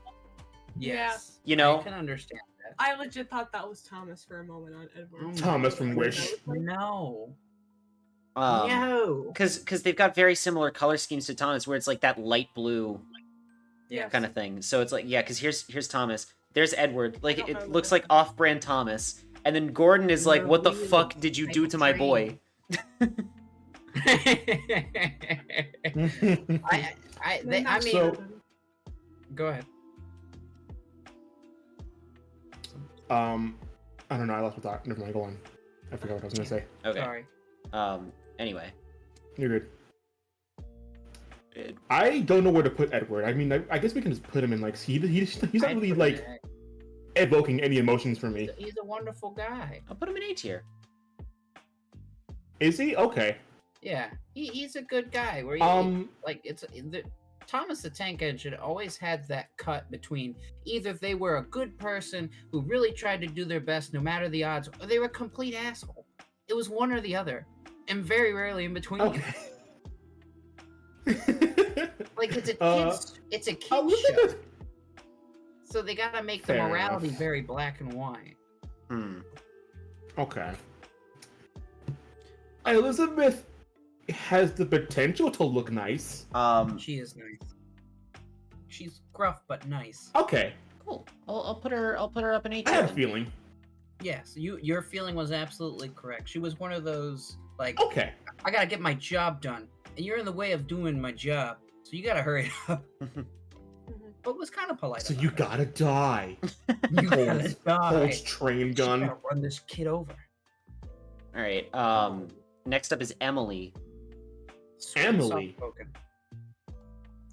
Yes. You know? I can understand that. I legit thought that was Thomas for a moment on Edward. Thomas from Wish. No. No. Because they've got very similar color schemes to Thomas, where it's like that light blue kind of thing. So it's like, yeah, because here's Thomas. There's Edward. Like, it looks like off-brand Thomas. And then Gordon is like, what the fuck did you do to my boy? I mean, So- go ahead. I don't know. I lost my thought. Never mind. Go on. I forgot what I was gonna say. Okay. Sorry. Anyway. You're good. I don't know where to put Edward. I mean, I guess we can just put him in like he's not really like evoking any emotions for me. He's a wonderful guy. I'll put him in A tier. Is he? Okay. Yeah, he's a good guy. Where Thomas the Tank Engine always had that cut between either they were a good person who really tried to do their best no matter the odds, or they were a complete asshole. It was one or the other, and very rarely in between. Okay. Like it's a kids show, so they gotta make the Fair morality enough. very black and white. Okay. Elizabeth has the potential to look nice. She is nice. She's gruff but nice. Okay. Cool. I'll put her up in A I tier. have a feeling. Yes, your feeling was absolutely correct. She was one of those like, Okay. I gotta get my job done, and you're in the way of doing my job, so you gotta hurry up. But was kind of polite. So about you it. gotta die. You gotta die. Holds train You gun. gotta run this kid over. All right. Next up is Emily. Sweet, Emily. soft-spoken.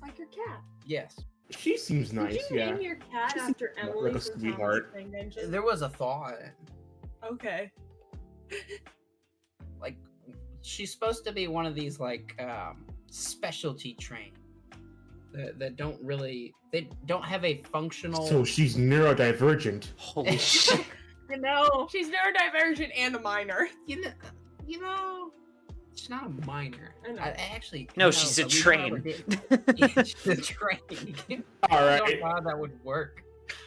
Like your cat. Yes. She seems nice. Did you Yeah. name your cat She after seems Emily like a from Thomas sweetheart. the Tank Engine? There was a thought. Okay. Like, she's supposed to be one of these, like, specialty train. that don't really they don't have a functional. So she's neurodivergent. Holy shit. You know, She's neurodivergent and a minor. you know, she's not a minor. I know. I actually No, you she's know, a we don't train. have a yeah, she's a train. All I don't right, know how that would work.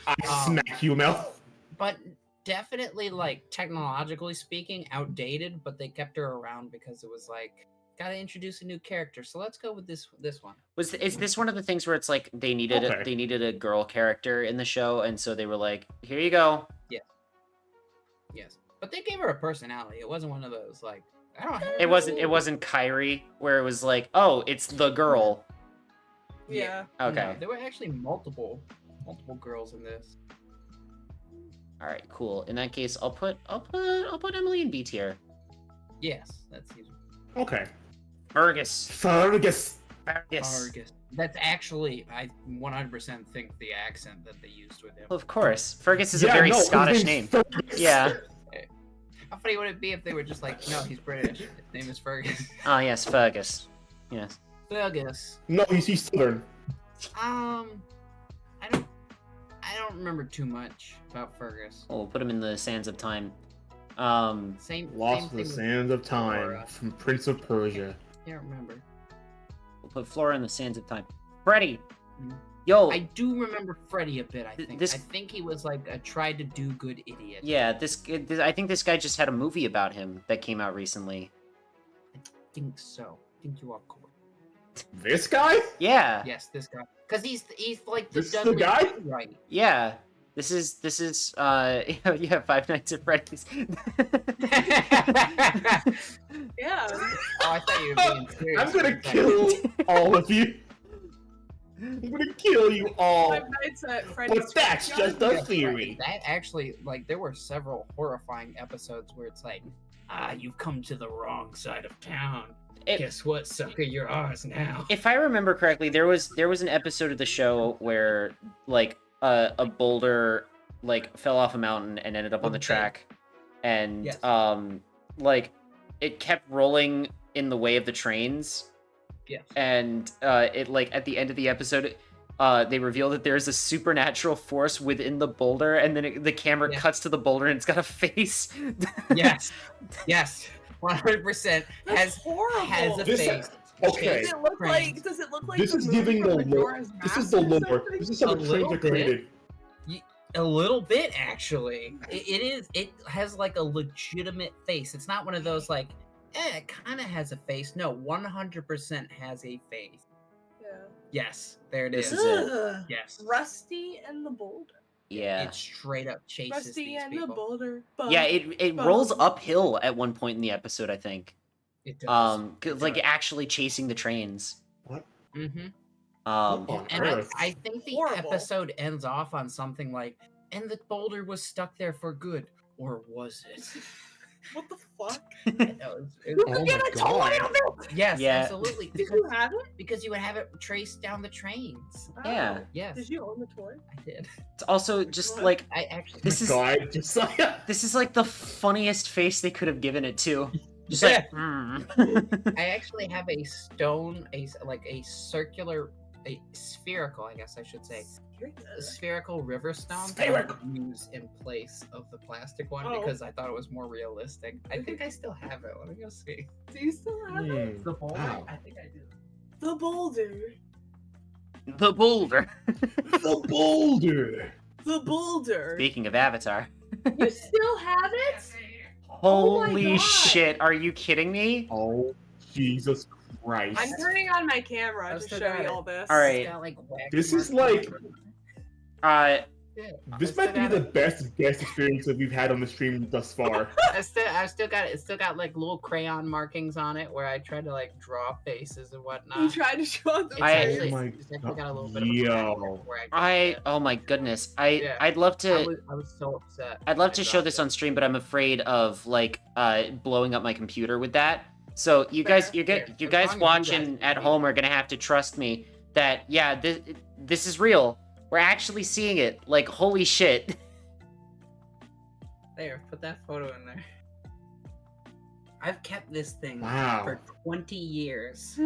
I smack you, Mel. But definitely, like, technologically speaking, outdated, but they kept her around because it was like, gotta introduce a new character, so let's go with this one. Is this one of the things where it's like they needed a girl character in the show, and so they were like, here you go. Yes. But they gave her a personality. It wasn't one of those, like, I don't have It wasn't Kyrie where it was like, oh, it's the girl. Yeah. Okay. No, there were actually multiple girls in this. All right, cool. In that case, I'll put Emily in B tier. Yes, that's easy. Okay. Fergus. Fergus. Vargas. That's actually, I 100% think the accent that they used with him. Well, of course. Fergus is a very his Scottish name's name. Fergus. Yeah. How funny would it be if they were just like, no, he's British. His name is Fergus. Ah, yes, Fergus. Yes. Fergus. No, he's Southern. I don't remember too much about Fergus. We'll put him in the sands of time. Same Lost thing in the with sands of time Flora. from Prince of Persia. Can't remember. We'll put Flora in the sands of time. Freddy. Mhm. Yo. I do remember Freddy a bit. I think. This- I think he was like a tried to do good idiot. Yeah, I think this guy just had a movie about him that came out recently. I think so. I think you are correct. This guy? Yeah. Yes, this guy. Because he's like the This is the Dudley guy? right? Yeah. This is yeah, Five Nights at Freddy's. Yeah. Oh, I thought you were being serious. I'm gonna kill all of you. I'm gonna kill you all. Five Nights at Freddy's. But that's just a theory. That actually, like, there were several horrifying episodes where it's like, you've come to the wrong side of town. Guess what, sucker? You're ours now. If I remember correctly, there was an episode of the show where like a boulder like fell off a mountain and ended up on the Okay. track, and Yes. like it kept rolling in the way of the trains, Yes. and it like at the end of the episode. They reveal that there's a supernatural force within the boulder, and then the camera Yeah. cuts to the boulder, and it's got a face. Yes. Yes. 100% That's has horrible. a This- face. Okay. Does it look Trains. like? Does it look like? This the is movie giving from the lore. Majora's This is Mask the or lore. something? This is how A the little trains are bit. created. A little bit, actually. It has like a legitimate face. It's not one of those like, it kind of has a face. No, 100% has a face. Yeah. Yes, there it This is. is it. Ugh. Yes. Rusty and the Boulder. Yeah. It straight up chases Rusty these and the people. Boulder. Yeah, it rolls uphill at one point in the episode, I think. It does. 'Cause, like actually chasing the trains. Mm-hmm. Um, On And Earth. I think the Horrible. episode ends off on something like, and the boulder was stuck there for good. Or was it? What the fuck? No, it was- Oh Get my a toy god. of it! yes, Yeah. absolutely. Did Because, you have it? because you would have it traced down the trains. Yeah. Oh. Yes, Did you own the toy? I did. it's also just like I actually. this is God, just like this is like the funniest face they could have given it to. Just like, I actually have a stone, like a circular, a spherical, I guess I should say, a spherical river stone that I Spherical. would use in place of the plastic one Oh. because I thought it was more realistic. I think I still have it. Let me go see. Do you still have it? Hmm, The boulder? wow. I think I do. The Boulder. the boulder. The boulder. The Boulder. Speaking of Avatar. You still have it? Oh my Holy God. shit, are you kidding me? Oh, Jesus Christ. I'm turning on my camera I've to still show got you it. all this. All right. It's got, like, wax This is marks like- on it. This I might still be got the it. best guest experience that we've had on the stream thus far. I've still got it. It's still got like little crayon markings on it where I tried to like draw faces and whatnot. You tried to show the It's I- actually, Oh my it's actually got a little bit Yo. of a where I Oh my goodness. Yeah. I'd love to I was so upset. I'd love I to show dropped this it. on stream, but I'm afraid of like blowing up my computer with that. So you guys, Fair, fair. you As guys long as you watching guys at can home are gonna have to trust me that yeah, this is real. We're actually seeing it. Like holy shit. There, put that photo in there. I've kept this thing Wow. for 20 years.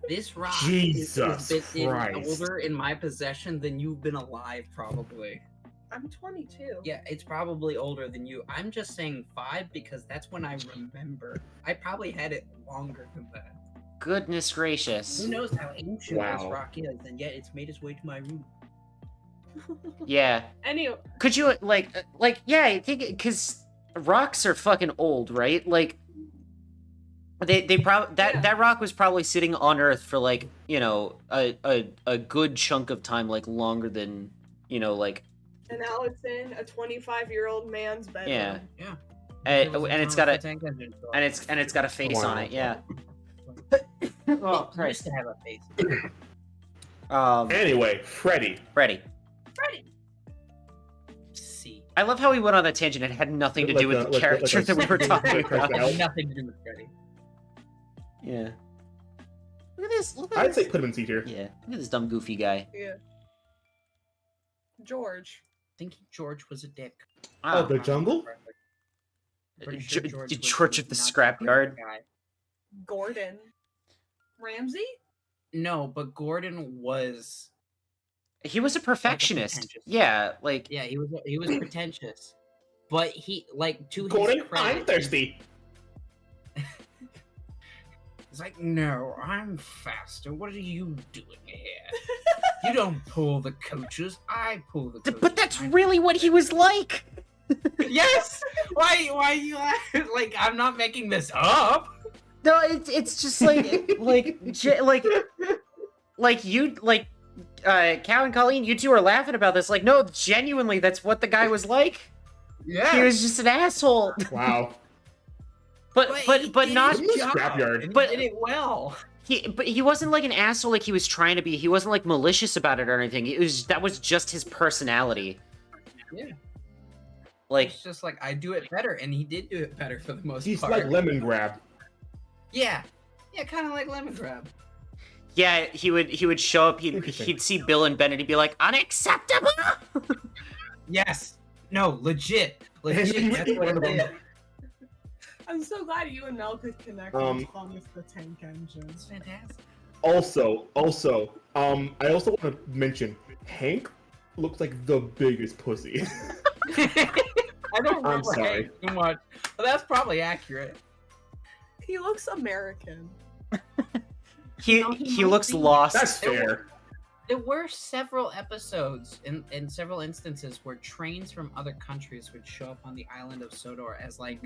This rock Jesus is Christ. older in my possession than you've been alive, probably. I'm 22. Yeah, it's probably older than you. I'm just saying 5 because that's when I remember. I probably had it longer than that. Goodness gracious. Who knows how ancient this Wow. rock is, and yet it's made its way to my room. Yeah. Anyway, Could you yeah, I think because rocks are fucking old, right? Like they probably Yeah. that rock was probably sitting on Earth for like, you know, a good chunk of time, like longer than, you know, like and now it's in a 25-year-old man's bedroom. yeah. Yeah. And it's got a tank engine. and it's got a face on Wow. it, yeah. Oh, Christ. used to have a face. Anyway, Freddy. Freddy. See. I love how we went on that tangent. It had nothing to do with the character that we were talking about. Nothing to do with Freddy. Yeah. Look at this. Look at I'd this. say put him in C tier. Yeah. Look at this dumb goofy guy. Yeah. George. Thinking George was a dick. Oh, Wow. the jungle? Pretty sure George at the not scrapyard. guy. Gordon. Ramsay? No, but Gordon was. He was a perfectionist. pretentious. Yeah, like Yeah, he was pretentious, but he like to his Gordon, credit, I'm thirsty. He's like, no, I'm faster. What are you doing here? You don't pull the coaches. I pull the coaches. but that's I- really what he was like. Yes. Why you like? I'm not making this up. No, it's just like like you like Cal and Colleen, you two are laughing about this. Like, no, genuinely, that's what the guy was like. Yeah. He was just an asshole. Wow. But not his job. Scrapyard. But- But did it well. he wasn't like an asshole like he was trying to be. He wasn't like malicious about it or anything. That was just his personality. Yeah. Like It's just like I do it better, and he did do it better for the most He's part. like Lemon Grab. Yeah, kind of like Lemon Grab. yeah, he would show up. He'd see Bill and Ben and he'd be like, unacceptable. Yes. No, legit. That's what it is. I'm so glad you and Mel could connect as fun as the tank engine. It's fantastic. Also, I also want to mention Hank looks like the biggest pussy. I don't remember sorry. Hank too much, but that's probably accurate. He looks American. He No, he he might looks be. lost. That's fair. There were several episodes in several instances where trains from other countries would show up on the island of Sodor as like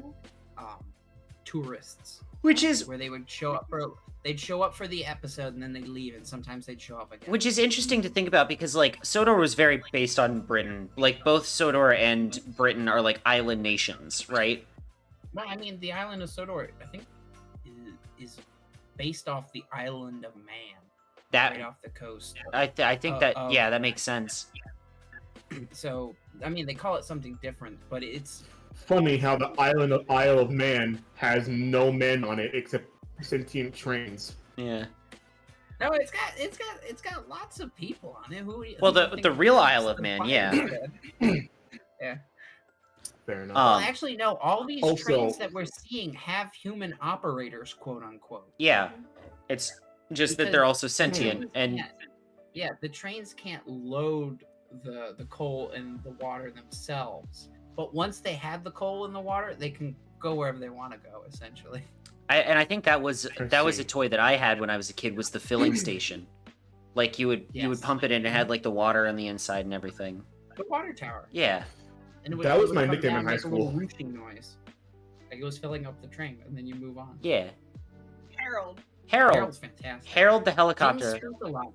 tourists, Which is where they would show up for the episode and then they'd leave, and sometimes they'd show up again. Which is interesting to think about because, like, Sodor was very based on Britain. Like, both Sodor and Britain are, like, island nations, right? Well, I mean, the island of Sodor, I think, is based off the island of Man, That right off the coast. I think that yeah, that makes sense. So, I mean, they call it something different, but it's Funny how the Isle of Man has no men on it except sentient trains. Yeah. no, it's got lots of people on it. Well, the real Isle of Man, yeah. Yeah. Fair enough. Well, actually, no. All these Also- trains that we're seeing have human operators, quote unquote. Yeah. It's just that they're also sentient and Yeah, the trains can't load the coal in the water themselves. But once they have the coal in the water, they can go wherever they want to go, essentially. I think that was a see. toy that I had when I was a kid was the filling station. Like you would Yes. pump it in, it had like the water on the inside and everything. The water tower. Yeah. And That was it would my come nickname in down, high make a little school. whooshing noise. Like it was filling up the train, and then you move on. Yeah. Harold. Harold. Harold's fantastic. Harold the Didn't helicopter. speak a lot,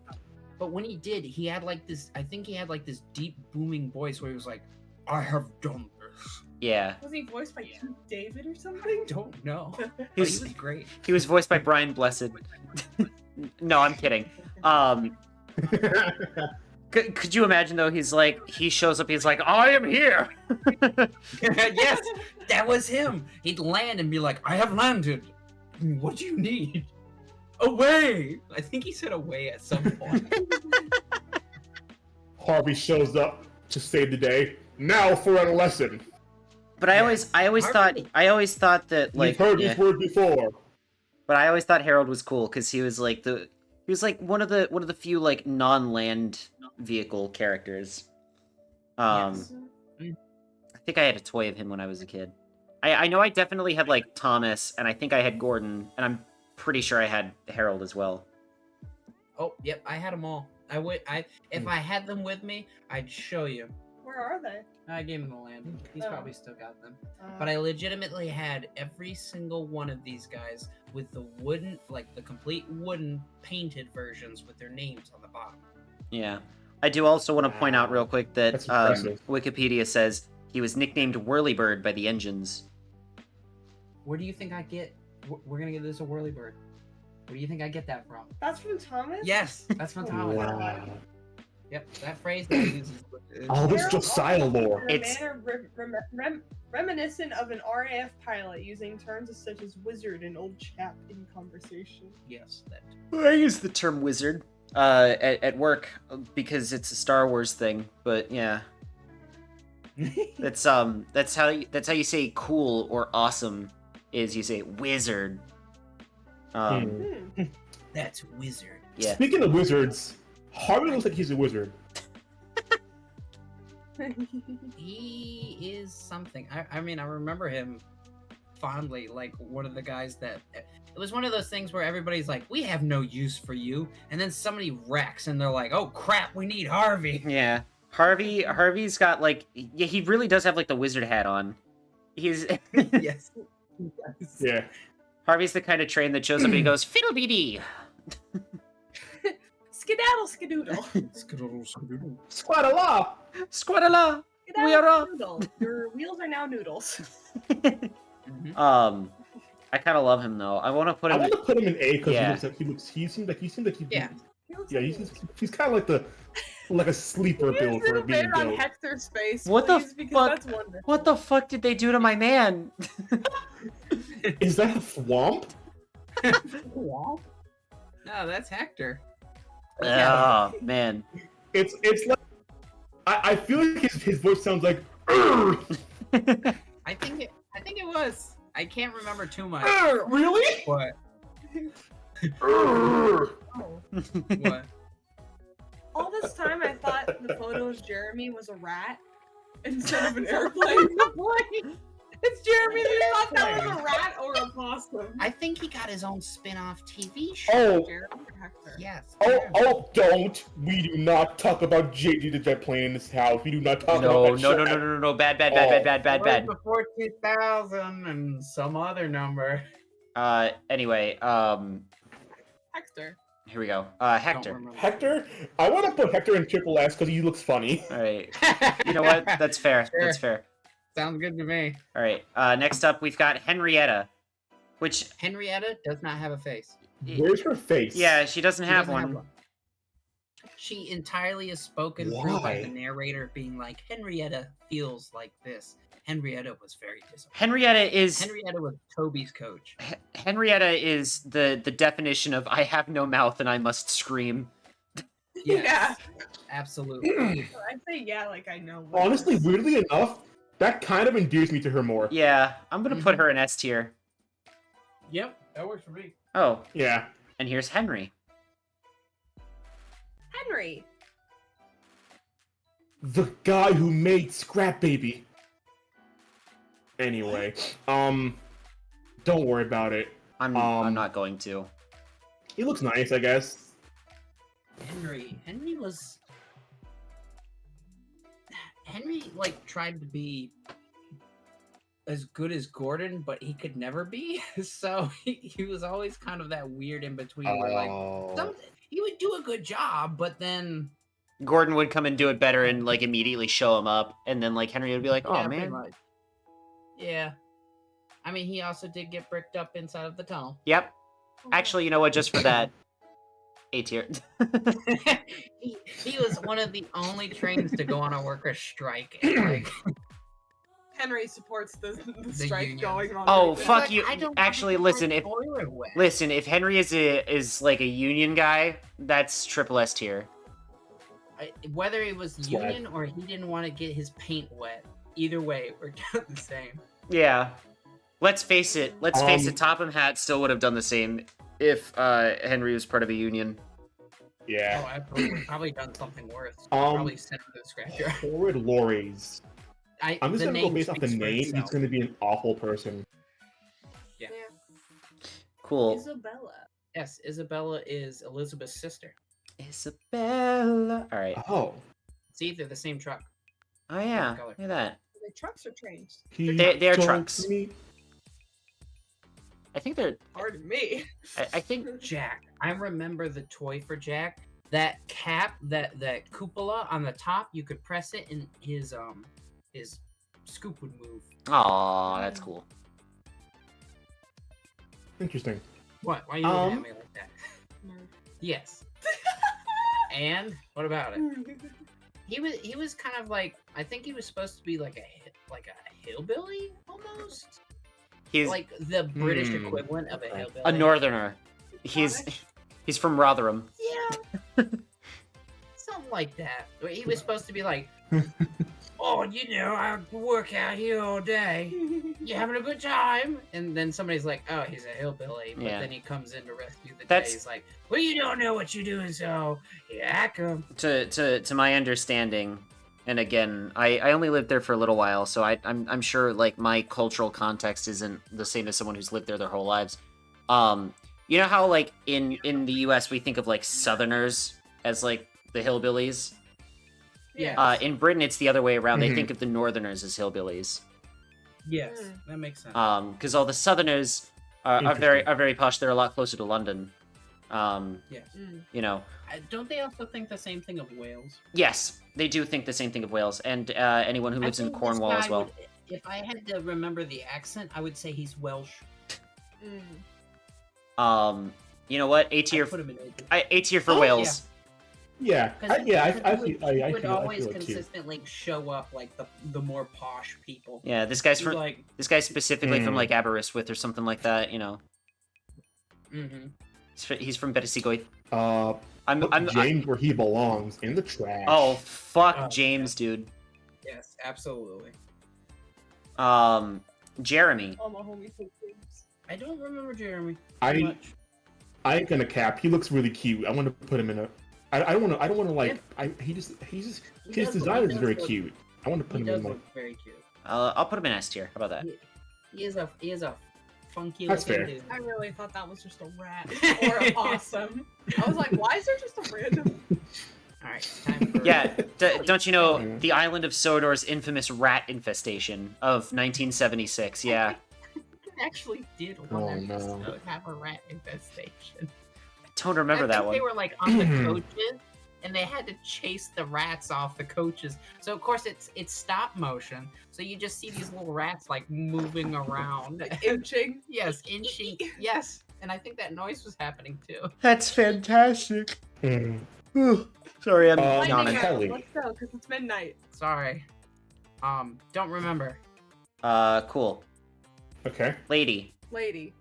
but when he did, he had like this. I think he had like this deep booming voice where he was like, "I have done this." Yeah. Was he voiced by Keith David or something? Don't know. But he He's- was great. He was voiced by Brian Blessed. No, I'm kidding. Could you imagine though? He shows up. He's like, I am here. Yes, that was him. He'd land and be like, "I have landed. What do you need?" Away. I think he said away at some point. Harvey shows up to save the day. Now for a lesson. But I always thought that like You've heard yeah. this word before. But I always thought Harold was cool because he was like one of the few like non-land vehicle characters. Yes. I think I had a toy of him when I was a kid. I know I definitely had like Thomas, and I think I had Gordon, and I'm pretty sure I had Harold as well. Oh, yep, I had them all. If I had them with me, I'd show you. Where are they? I gave him the land. He's Oh. probably still got them. But I legitimately had every single one of these guys with the wooden, like the complete wooden painted versions with their names on the bottom. Yeah. I do also want to point out real quick that That's impressive. Wikipedia says he was nicknamed Whirlybird by the engines. Where do you think I get? We're gonna give this a Whirlybird. Where do you think I get that from? That's from Thomas? Yes, that's from Thomas. Wow. Yep, that phrase that he uses. All this Harold Josiah also lore. in a It's- manner reminiscent of an RAF pilot using terms such as wizard and old chap in conversation. Yes, that. I use the term wizard at work because it's a Star Wars thing, but yeah. That's how you say cool or awesome is you say wizard. That's wizard. Yeah. Speaking of wizards, Harvey looks like he's a wizard. He is something. I mean, I remember him fondly, like one of the guys that. It was one of those things where everybody's like, "We have no use for you," and then somebody wrecks, and they're like, "Oh crap, we need Harvey." Yeah. Harvey's got like yeah, he really does have like the wizard hat on. He's Yes. Yeah. Harvey's the kind of train that shows up and he goes fiddle-dee-dee. Skedaddle skadoodle. Squad-a-law! Squadala! We are off! Skedaddle Your wheels are now noodles. I kind of love him though. I want to put I him. want to put him in A because Yeah. he seems like he. Yeah. Yeah, he's kind of like a sleeper build for Put being it on built. Hector's face, What the please, because fuck? that's wonderful. What the fuck did they do to my man? Is that a thwomp? No, that's Hector. Oh man. It's like I feel like his voice sounds like "Urgh." I think it was. I can't remember too much. Really? What? Urgh. What? All this time, I thought the photo of Jeremy was a rat instead of an airplane. It's Jeremy. You thought that was a rat or a possum? I think he got his own spin-off TV show. Oh, Jeremy or Hector? Yes. oh, don't. We do not talk about JD the jet plane in this house. We do not talk No, about that shit. no. Bad. Before 2000 and some other number. Anyway, Hector. here we go. Don't Hector. remember. Hector? I want to put Hector in triple S because he looks funny. All right. You know what? That's fair. Sure. That's fair. Sounds good to me. All right. Next up, we've got Henrietta, which Henrietta does not have a face. Where's her face? yeah, she doesn't She have doesn't one. She entirely is spoken through by Why? the narrator being like, Henrietta feels like this. Henrietta was very disappointed. Henrietta was Toby's coach. Henrietta is the definition of I have no mouth and I must scream. Yes, absolutely. I say yeah, like I know. what Honestly, it is. weirdly enough, that kind of endears me to her more. Yeah, I'm gonna put her in S tier. Yep, that works for me. Oh, Yeah. and here's Henry. Henry. The guy who made Scrap Baby. Anyway, don't worry about it. I'm not going to. He looks nice, I guess. Henry like tried to be as good as Gordon, but he could never be. So he was always kind of that weird in between where like he would do a good job, but then Gordon would come and do it better and like immediately show him up, and then like Henry would be like, "Oh yeah, pretty man." much. Yeah. I mean, he also did get bricked up inside of the tunnel. Yep. Actually, you know what? Just for that, A tier. he was one of the only trains to go on a worker strike. And, like, Henry supports the strike unions. going on. Oh, right now. fuck like, you. I don't Actually, want listen, my if toilet wet. listen, if Henry is like a union guy, that's triple S tier. Whether it was Swag. union or he didn't want to get his paint wet, either way, it worked out the same. Yeah. Let's face it. Let's face it. Um, Topham Hatt still would have done the same if Henry was part of a union. Yeah. Oh, I probably done something worse. Um, Probably sent him to the scrapyard. Horrid Lorries. I'm just the gonna go name based off the speaks for name. He's itself. gonna be an awful person. Cool. Isabella. Yes, Isabella is Elizabeth's sister. Isabella. All right. Oh. See, they're the same truck. Oh yeah. Color. Look at that. The trucks are trains. They're told trucks. me- I think they're. Pardon me. I think. Jack. I remember the toy for Jack. That cap, that cupola on the top, you could press it and his scoop would move. Aw, that's cool. Interesting. What? Why are you looking at me like that? Yes. And what about it? He was kind of like, I think he was supposed to be like a hillbilly almost. He's Like the British equivalent of a hillbilly. a northerner. He's from Rotherham. Yeah. Something like that. He was supposed to be like, oh, I work out here all day. You having a good time? And then somebody's like, oh, he's a hillbilly. But Yeah. then he comes in to rescue the That's- day. He's like, well, you don't know what you're doing, so hack him. To my understanding, and again, I only lived there for a little while, so I'm sure like my cultural context isn't the same as someone who's lived there their whole lives. You know how like in the U.S. we think of like Southerners as like the hillbillies. Yeah. In Britain, it's the other way around. They Mhm. think of the Northerners as hillbillies. Yes, that makes sense. Because all the Southerners are very posh. They're a lot closer to London. Yes. You know. Don't they also think the same thing of Wales? Yes, they do think the same thing of Wales, and anyone who lives in Cornwall as well. If I had to remember the accent, I would say he's Welsh. You know what? A I'd tier. put him in A tier for Oh, Wales. Yeah. I He would feel always it too. consistently show up like the more posh people. Yeah, this guy's He's from like, this guy's specifically from like Aberystwyth or something like that. You know, he's from Bettysigoy. Put James where he belongs, in the trash. Oh fuck, Oh, James, dude. yes, absolutely. Jeremy. All my homies take things. I don't remember Jeremy. I much. ain't gonna cap. He looks really cute. I want to put him in a. I don't want to like. His design is very cute. I want to put He him does in like. look very cute. I'll put him in S tier. How about that? He is a funky That's looking fair. dude. I really thought that was just a rat or a possum. I was like, why is there just a random? All right, time for Yeah, don't you know the island of Sodor's infamous rat infestation of 1976? Yeah, It actually did Oh, one no. episode have a rat infestation. I don't remember I that think one. They were like on the coaches, and they had to chase the rats off the coaches. So of course it's stop motion. So you just see these little rats like moving around, Inching. yes, inching, yes. And I think that noise was happening too. That's fantastic. Hmm. Sorry, I'm Lightning yawning. round. Kelly. Let's go, because it's midnight. Sorry. Don't remember. Cool. Okay. Lady. Lady.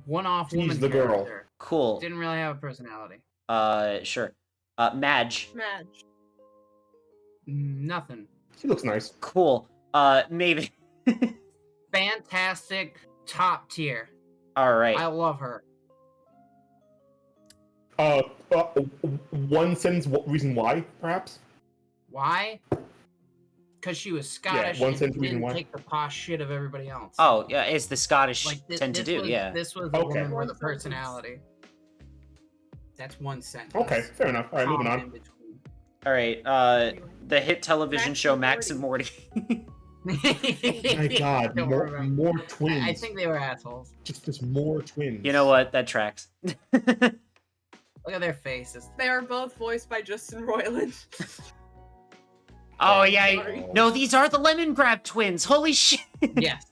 One-off She's woman the girl. character. Cool. Didn't really have a personality. Sure. Madge. Madge. Nothing. She looks nice. Cool. Maybe. Fantastic. Top tier. All right. I love her. One sentence reason why, perhaps? Why? Because she was Scottish one and sentence reason didn't why. take the posh shit of everybody else. Oh, yeah, as the Scottish tend to this do, was, yeah. This was a Okay. woman with a One sentence. personality. That's one sentence. Okay, fair enough. All right, moving Comma on. in between. All right. The hit television Max show and Max and Morty. My God, Don't more remember. twins. I think they were assholes. just more twins. You know what? That tracks. Look at their faces. They are both voiced by Justin Roiland. Oh yeah. Sorry. No, these are the Lemon Grab twins. Holy shit. Yes.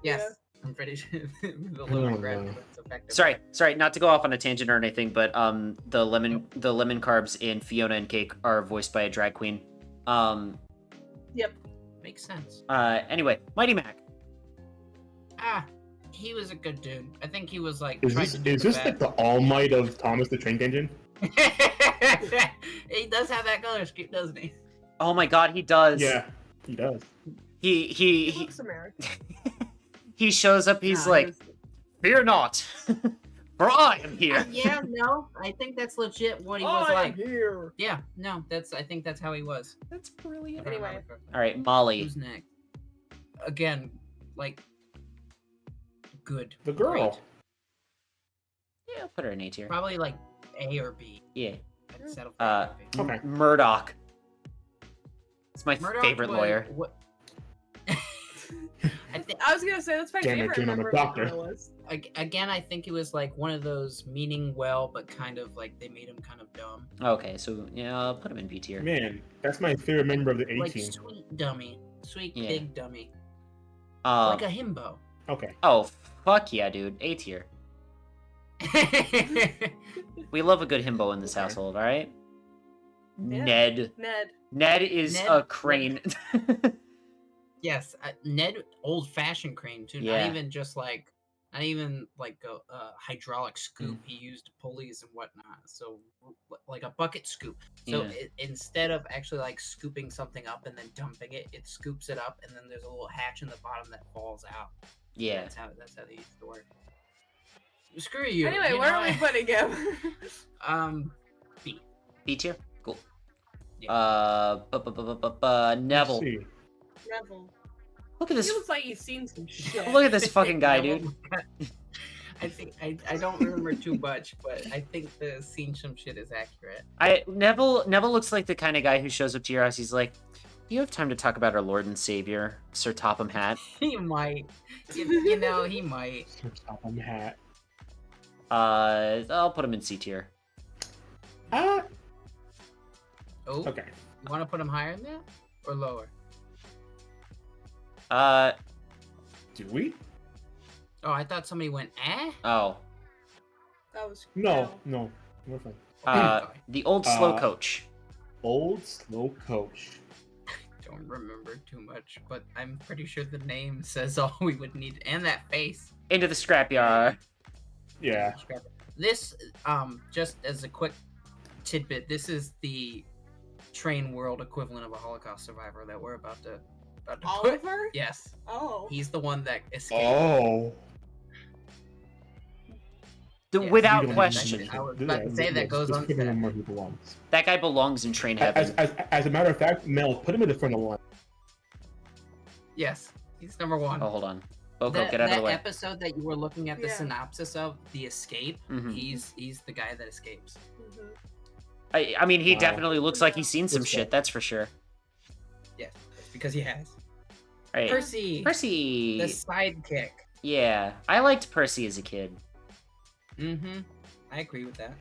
Yes. Yeah. I'm pretty sure the Oh, little grab no. was effective. Sorry, not to go off on a tangent or anything, but the lemon carbs in Fiona and Cake are voiced by a drag queen. Yep. Makes sense. Anyway, Mighty Mac. He was a good dude. I think he was like. Is trying this to do is the this like the All Might of Thomas the Train Engine? best. He does have that color scheme, doesn't he? Oh my God, he does. Yeah, he does. He he looks American. he shows up. He's Nah, like, he was- "Fear not, for I am here." yeah, no, I think that's legit what he was like. Here. Yeah, no, I think that's how he was. That's brilliant. If I remember Anyway. correctly. All right, Molly. Who's next? Again, like, good. The girl. Great. Yeah, I'll put her in A tier. Probably like A or B. Yeah. I'd settle for Uh, A or B. Okay. Murdoch. It's my Murdoch favorite was- lawyer. What? I think I was gonna say that's my Damn it, favorite June, I'm a member of the doctor. Gorillas. again, I think it was like one of those meaning well, but kind of like they made him kind of dumb, Okay, so yeah, I'll put him in B tier. Man, that's my favorite member of the A like team. sweet dummy, sweet Yeah. big dummy, Um, like a himbo. Okay. Oh, fuck yeah, dude. A tier. We love a good himbo in this Okay. household, alright? Yeah. Ned. Ned. Ned is Ned- a crane. Yes, Ned, old-fashioned crane too. Yeah. Not even just like, not even like a hydraulic scoop. He used pulleys and whatnot. So like a bucket scoop. So Yeah. instead of actually like scooping something up and then dumping it, it scoops it up and then there's a little hatch in the bottom that falls out. Yeah. That's how they used to work. Screw you. Anyway, you where know, are we putting him? B. B tier? Cool. Yeah. Neville. Let's see. Neville. Look at He this. looks like he's seen some shit. Look at this fucking guy, dude. I think I don't remember too much, but I think the seen some shit is accurate. Neville looks like the kind of guy who shows up to your house. He's like, "You have time to talk about our Lord and Savior, Sir Topham Hatt." He might, you know, he might. Topham Hat. I'll put him in C tier. Ah. Oh, Okay. you want to put him higher than that or lower? Do we? Oh, I thought somebody went Oh, That was No. We're fine. the old slow Uh, coach. Old slow coach. Don't remember too much, but I'm pretty sure the name says all we would need, and that face. Into the scrapyard. Yeah. This, just as a quick tidbit, this is the train world equivalent of a Holocaust survivor that we're about to put. Oliver? Yes, Oh. he's the one that escaped. Oh. Yeah, Without You don't question, even I was mention- about to say that goes just on put him set. where he belongs. that guy belongs in train heaven. As a matter of fact, Mel, put him in the front of the line. Yes, he's number one. Oh, hold on. Boko, that get out of that the way. episode that you were looking at the Yeah. synopsis of, the escape, Mhm. he's the guy that escapes. Mhm. I mean, he Wow. definitely looks like he's seen some Good shit. stuff. That's for sure. Yes, because he has. All right, Percy, Percy. the sidekick. Yeah, I liked Percy as a kid. Mm-hmm. I agree with that.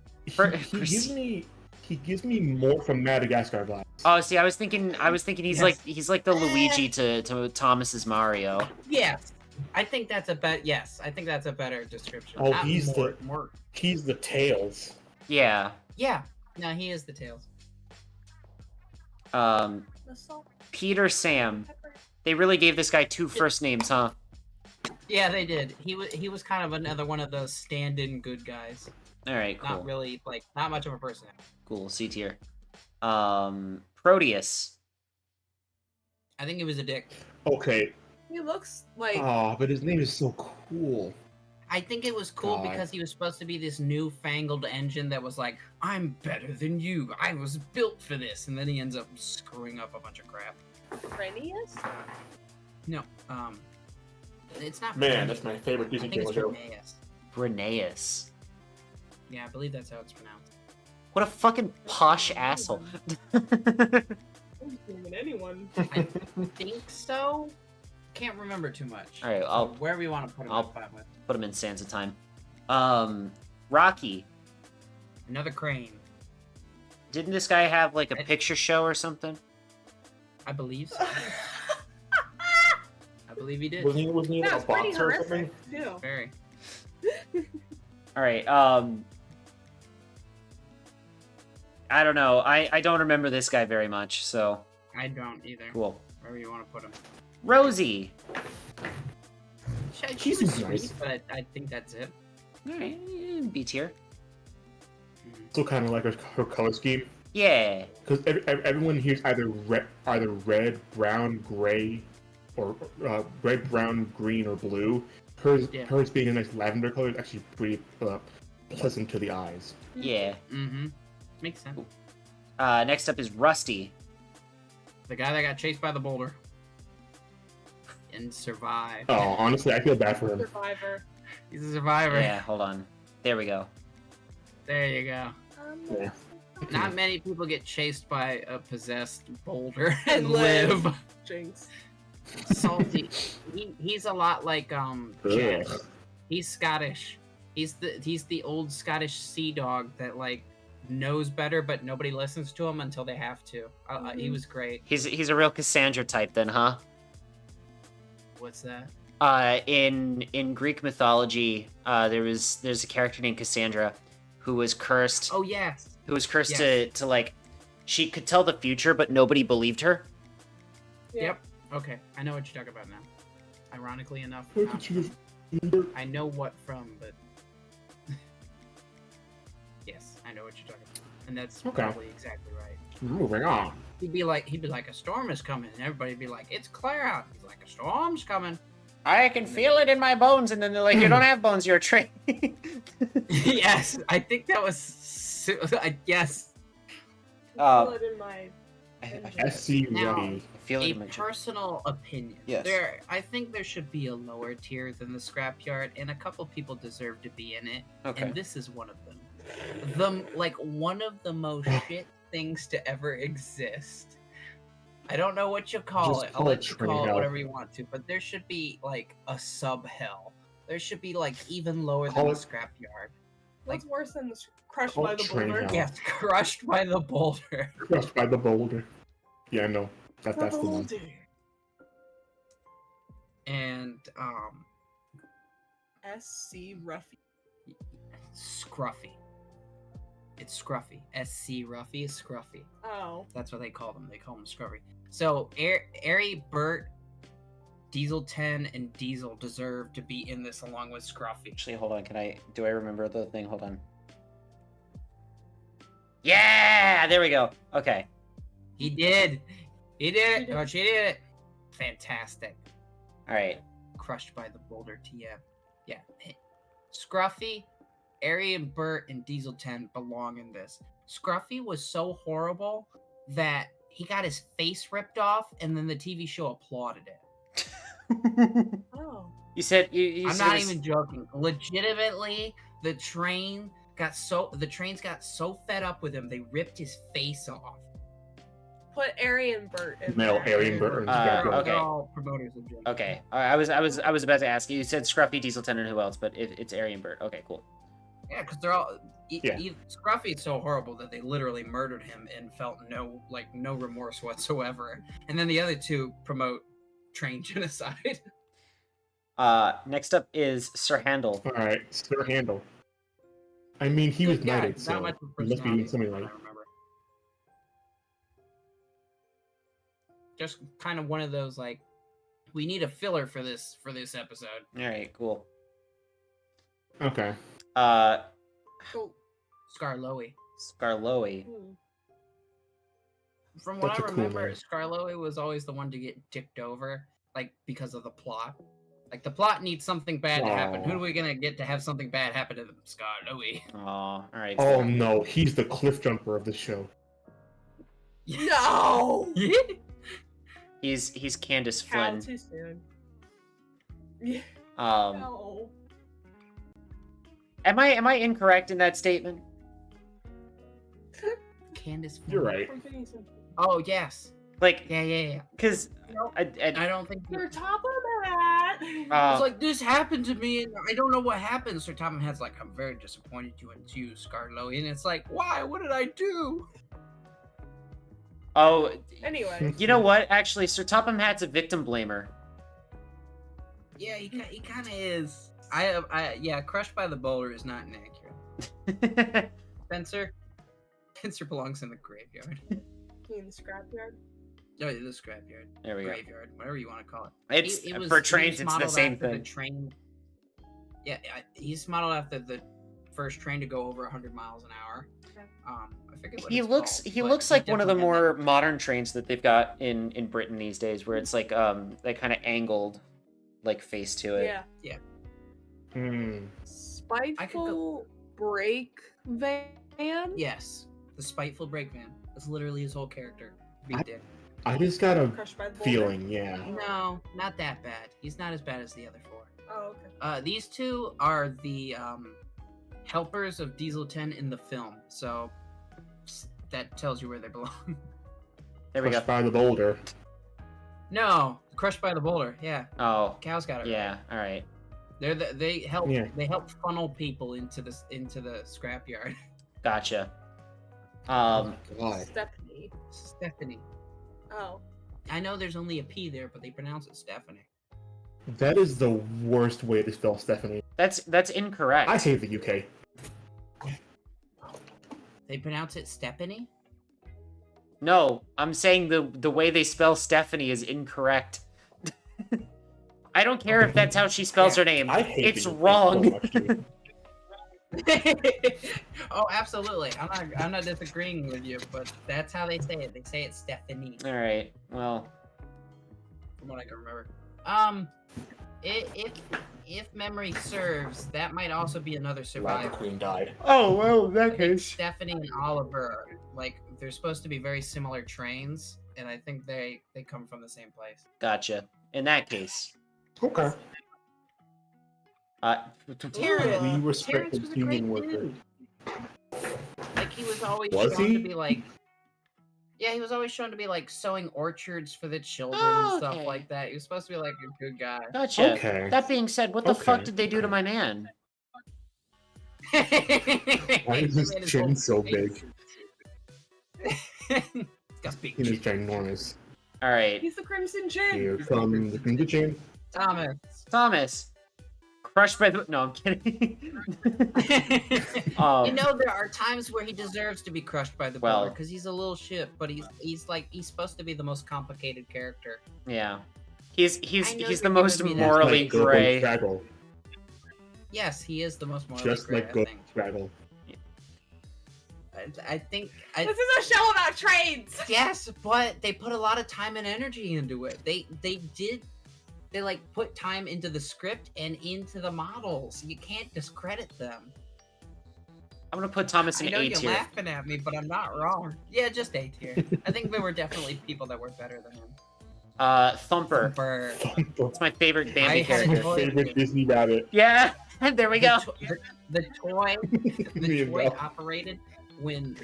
He gives me more from Madagascar vibes. Oh, see, I was thinking he's Yes. he's like the Luigi to Thomas's Mario. Yes, I think that's a I think that's a better description. Oh, Not he's more, the- more. He's the Tails. Yeah. Yeah. No, he is the Tails. The salt, Peter Sam. pepper. They really gave this guy two first names, huh? Yeah, they did. He was kind of another one of those stand-in good guys. All right, cool. Not really not much of a person. Cool. C tier. Proteus. I think he was a dick. Okay. He looks like Oh, but his name is so cool. I think it was cool God. because he was supposed to be this newfangled engine that was like, I'm better than you. I was built for this. And then he ends up screwing up a bunch of crap. Renius. No, it's not. Man, Renius. that's my favorite I Disney think Channel it's show. Renius. Rheneas. Yeah, I believe that's how it's pronounced. What a fucking posh asshole. Anyone. I think so. Can't remember too much. All right, So I'll wherever you want to put him I'll- at 5 with. put him in Sansa time. Rocky. Another crane. Didn't this guy have like a I- picture show or something? I believe so. I believe he did. Wasn't he like Yeah, a it's pretty boxer or something? horrific too. Very. All right. I don't know. I don't remember this guy very much. So I don't either. cool. Wherever you want to put him. Rosie. She She's was nice. sweet, but I think that's it. All right. B tier. So kind of like her color scheme. Yeah. Because everyone here is either red, brown, gray. or red, brown, green, or blue. Hers, Yeah. hers being a nice lavender color is actually pretty pleasant to the eyes. Yeah. Mm-hmm. Makes sense. Next up is Rusty. The guy that got chased by the boulder and survived. Oh, honestly, I feel bad for him. Survivor. He's a survivor. Yeah, hold on. There we go. There you go. Yeah. Not many people get chased by a possessed boulder and And live. live. Jinx. Salty. He's a lot like Jet. Ugh. He's Scottish. He's the old Scottish sea dog that like knows better, but nobody listens to him until they have to. He was great. He's a real Cassandra type then, huh? What's that? In Greek mythology, there's a character named Cassandra who was cursed. Oh yes. Who was cursed Yes. to like, she could tell the future, but nobody believed her. Yep. Okay, I know what you're talking about now. Ironically enough, Look at you. I know what from, but yes, I know what you're talking about, and that's Okay. probably exactly right. Moving on. He'd be like, a storm is coming, and everybody'd be like, it's clear out. He's like, a storm's coming. I can feel it in my bones, and then they're like, you don't have bones, you're a train. Yes, I think that was. Yes, Uh, Feel it in my SC Now- Ready. I feel a it in my chest. personal opinion. Yes. I think there should be a lower tier than the scrapyard, and a couple people deserve to be in it. Okay. And this is one of them. One of the most shit things to ever exist. I don't know what you call Just it. I'll call it let you train call it hell. whatever you want to, but there should be like a sub hell. There should be like even lower Call than it- the scrapyard. What's worse than the crushed Call by it the train boulder? hell. Yes, crushed by the boulder. Crushed by the boulder. Yeah, no. That's the one. Boulder. And SC Ruffy. Scruffy. It's Scruffy. SC Ruffy is Scruffy. Oh. That's what they call them. They call them Scruffy. So, Airy, Bert, Diesel 10, and Diesel deserve to be in this along with Scruffy. Actually, hold on. Do I remember the thing? Hold on. Yeah, there we go. Okay. He did. He did She it. did. Oh, she did it. Fantastic. All right. Crushed by the boulder TM. Yeah. Scruffy, Airy, and Bert, and Diesel 10 belong in this. Scruffy was so horrible that he got his face ripped off, and then the TV show applauded it. Oh. You said you I'm said not it was- even joking. Legitimately, the trains got so fed up with him they ripped his face off. Put Arian Burt in Male there. Arian Burt. They're okay. all promoters of Jim. Okay. I was about to ask you. You said Scruffy, Diesel 10, and who else? But it's Arian Burt. Okay, cool. Yeah, because they're all. Yeah. Scruffy is so horrible that they literally murdered him and felt no remorse whatsoever. And then the other two promote train genocide. Next up is Sir Handle. All right, Sir Handle. I mean, he was Yeah, knighted, not so much of a he must be doing personality, something from what right. I remember. Just kind of one of those like, we need a filler for this episode. All right, cool. Okay. Oh. Skarloey. Skarloey. Hmm. From what That's I a cool remember, name. Skarloey was always the one to get dicked over, like because of the plot. Like the plot needs something bad to happen. Who Aw. are we gonna get to have something bad happen to them? Skarloey. Aw, all right. Oh no, he's the cliff jumper of the show. No! He's Candace Cow Flynn. too soon. Yeah. Um, No. am I incorrect in that statement? Candace. You're Flynn. right. I'm thinking something. Oh yes. Like, Yeah. cause I don't think. Sir Top of Hat! It's like this happened to me, and I don't know what happened. Sir Topham Hatt's like, I'm very disappointed in you, Skarloey, and it's like, why? What did I do? oh, Anyway. you know what? Actually, Sir Topham Hatt's a victim blamer. Yeah, he kind of is. Yeah, crushed by the boulder is not inaccurate. Spencer belongs in the graveyard. In the scrapyard. Oh, the scrapyard, There we go. graveyard, whatever you want to call it. It's He for was trains. It's the modeled same after thing. He's modeled after the first train to go over 100 miles an hour. I forget what He it's looks called, he but looks like one of the definitely had more that. modern trains that they've got in Britain these days, where it's like that kind of angled like face to it. Yeah. Hmm. Spiteful brake van? Yes, the spiteful brake van. That's literally his whole character. Big dick. I just got a Crushed by the boulder? feeling, yeah. No, not that bad. He's not as bad as the other four. Oh, okay. These two are the helpers of Diesel 10 in the film, so that tells you where they belong. There we go. Crushed by the boulder. No, crushed by the boulder. Yeah, Oh, Cal's got it. yeah. All right. They help. Yeah. They help funnel people into the scrapyard. Gotcha. God. Stephanie. Oh. I know there's only a P there, but they pronounce it Stephanie. That is the worst way to spell Stephanie. That's incorrect. I hate the UK. They pronounce it Stephanie. No, I'm saying the way they spell Stephanie is incorrect. I don't care if that's how she spells her name. I hate It's the UK wrong. so much, dude. Oh, absolutely. I'm not disagreeing with you, but that's how they say it. They say it's Stephanie, All right. Well, from what I can remember. If memory serves, that might also be another Glad the survivor. queen died. oh well, in I that think case. Stephanie and Oliver, are, like, they're supposed to be very similar trains, and I think they come from the same place. Gotcha. In that case. Okay. Terrence- We respect Terrence the was a great union worker. dude. Like, he was always Was shown he? to be like, yeah, he was always shown to be like sowing orchards for the children Oh, and stuff okay. like that. He was supposed to be like a good guy. Gotcha. Okay. That being said, what the fuck Okay. did they do to my man? Why is his chin so big? Got big It is chin. ginormous. All right, He's the Crimson Chin. Here comes the Ninja Chain. Thomas. Crushed by the. No, I'm kidding. You know, there are times where he deserves to be crushed by the Well- boulder because he's a little shit, but he's supposed to be the most complicated character. Yeah, he's I know he's you're the most giving me that. morally Like Gurgle gray. Fraggle. Yes, he is the most morally Just gray, like I Gurgle think. Fraggle. I think This is a show about trains. yes, but they put a lot of time and energy into it. They like put time into the script and into the models. You can't discredit them. I'm gonna put Thomas I in know A you're tier. laughing at me, but I'm not wrong. Yeah, just A tier. I think there were definitely people that were better than him. Thumper. Thumper. It's my favorite I Bambi had character. toy- Favorite Disney rabbit. Yeah, there we go. The toy, There the you toy go. operated when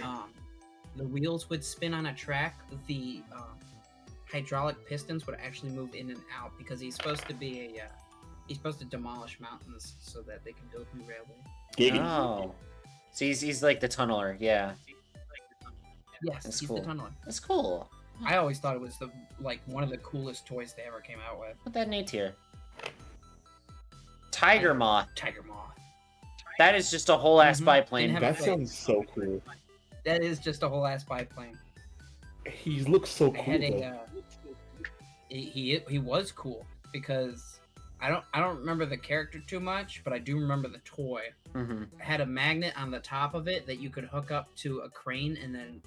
the wheels would spin on a track. The hydraulic pistons would actually move in and out because he's supposed to be he's supposed to demolish mountains so that they can build new railway. Giggity. Oh, so he's like the tunneler. Yeah, Yes, That's he's cool. the tunneler. that's cool. I always thought it was one of the coolest toys they ever came out with. Put that in A tier. Tiger Moth. Tiger Moth. That is just a whole ass Mhm. biplane. Didn't have- That sounds so cool. That is just a whole ass biplane. He looks so I cool. had though. he was cool because I don't remember the character too much, but I do remember the toy. Mm-hmm. It had a magnet on the top of it that you could hook up to a crane and then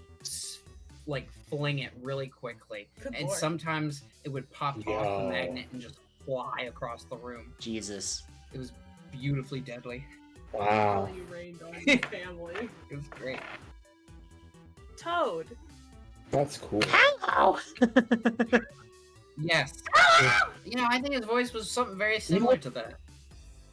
like fling it really quickly. Good And lord. sometimes it would pop off the Yeah. magnet and just fly across the room. Jesus. It was beautifully deadly. Wow. You rained on your family. It was great. Toad. That's cool. Hello. Yes. You know, I think his voice was something very similar to that.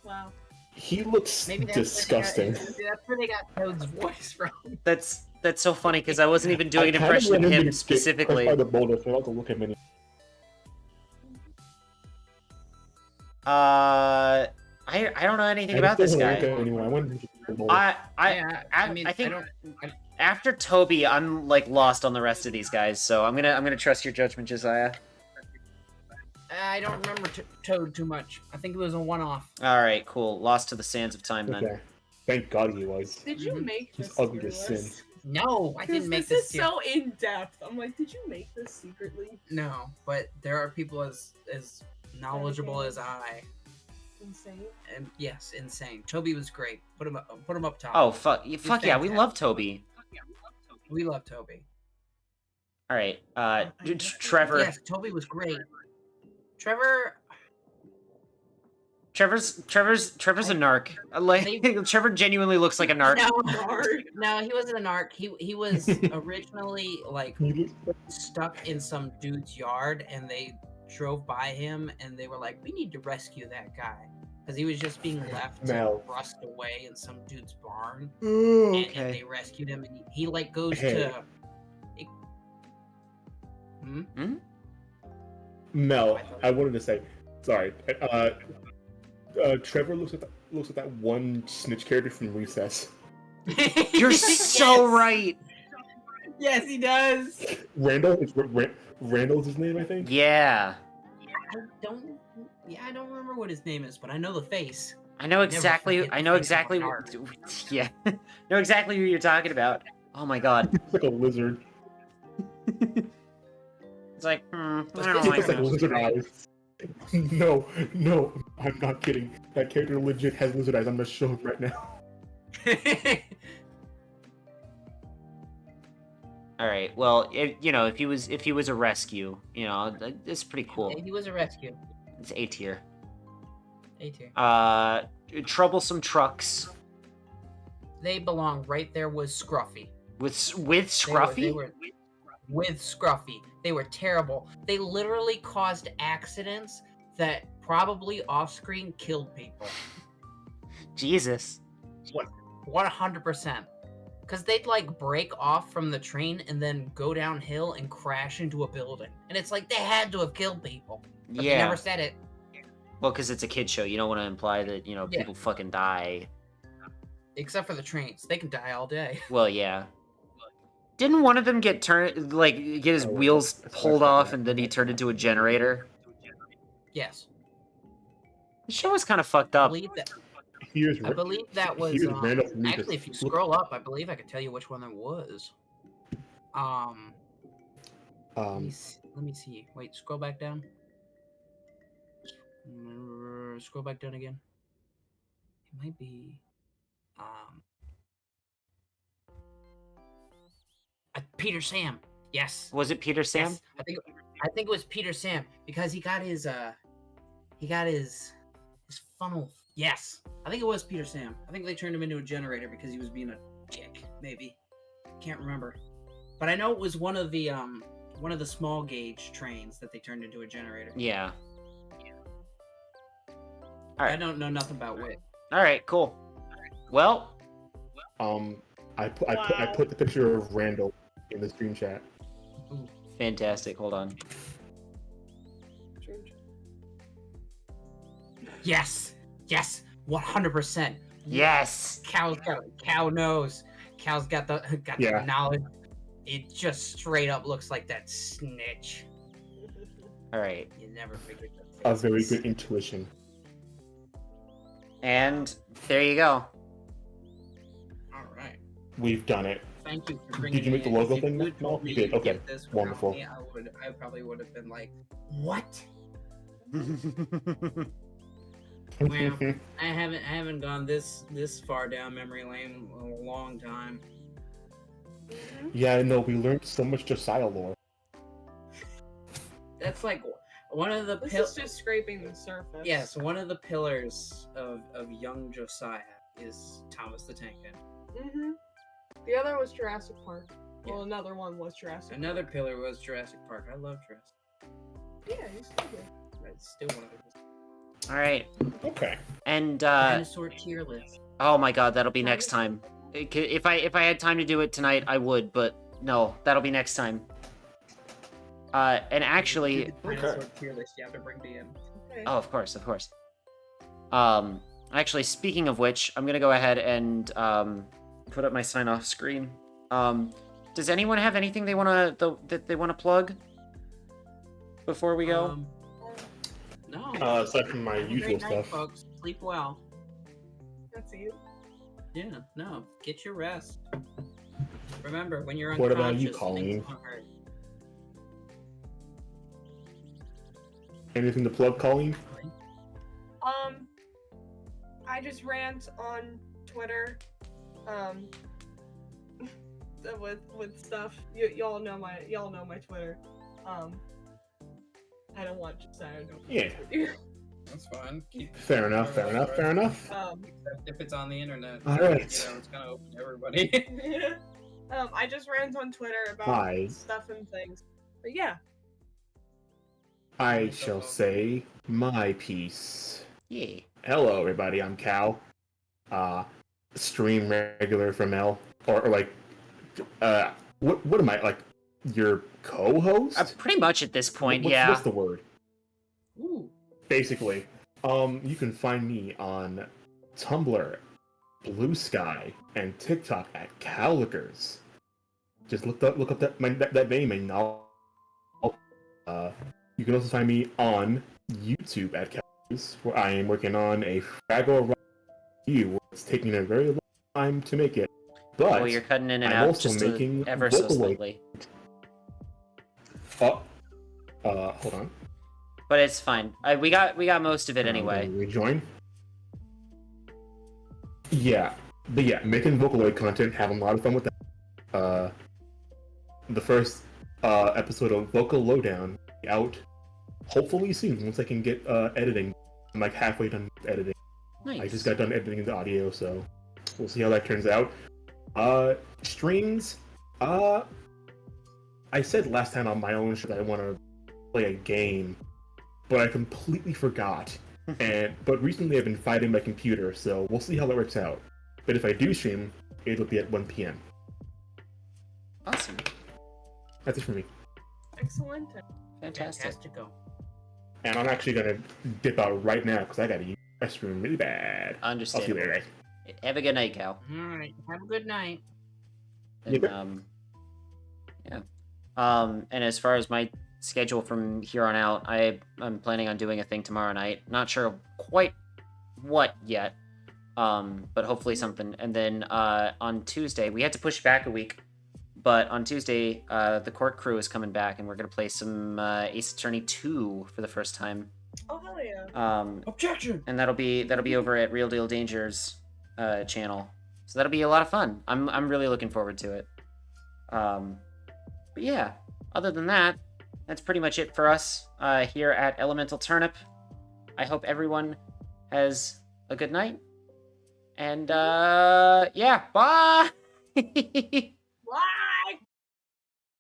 Wow. He looks Maybe disgusting. That's where they got Toad's voice from. That's so funny because I wasn't even doing an I kinda impression of want him to get specifically. crushed by the boulder, so I have to look at him. I don't know anything about this guy. Anyway, I went to the boulder. I think after Toby, I'm like lost on the rest of these guys. So I'm gonna trust your judgment, Josiah. I don't remember Toad too much. I think it was a one-off. All right, cool. Lost to the sands of time then. Okay. Thank God he was. Did you make He's this? ugly tier as sin. list? No, I didn't make this this. is tier. so in depth. I'm like, did you make this secretly? No, but there are people as knowledgeable as I Insane. And yes, insane. Toby was great. Put him up top. Oh fuck, fuck yeah, we fantastic. love Toby. We love Toby. All right, Trevor. Yes, Toby was great. Trevor. Trevor's a narc. Like Trevor genuinely looks like a narc. No, he wasn't a narc. He was originally like stuck in some dude's yard, and they drove by him, and they were like, "We need to rescue that guy," because he was just being left to rust away in some dude's barn. Ooh, and they rescued him, and he like goes to. Mel, I wanted to say, sorry. Trevor looks like that one snitch character from Recess. You're so right. Yes, he does. Randall Randall's his name, I think. Yeah. I don't remember what his name is, but I know the face. I know exactly. I know exactly. Yeah. Know exactly who you're talking about. Oh my god. It's like a lizard. It's like, I It's don't like like this. lizard eyes. No, I'm not kidding. That character legit has lizard eyes. I'm gonna show him right now. All right. Well, if he was a rescue, it's pretty cool. He was a rescue. It's A tier. A tier. Troublesome trucks. They belong right there with Scruffy. With Scruffy? They were with Scruffy. They were terrible. They literally caused accidents that probably off-screen killed people. Jesus. 100%. Because they'd like break off from the train and then go downhill and crash into a building. And it's like they had to have killed people. But they never said it. Well, because it's a kid show. You don't want to imply that, people fucking die. Except for the trains. They can die all day. Well, yeah. Didn't one of them get his wheels pulled off and then he turned into a generator? Yes. The show was kind of fucked up. I believe that was actually, if you scroll up, I believe I could tell you which one that was. Let me see. Wait, scroll back down. Scroll back down again. It might be Peter Sam. Yes. Was it Peter Sam? Yes. I think it was Peter Sam because he got his funnel. Yes. I think it was Peter Sam. I think they turned him into a generator because he was being a dick, maybe. Can't remember. But I know it was one of the small gauge trains that they turned into a generator. Yeah. All right. I don't know nothing about which. All right, cool. Well, I put the picture of Randall in the stream chat. Ooh. Fantastic. Hold on. Yes. 100%. Yes. Cow knows. Cow's got the knowledge. It just straight up looks like that snitch. All right. You never figured that. A very good intuition. And there you go. All right. We've done it. Thank you for bringing. Did you make the logo thing? No, you did. Okay. Wonderful. I probably would have been like, what? Well, I haven't gone this far down memory lane in a long time. Yeah, I know. We learned so much Josiah lore. That's like one of the This is just scraping the surface. Yes, one of the pillars of young Josiah is Thomas the Tank Engine. Mm-hmm. The other was Jurassic Park. Yeah. Well, another one was Jurassic Another pillar was Jurassic Park. I love Jurassic. Yeah, you still do. It's still one of them. All right. Okay. And dinosaur tier list. Oh my god, that'll be next time. If I had time to do it tonight, I would, but no, that'll be next time. And actually, dinosaur tier list you have to bring me in. Okay. Oh, of course. Actually, speaking of which, I'm gonna go ahead and put up my sign-off screen. Does anyone have anything they wanna plug before we go? No. Aside from my usual Great night, stuff. folks. Sleep well. That's you. Yeah. No. Get your rest. Remember, when you're What unconscious, about you, Colleen? things don't hurt. Anything to plug, Colleen? I just rant on Twitter, with stuff. Y'all know my Twitter. I don't want to say I don't. Yeah. That's fine. Fair enough. Except if it's on the internet. All right. It's kind of open to everybody. I just rant on Twitter about Hi. stuff and things. But yeah. I shall say my piece. Yeah. Hello, everybody. I'm Cal. Stream regular from L, or like, what am I like? Your co-host? Pretty much at this point, What's, yeah. What's the word? Ooh. Basically, you can find me on Tumblr, Blue Sky, and TikTok at Calicers. Just look up that name and I'll. You can also find me on YouTube at Calicers, where I am working on a Fraggle Rock review. It's taking a very long time to make it, but Oh, you're cutting in and I'm out also just making ever so Vocaloid. slightly. Hold on. But it's fine. We got most of it anyway. Rejoin. Yeah, but yeah, making Vocaloid content, having a lot of fun with that. The first episode of Vocal Lowdown out hopefully soon once I can get editing. I'm like halfway done with editing. Nice. I just got done editing the audio, so we'll see how that turns out. Streams. I said last time on my own show that I want to play a game, but I completely forgot. But recently I've been fighting my computer, so we'll see how that works out. But if I do stream, it'll be at 1 p.m. Awesome. That's it for me. Excellent. Fantastic. Fantastico. And I'm actually gonna dip out right now because I gotta use the restroom really bad. Understandable. I'll see you later, guys. Have a good night, Cal. Alright, have a good night. And, Yep. yeah. And as far as my schedule from here on out, I'm planning on doing a thing tomorrow night. Not sure quite what yet, but hopefully something. And then on Tuesday, we had to push back a week, but on Tuesday, the court crew is coming back, and we're gonna play some Ace Attorney 2 for the first time. Oh hell yeah. Objection! And that'll be over at Real Deal Dangers channel. So that'll be a lot of fun. I'm really looking forward to it. But yeah, other than that, that's pretty much it for us here at Elemental Turnip. I hope everyone has a good night. And yeah, bye!